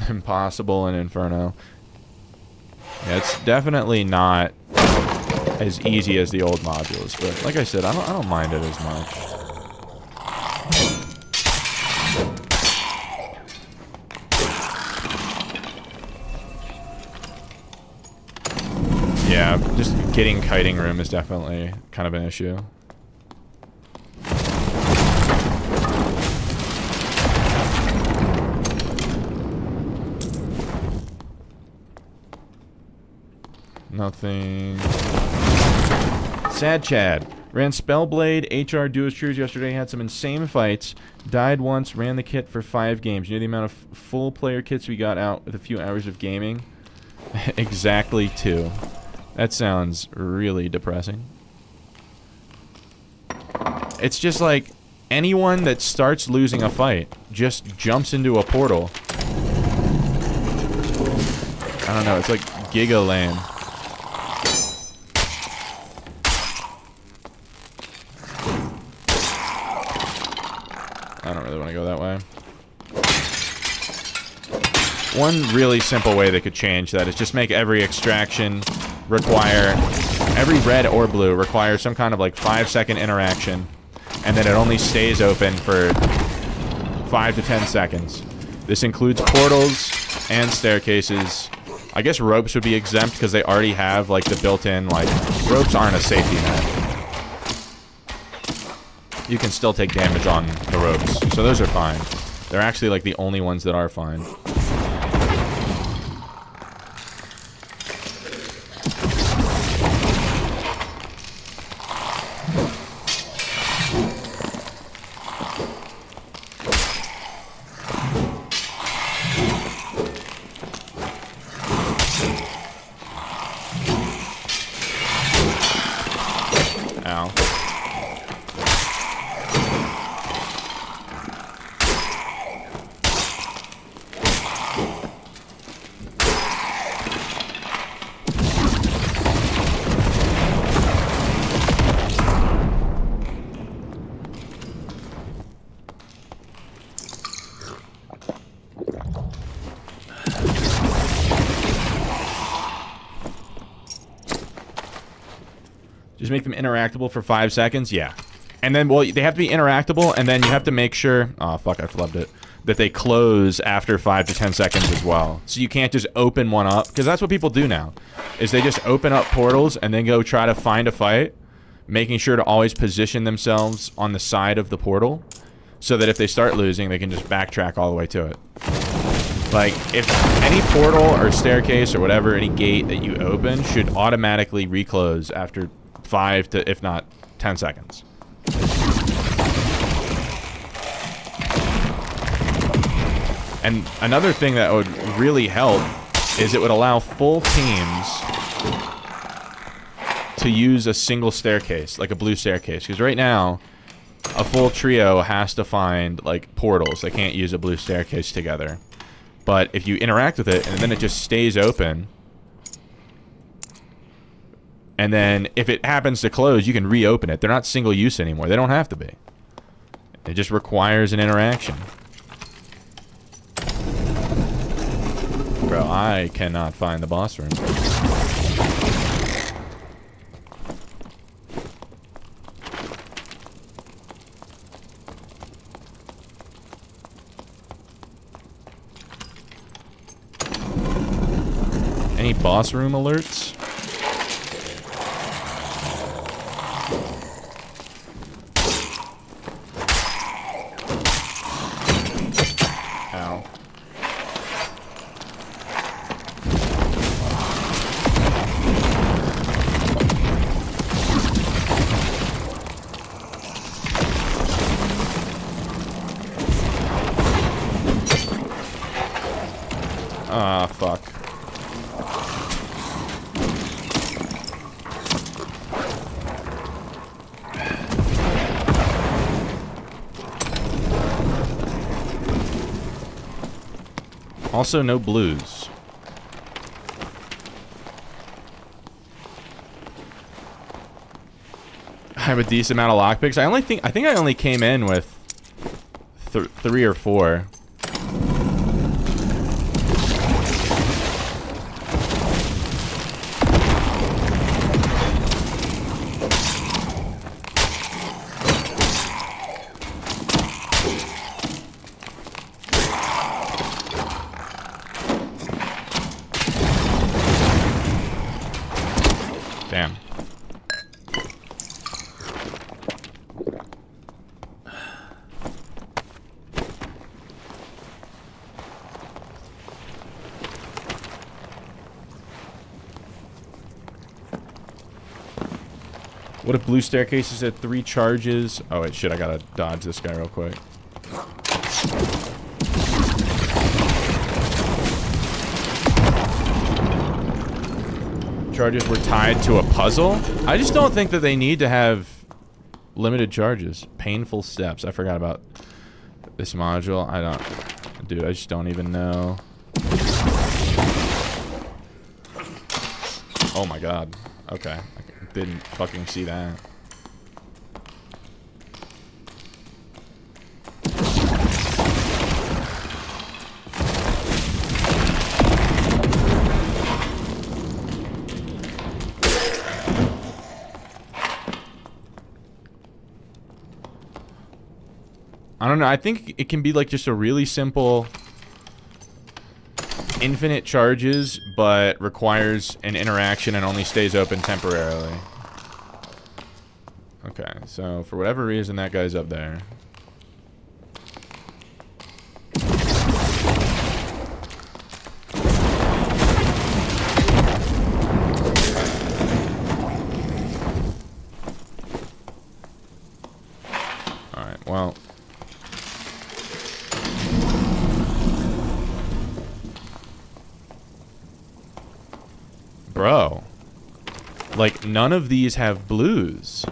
Impossible and Inferno. Yeah, it's definitely not as easy as the old modules, but like I said, I don't mind it as much. Yeah, just getting kiting room is definitely kind of an issue. Nothing. Sad Chad. Ran Spellblade, HR Duos Trues yesterday, had some insane fights. Died once, ran the kit for 5 games. You know the amount of full player kits we got out with a few hours of gaming? Exactly 2. That sounds really depressing. It's just like anyone that starts losing a fight just jumps into a portal. I don't know, it's like Giga lame. I don't really want to go that way. One really simple way they could change that is just make every extraction require, every red or blue require some kind of like 5-second interaction, and then it only stays open for 5 to 10 seconds. This includes portals and staircases. I guess ropes would be exempt because they already have like the built-in, like, ropes aren't a safety net. You can still take damage on the ropes, so those are fine. They're actually like the only ones that are fine. Ow. Just make them interactable for 5 seconds? Yeah. And then, well, they have to be interactable, and then you have to make sure... Oh, fuck, I flubbed it. That they close after 5 to 10 seconds as well. So you can't just open one up, because that's what people do now. Is they just open up portals and then go try to find a fight, making sure to always position themselves on the side of the portal, so that if they start losing, they can just backtrack all the way to it. Like, if any portal or staircase or whatever, any gate that you open should automatically reclose after 5 to, if not, 10 seconds. And another thing that would really help is it would allow full teams to use a single staircase, like a blue staircase. Because right now, a full trio has to find, like, portals. They can't use a blue staircase together. But if you interact with it, and then it just stays open, and then if it happens to close, you can reopen it. They're not single use anymore. They don't have to be. It just requires an interaction. Bro, I cannot find the boss room. Any boss room alerts? Ow. Ah, fuck. Also, no blues. I have a decent amount of lockpicks. I think I only came in with 3 or 4. Damn. What if blue staircase is at 3 charges? Oh wait, shit, I gotta dodge this guy real quick. Charges were tied to a puzzle? I just don't think that they need to have limited charges. Painful steps. I forgot about this module. I don't... Dude, I just don't even know. Oh my god. Okay. I didn't fucking see that. I don't know. I think it can be like just a really simple infinite charges, but requires an interaction and only stays open temporarily. Okay, so for whatever reason, that guy's up there. Alright, well... Bro. Like, none of these have blues.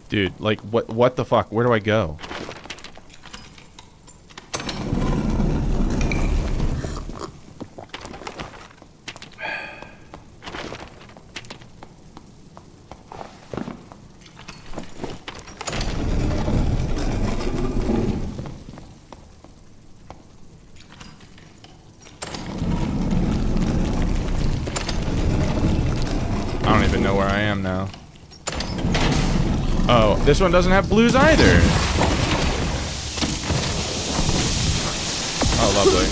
Dude, like, what the fuck? Where do I go? where I am now. Oh, this one doesn't have blues either. Oh, lovely.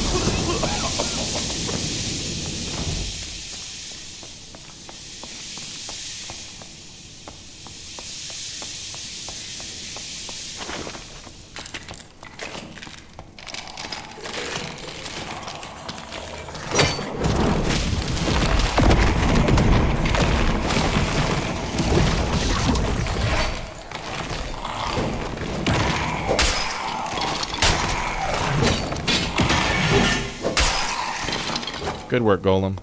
Good work, Golem.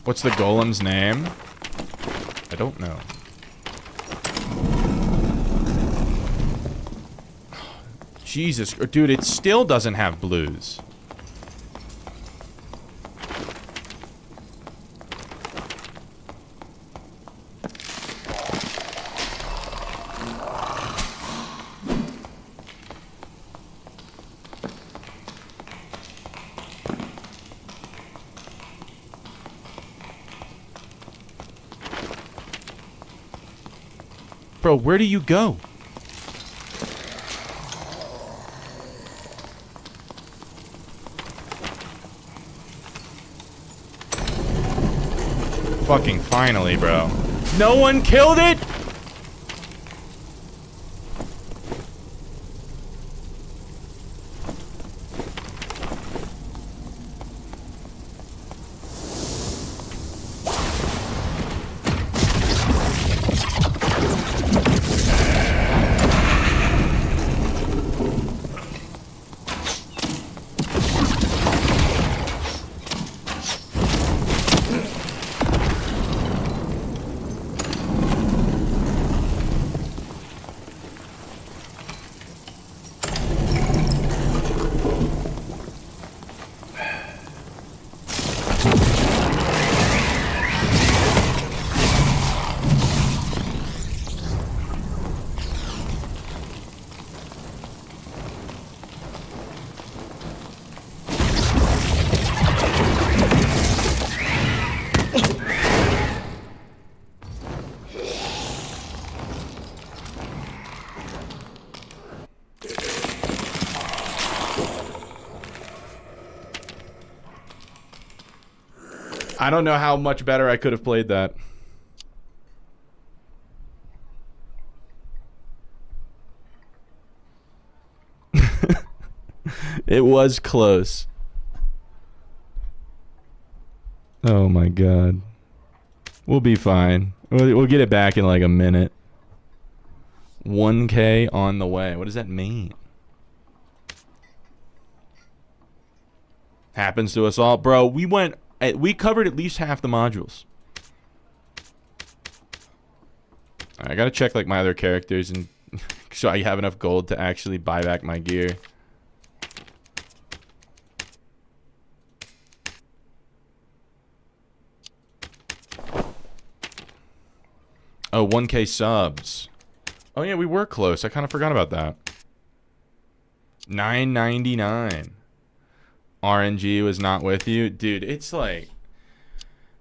What's the golem's name? I don't know. Jesus, dude, it still doesn't have blues. Bro, where do you go? Fucking finally, bro. No one killed it? I don't know how much better I could have played that. It was close. Oh my god. We'll be fine. We'll get it back in like a minute. 1K on the way. What does that mean? Happens to us all. Bro, we covered at least half the modules. Alright, I gotta check like my other characters and so I have enough gold to actually buy back my gear. Oh, 1K subs. Oh yeah, we were close. I kind of forgot about that. $9.99. RNG was not with you. Dude, it's like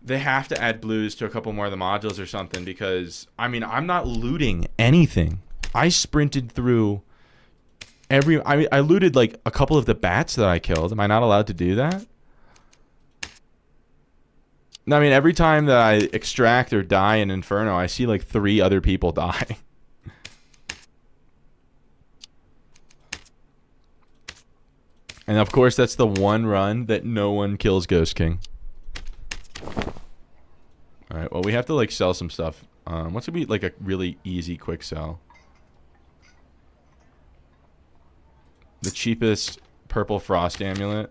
they have to add blues to a couple more of the modules or something because, I mean, I'm not looting anything. I sprinted through I looted like a couple of the bats that I killed. Am I not allowed to do that? No, I mean, every time that I extract or die in Inferno, I see like 3 other people die. And of course, that's the one run that no one kills Ghost King. Alright, well, we have to like sell some stuff. What's gonna be like a really easy quick sell? The cheapest purple frost amulet.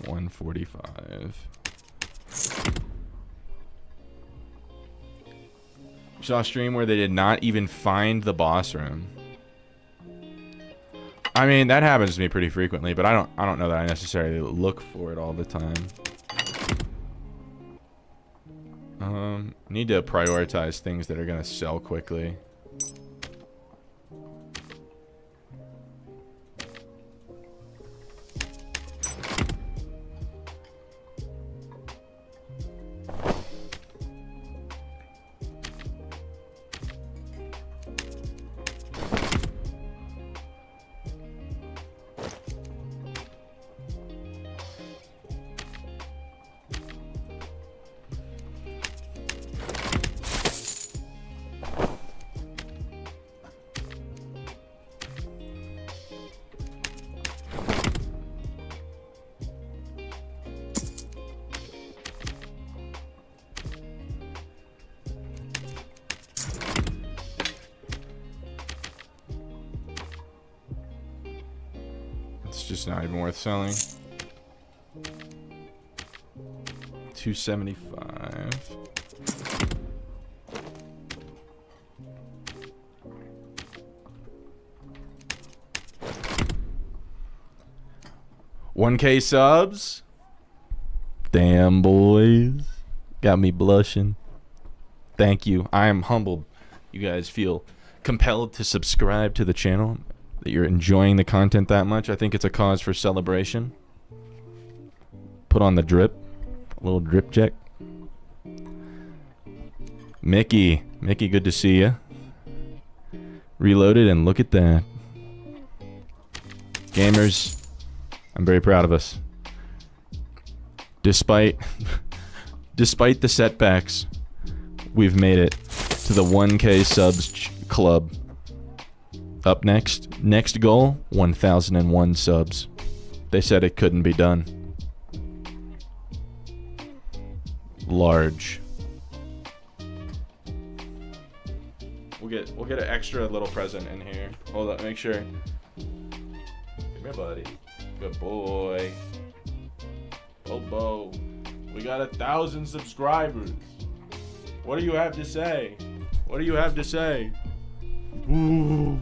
145. Saw a stream where they did not even find the boss room. I mean, that happens to me pretty frequently, but I don't know that I necessarily look for it all the time. Need to prioritize things that are gonna sell quickly. It's just not even worth selling. 275. $1K subs. Damn, boys. Got me blushing. Thank you. I am humbled. You guys feel compelled to subscribe to the channel, that you're enjoying the content that much. I think it's a cause for celebration. Put on the drip. A little drip check. Mickey, good to see you. Reloaded, and look at that. Gamers, I'm very proud of us. Despite the setbacks, we've made it to the 1K subs club. Up next goal, 1,001 subs. They said it couldn't be done. Large. We'll get an extra little present in here. Hold up, make sure. Come here, buddy. Good boy. Bobo. We got 1,000 subscribers. What do you have to say? What do you have to say? Ooh.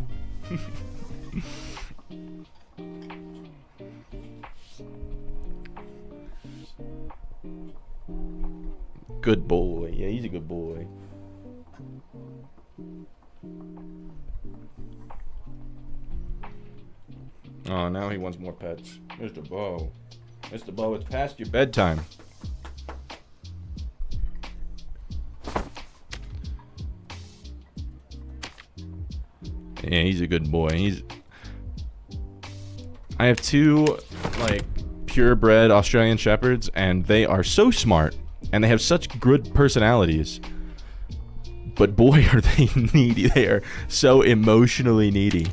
Good boy. Yeah, he's a good boy. Oh, now he wants more pets. Mr. Bo. Mr. Bo, it's past your bedtime. Yeah, he's a good boy. I have two, like, purebred Australian Shepherds, and they are so smart, and they have such good personalities. But boy, are they needy. They are so emotionally needy.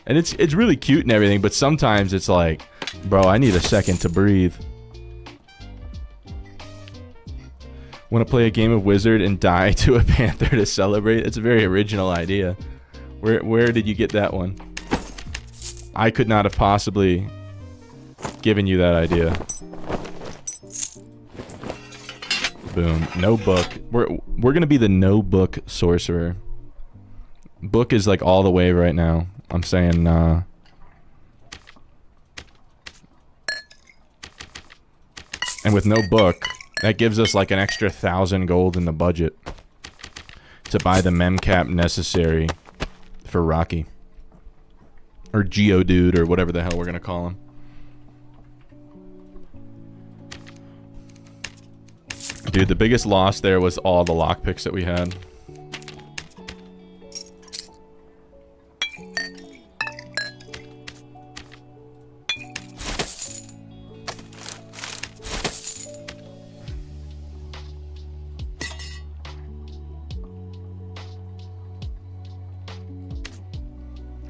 And it's really cute and everything, but sometimes it's like, bro, I need a second to breathe. Want to play a game of Wizard and die to a panther to celebrate? It's a very original idea. Where did you get that one? I could not have possibly given you that idea. Boom. No book. We're gonna be the no book sorcerer. Book is like all the way right now. I'm saying nah. And with no book, that gives us like an extra 1,000 gold in the budget to buy the memcap necessary for Rocky. Or Geodude, or whatever the hell we're gonna call him. Dude, the biggest loss there was all the lockpicks that we had.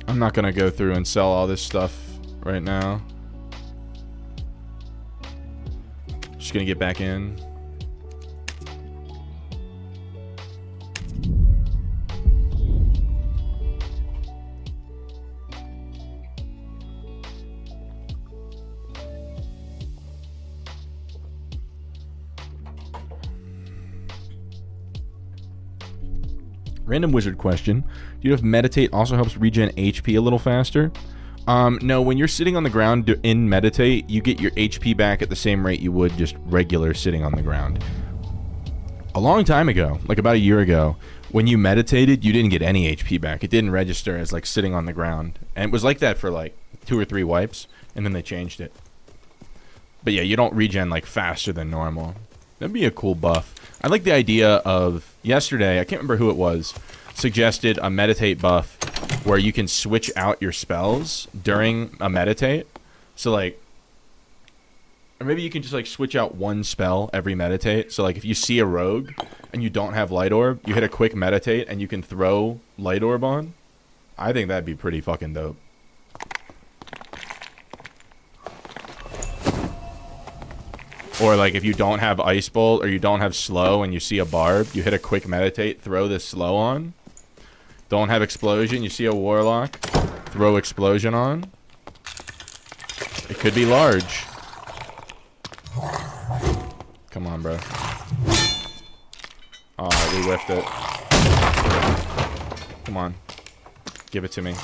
I'm not gonna go through and sell all this stuff right now. Just gonna get back in. Random wizard question. Do you know if meditate also helps regen HP a little faster? No, when you're sitting on the ground in meditate, you get your HP back at the same rate you would just regular sitting on the ground. A long time ago, like about a year ago, when you meditated, you didn't get any HP back. It didn't register as like sitting on the ground. And it was like that for like 2 or 3 wipes, and then they changed it. But yeah, you don't regen like faster than normal. That'd be a cool buff. I like the idea of yesterday, I can't remember who it was, suggested a meditate buff where you can switch out your spells during a meditate. So like, or maybe you can just like switch out one spell every meditate. So like if you see a rogue and you don't have light orb, you hit a quick meditate and you can throw light orb on. I think that'd be pretty fucking dope. Or like if you don't have Ice Bolt or you don't have Slow and you see a Barb, you hit a quick meditate, throw this Slow on. Don't have Explosion, you see a Warlock, throw Explosion on. It could be large. Come on, bro. Oh, we whiffed it. Come on. Give it to me.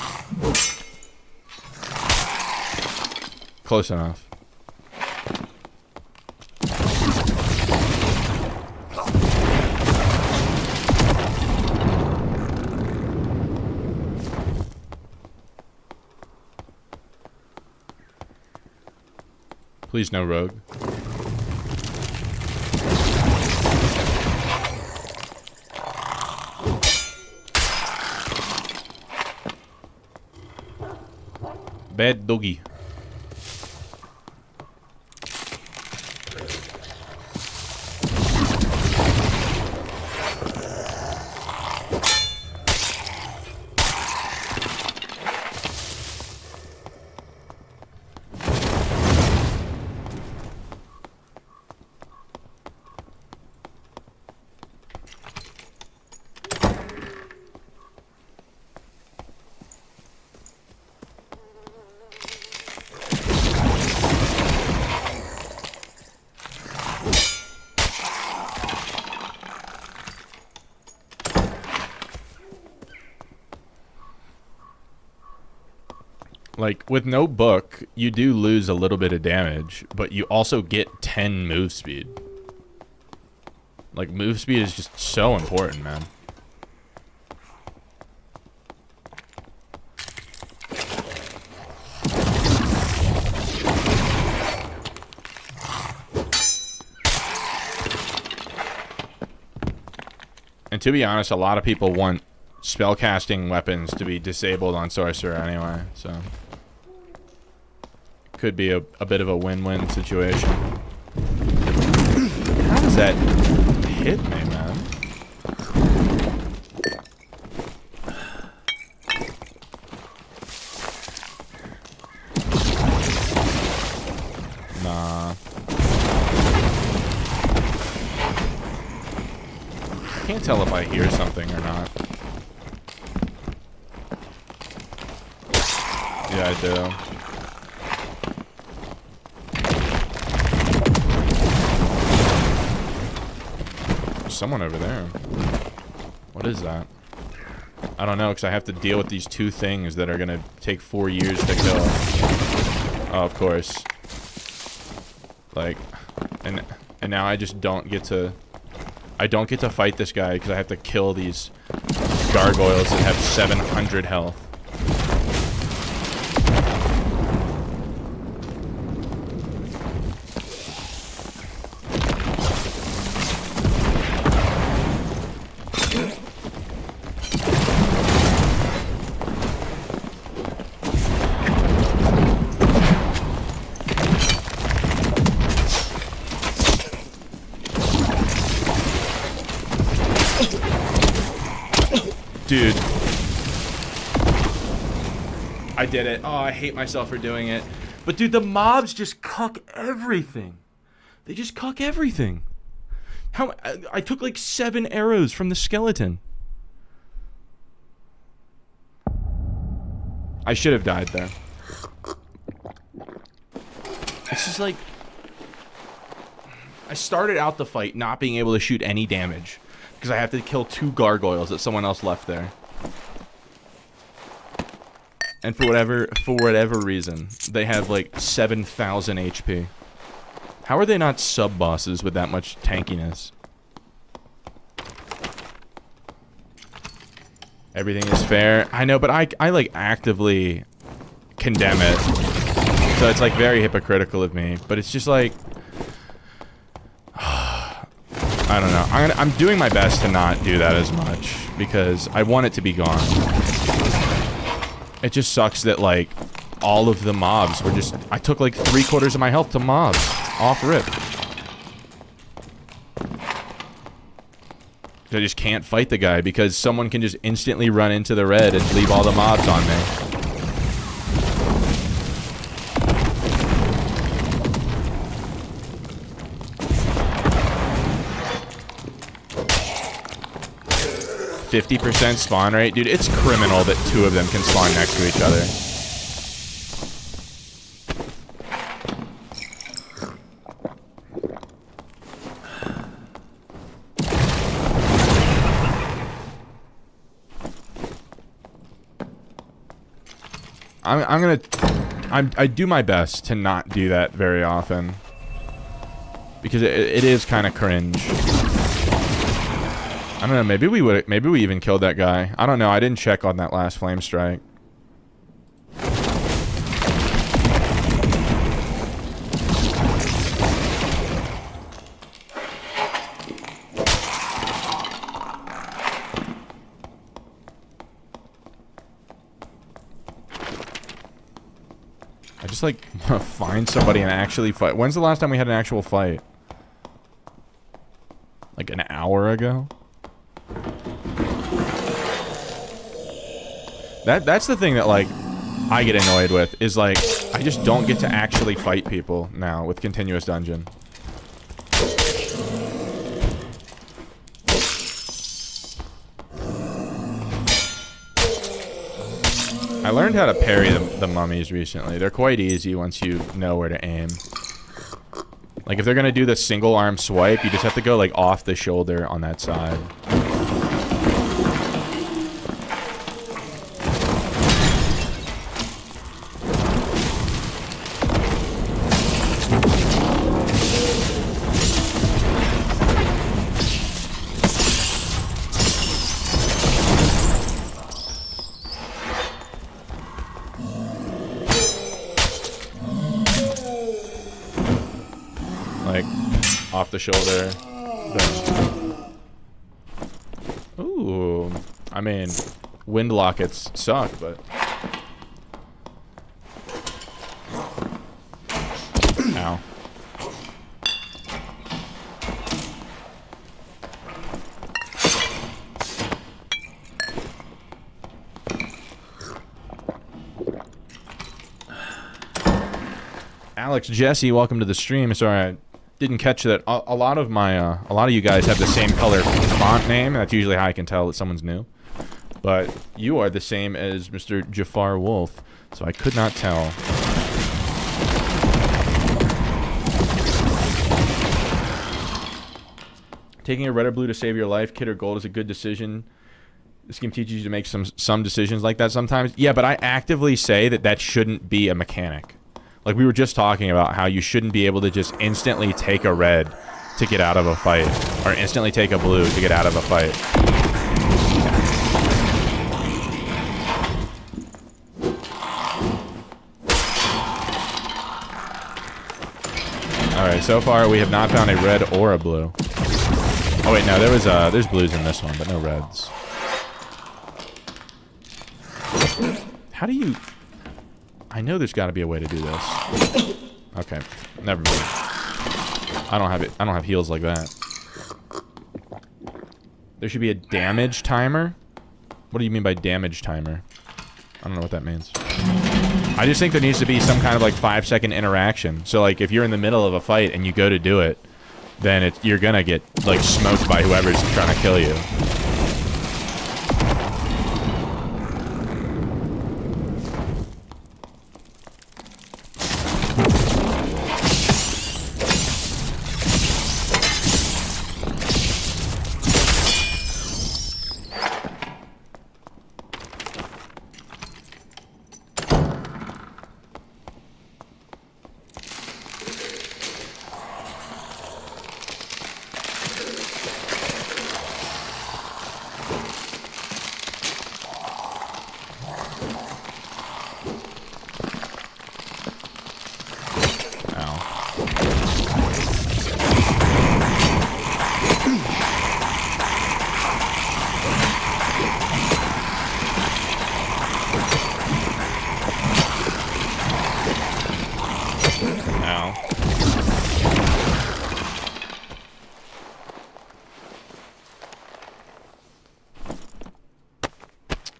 Close enough. Please no rogue. Bad doggy. Like, with no book, you do lose a little bit of damage, but you also get 10 move speed. Like, move speed is just so important, man. And to be honest, a lot of people want spellcasting weapons to be disabled on Sorcerer anyway, so... Could be a bit of a win-win situation. How does that hit me, man? Nah. I can't tell if I hear something or not. Yeah, I do. Someone over there. What is that? I don't know, because I have to deal with these 2 things that are gonna take 4 years to kill. Oh, of course. Like, and now I just don't get to... I don't get to fight this guy because I have to kill these gargoyles that have 700 health. Dude. I did it. Oh, I hate myself for doing it. But dude, the mobs just cuck everything. They just cuck everything. How I took like 7 arrows from the skeleton. I should have died there. It's just like... I started out the fight not being able to shoot any damage. because I have to kill 2 gargoyles that someone else left there. And for whatever reason, they have like 7,000 HP. How are they not sub-bosses with that much tankiness? Everything is fair. I know, but I like actively condemn it. So it's like very hypocritical of me. But it's just like... I don't know. I'm doing my best to not do that as much. Because I want it to be gone. It just sucks that like all of the mobs were just... I took like 3/4 of my health to mobs. Off rip. I just can't fight the guy because someone can just instantly run into the red and leave all the mobs on me. %, spawn rate. Dude, it's criminal that 2 of them can spawn next to each other. I do my best to not do that very often. Because it is kind of cringe. I don't know, maybe we even killed that guy. I don't know, I didn't check on that last flame strike. I just like want to find somebody and actually fight. When's the last time we had an actual fight? Like an hour ago? That's the thing that like I get annoyed with is like I just don't get to actually fight people now with continuous dungeon. I learned how to parry the mummies recently. They're quite easy once you know where to aim. Like if they're gonna do the single arm swipe, you just have to go like off the shoulder on that side. Off the shoulder. Ooh. I mean, wind lockets suck, but... Ow. Alex Jesse, welcome to the stream. Sorry, I didn't catch that. A lot of you guys have the same color font name. That's usually how I can tell that someone's new. But you are the same as Mr. Jafar Wolf, so I could not tell. Taking a red or blue to save your life, kit or gold, is a good decision. This game teaches you to make some decisions like that sometimes. Yeah, but I actively say that shouldn't be a mechanic. Like, we were just talking about how you shouldn't be able to just instantly take a red to get out of a fight. Or instantly take a blue to get out of a fight. Alright, so far we have not found a red or a blue. Oh wait, no, there's blues in this one, but no reds. How do you... I know there's got to be a way to do this. Okay, never mind. I don't have heals like that. There should be a damage timer. What do you mean by damage timer? I don't know what that means. I just think there needs to be some kind of like 5-second interaction. So like if you're in the middle of a fight and you go to do it, then you're gonna get like smoked by whoever's trying to kill you.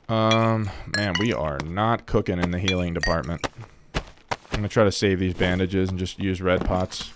Man, we are not cooking in the healing department. I'm gonna try to save these bandages and just use red pots.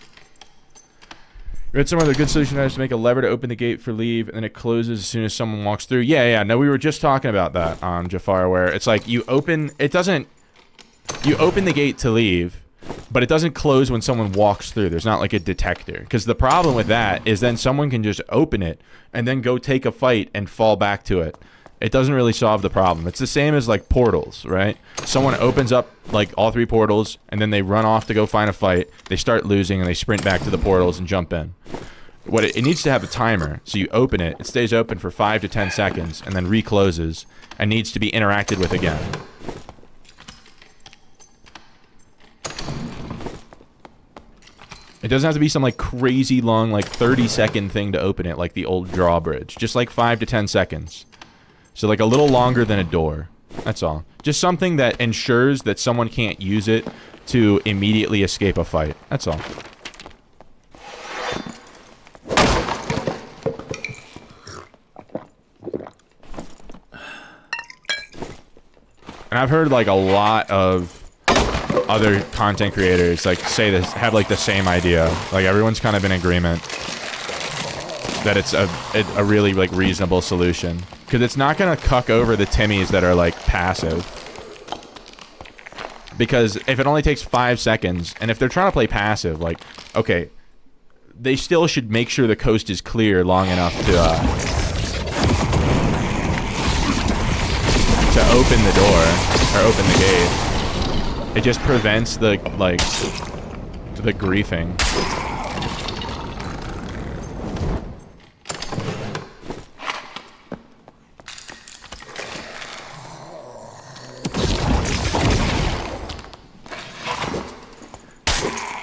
You read somewhere the good solution is to make a lever to open the gate for leave, and then it closes as soon as someone walks through. Yeah, no, we were just talking about that, Jafar, where it's like you open the gate to leave, but it doesn't close when someone walks through. There's not like a detector. Because the problem with that is then someone can just open it and then go take a fight and fall back to it. It doesn't really solve the problem. It's the same as like portals, right? Someone opens up like all 3 portals and then they run off to go find a fight. They start losing and they sprint back to the portals and jump in. What it needs to have a timer. So you open it, it stays open for 5 to 10 seconds and then recloses and needs to be interacted with again. It doesn't have to be some like crazy long like 30-second thing to open it like the old drawbridge. Just like 5 to 10 seconds. So like a little longer than a door. That's all. Just something that ensures that someone can't use it to immediately escape a fight. That's all. And I've heard like a lot of other content creators like say this, have like the same idea. Like everyone's kind of in agreement that it's a really like reasonable solution. Because it's not going to cuck over the Timmies that are, like, passive. Because if it only takes 5 seconds, and if they're trying to play passive, like, okay, they still should make sure the coast is clear long enough to open the door, or open the gate. It just prevents the, like, the griefing.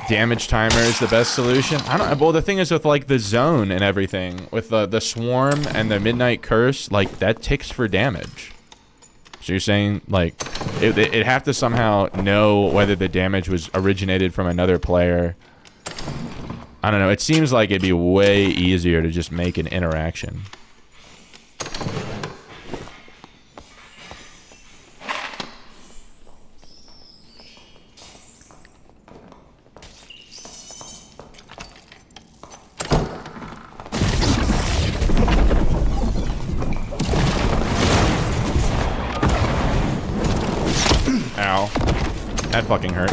Damage timer is the best solution. I don't. Well, the thing is with like the zone and everything, with the swarm and the midnight curse, like that ticks for damage. So you're saying like it have to somehow know whether the damage was originated from another player. I don't know. It seems like it'd be way easier to just make an interaction. Ow. That fucking hurt.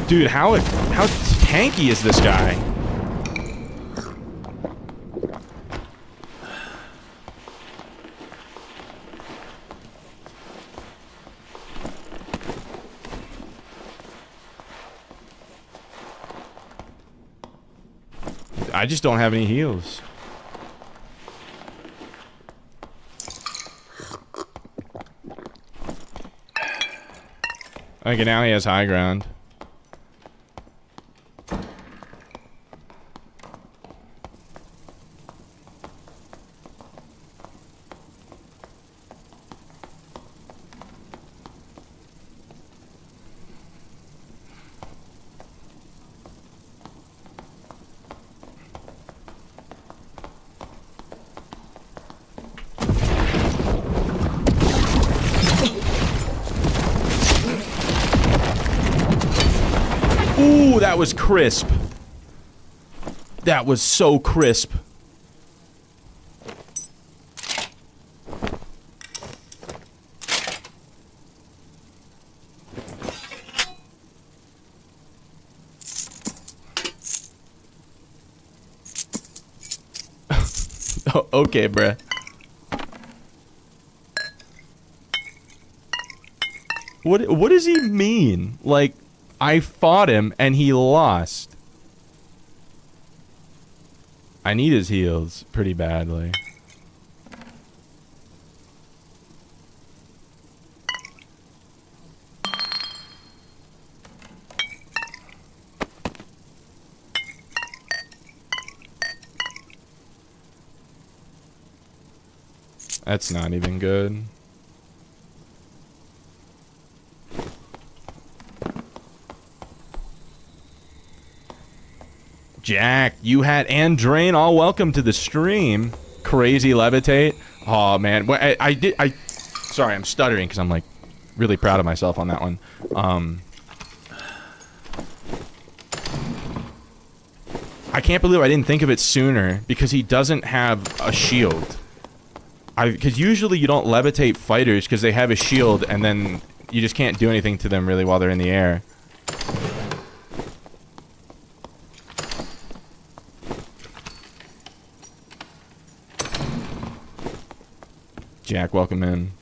Dude, how tanky is this guy? I just don't have any heals. Okay, now he has high ground. Ooh, that was crisp. That was so crisp. Oh, okay, bruh. What does he mean? Like, I fought him and he lost. I need his heals pretty badly. That's not even good. Jack, you had and Drain all welcome to the stream. Crazy levitate. Oh man, well, I sorry, I'm stuttering because I'm like really proud of myself on that one. I can't believe I didn't think of it sooner because he doesn't have a shield. Because usually you don't levitate fighters because they have a shield and then you just can't do anything to them really while they're in the air. Jack, welcome in.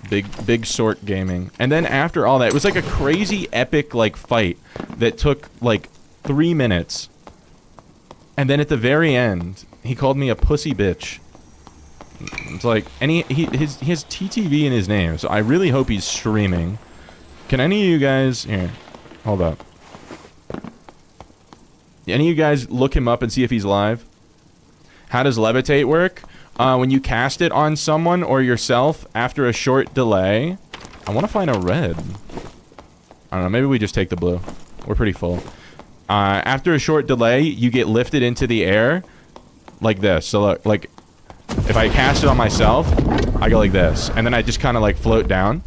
Big Sort Gaming. And then after all that, it was like a crazy epic like fight that took like 3 minutes. And then at the very end, he called me a pussy bitch. It's like, and he has TTV in his name, so I really hope he's streaming. Can any of you guys here? Hold up. Any of you guys look him up and see if he's live? How does levitate work? When you cast it on someone or yourself after a short delay. I want to find a red. I don't know. Maybe we just take the blue. We're pretty full. After a short delay, you get lifted into the air like this. So look, like if I cast it on myself, I go like this, and then I just kind of like float down.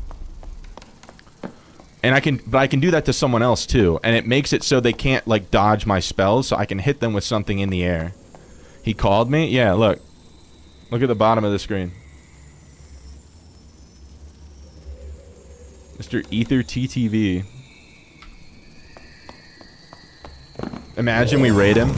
And I can do that to someone else too, and it makes it so they can't like dodge my spells, so I can hit them with something in the air. He called me? Yeah, look. Look at the bottom of the screen. Mr. Ether TTV. Imagine we raid him.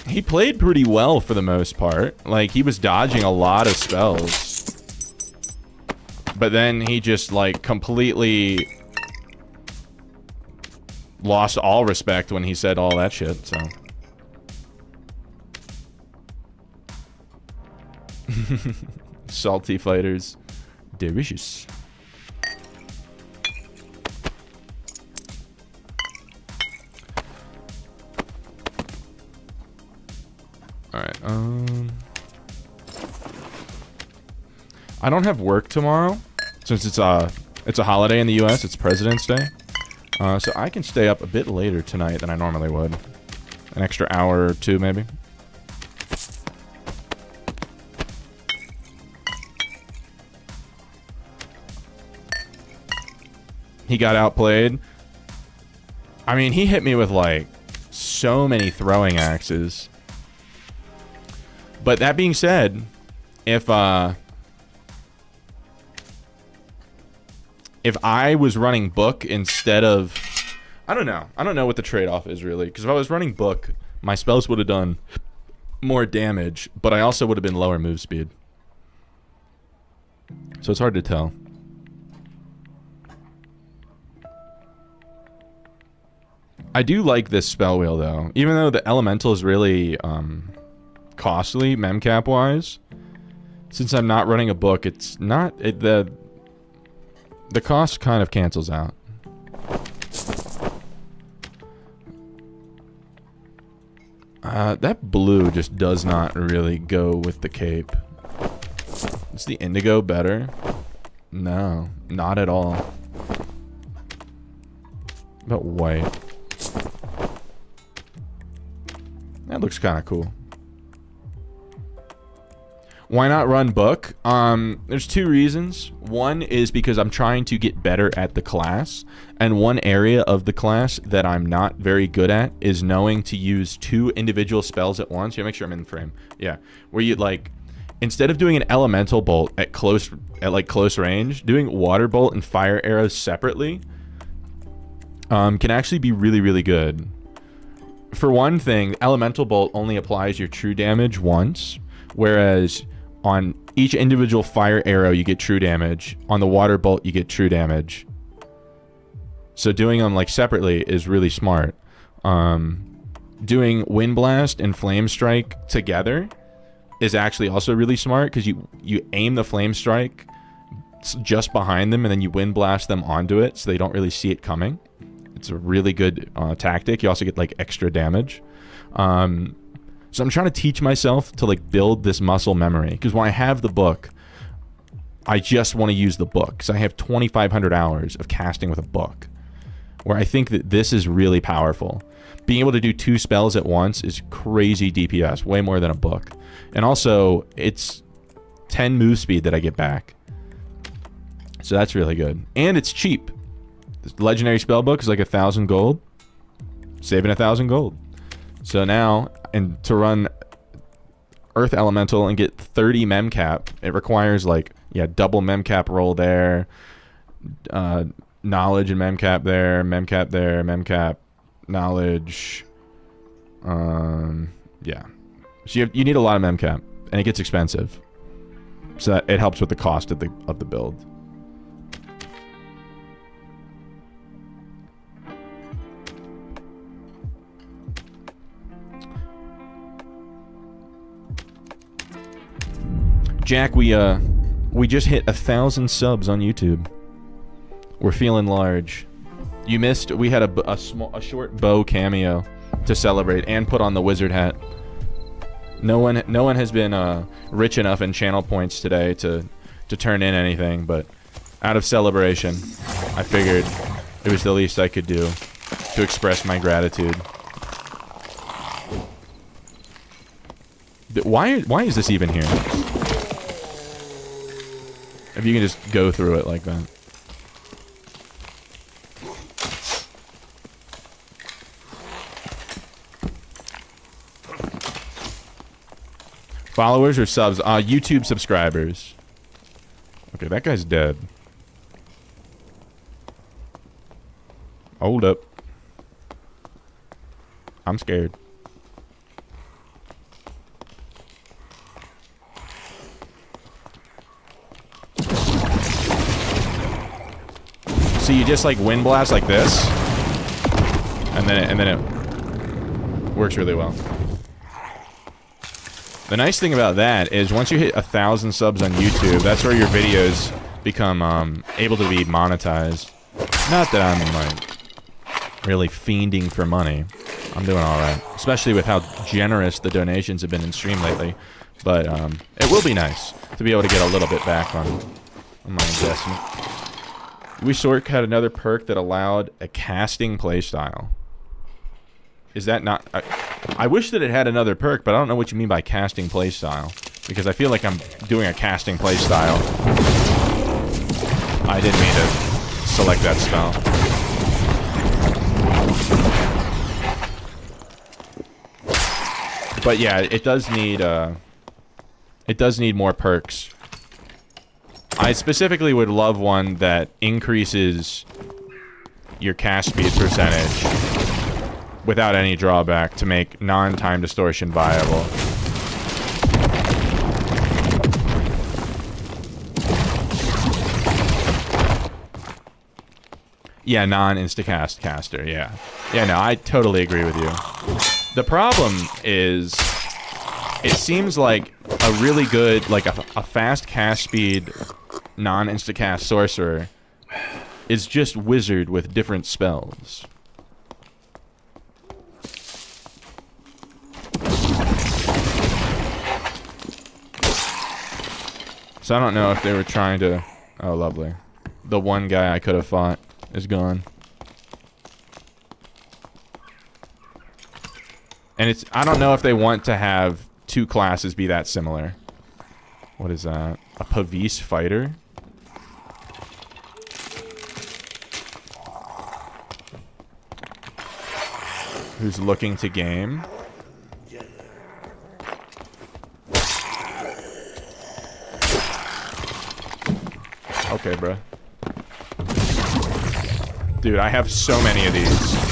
He played pretty well for the most part. Like, he was dodging a lot of spells. But then he just, like, completely lost all respect when he said all that shit, so. Salty fighters. Delicious. Alright, I don't have work tomorrow, since it's a holiday in the US, it's President's Day. So I can stay up a bit later tonight than I normally would. An extra hour or two, maybe. He got outplayed. I mean, he hit me with, like, so many throwing axes. But that being said, if I was running book instead of, I don't know what the trade-off is really, because if I was running book, my spells would have done more damage, but I also would have been lower move speed. So it's hard to tell. I do like this spell wheel though, even though the elemental is really costly memcap wise. Since I'm not running a book, it's not the cost kind of cancels out. That blue just does not really go with the cape. Is the indigo better? No, not at all. But white. That looks kind of cool. Why not run book? There's two reasons. One is because I'm trying to get better at the class, and one area of the class that I'm not very good at is knowing to use two individual spells at once. Yeah, make sure I'm in frame. Yeah, where you like, instead of doing an elemental bolt at close range, doing water bolt and fire arrows separately can actually be really, really good. For one thing, elemental bolt only applies your true damage once, whereas on each individual fire arrow you get true damage. On the water bolt you get true damage. So doing them like separately is really smart. Doing wind blast and flame strike together is actually also really smart, because you aim the flame strike just behind them and then you wind blast them onto it so they don't really see it coming. It's a really good tactic. You also get like extra damage. So I'm trying to teach myself to like build this muscle memory, because when I have the book, I just want to use the book, because I have 2,500 hours of casting with a book, where I think that this is really powerful. Being able to do 2 spells at once is crazy DPS, way more than a book. And also, it's 10 move speed that I get back. So that's really good. And it's cheap. The legendary spellbook is like 1,000 gold. Saving 1,000 gold. So now, and to run Earth Elemental and get 30 memcap, it requires like, yeah, double memcap roll there. Knowledge and memcap there, memcap, knowledge. Yeah. So you need a lot of memcap, and it gets expensive. So that it helps with the cost of the build. Jack, we just hit 1,000 subs on YouTube. We're feeling large. You missed. We had a short bow cameo to celebrate and put on the wizard hat. No one has been rich enough in channel points today to turn in anything, but out of celebration, I figured it was the least I could do to express my gratitude. Why is this even here? If you can just go through it like that. Followers or subs? YouTube subscribers. Okay, that guy's dead. Hold up. I'm scared. So you just like wind blast like this, and then it works really well. The nice thing about that is once you hit 1,000 subs on YouTube, that's where your videos become able to be monetized. Not that I'm like really fiending for money. I'm doing all right, especially with how generous the donations have been in stream lately. But it will be nice to be able to get a little bit back on my investment. Wish Sork had another perk that allowed a casting playstyle. Is that not... I wish that it had another perk, but I don't know what you mean by casting playstyle. Because I feel like I'm doing a casting playstyle. I didn't mean to select that spell. But yeah, it does need more perks. I specifically would love one that increases your cast speed percentage without any drawback to make non-time distortion viable. Yeah, non-instacast caster, yeah. Yeah, no, I totally agree with you. The problem is, it seems like a really good, like a fast cast speed non-instacast sorcerer is just wizard with different spells. So I don't know if they were trying to... Oh, lovely. The one guy I could have fought is gone. And it's... I don't know if they want to have two classes be that similar. What is that? A Pavis fighter? Who's looking to game? Okay, bro. Dude, I have so many of these.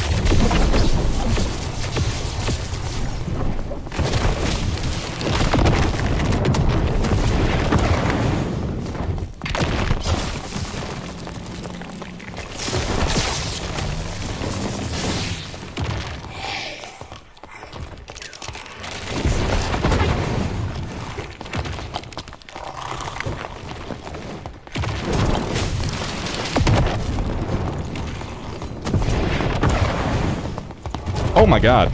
Oh my god.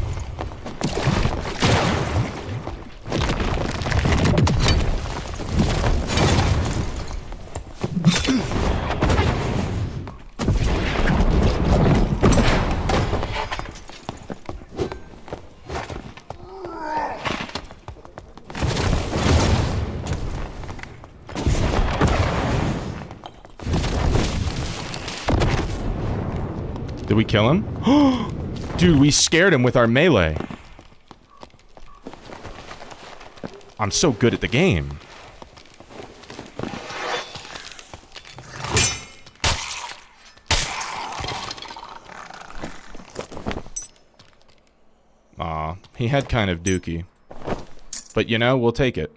Did we kill him? Dude, we scared him with our melee. I'm so good at the game. Aw, he had kind of dookie. But you know, we'll take it.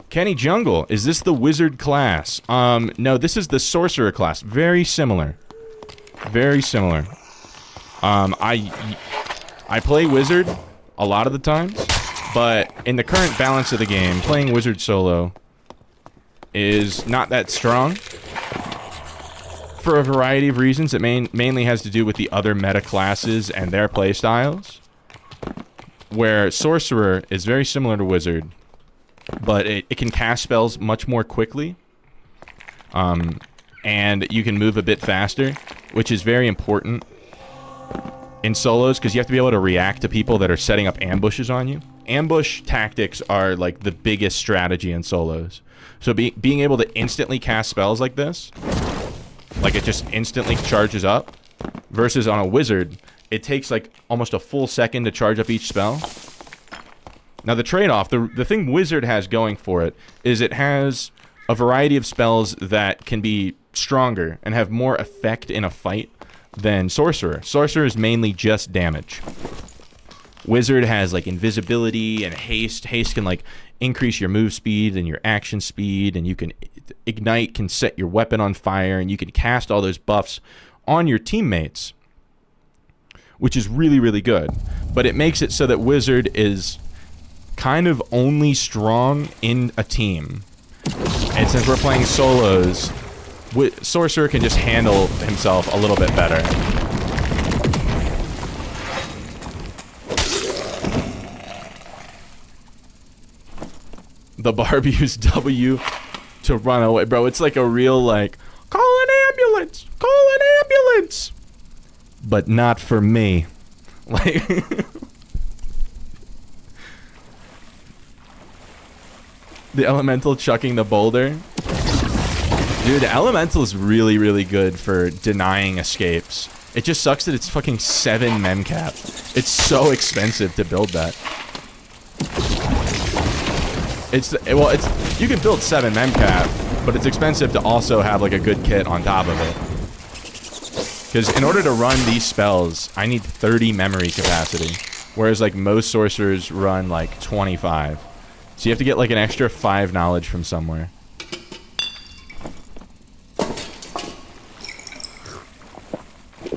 Kenny Jungle, is this the wizard class? No, this is the sorcerer class. Very similar. Very similar. I play wizard a lot of the times, but in the current balance of the game, playing wizard solo is not that strong. For a variety of reasons. It mainly has to do with the other meta classes and their playstyles. Where sorcerer is very similar to wizard, but it can cast spells much more quickly. And you can move a bit faster, which is very important in solos, because you have to be able to react to people that are setting up ambushes on you. Ambush tactics are like the biggest strategy in solos. So being able to instantly cast spells like this, like it just instantly charges up, versus on a wizard, it takes like almost a full second to charge up each spell. Now the trade-off, the thing wizard has going for it, is it has a variety of spells that can be stronger and have more effect in a fight than sorcerer. Sorcerer is mainly just damage. Wizard has like invisibility and haste. Haste can like increase your move speed and your action speed, and you can ignite can set your weapon on fire, and you can cast all those buffs on your teammates, which is really, really good. But it makes it so that wizard is kind of only strong in a team. And since we're playing solos, sorcerer can just handle himself a little bit better. The barb used W to run away. Bro, it's like a real, like, call an ambulance! Call an ambulance! But not for me. Like... The elemental chucking the boulder. Dude, the elemental is really, really good for denying escapes. It just sucks that it's fucking 7 mem cap. It's so expensive to build that. Well, you can build 7 mem cap, but it's expensive to also have like a good kit on top of it. Because in order to run these spells, I need 30 memory capacity, whereas like most sorcerers run like 25. So you have to get like an extra 5 knowledge from somewhere.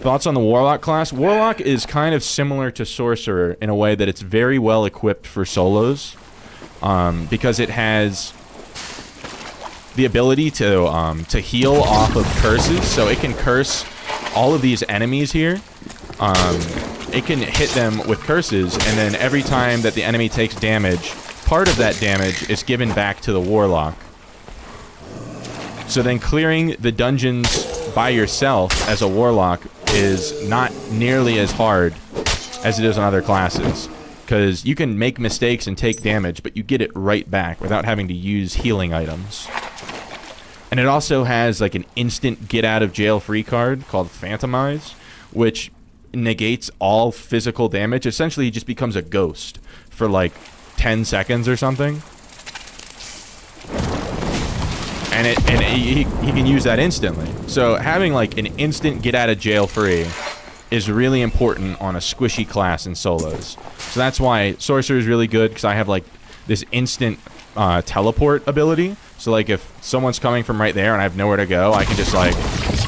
Thoughts on the Warlock class? Warlock is kind of similar to Sorcerer in a way that it's very well equipped for solos. Because it has the ability to heal off of curses. So it can curse all of these enemies here. It can hit them with curses, and then every time that the enemy takes damage, part of that damage is given back to the Warlock. So then clearing the dungeons by yourself as a Warlock is not nearly as hard as it is on other classes. Because you can make mistakes and take damage, but you get it right back without having to use healing items. And it also has like an instant get out of jail free card called Phantomize, which negates all physical damage. Essentially, he just becomes a ghost for like 10 seconds or something. he can use that instantly. So having like an instant get out of jail free is really important on a squishy class in solos. So that's why Sorcerer is really good, because I have like this instant teleport ability. So like if someone's coming from right there and I have nowhere to go, I can just like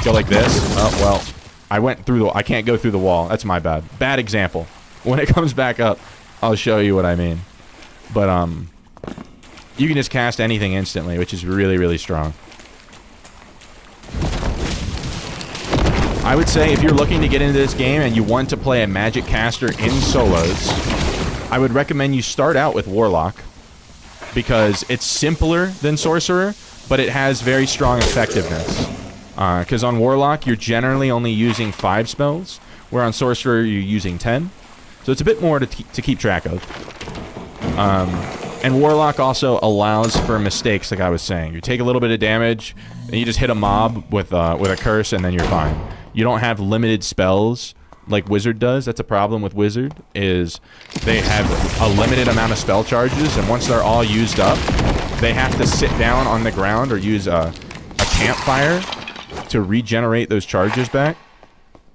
go like this. Oh well, I went through the. I can't go through the wall. That's my bad. Bad example. When it comes back up, I'll show you what I mean. But you can just cast anything instantly, which is really, really strong. I would say if you're looking to get into this game and you want to play a magic caster in solos, I would recommend you start out with Warlock, because it's simpler than Sorcerer, but it has very strong effectiveness. Because on Warlock, you're generally only using 5 spells, where on Sorcerer, you're using 10. So it's a bit more to keep track of. And Warlock also allows for mistakes, like I was saying. You take a little bit of damage, and you just hit a mob with a curse, and then you're fine. You don't have limited spells like Wizard does. That's a problem with Wizard, is they have a limited amount of spell charges, and once they're all used up, they have to sit down on the ground or use a campfire to regenerate those charges back.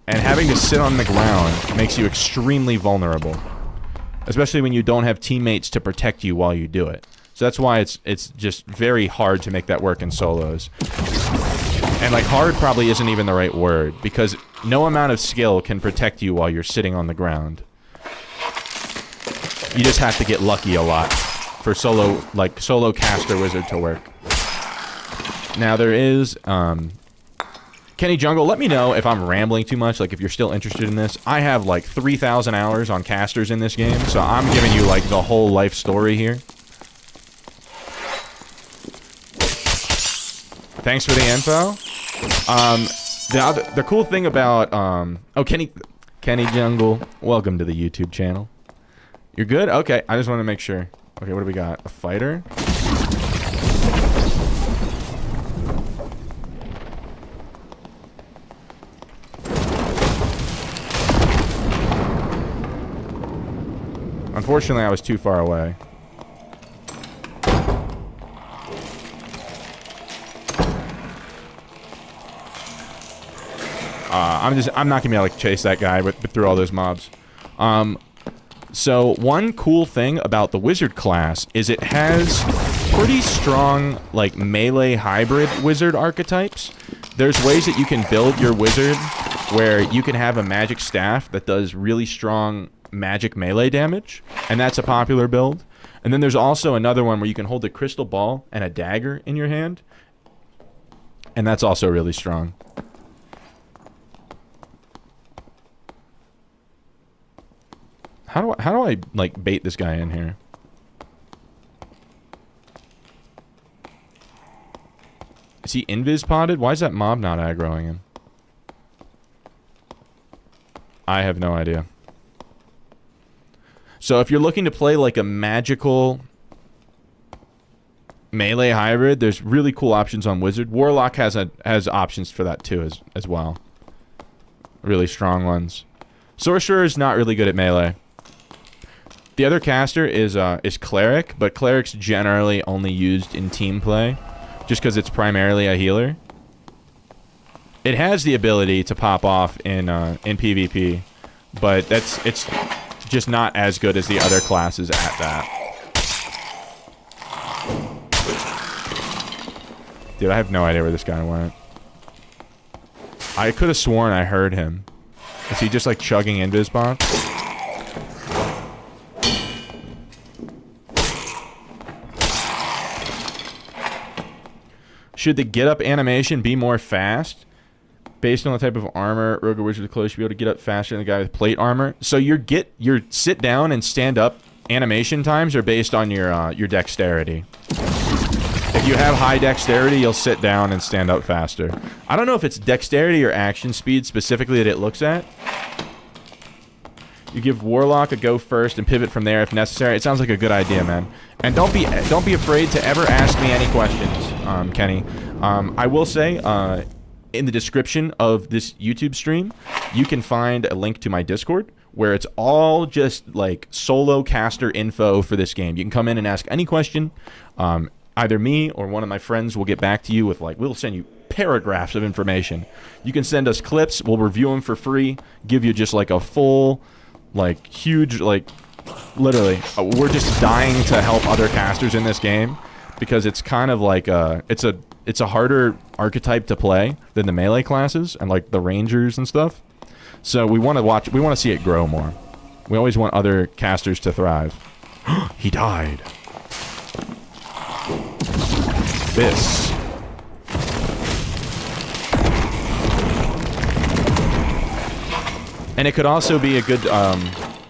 And having to sit on the ground makes you extremely vulnerable, especially when you don't have teammates to protect you while you do it. So that's why it's just very hard to make that work in solos. And like hard probably isn't even the right word, because no amount of skill can protect you while you're sitting on the ground. You just have to get lucky a lot for solo caster wizard to work. Now there is Kenny Jungle, let me know if I'm rambling too much, like if you're still interested in this. I have like 3,000 hours on casters in this game, so I'm giving you like the whole life story here. Thanks for the info. The cool thing about oh, Kenny Jungle, welcome to the YouTube channel. You're good? Okay, I just want to make sure. Okay, what do we got? A fighter? Unfortunately, I was too far away. I'm not gonna be able to chase that guy through all those mobs. So one cool thing about the wizard class is it has pretty strong like melee hybrid wizard archetypes. There's ways that you can build your wizard where you can have a magic staff that does really strong magic melee damage, and that's a popular build. And then there's also another one where you can hold a crystal ball and a dagger in your hand, and that's also really strong. How do I like bait this guy in here? Is he invis potted? Why is that mob not aggroing him? I have no idea. So if you're looking to play like a magical melee hybrid, there's really cool options on Wizard. Warlock has options for that too as well. Really strong ones. Sorcerer is not really good at melee. The other caster is Cleric, but Cleric's generally only used in team play, just because it's primarily a healer. It has the ability to pop off in PvP, but it's just not as good as the other classes at that. Dude, I have no idea where this guy went. I could have sworn I heard him. Is he just like chugging invis bots? Should the get up animation be more fast? Based on the type of armor, Rogue or Wizard close, you'll be able to get up faster than the guy with plate armor. So your sit down and stand up animation times are based on your dexterity. If you have high dexterity, you'll sit down and stand up faster. I don't know if it's dexterity or action speed specifically that it looks at. You give Warlock a go first and pivot from there if necessary. It sounds like a good idea, man. And don't be afraid to ever ask me any questions, Kenny. I will say, in the description of this YouTube stream, you can find a link to my Discord where it's all just like solo caster info for this game. You can come in and ask any question. either me or one of my friends will get back to you with, like, we'll send you paragraphs of information. You can send us clips. We'll review them for free. Give you just, like, a full, like, huge, like, literally. We're just dying to help other casters in this game because it's kind of like it's a harder archetype to play than the melee classes and, like, the rangers and stuff. So we want to see it grow more. We always want other casters to thrive. He died. This. And it could also be a good,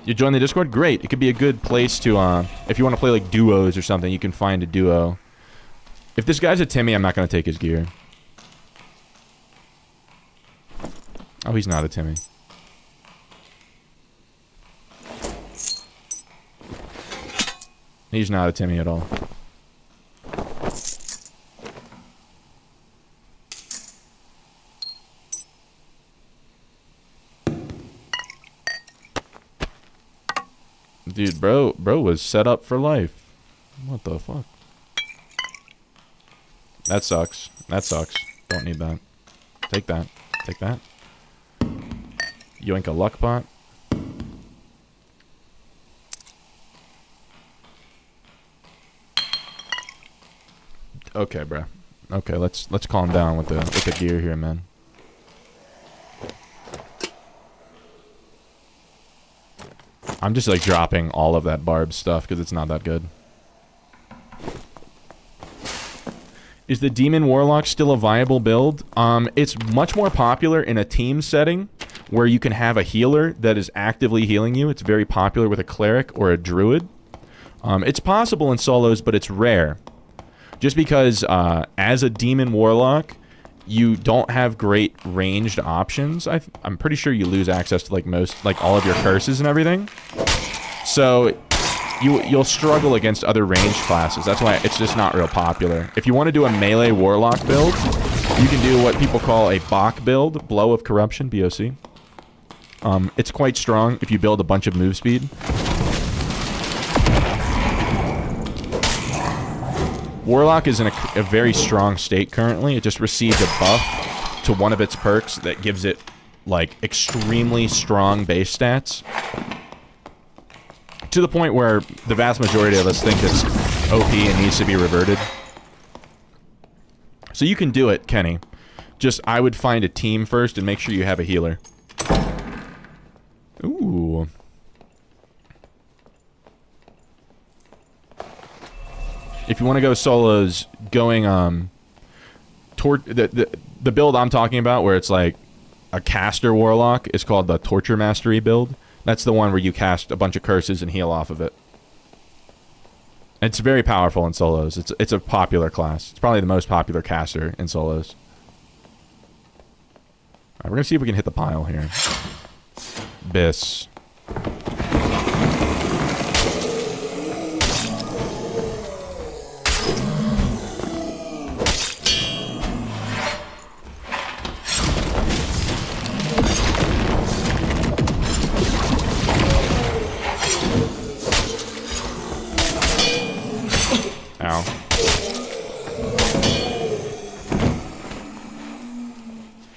you join the Discord? Great. It could be a good place to, if you want to play, like, duos or something, you can find a duo. If this guy's a Timmy, I'm not going to take his gear. Oh, he's not a Timmy. He's not a Timmy at all. Dude, bro was set up for life. What the fuck? That sucks. That sucks. Don't need that. Take that. Take that. Yoink a luck pot. Okay, bro. Okay, let's calm down with the gear here, man. I'm just, like, dropping all of that barb stuff because it's not that good. Is the Demon Warlock still a viable build? It's much more popular in a team setting where you can have a healer that is actively healing you. It's very popular with a cleric or a druid. It's possible in solos, but it's rare. Just because as a Demon Warlock, you don't have great ranged options. I'm pretty sure you lose access to, like, all of your curses and everything. So you'll struggle against other ranged classes. That's why it's just not real popular. If you want to do a melee Warlock build, you can do what people call a Bach build, Blow of Corruption, BOC. It's quite strong if you build a bunch of move speed. Warlock is in a very strong state currently. It just received a buff to one of its perks that gives it, like, extremely strong base stats. To the point where the vast majority of us think it's OP and needs to be reverted. So you can do it, Kenny. Just, I would find a team first and make sure you have a healer. Ooh. If you want to go solos, going the build I'm talking about, where it's like a caster warlock, is called the Torture Mastery build. That's the one where you cast a bunch of curses and heal off of it. It's very powerful in solos. It's a popular class. It's probably the most popular caster in solos. Alright, we're gonna see if we can hit the pile here. Biss. Ow.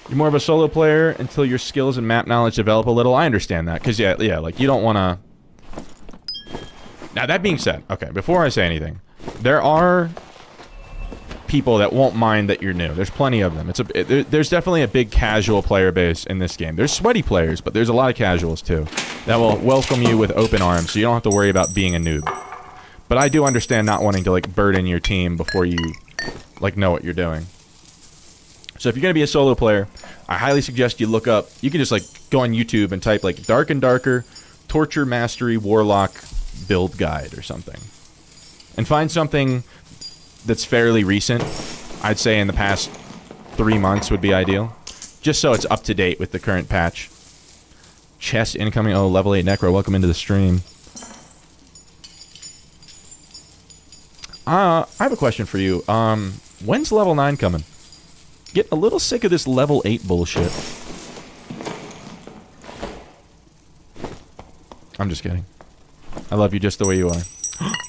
You're more of a solo player until your skills and map knowledge develop a little. I understand that, because, yeah, like, you don't want to... Now, that being said, okay, before I say anything, there are people that won't mind that you're new. There's plenty of them. There's definitely a big casual player base in this game. There's sweaty players, but there's a lot of casuals, too, that will welcome you with open arms, so you don't have to worry about being a noob. But I do understand not wanting to, like, burden your team before you, like, know what you're doing. So if you're going to be a solo player, I highly suggest you look up... You can just, like, go on YouTube and type, like, Dark and Darker Torture Mastery Warlock Build Guide or something. And find something that's fairly recent. I'd say in the past 3 months would be ideal. Just so it's up to date with the current patch. Chest incoming. Oh, level 8 Necro. Welcome into the stream. I have a question for you. When's level 9 coming? Get a little sick of this level 8 bullshit. I'm just kidding. I love you just the way you are.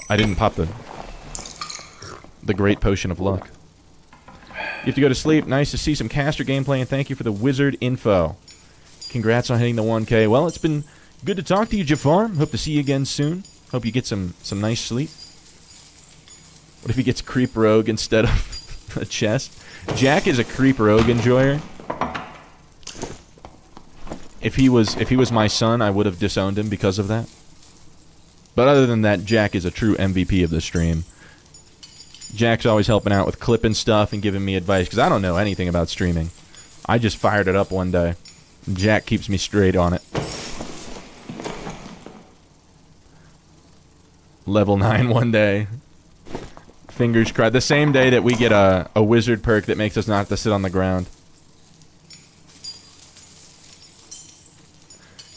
I didn't pop the the great potion of luck. You have to go to sleep. Nice to see some caster gameplay, and thank you for the wizard info. Congrats on hitting the 1K. Well, it's been good to talk to you, Jafar. Hope to see you again soon. Hope you get some nice sleep. What if he gets creep rogue instead of a chest? Jack is a creep rogue enjoyer. If he was my son, I would have disowned him because of that. But other than that, Jack is a true MVP of the stream. Jack's always helping out with clipping stuff and giving me advice, because I don't know anything about streaming. I just fired it up one day. Jack keeps me straight on it. Level 9 one day. Fingers crossed. The same day that we get a wizard perk that makes us not have to sit on the ground.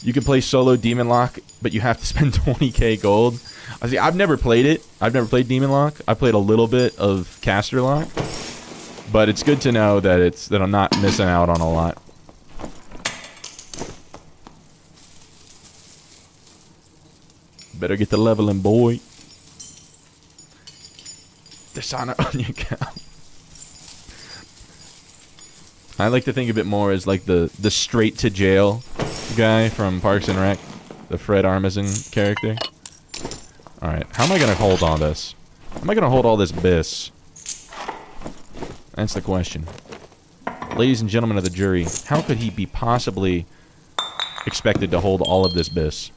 You can play solo Demon Lock, but you have to spend 20k gold. I see. I've never played it. I've never played Demon Lock. I played a little bit of Caster Lock, but it's good to know that I'm not missing out on a lot. Better get the leveling, boy. Dishonor on your account. I like to think of it more as like the straight to jail guy from Parks and Rec, the Fred Armisen character. Alright, how am I gonna hold all this? How am I gonna hold all this bis? That's the question. Ladies and gentlemen of the jury, how could he be possibly expected to hold all of this bis?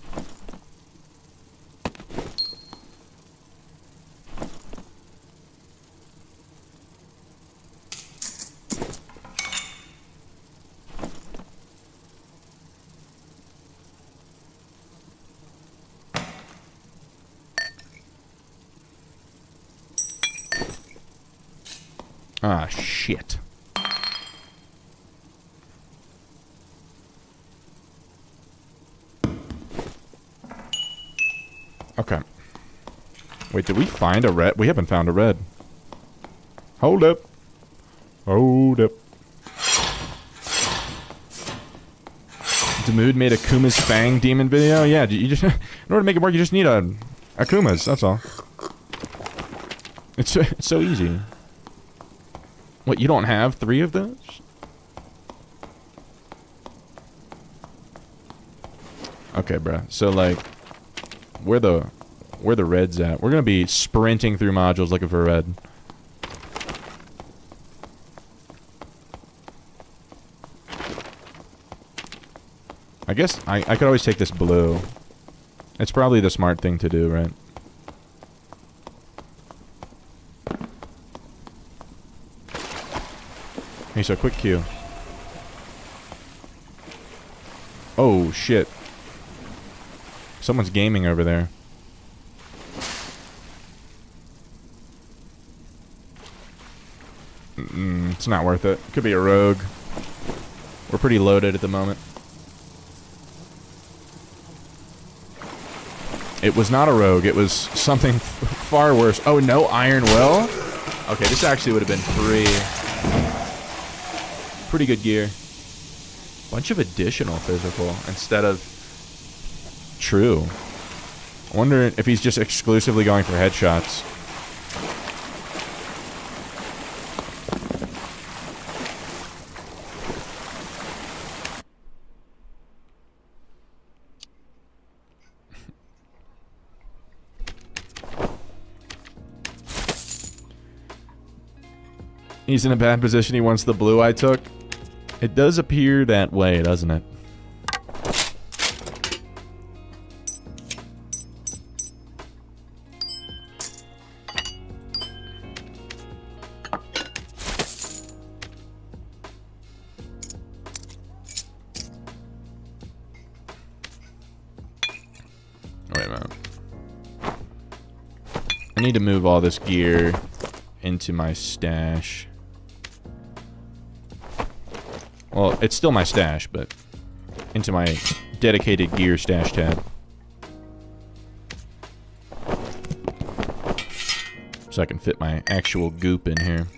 Ah, shit. Okay. Wait, did we find a red? We haven't found a red. Hold up. Hold up. Demood made a Kuma's Fang demon video? Yeah, you just... in order to make it work, you just need a Kuma's, that's all. It's so easy. What, you don't have 3 of those? Okay, bruh. So, like, where the red's at? We're gonna be sprinting through modules looking for red. I guess I could always take this blue. It's probably the smart thing to do, right? Hey, so quick Q. Oh, shit. Someone's gaming over there. It's not worth it. Could be a rogue. We're pretty loaded at the moment. It was not a rogue. It was something far worse. Oh, no iron will? Okay, this actually would have been free. Pretty good gear. Bunch of additional physical instead of true. I wonder if he's just exclusively going for headshots. He's in a bad position. He wants the blue I took. It does appear that way, doesn't it? Wait a minute. I need to move all this gear into my stash. Well, it's still my stash, but into my dedicated gear stash tab. So I can fit my actual goop in here.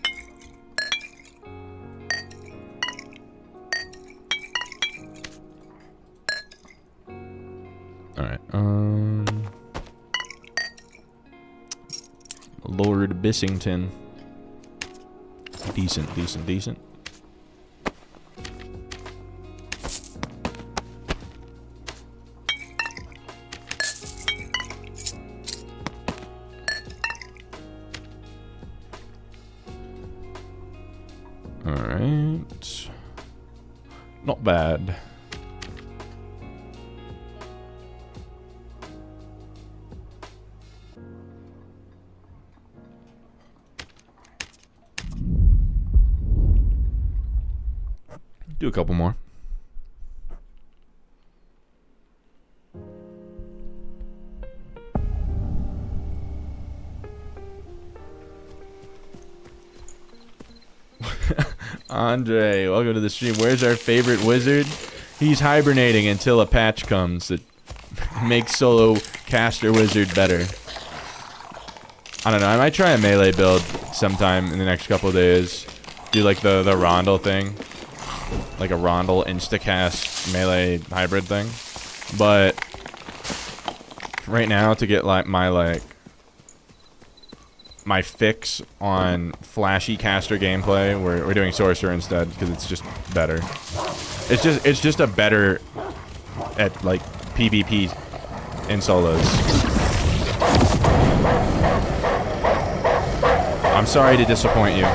Alright, Lord Bissington. Decent, decent, decent. Alright. Not bad. Do a couple more. Andre, welcome to the stream. Where's our favorite wizard? He's hibernating until a patch comes that makes solo caster wizard better. I don't know. I might try a melee build sometime in the next couple of days. Do like the Rondel thing. Like a Rondel insta-cast melee hybrid thing. But right now, to get like my fix on flashy caster gameplay, we're doing sorcerer instead because it's just better. It's just a better at like PvP in solos. I'm sorry to disappoint you.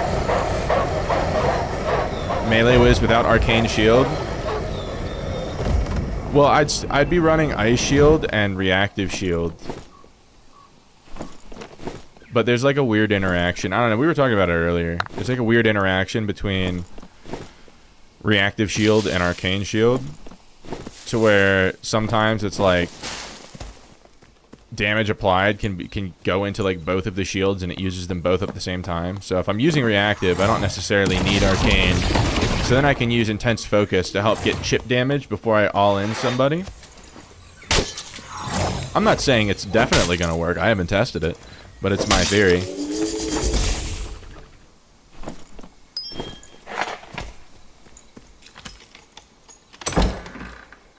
Melee Wiz without Arcane Shield? Well, I'd be running Ice Shield and Reactive Shield. But there's like a weird interaction. I don't know, we were talking about it earlier. There's like a weird interaction between Reactive Shield and Arcane Shield. To where sometimes it's like damage applied can go into like both of the shields and it uses them both at the same time. So if I'm using reactive, I don't necessarily need arcane. So then I can use intense focus to help get chip damage before I all in somebody. I'm not saying it's definitely gonna work. I haven't tested it, but it's my theory.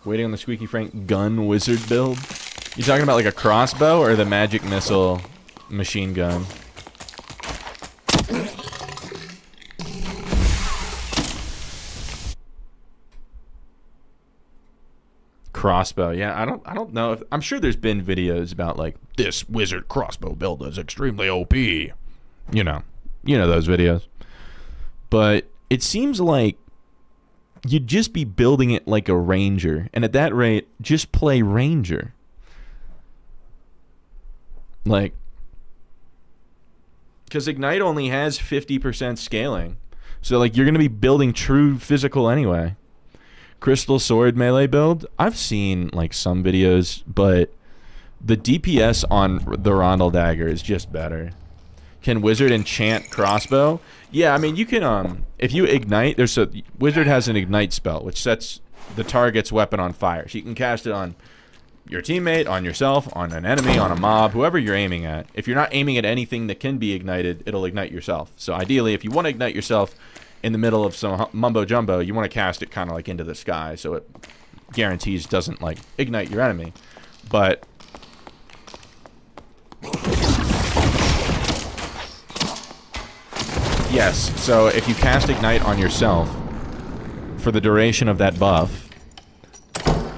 Waiting on the Squeaky Frank gun wizard build. You talking about like a crossbow or the magic missile machine gun? Crossbow, yeah. I don't know if, I'm sure there's been videos about like this wizard crossbow build is extremely OP. You know those videos. But it seems like you'd just be building it like a ranger, and at that rate, just play ranger. Like, because Ignite only has 50% scaling. So, like, you're going to be building true physical anyway. Crystal Sword melee build, I've seen, like, some videos, but the DPS on the Rondel Dagger is just better. Can Wizard enchant crossbow? Yeah, I mean, you can, if you Ignite, Wizard has an Ignite spell, which sets the target's weapon on fire. So you can cast it on your teammate, on yourself, on an enemy, on a mob, whoever you're aiming at. If you're not aiming at anything that can be ignited, it'll ignite yourself. So ideally, if you want to ignite yourself in the middle of some mumbo jumbo, you want to cast it kind of like into the sky, so it guarantees doesn't like ignite your enemy. But yes, so if you cast Ignite on yourself for the duration of that buff,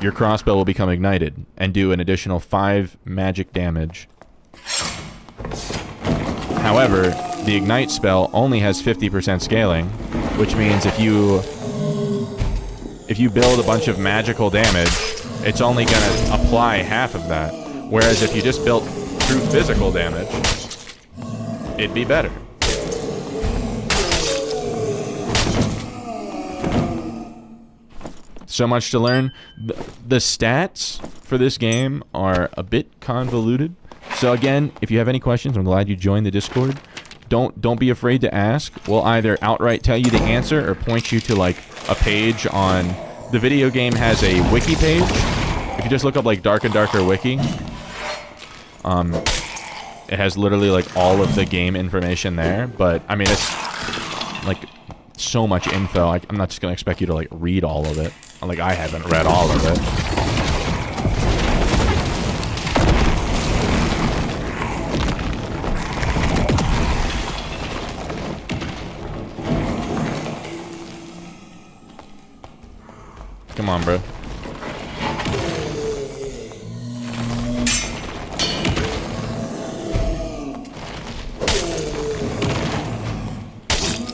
your crossbow will become ignited and do an additional 5 magic damage. However, the Ignite spell only has 50% scaling, which means if you build a bunch of magical damage, it's only going to apply half of that. Whereas if you just built true physical damage, it'd be better. So much to learn. The stats for this game are a bit convoluted. So again, if you have any questions, I'm glad you joined the Discord. Don't be afraid to ask. We'll either outright tell you the answer or point you to like a page on the video game has a wiki page. If you just look up like Dark and Darker wiki, it has literally like all of the game information there. But I mean, it's like so much info. I'm not just gonna expect you to like read all of it. Like, I haven't read all of it. Come on, bro.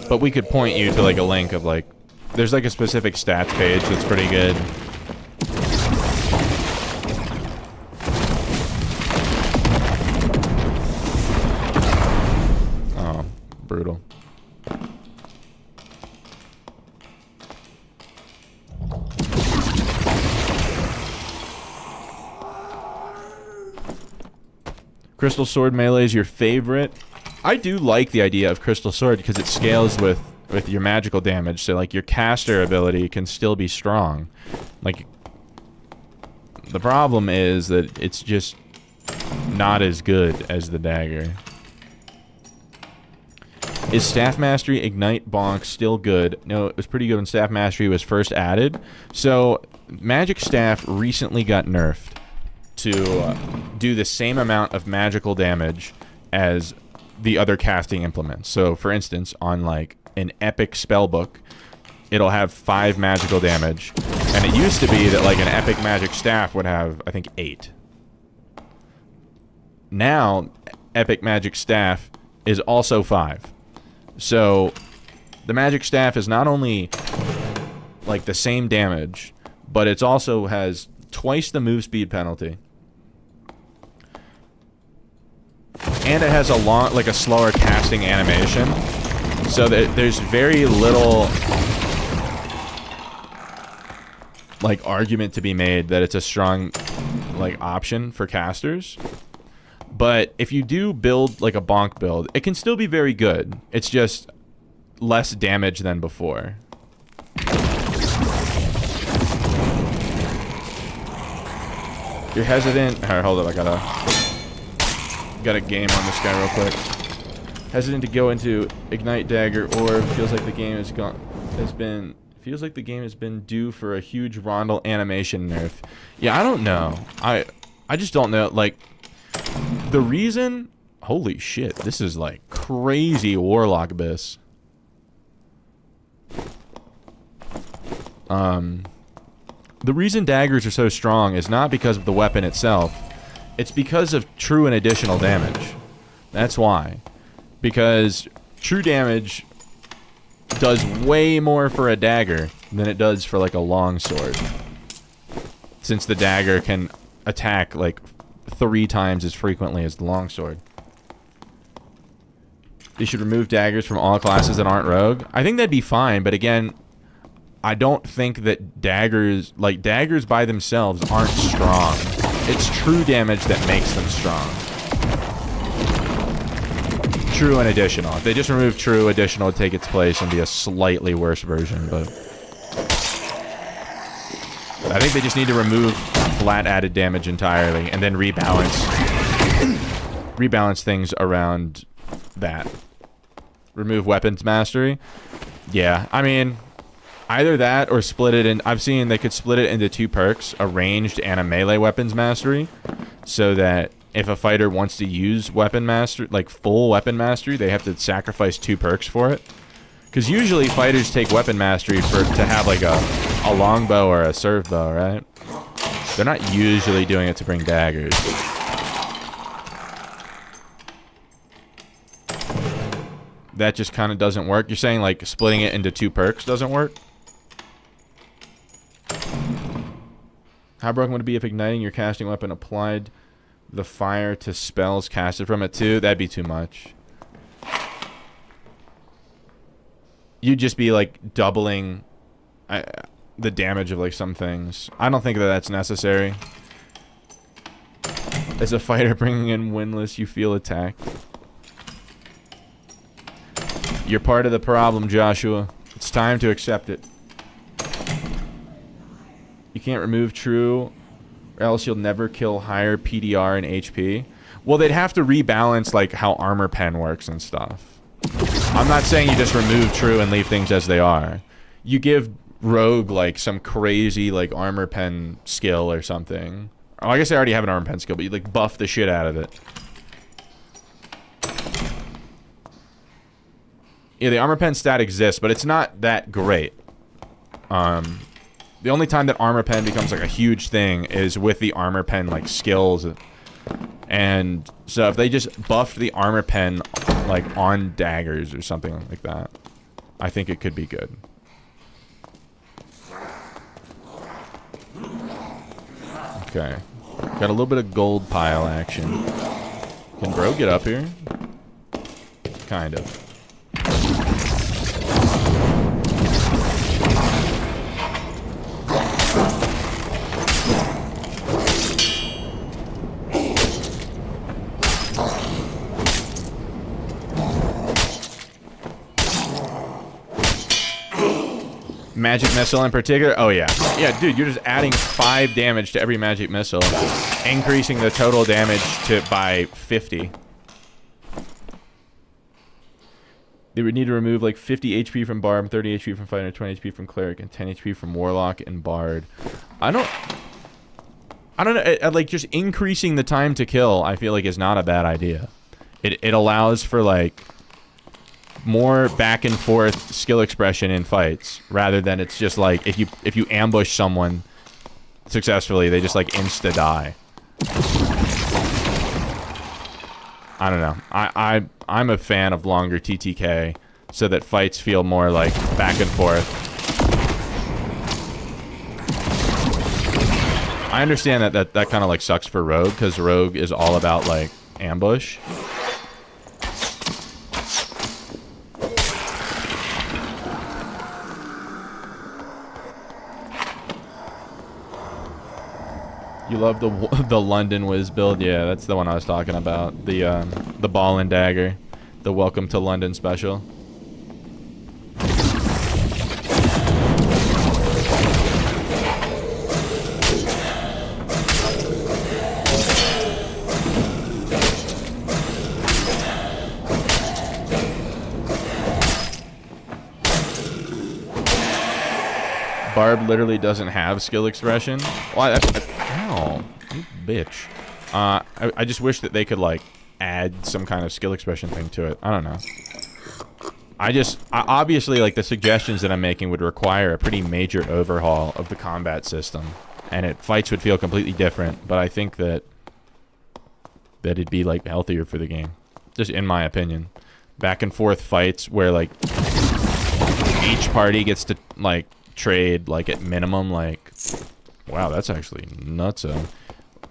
But we could point you to like a link of like, there's like a specific stats page that's pretty good. Oh, brutal. Crystal Sword melee is your favorite? I do like the idea of Crystal Sword because it scales with your magical damage, so like your caster ability can still be strong. Like, the problem is that it's just not as good as the dagger. Is Staff Mastery Ignite Bonk still good? No, it was pretty good when Staff Mastery was first added. So, Magic Staff recently got nerfed to do the same amount of magical damage as the other casting implements. So, for instance, on like an epic spellbook, it'll have 5 magical damage, and it used to be that like an epic magic staff would have, I think, 8. Now, epic magic staff is also 5. So, the magic staff is not only like the same damage, but it also has twice the move speed penalty. And it has a slower casting animation, so that there's very little like argument to be made that it's a strong like option for casters. But if you do build like a bonk build, it can still be very good. It's just less damage than before. You're hesitant. Alright, hold up, I got a game on this guy real quick. Hesitant to go into Ignite Dagger, or feels like the game has been due for a huge Rondel animation nerf. Yeah, I don't know. I just don't know. Like, the reason... Holy shit, this is like crazy Warlock Abyss. The reason daggers are so strong is not because of the weapon itself. It's because of true and additional damage. That's why. Because true damage does way more for a dagger than it does for like a longsword. Since the dagger can attack like 3 times as frequently as the longsword. They should remove daggers from all classes that aren't rogue. I think that'd be fine, but again, I don't think that daggers by themselves aren't strong. It's true damage that makes them strong. True and additional. If they just remove true, additional would take its place and be a slightly worse version, but I think they just need to remove flat added damage entirely and then rebalance things around that. Remove weapons mastery. Yeah, I mean, either that or split it in. I've seen they could split it into 2 perks, a ranged and a melee weapons mastery, so that if a fighter wants to use weapon mastery, like full weapon mastery, they have to sacrifice 2 perks for it. Because usually fighters take weapon mastery to have like a longbow or a serve bow, right? They're not usually doing it to bring daggers. That just kind of doesn't work. You're saying like splitting it into 2 perks doesn't work? How broken would it be if igniting your casting weapon applied the fire to spells casted from it too? That'd be too much. You'd just be like doubling the damage of like some things. I don't think that that's necessary. As a fighter bringing in winless, you feel attacked. You're part of the problem, Joshua. It's time to accept it. You can't remove true, or else you'll never kill higher PDR and HP. Well, they'd have to rebalance like how armor pen works and stuff. I'm not saying you just remove true and leave things as they are. You give rogue like some crazy like armor pen skill or something. Oh, I guess I already have an armor pen skill, but you like buff the shit out of it. Yeah, the armor pen stat exists, but it's not that great. the only time that armor pen becomes like a huge thing is with the armor pen like skills. And so if they just buffed the armor pen like on daggers or something like that, I think it could be good. Okay. Got a little bit of gold pile action. Can bro get up here? Kind of. Magic missile in particular? Oh yeah. Yeah, dude, you're just adding 5 damage to every magic missile, increasing the total damage by 50. They would need to remove like 50 HP from Barb, 30 HP from Fighter, 20 HP from Cleric, and 10 HP from Warlock and Bard. I don't know, like just increasing the time to kill, I feel like is not a bad idea. It allows for like more back and forth skill expression in fights rather than it's just like if you ambush someone successfully, they just like insta die. I don't know. I'm a fan of longer TTK so that fights feel more like back and forth. I understand that kind of like sucks for Rogue because Rogue is all about like ambush. You love the London Wiz build? Yeah, that's the one I was talking about. The ball and dagger. The Welcome to London special. Barb literally doesn't have skill expression. Why? Ow, you bitch. I just wish that they could like add some kind of skill expression thing to it. I don't know. Obviously like the suggestions that I'm making would require a pretty major overhaul of the combat system, and fights would feel completely different. But I think that it'd be like healthier for the game, just in my opinion. Back and forth fights where like each party gets to like trade like at minimum like, wow, that's actually nutso.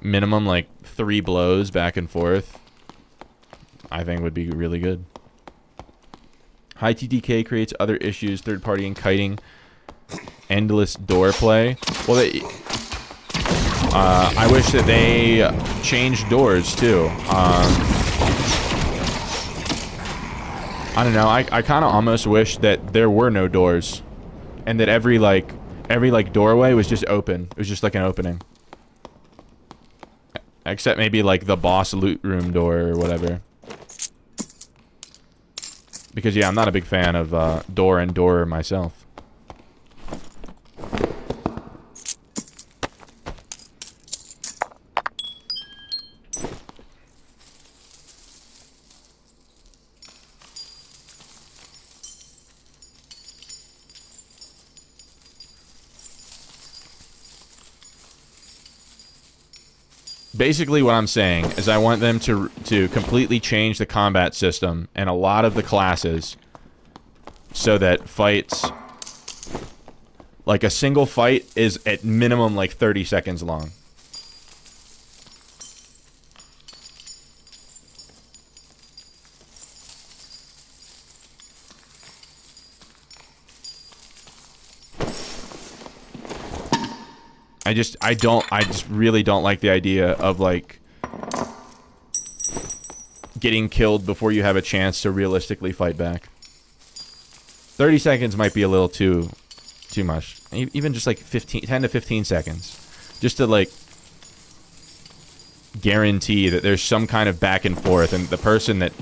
Minimum like 3 blows back and forth, I think would be really good. High TTK creates other issues, third party and kiting, endless door play. Well, I wish that they changed doors too. I don't know. I kind of almost wish that there were no doors, and that every doorway was just open. It was just like an opening. Except maybe like the boss loot room door or whatever. Because yeah, I'm not a big fan of door and door myself. Basically what I'm saying is I want them to completely change the combat system and a lot of the classes so that fights, like a single fight is at minimum like 30 seconds long. I just really don't like the idea of like getting killed before you have a chance to realistically fight back. 30 seconds might be a little too much. Even just like 10 to 15 seconds. Just to like guarantee that there's some kind of back and forth and the person that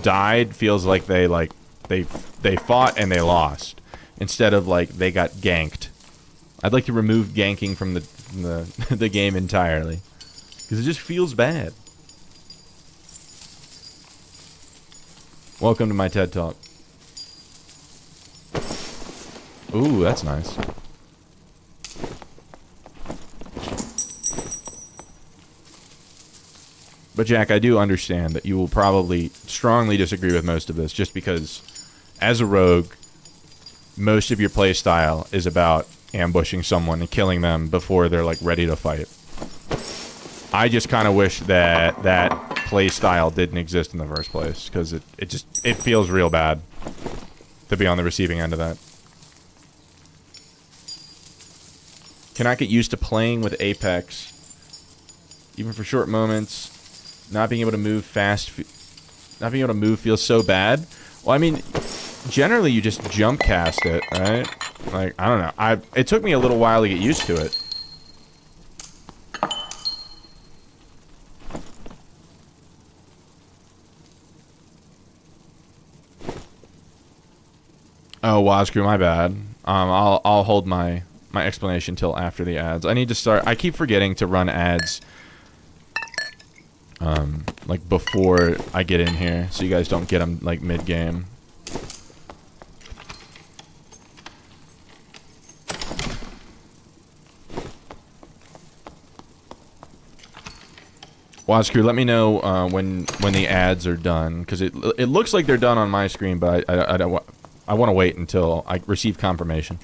died feels like they fought and they lost instead of like they got ganked. I'd like to remove ganking from the game entirely because it just feels bad. Welcome to my TED Talk. Ooh, that's nice. But Jack, I do understand that you will probably strongly disagree with most of this, just because, as a rogue, most of your play style is about ambushing someone and killing them before they're like ready to fight. I just kind of wish that that play style didn't exist in the first place, because it feels real bad to be on the receiving end of that. Cannot get used to playing with Apex, even for short moments. Not being able to move fast, not being able to move feels so bad. Well, I mean, generally you just jump cast it, right? Like, I don't know. It took me a little while to get used to it. Oh, Wazcrew, my bad. I'll hold my explanation till after the ads. I need to start. I keep forgetting to run ads. Like before I get in here, so you guys don't get them like mid-game. Wazcrew, let me know when the ads are done, because it looks like they're done on my screen, but I want to wait until I receive confirmation.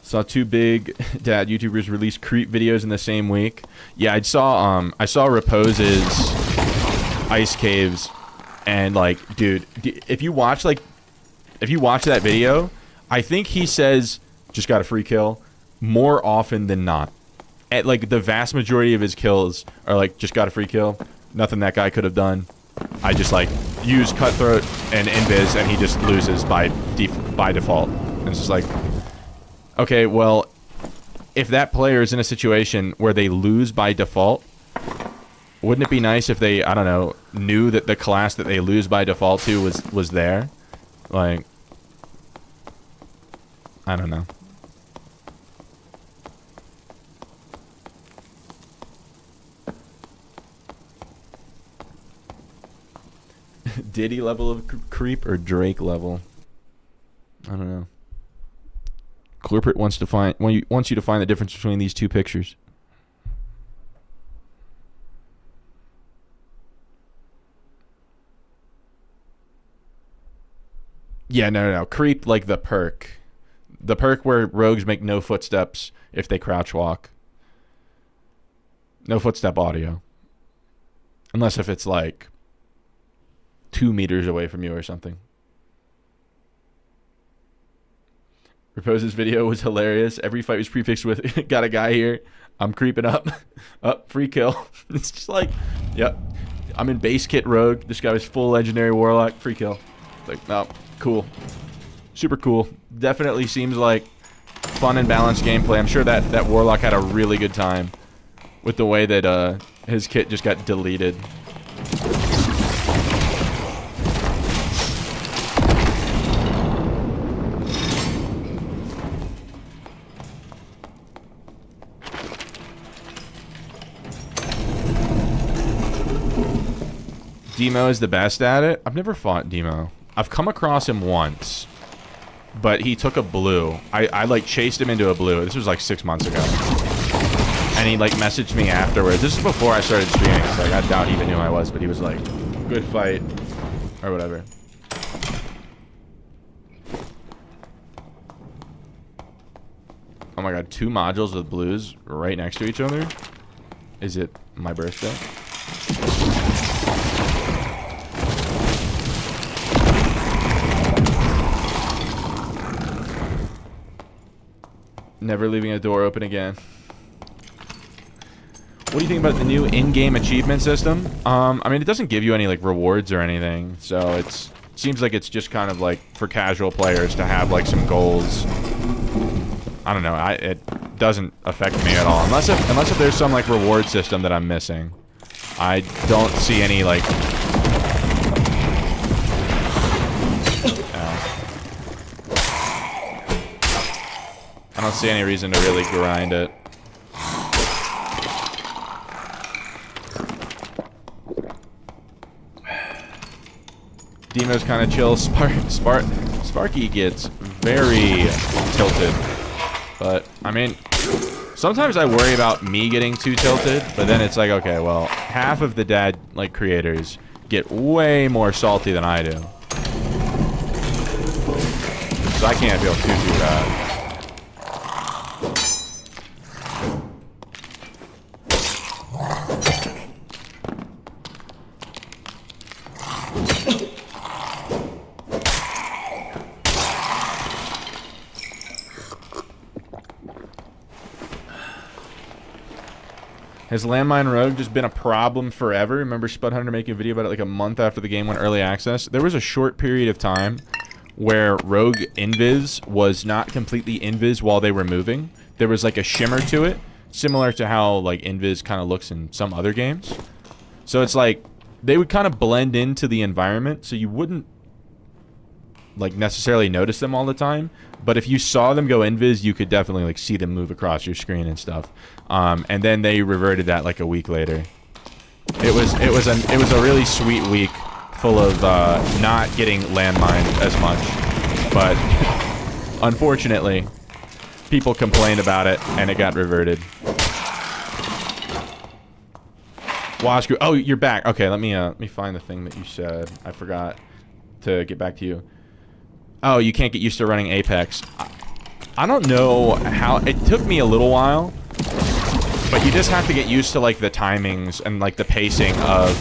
Saw two big dad YouTubers release creep videos in the same week. Yeah, I saw Repose's ice caves, and like, dude, if you watch that video, I think he says just got a free kill more often than not. At like the vast majority of his kills are like just got a free kill, nothing that guy could have done. I just like use cutthroat and invis, and he just loses by default. And it's just like, okay, well, if that player is in a situation where they lose by default, wouldn't it be nice if they, I don't know, knew that the class that they lose by default to was there? Like, I don't know. Diddy level of creep or Drake level? I don't know. Corporate wants you to find the difference between these two pictures. Yeah, no. Creep like the perk. The perk where rogues make no footsteps if they crouch walk. No footstep audio. Unless if it's like 2 meters away from you or something. Repose's video was hilarious. Every fight was prefixed with, got a guy here. I'm creeping up. Up, free kill. It's just like, yep. I'm in base kit rogue. This guy was full legendary warlock. Free kill. Like, no, cool. Super cool. Definitely seems like fun and balanced gameplay. I'm sure that warlock had a really good time with the way that his kit just got deleted. Demo is the best at it. I've never fought Demo. I've come across him once, but he took a blue. I like chased him into a blue. This was like 6 months ago, and he like messaged me afterwards. This is before I started streaming, so like, I doubt he even knew who I was, but he was like, good fight or whatever. Oh my god, 2 modules with blues right next to each other. Is it my birthday? Never leaving a door open again. What do you think about the new in-game achievement system? I mean, it doesn't give you any like rewards or anything, so it seems like it's just kind of like for casual players to have like some goals. I don't know. It doesn't affect me at all, unless if there's some like reward system that I'm missing. I don't see any like. I don't see any reason to really grind it. Demo's kind of chill. Sparky gets very tilted, but I mean, sometimes I worry about me getting too tilted, but then it's like, okay, well, half of the dad, like, creators get way more salty than I do. So I can't feel too bad. Has Landmine Rogue just been a problem forever? Remember Spud Hunter making a video about it like a month after the game went early access? There was a short period of time where Rogue Invis was not completely Invis while they were moving. There was like a shimmer to it, similar to how like Invis kind of looks in some other games. So it's like they would kind of blend into the environment, so you wouldn't like necessarily notice them all the time. But if you saw them go invis, you could definitely like see them move across your screen and stuff. And then they reverted that like a week later. It was a really sweet week, full of not getting landmined as much. But unfortunately, people complained about it and it got reverted. Washku, oh, you're back. Okay, let me find the thing that you said. I forgot to get back to you. Oh, you can't get used to running Apex. I don't know how. It took me a little while, but you just have to get used to like the timings and like the pacing of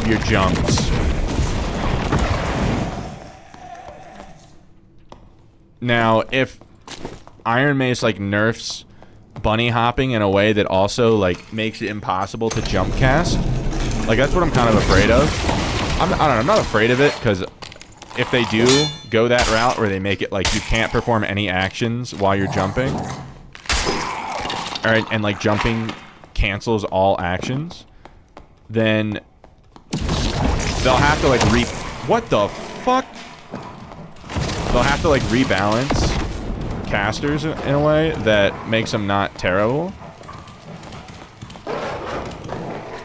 your jumps. Now, if Iron Mace like nerfs bunny hopping in a way that also like makes it impossible to jump cast, like that's what I'm kind of afraid of. I don't know, I'm not afraid of it because if they do go that route where they make it like you can't perform any actions while you're jumping, alright, and like jumping cancels all actions, then they'll have to like what the fuck? They'll have to like rebalance casters in a way that makes them not terrible.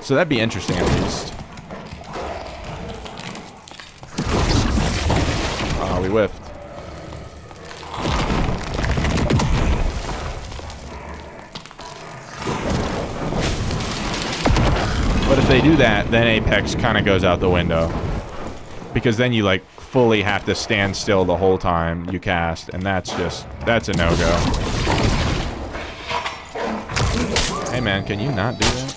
So that'd be interesting at least. We whiffed. But if they do that, then Apex kind of goes out the window. Because then you like fully have to stand still the whole time you cast, and that's a no-go. Hey man, can you not do that?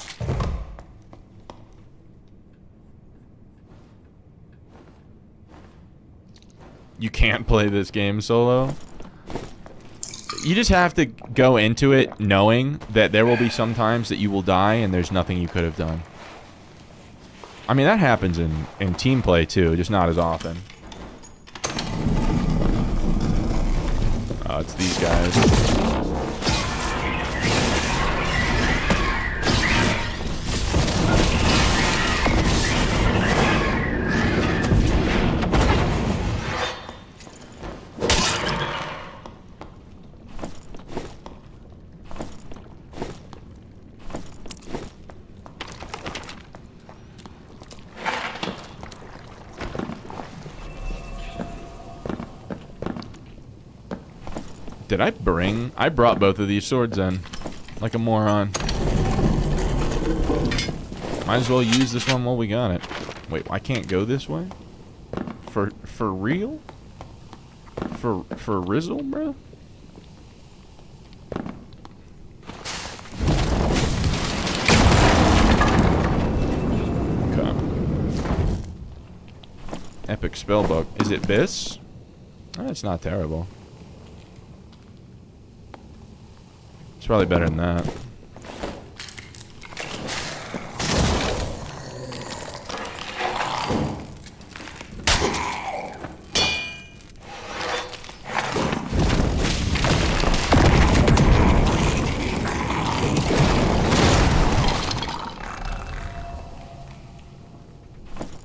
You can't play this game solo. You just have to go into it knowing that there will be some times that you will die and there's nothing you could have done. I mean, that happens in team play too, just not as often. Oh, it's these guys. Did I bring? I brought both of these swords in. Like a moron. Might as well use this one while we got it. Wait, I can't go this way? For real? For Rizzle, bro? Okay. Epic spellbook. Is it this? Oh, it's not terrible. It's probably better than that.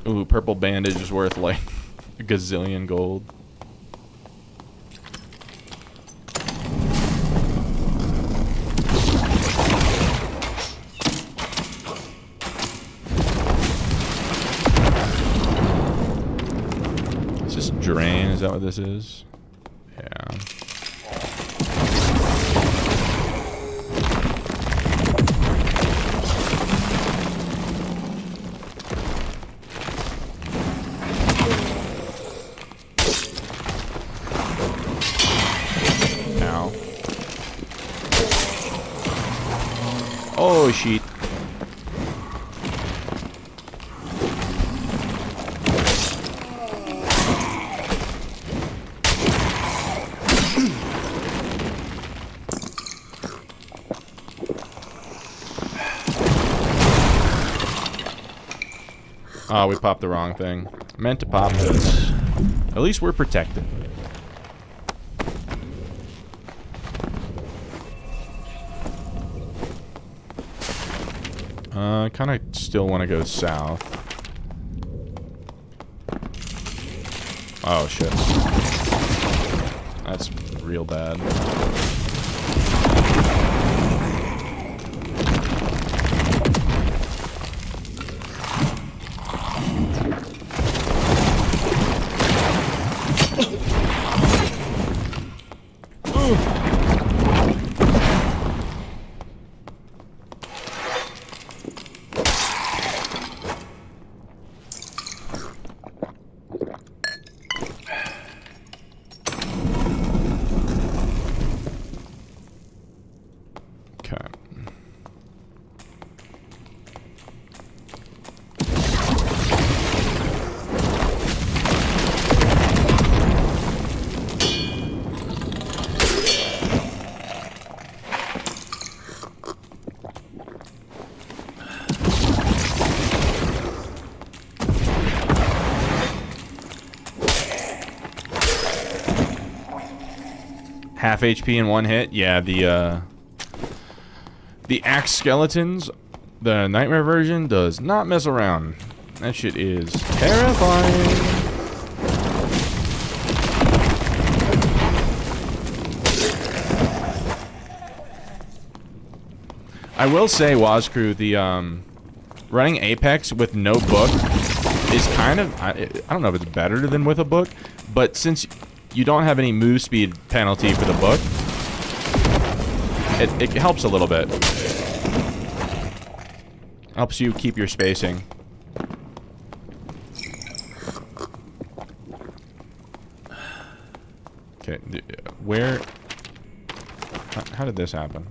Ooh, purple bandage is worth like a gazillion gold. Drain, is that what this is? Yeah. sheet. Oh, we popped the wrong thing. Meant to pop this. At least we're protected. I kind of still want to go south. Oh, shit. That's real bad. Half HP in one hit. Yeah, the axe skeletons, the nightmare version does not mess around. That shit is terrifying. I will say, Waz Crew, the running Apex with no book is kind of, I don't know if it's better than with a book, but since you don't have any move speed penalty for the book, it helps a little bit. Helps you keep your spacing. Okay, where... How did this happen?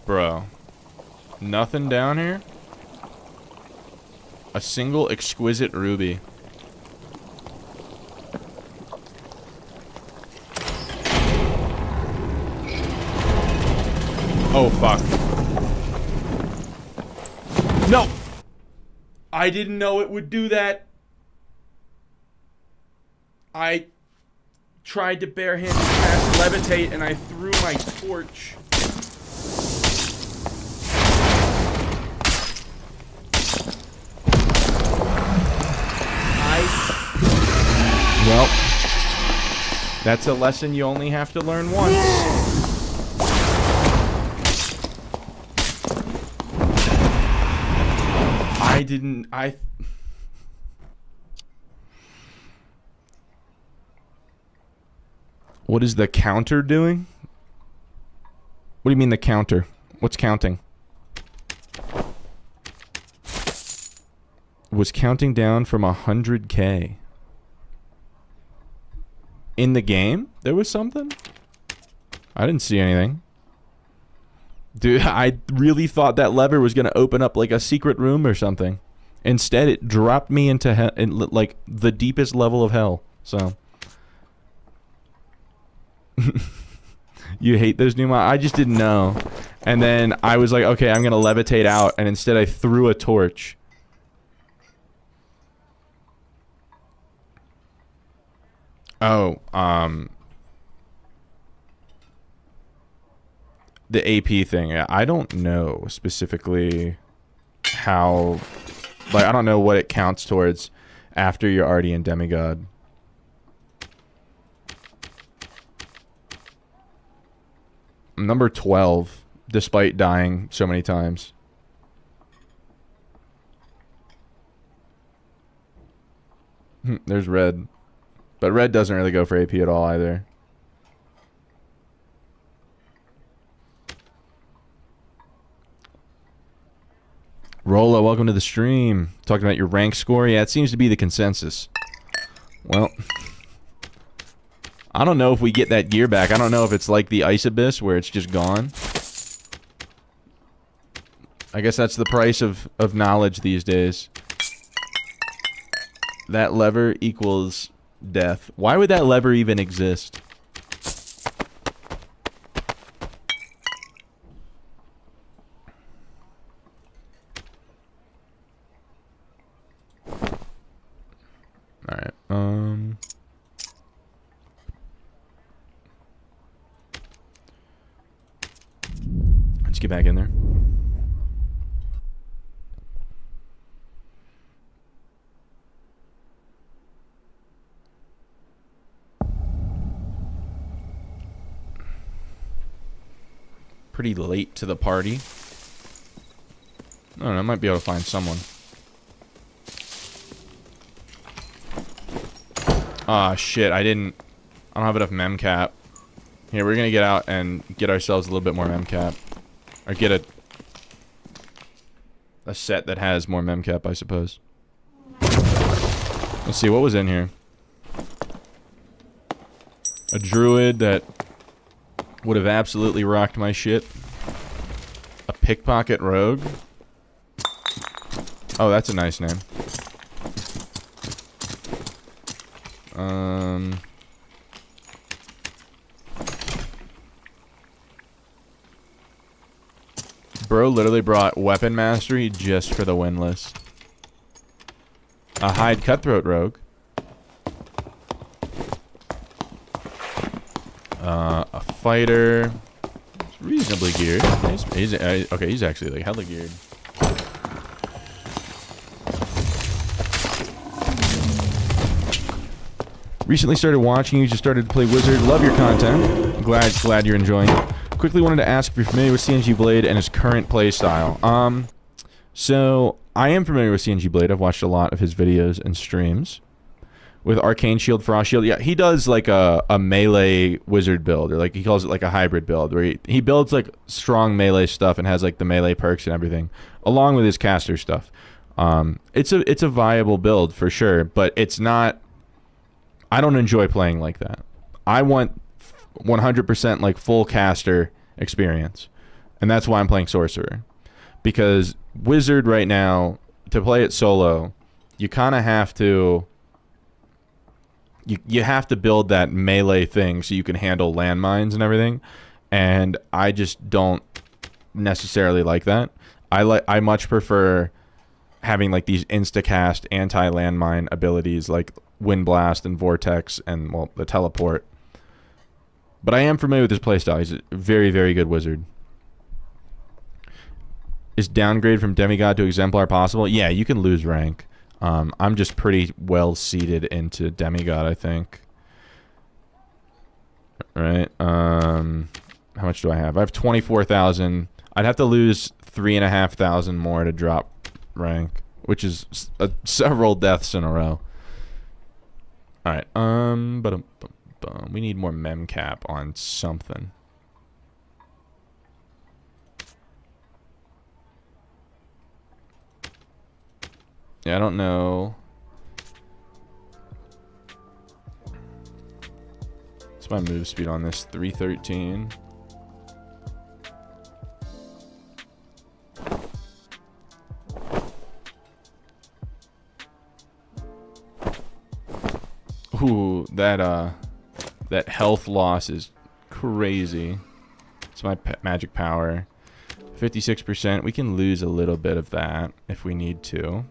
Bro. Nothing down here? A single exquisite ruby. Oh, fuck. No! I didn't know it would do that. I tried to barehand cast levitate and I threw my torch. Well, that's a lesson you only have to learn once. What is the counter doing? What do you mean the counter? What's counting? Was counting down from 100K. In the game? There was something? I didn't see anything. Dude, I really thought that lever was going to open up like a secret room or something. Instead, it dropped me into like the deepest level of hell. So you hate those new mods? I just didn't know. And then I was like, okay, I'm going to levitate out, and instead I threw a torch. Oh, the AP thing. I don't know specifically how, like, I don't know what it counts towards after you're already in demigod. I'm number 12, despite dying so many times. There's red. But red doesn't really go for AP at all either. Rolla, welcome to the stream. Talking about your rank score. Yeah, it seems to be the consensus. Well, I don't know if we get that gear back. I don't know if it's like the Ice Abyss where it's just gone. I guess that's the price of knowledge these days. That lever equals death. Why would that lever even exist? Alright, let's get back in there. Pretty late to the party. I don't know, I might be able to find someone. Ah, shit, I don't have enough memcap. Here, we're gonna get out and get ourselves a little bit more memcap. Or get a set that has more memcap, I suppose. Let's see, what was in here? A druid that would have absolutely rocked my shit. A pickpocket rogue. Oh, that's a nice name. Bro literally brought weapon mastery just for the win list. A hide cutthroat rogue. A fighter. He's reasonably geared. Okay, he's actually like hella geared. Recently started watching you, just started to play Wizard. Love your content. Glad you're enjoying it. Quickly wanted to ask if you're familiar with CNG Blade and his current playstyle. So I am familiar with CNG Blade. I've watched a lot of his videos and streams. With Arcane Shield, Frost Shield. Yeah, he does like a melee wizard build, or like he calls it like a hybrid build, where he builds like strong melee stuff and has like the melee perks and everything, along with his caster stuff. It's a viable build for sure, but it's not. I don't enjoy playing like that. I want 100% like full caster experience, and that's why I'm playing Sorcerer. Because Wizard right now, to play it solo, you kind of have to. You have to build that melee thing so you can handle landmines and everything, and I just don't necessarily like that. I much prefer having like these instacast anti-landmine abilities like Wind Blast and Vortex and, well, the teleport. But I am familiar with his playstyle. He's a very, very good wizard. Is downgrade from demigod to exemplar possible? Yeah, you can lose rank. I'm just pretty well seated into demigod, I think. Right. How much do I have? I have 24,000. I'd have to lose 3,500 more to drop rank, which is several deaths in a row. All right. We need more memcap on something. Yeah, I don't know. What's my move speed on this? 313. Ooh, that health loss is crazy. It's my magic power. 56%. We can lose a little bit of that if we need to.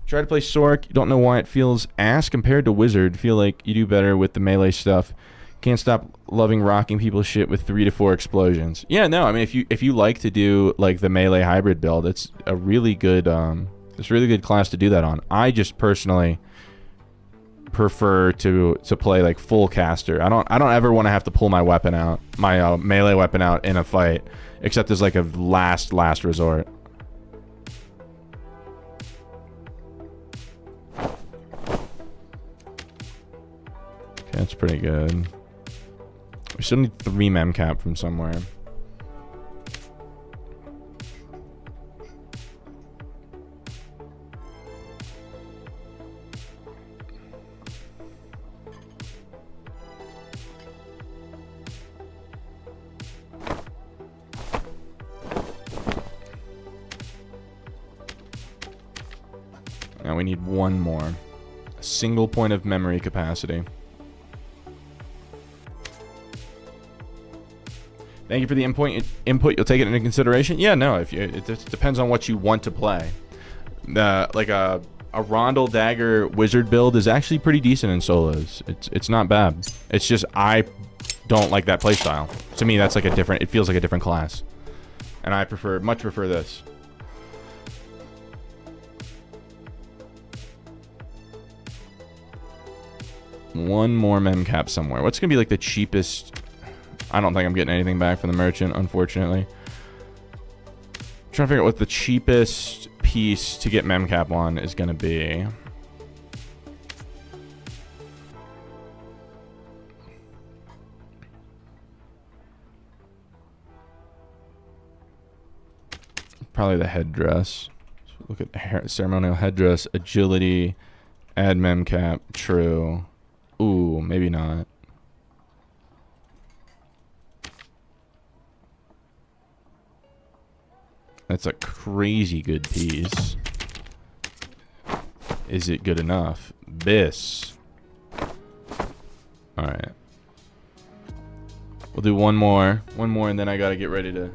Try to play Sork. You don't know why it feels ass compared to Wizard. Feel like you do better with the melee stuff. Can't stop loving rocking people's shit with 3 to 4 explosions. Yeah, no, I mean if you like to do like the melee hybrid build, it's a really good class to do that on. I just personally prefer to play like full caster. I don't ever want to have to pull my weapon out, my melee weapon out in a fight, except as like a last resort. Okay, that's pretty good. We still need 3 mem cap from somewhere. Now we need 1 more. A single point of memory capacity. Thank you for the input. You'll take it into consideration. Yeah, no. It just depends on what you want to play. Like a Rondel Dagger Wizard build is actually pretty decent in solos. It's not bad. It's just I don't like that playstyle. To me, that's like a different. It feels like a different class, and I much prefer this. One more mem cap somewhere. What's gonna be like the cheapest? I don't think I'm getting anything back from the merchant, unfortunately. I'm trying to figure out what the cheapest piece to get memcap on is going to be. Probably the headdress. So look at the ceremonial headdress, agility, add memcap, true. Ooh, maybe not. That's a crazy good piece. Is it good enough? This. Alright. We'll do one more. One more and then I gotta get ready to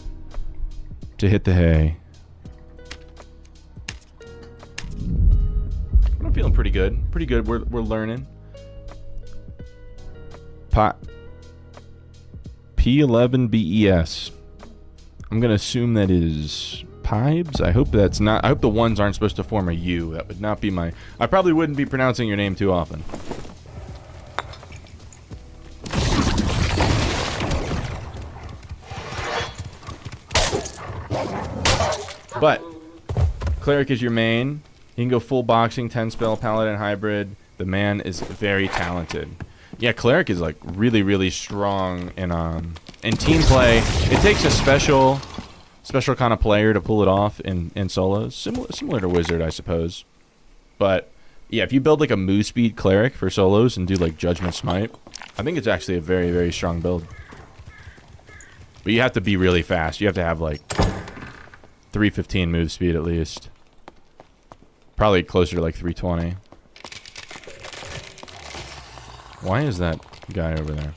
hit the hay. I'm feeling pretty good. Pretty good. We're learning. P11BES. I'm gonna assume that is Pibes. I hope that's not. I hope the ones aren't supposed to form a U. That would not be my. I probably wouldn't be pronouncing your name too often. But Cleric is your main. You can go full boxing, 10 spell, Paladin hybrid. The man is very talented. Yeah, Cleric is like really strong in team play. It takes a special kind of player to pull it off in solos. Similar to Wizard, I suppose. But yeah, if you build like a move speed Cleric for solos and do like Judgment Smite, I think it's actually a very strong build. But you have to be really fast. You have to have like 315 move speed at least. Probably closer to like 320. Why is that guy over there?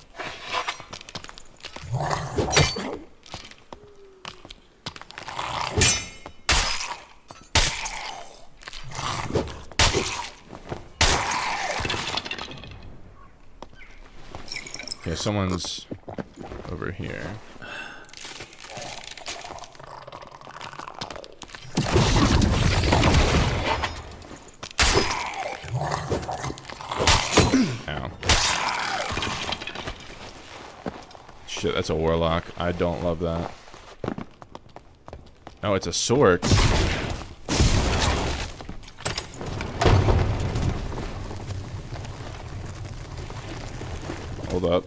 Okay, someone's over here. Ow. Shit, that's a warlock. I don't love that. Oh, it's a sword. Hold up.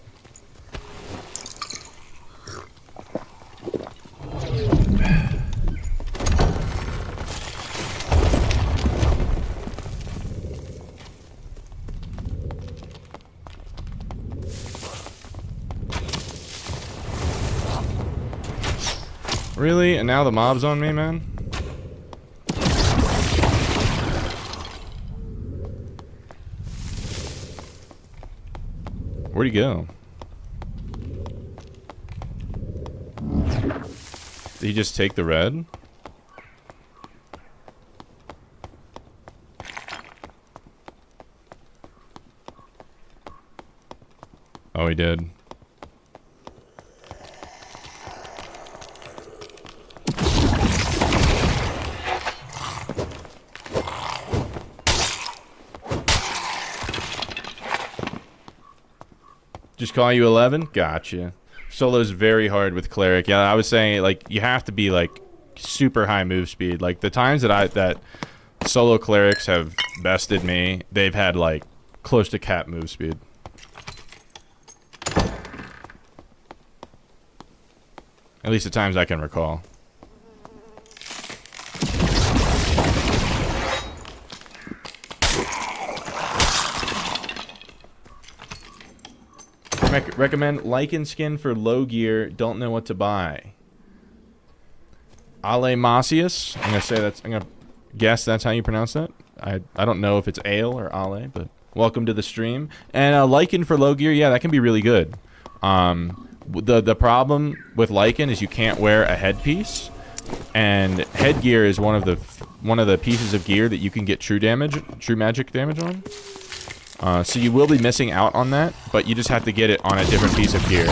Really? And now the mob's on me, man? Where'd he go? Did he just take the red? Oh, he did. Just call you 11? Gotcha. Solo's very hard with cleric. Yeah, I was saying, like, you have to be, like, super high move speed. Like, the times that solo clerics have bested me, they've had, like, close to cap move speed. At least the times I can recall. Recommend lichen skin for low gear. Don't know what to buy. Ale Masius. I'm gonna guess that's how you pronounce that. I don't know if it's ale or ale, but welcome to the stream. And lichen for low gear, yeah, that can be really good. The problem with lichen is you can't wear a headpiece, and headgear is one of the pieces of gear that you can get true magic damage on. So you will be missing out on that, but you just have to get it on a different piece of gear.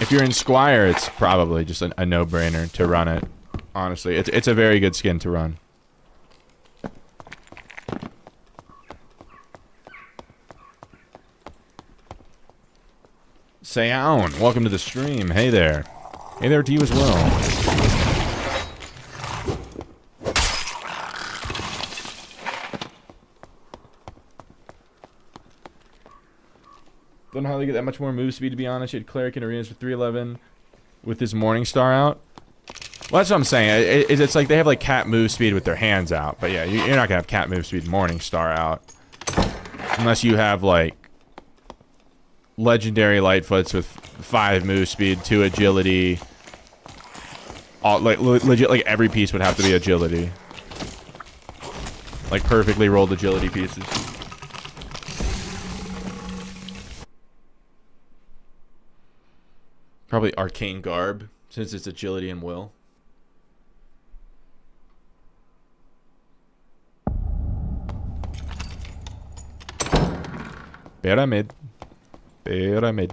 If you're in Squire, it's probably just a no-brainer to run it. Honestly, it's a very good skin to run. Sayon, welcome to the stream. Hey there. Hey there to you as well. Don't hardly get that much more move speed, to be honest. You had Cleric in arenas with 311 with his Morning Star out. Well, that's what I'm saying. It's like they have like cat move speed with their hands out. But yeah, you're not going to have cat move speed Morning Star out. Unless you have like legendary Lightfoots with 5 move speed, 2 agility. Legit, like every piece would have to be agility. Like perfectly rolled agility pieces. Probably Arcane Garb, since it's agility and will. Pyramid. Pyramid.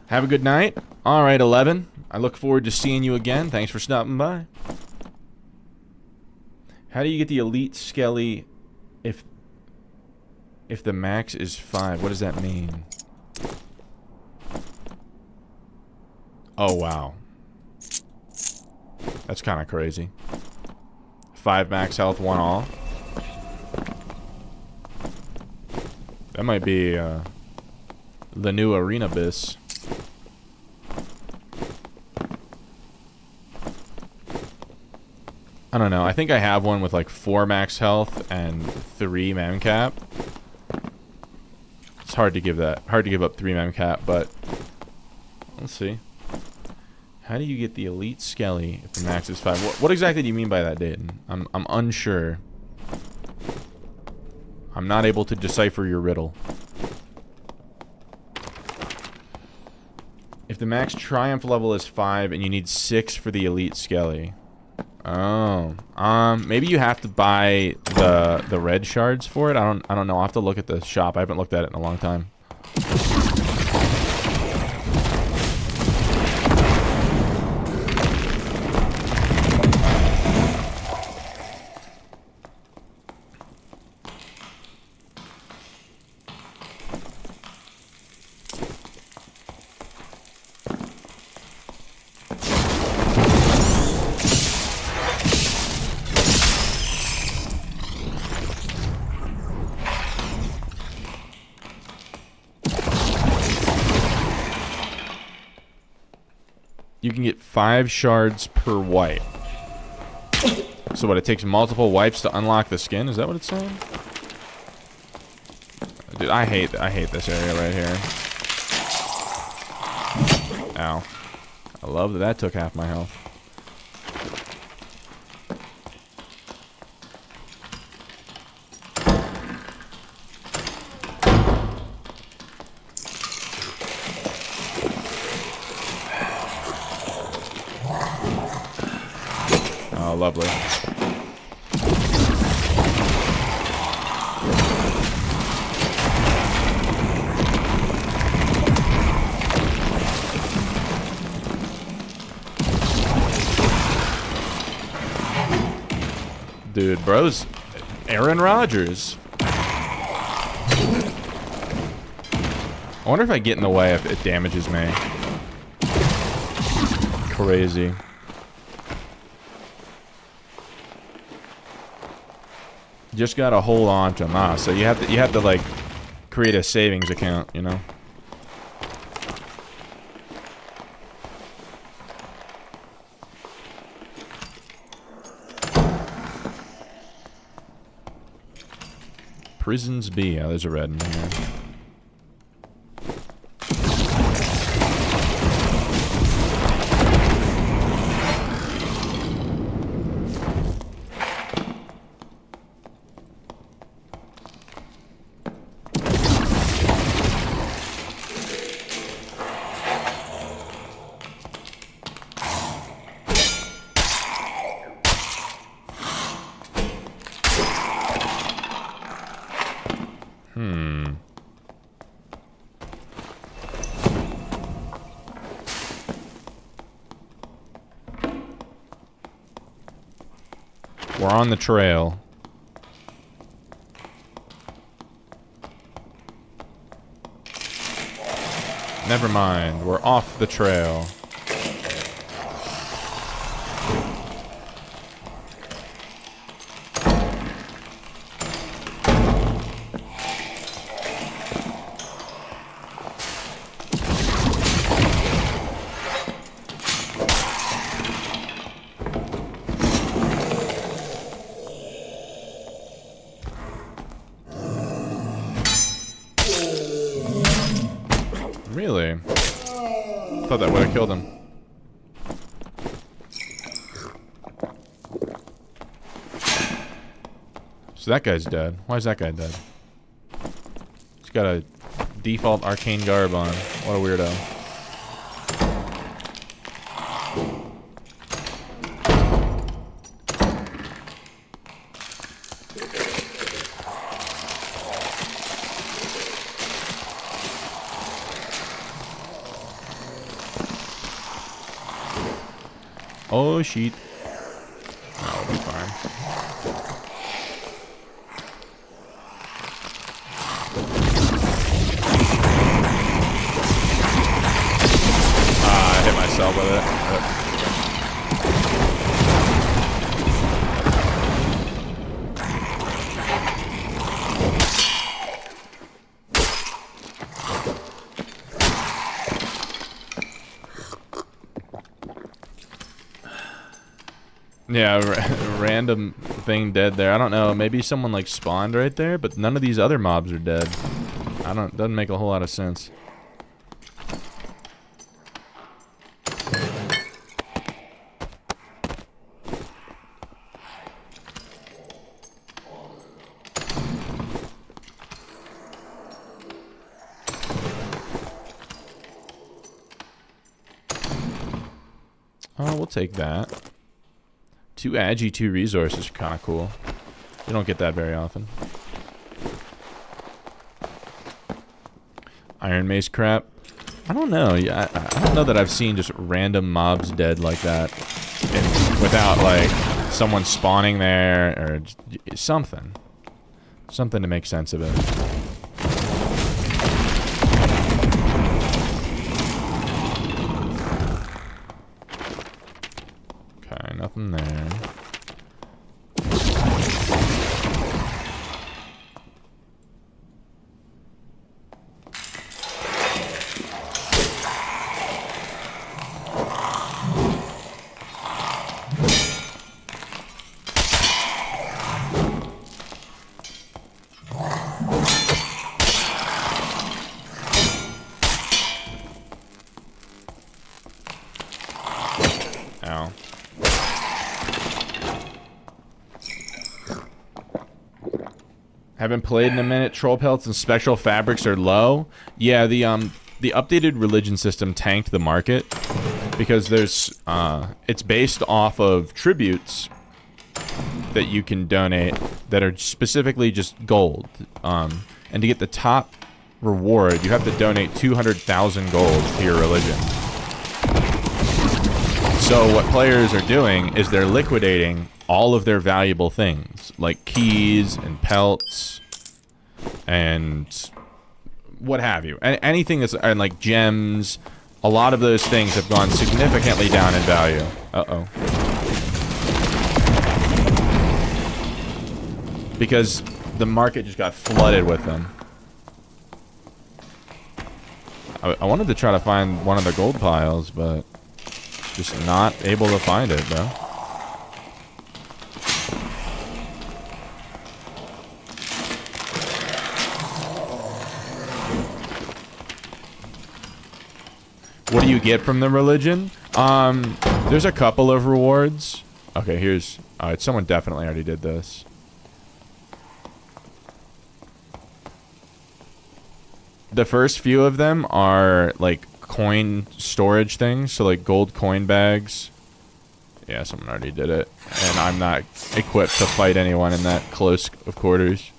Have a good night. All right, 11. I look forward to seeing you again. Thanks for stopping by. How do you get the elite skelly if the max is 5? What does that mean? Oh, wow. That's kind of crazy. 5 max health, 1 all. That might be the new arena bis. I don't know. I think I have one with like 4 max health and 3 mem cap. It's hard to give up 3 mem cap, but let's see. How do you get the elite skelly if the max is 5? What exactly do you mean by that, Dayton? I'm unsure. I'm not able to decipher your riddle. If the max triumph level is 5 and you need 6 for the elite skelly. Oh, maybe you have to buy the red shards for it. I don't know. I'll have to look at the shop. I haven't looked at it in a long time. can get 5 shards per wipe. So what, it takes multiple wipes to unlock the skin? Is that what it's saying? Dude, I hate this area right here. Ow. I love that that took half my health. Oh, lovely. Dude, bro's Aaron Rodgers. I wonder if I get in the way if it damages me. Crazy. Just gotta hold on to them. Ah, so you have to like create a savings account, you know. Prisons B. Oh, there's a red in here. We're on the trail. Never mind, we're off the trail. Really? Thought that would have killed him. So that guy's dead. Why is that guy dead? He's got a default arcane garb on. What a weirdo. Oh, shit. No, it'll be fine. I hit myself with it. Yeah, random thing dead there. I don't know. Maybe someone like spawned right there, but none of these other mobs are dead. Doesn't make a whole lot of sense. Oh, we'll take that. 2 agi, 2 resources are kind of cool. You don't get that very often. Iron mace crap. I don't know. Yeah, I don't know that I've seen just random mobs dead like that, and without like someone spawning there or something to make sense of it. Nothing there. Ow. Haven't played in a minute. Troll pelts and special fabrics are low. Yeah, the updated religion system tanked the market because there's it's based off of tributes that you can donate that are specifically just gold. And to get the top reward, you have to donate 200,000 gold to your religion. So what players are doing is they're liquidating all of their valuable things, like keys and pelts and what have you. Anything that's, and like gems, a lot of those things have gone significantly down in value. Uh-oh. Because the market just got flooded with them. I wanted to try to find one of the gold piles, but just not able to find it, bro. What do you get from the religion? There's a couple of rewards. Okay, here's... Alright, someone definitely already did this. The first few of them are, like, coin storage things. So, like, gold coin bags. Yeah, someone already did it. And I'm not equipped to fight anyone in that close of quarters.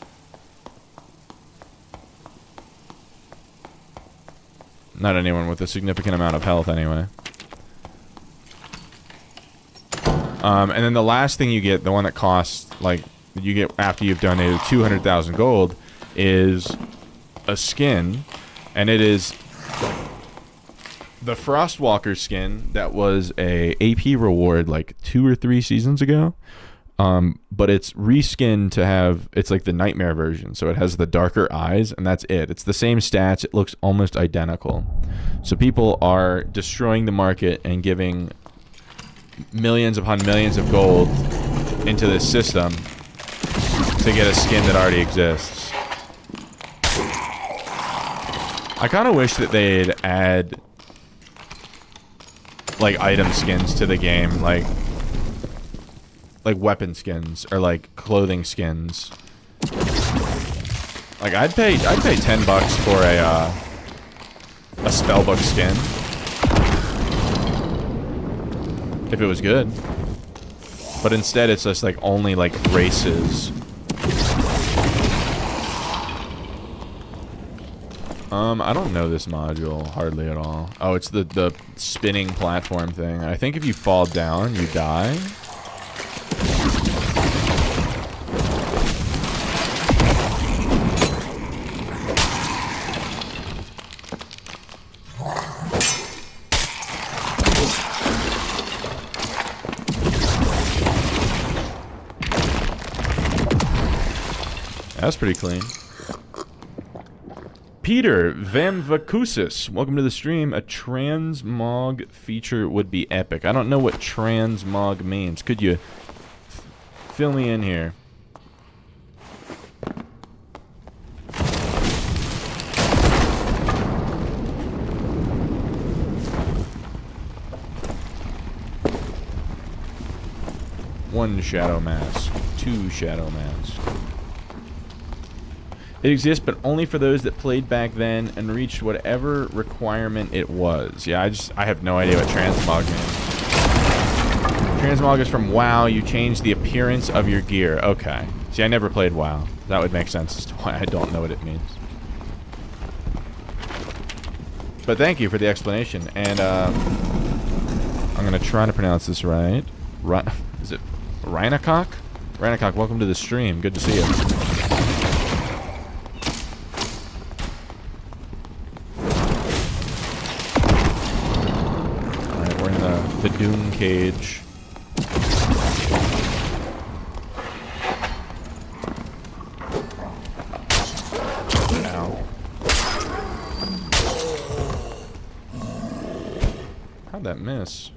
Not anyone with a significant amount of health, anyway. And then the last thing you get, the one that costs, like, you get after you've donated 200,000 gold, is a skin. And it is the Frostwalker skin that was a AP reward, like, 2 or 3 seasons ago. But it's reskinned to have, it's like the nightmare version, so it has the darker eyes, and that's it. It's the same stats, it looks almost identical. So people are destroying the market and giving millions upon millions of gold into this system to get a skin that already exists. I kind of wish that they'd add, like, item skins to the game, like weapon skins or like clothing skins. Like I'd pay $10 for a spellbook skin if it was good. But instead it's just like only like races. I don't know this module hardly at all. Oh, it's the spinning platform thing. I think if you fall down, you die. That's pretty clean. Peter Vamvakusis, welcome to the stream. A transmog feature would be epic. I don't know what transmog means. Could you fill me in here? One shadow mask, 2 shadow masks. It exists, but only for those that played back then and reached whatever requirement it was. Yeah, I have no idea what transmog means. Transmog is from WoW. You change the appearance of your gear. Okay. See, I never played WoW. That would make sense as to why I don't know what it means. But thank you for the explanation. And I'm going to try to pronounce this right. Is it Rhinocock? Rhinocock, welcome to the stream. Good to see you. The Doom Cage. Ow. How'd that miss?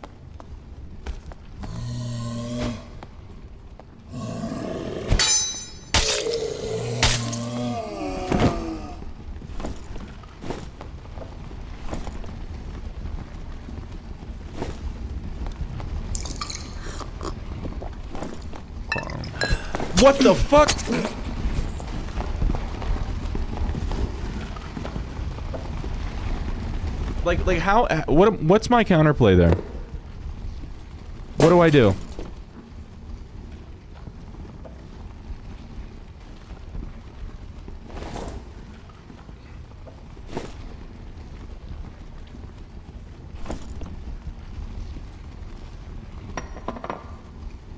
What the fuck? Like how? What's my counterplay there? What do I do?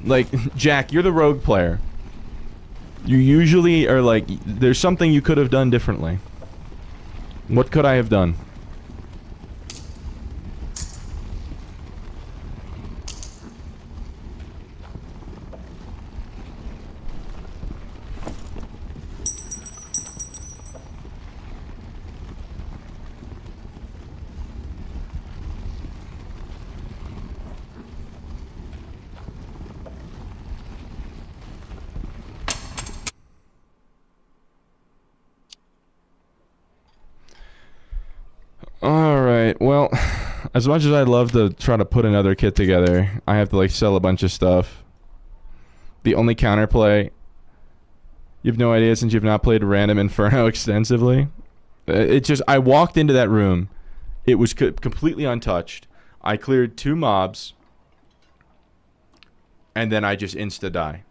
Like, Jack, you're the rogue player. You usually are like, there's something you could have done differently. What could I have done? Alright, well, as much as I'd love to try to put another kit together, I have to, like, sell a bunch of stuff. The only counterplay... You have no idea since you've not played Random Inferno extensively. It just... I walked into that room. It was completely untouched. I cleared 2 mobs. And then I just insta-die.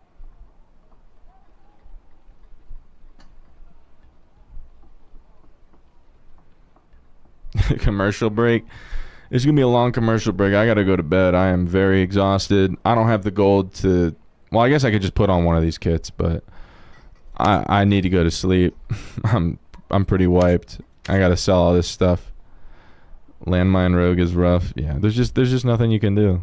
Commercial break. It's gonna be a long commercial break. I gotta go to bed. I am very exhausted. I don't have the gold to... Well, I guess I could just put on one of these kits, but... I need to go to sleep. I'm pretty wiped. I gotta sell all this stuff. Landmine Rogue is rough. Yeah, there's just nothing you can do.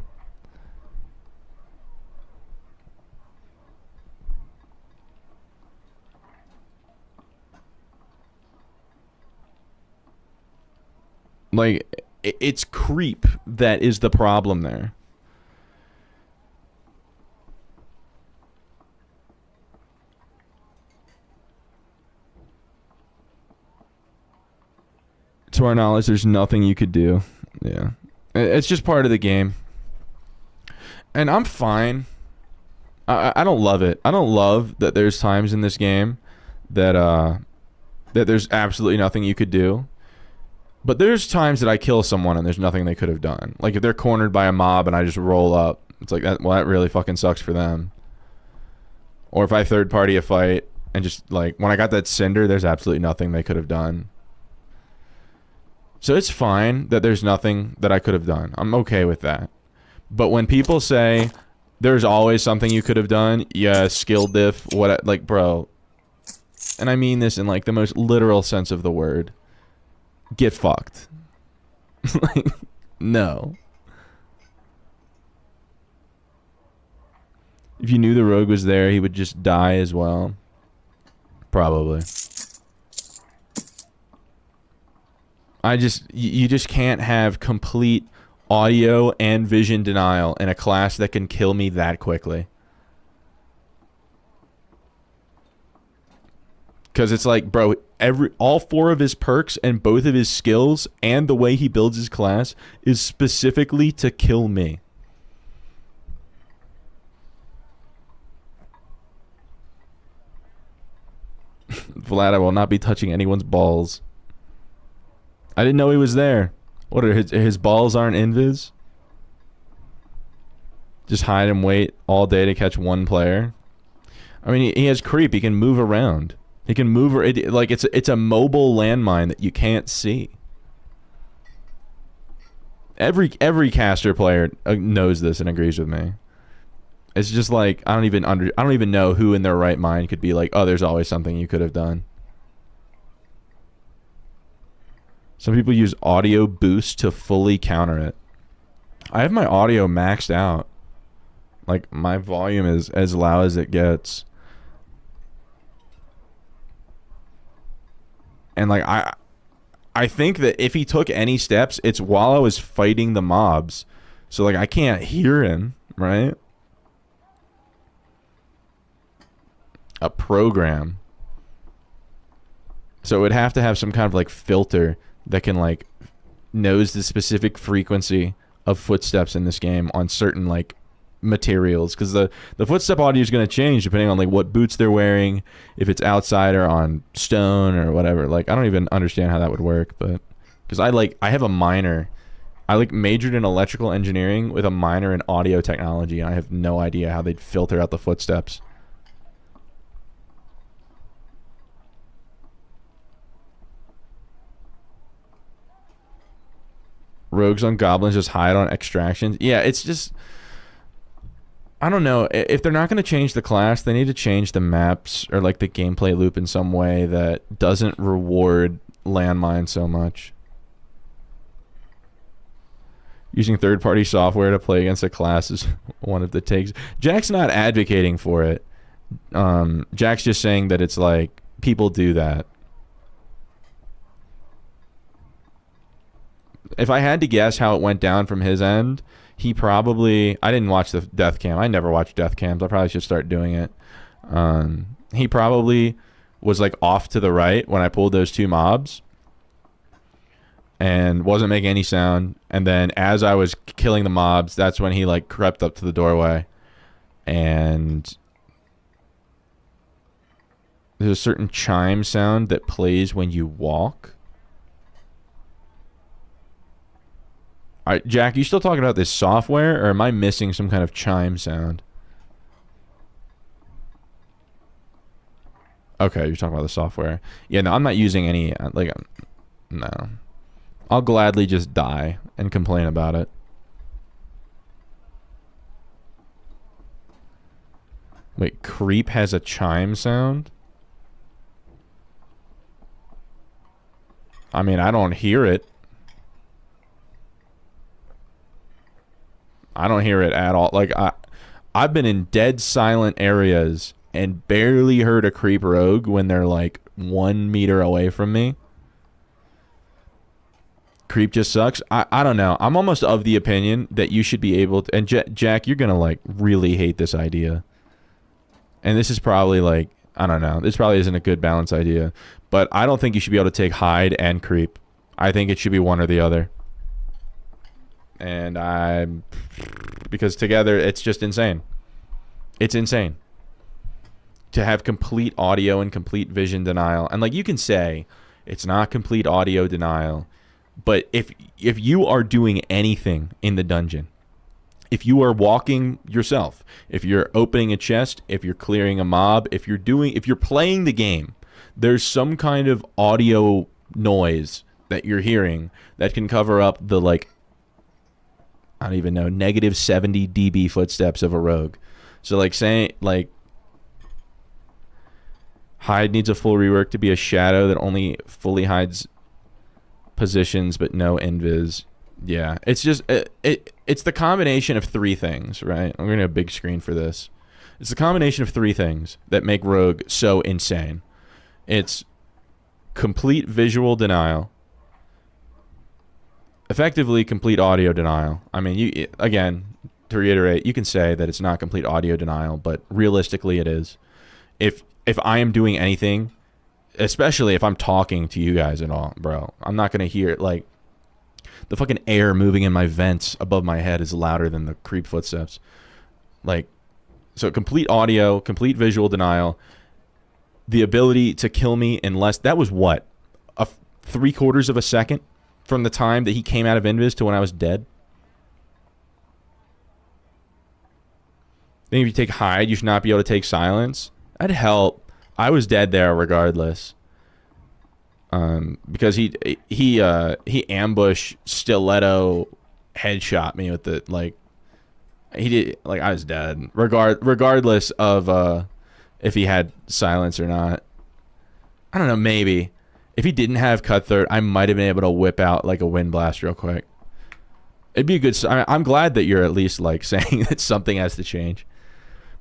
Like, it's creep that is the problem there. To our knowledge, there's nothing you could do. Yeah. It's just part of the game. And I'm fine. I don't love it. I don't love that there's times in this game that that there's absolutely nothing you could do. But there's times that I kill someone and there's nothing they could have done. Like if they're cornered by a mob and I just roll up, it's like that. Well, that really fucking sucks for them. Or if I third party a fight and just like when I got that cinder, there's absolutely nothing they could have done. So it's fine that there's nothing that I could have done. I'm okay with that. But when people say there's always something you could have done, yeah, skill diff, what, like, bro. And I mean this in like the most literal sense of the word. Get fucked. Like, no. If you knew the rogue was there, he would just die as well. Probably. You just can't have complete audio and vision denial in a class that can kill me that quickly. Because it's like, bro, all 4 of his perks and both of his skills and the way he builds his class is specifically to kill me. Vlad, I will not be touching anyone's balls. I didn't know he was there. What are his balls aren't invis? Just hide and wait all day to catch one player. I mean, he has creep. He can move around. He can move, like it's a mobile landmine that you can't see. Every caster player knows this and agrees with me. It's just like I don't even know who in their right mind could be like, oh, there's always something you could have done. Some people use audio boost to fully counter it. I have my audio maxed out. Like my volume is as loud as it gets. And like I think that if he took any steps, it's while I was fighting the mobs. So like I can't hear him, right? A program. So it would have to have some kind of like filter that can like knows the specific frequency of footsteps in this game on certain like materials, because the footstep audio is going to change depending on like what boots they're wearing, if it's outside or on stone or whatever. Like I don't even understand how that would work, but because I have a minor, I like majored in electrical engineering with a minor in audio technology, and I have no idea how they'd filter out the footsteps. Rogues on goblins just hide on extractions. Yeah, it's just, I don't know. If they're not going to change the class, they need to change the maps or like the gameplay loop in some way that doesn't reward landmines so much. Using third-party software to play against a class is one of the takes. Jack's not advocating for it. Jack's just saying that it's like people do that. If I had to guess how it went down from his end, he probably... I didn't watch the death cam. I never watch death cams. I probably should start doing it. He probably was like off to the right when I pulled those two mobs and wasn't making any sound. And then as I was killing the mobs, that's when he like crept up to the doorway. And there's a certain chime sound that plays when you walk. All right, Jack, you still talking about this software, or am I missing some kind of chime sound? Okay, you're talking about the software. Yeah, no, I'm not using any, like, no. I'll gladly just die and complain about it. Wait, creep has a chime sound? I mean, I don't hear it. I don't hear it at all. Like, I've been in dead silent areas and barely heard a creep rogue when they're like 1 meter away from me. Creep just sucks. I don't know. I'm almost of the opinion that you should be able to... And Jack, you're going to like really hate this idea. And this is probably like... I don't know. This probably isn't a good balance idea. But I don't think you should be able to take hide and creep. I think it should be one or the other. And because together it's just insane. It's insane to have complete audio and complete vision denial. And like, you can say it's not complete audio denial, but if you are doing anything in the dungeon, if you are walking yourself, if you're opening a chest, if you're clearing a mob, if you're playing the game, there's some kind of audio noise that you're hearing that can cover up the like, I don't even know, negative 70 dB footsteps of a rogue. So like saying like hide needs a full rework to be a shadow that only fully hides positions but no invis. Yeah, it's just it's the combination of three things, right? I'm gonna have a big screen for this. It's the combination of three things that make rogue so insane. It's complete visual denial, effectively complete audio denial. I mean, you again, to reiterate, you can say that it's not complete audio denial, but realistically it is. If I am doing anything, especially if I'm talking to you guys at all, bro, I'm not going to hear it. Like, the fucking air moving in my vents above my head is louder than the creep footsteps. Like, so complete audio, complete visual denial, the ability to kill me in less, that was what? 3/4 of a second? From the time that he came out of invis to when I was dead. Then if you take hide, you should not be able to take silence. That'd help. I was dead there regardless. Because he ambush stiletto headshot me with the like. He did, like, I was dead regardless of if he had silence or not. I don't know, maybe. If he didn't have cut third, I might have been able to whip out like a wind blast real quick. It'd be a good... I'm glad that you're at least like saying that something has to change.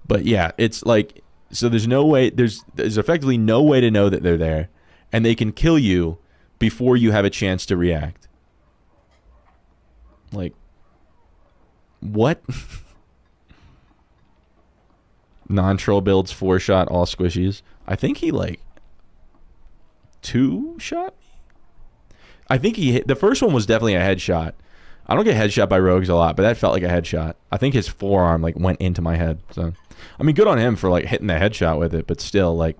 But yeah, it's like... So there's no way... There's effectively no way to know that they're there. And they can kill you before you have a chance to react. Like... What? Non-troll builds 4-shot all squishies. I think he like... 2-shot me? I think he hit... The first one was definitely a headshot. I don't get headshot by rogues a lot, but that felt like a headshot. I think his forearm like went into my head. So, I mean, good on him for like hitting the headshot with it, but still, like,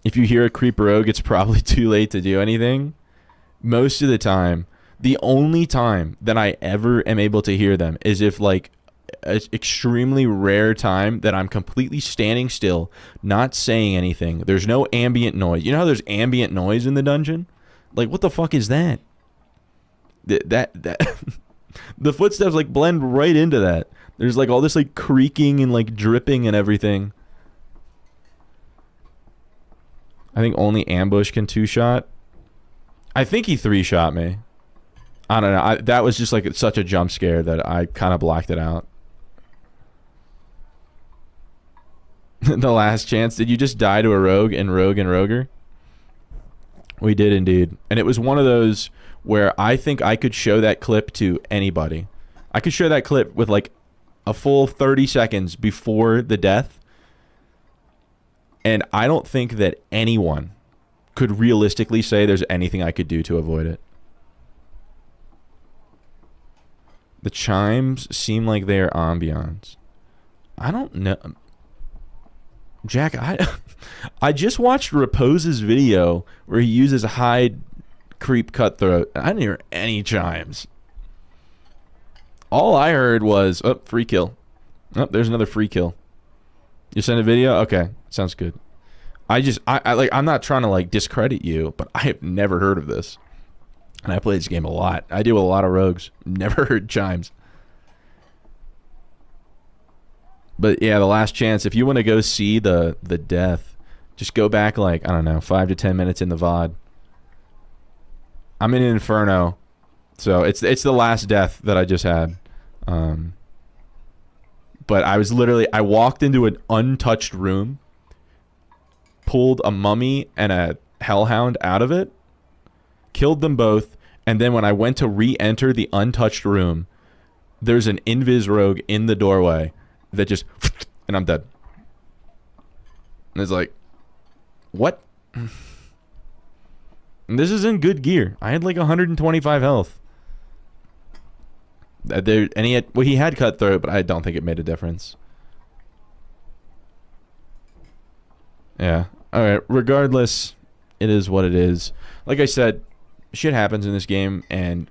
if you hear a creep rogue, it's probably too late to do anything. Most of the time, the only time that I ever am able to hear them is if like an extremely rare time that I'm completely standing still, not saying anything. There's no ambient noise. You know how there's ambient noise in the dungeon? Like, what the fuck is that? That the footsteps like blend right into that. There's like all this like creaking and like dripping and everything. I think only ambush can 2-shot. I think he 3-shot me. I don't know. That was just like such a jump scare that I kind of blocked it out. The last chance. Did you just die to a rogue and Roger? We did indeed. And it was one of those where I think I could show that clip to anybody. I could show that clip with like a full 30 seconds before the death. And I don't think that anyone could realistically say there's anything I could do to avoid it. The chimes seem like they are ambiance. I don't know. Jack, I just watched Repose's video where he uses hide creep cutthroat. I didn't hear any chimes. All I heard was, oh, free kill. Oh, there's another free kill. You sent a video? Okay, sounds good. I'm not trying to like discredit you, but I have never heard of this. And I play this game a lot. I deal with a lot of rogues. Never heard chimes. But yeah, the last chance, if you want to go see the death, just go back like, I don't know, 5 to 10 minutes in the VOD. I'm in Inferno. So it's the last death that I just had. But I walked into an untouched room, pulled a mummy and a hellhound out of it, killed them both, and then when I went to re-enter the untouched room, there's an invis rogue in the doorway that just, and I'm dead. And it's like, what? And this is in good gear. I had like 125 health. He had cutthroat, but I don't think it made a difference. Yeah. All right. Regardless, it is what it is. Like I said, shit happens in this game, and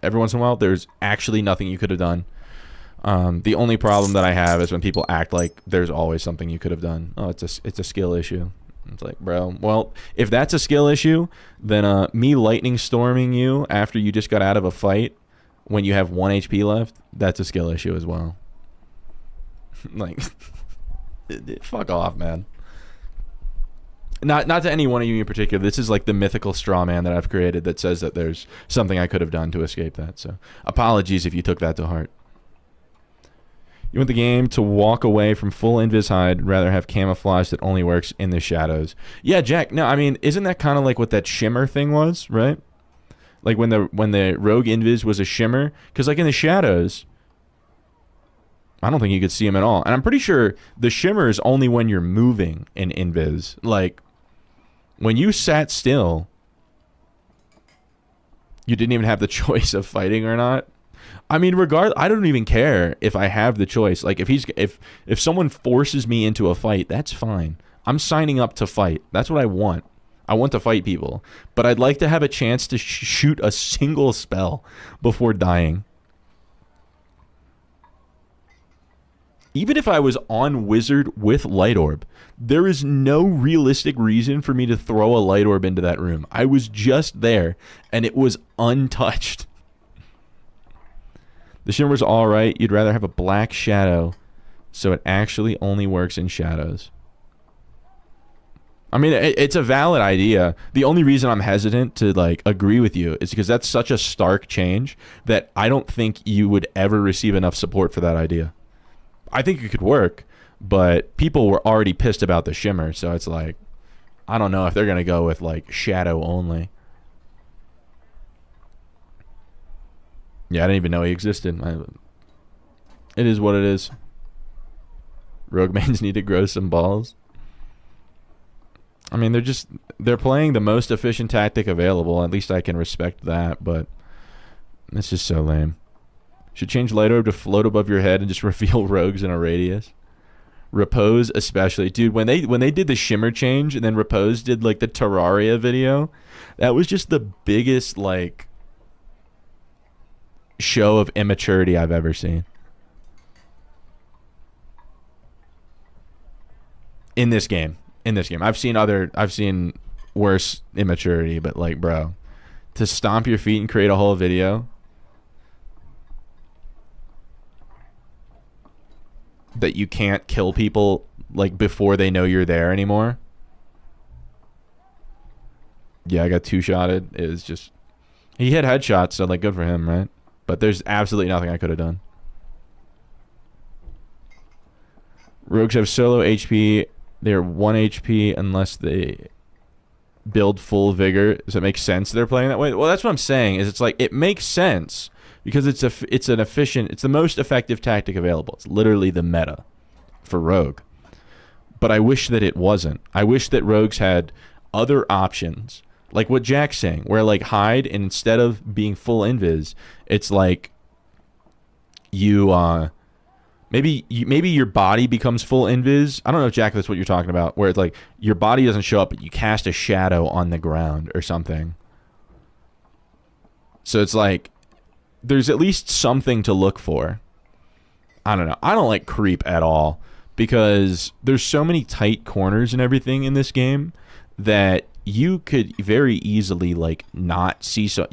every once in a while, there's actually nothing you could have done. The only problem that I have is when people act like there's always something you could have done. Oh, it's a skill issue. It's like, bro, well, if that's a skill issue, then me lightning storming you after you just got out of a fight when you have 1 HP left, that's a skill issue as well. Like, fuck off, man. Not to any one of you in particular. This is like the mythical straw man that I've created that says that there's something I could have done to escape that. So apologies if you took that to heart. You want the game to walk away from full invis hide, rather have camouflage that only works in the shadows. Yeah, Jack. No, I mean, isn't that kind of like what that shimmer thing was, right? Like when the rogue invis was a shimmer, because like in the shadows, I don't think you could see him at all. And I'm pretty sure the shimmer is only when you're moving in invis. Like when you sat still, you didn't even have the choice of fighting or not. I mean, I don't even care if I have the choice. Like if someone forces me into a fight, that's fine. I'm signing up to fight. That's what I want. I want to fight people, but I'd like to have a chance to shoot a single spell before dying. Even if I was on wizard with light orb, there is no realistic reason for me to throw a light orb into that room. I was just there and it was untouched. The shimmer's alright. You'd rather have a black shadow, so it actually only works in shadows. I mean, it's a valid idea. The only reason I'm hesitant to like agree with you is because that's such a stark change that I don't think you would ever receive enough support for that idea. I think it could work, but people were already pissed about the shimmer, so it's like, I don't know if they're going to go with like shadow only. Yeah, I didn't even know he existed. It is what it is. Rogue mains need to grow some balls. I mean, they're playing the most efficient tactic available. At least I can respect that, but it's just so lame. Should change light orb to float above your head and just reveal rogues in a radius. Repose especially. Dude, when they did the shimmer change and then Repose did like the Terraria video, that was just the biggest like show of immaturity I've ever seen. In this game. I've seen worse immaturity, but like, bro, to stomp your feet and create a whole video that you can't kill people like before they know you're there anymore. Yeah, I got two-shotted. It was just, he hit headshots, so like good for him, right? But there's absolutely nothing I could have done. Rogues have solo HP. They're 1 HP unless they build full vigor. Does it make sense they're playing that way? Well, that's what I'm saying. Is it's like it makes sense because it's the most effective tactic available. It's literally the meta for rogue. But I wish that it wasn't. I wish that rogues had other options, like what Jack's saying, where like hide, and instead of being full invis, it's like you maybe your body becomes full invis. I don't know if Jack, that's what you're talking about, where it's like your body doesn't show up, but you cast a shadow on the ground or something. So it's like there's at least something to look for. I don't know. I don't like creep at all because there's so many tight corners and everything in this game that you could very easily like not see. So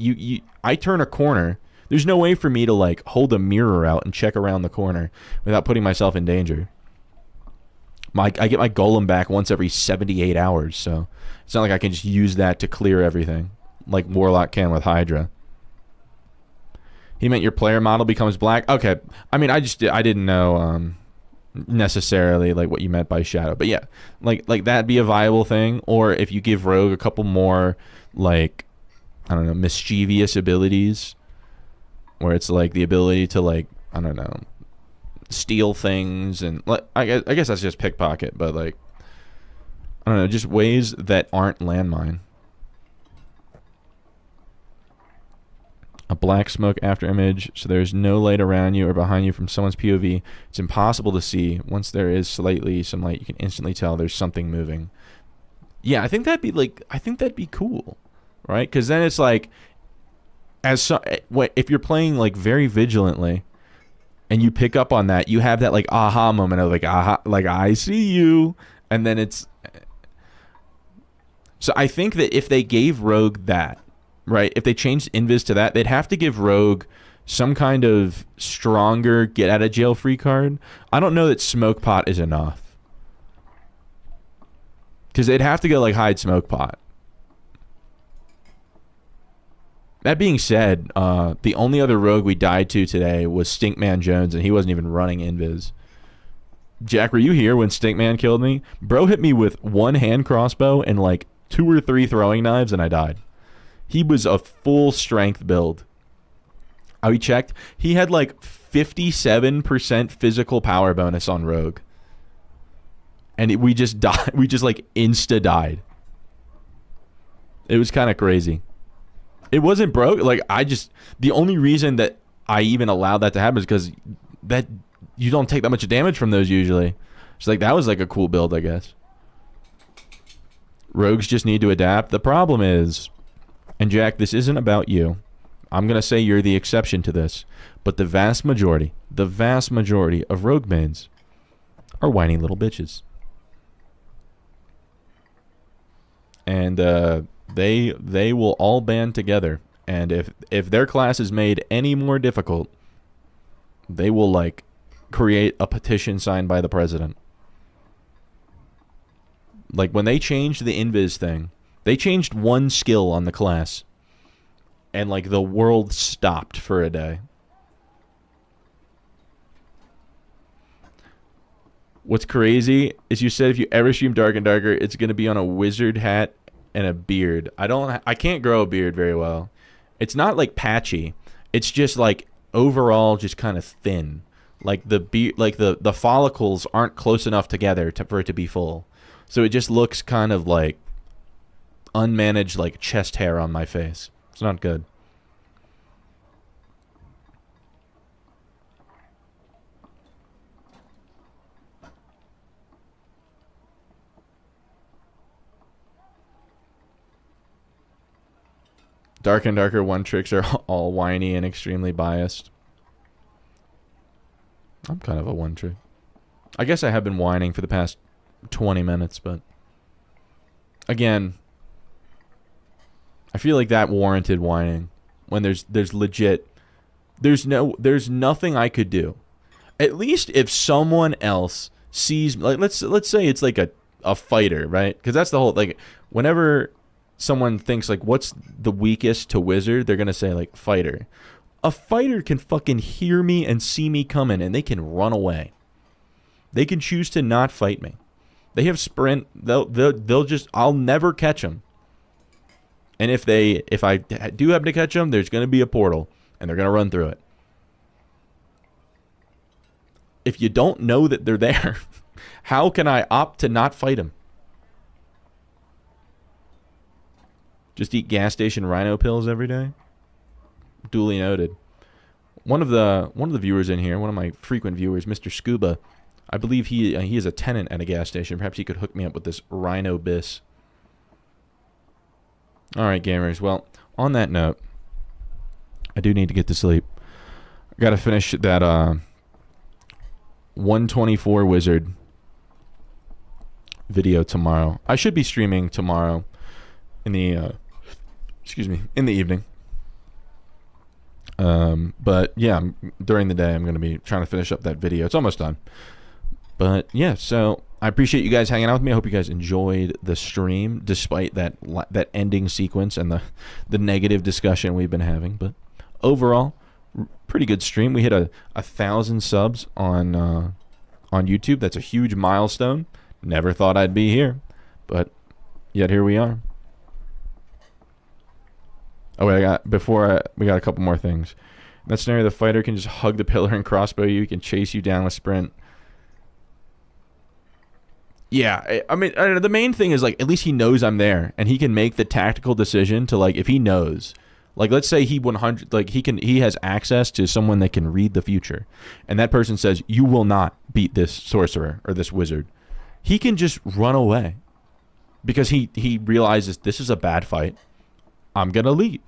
I turn a corner. There's no way for me to like hold a mirror out and check around the corner without putting myself in danger. I get my golem back once every 78 hours, so it's not like I can just use that to clear everything like Warlock can with Hydra. He meant your player model becomes black. Okay, I mean I didn't know necessarily like what you meant by shadow, but yeah, like that'd be a viable thing. Or if you give Rogue a couple more like, I don't know, mischievous abilities, where it's like the ability to like, I don't know, steal things, and like I guess that's just pickpocket, but like, I don't know, just ways that aren't landmine. A black smoke after image, so there's no light around you or behind you from someone's POV. It's impossible to see. Once there is slightly some light, you can instantly tell there's something moving. Yeah, I think that'd be cool, right? Because then it's like, if you're playing like very vigilantly and you pick up on that, you have that like aha moment of like, aha, like I see you, and then it's, so I think that if they gave Rogue that, right, if they changed invis to that, they'd have to give Rogue some kind of stronger get out of jail free card. I don't know that smoke pot is enough, because they'd have to go like hide smoke pot. That being said, the only other rogue we died to today was Stinkman Jones, and he wasn't even running invis. Jack, were you here when Stinkman killed me? Bro hit me with one hand crossbow and like 2 or 3 throwing knives, and I died. He was a full strength build. We checked. He had like 57% physical power bonus on rogue. And we just died. We just like insta died. It was kind of crazy. It wasn't broke. Like the only reason that I even allowed that to happen is because that you don't take that much damage from those usually. So like that was like a cool build, I guess. Rogues just need to adapt. The problem is, and Jack, this isn't about you. I'm gonna say you're the exception to this, but the vast majority of rogue mains are whiny little bitches. And they will all band together, and if their class is made any more difficult, they will like create a petition signed by the president. Like when they changed the invis thing, they changed one skill on the class, and like the world stopped for a day. What's crazy is you said if you ever stream Dark and Darker, it's going to be on a wizard hat and a beard. I can't grow a beard very well. It's not like patchy. It's just like overall just kind of thin. Like the follicles aren't close enough together for it to be full. So it just looks kind of like unmanaged like chest hair on my face. It's not good. Dark and Darker one tricks are all whiny and extremely biased. I'm kind of a one trick. I guess I have been whining for the past 20 minutes, but again, I feel like that warranted whining when there's legit there's nothing I could do. At least if someone else sees, like let's say it's like a fighter, right? Because that's the whole, like, whenever someone thinks like what's the weakest to wizard, they're gonna say like fighter. A fighter can fucking hear me and see me coming, and they can run away. They can choose to not fight me. They have sprint. They'll just, I'll never catch them. And if I do happen to catch them, there's gonna be a portal, and they're gonna run through it. If you don't know that they're there, how can I opt to not fight them? Just eat gas station rhino pills every day? Duly noted. One of the viewers in here, one of my frequent viewers, Mr. Scuba, I believe he is a tenant at a gas station. Perhaps he could hook me up with this rhino bis. All right, gamers. Well, on that note, I do need to get to sleep. I got to finish that 124 wizard video tomorrow. I should be streaming tomorrow in the in the evening. But yeah, during the day I'm going to be trying to finish up that video. It's almost done. But yeah, so I appreciate you guys hanging out with me. I hope you guys enjoyed the stream despite that ending sequence and the negative discussion we've been having. But overall, pretty good stream. We hit a 1,000 subs on YouTube. That's a huge milestone. Never thought I'd be here, but yet here we are. Oh wait, we got a couple more things. In that scenario, the fighter can just hug the pillar and crossbow you. He can chase you down with sprint. Yeah, I mean, the main thing is, like, at least he knows I'm there, and he can make the tactical decision to, like, if he knows, like, let's say he has access to someone that can read the future, and that person says, you will not beat this sorcerer or this wizard. He can just run away because he realizes this is a bad fight. I'm gonna leave.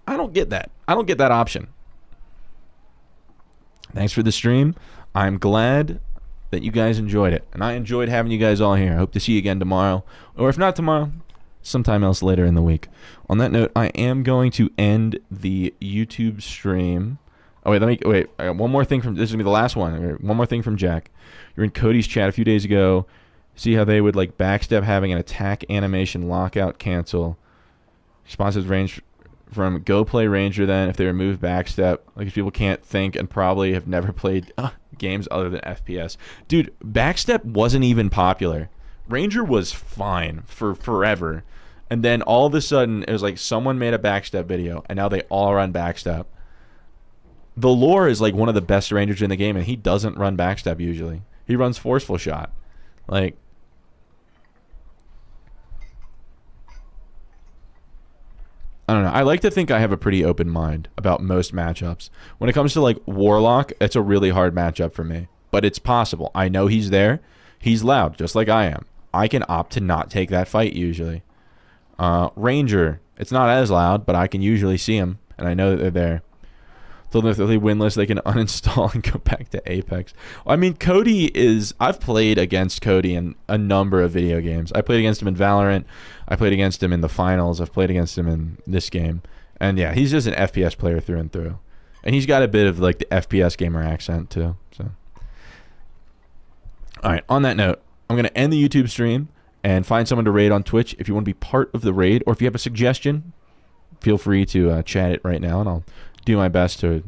I don't get that. I don't get that option. Thanks for the stream. I'm glad that you guys enjoyed it, and I enjoyed having you guys all here. I hope to see you again tomorrow, or if not tomorrow, sometime else later in the week. On that note, I am going to end the YouTube stream. Oh wait, I got one more thing from, this is gonna be the last one. One more thing from Jack. You're in Cody's chat a few days ago. See how they would like backstep having an attack animation lockout cancel. Responses range from go play Ranger then if they remove backstep. Like, people can't think and probably have never played games other than FPS. Dude, backstep wasn't even popular. Ranger was fine for forever. And then all of a sudden, it was like someone made a backstep video, and now they all run backstep. The lore is like one of the best Rangers in the game, and he doesn't run backstep usually. He runs forceful shot. Like, I don't know. I like to think I have a pretty open mind about most matchups. When it comes to like Warlock, it's a really hard matchup for me. But it's possible. I know he's there. He's loud, just like I am. I can opt to not take that fight usually. Ranger, it's not as loud, but I can usually see him, and I know that they're there. Told them if they winless, they can uninstall and go back to Apex. I mean, Cody is... I've played against Cody in a number of video games. I played against him in Valorant. I played against him in the finals. I've played against him in this game. And yeah, he's just an FPS player through and through. And he's got a bit of like the FPS gamer accent too. So, all right, on that note, I'm going to end the YouTube stream and find someone to raid on Twitch. If you want to be part of the raid, or if you have a suggestion, feel free to chat it right now, and I'll do my best to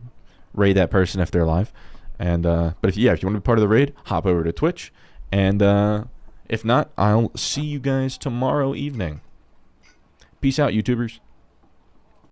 raid that person if they're live. And but if you want to be part of the raid, hop over to Twitch. And if not, I'll see you guys tomorrow evening. Peace out, YouTubers.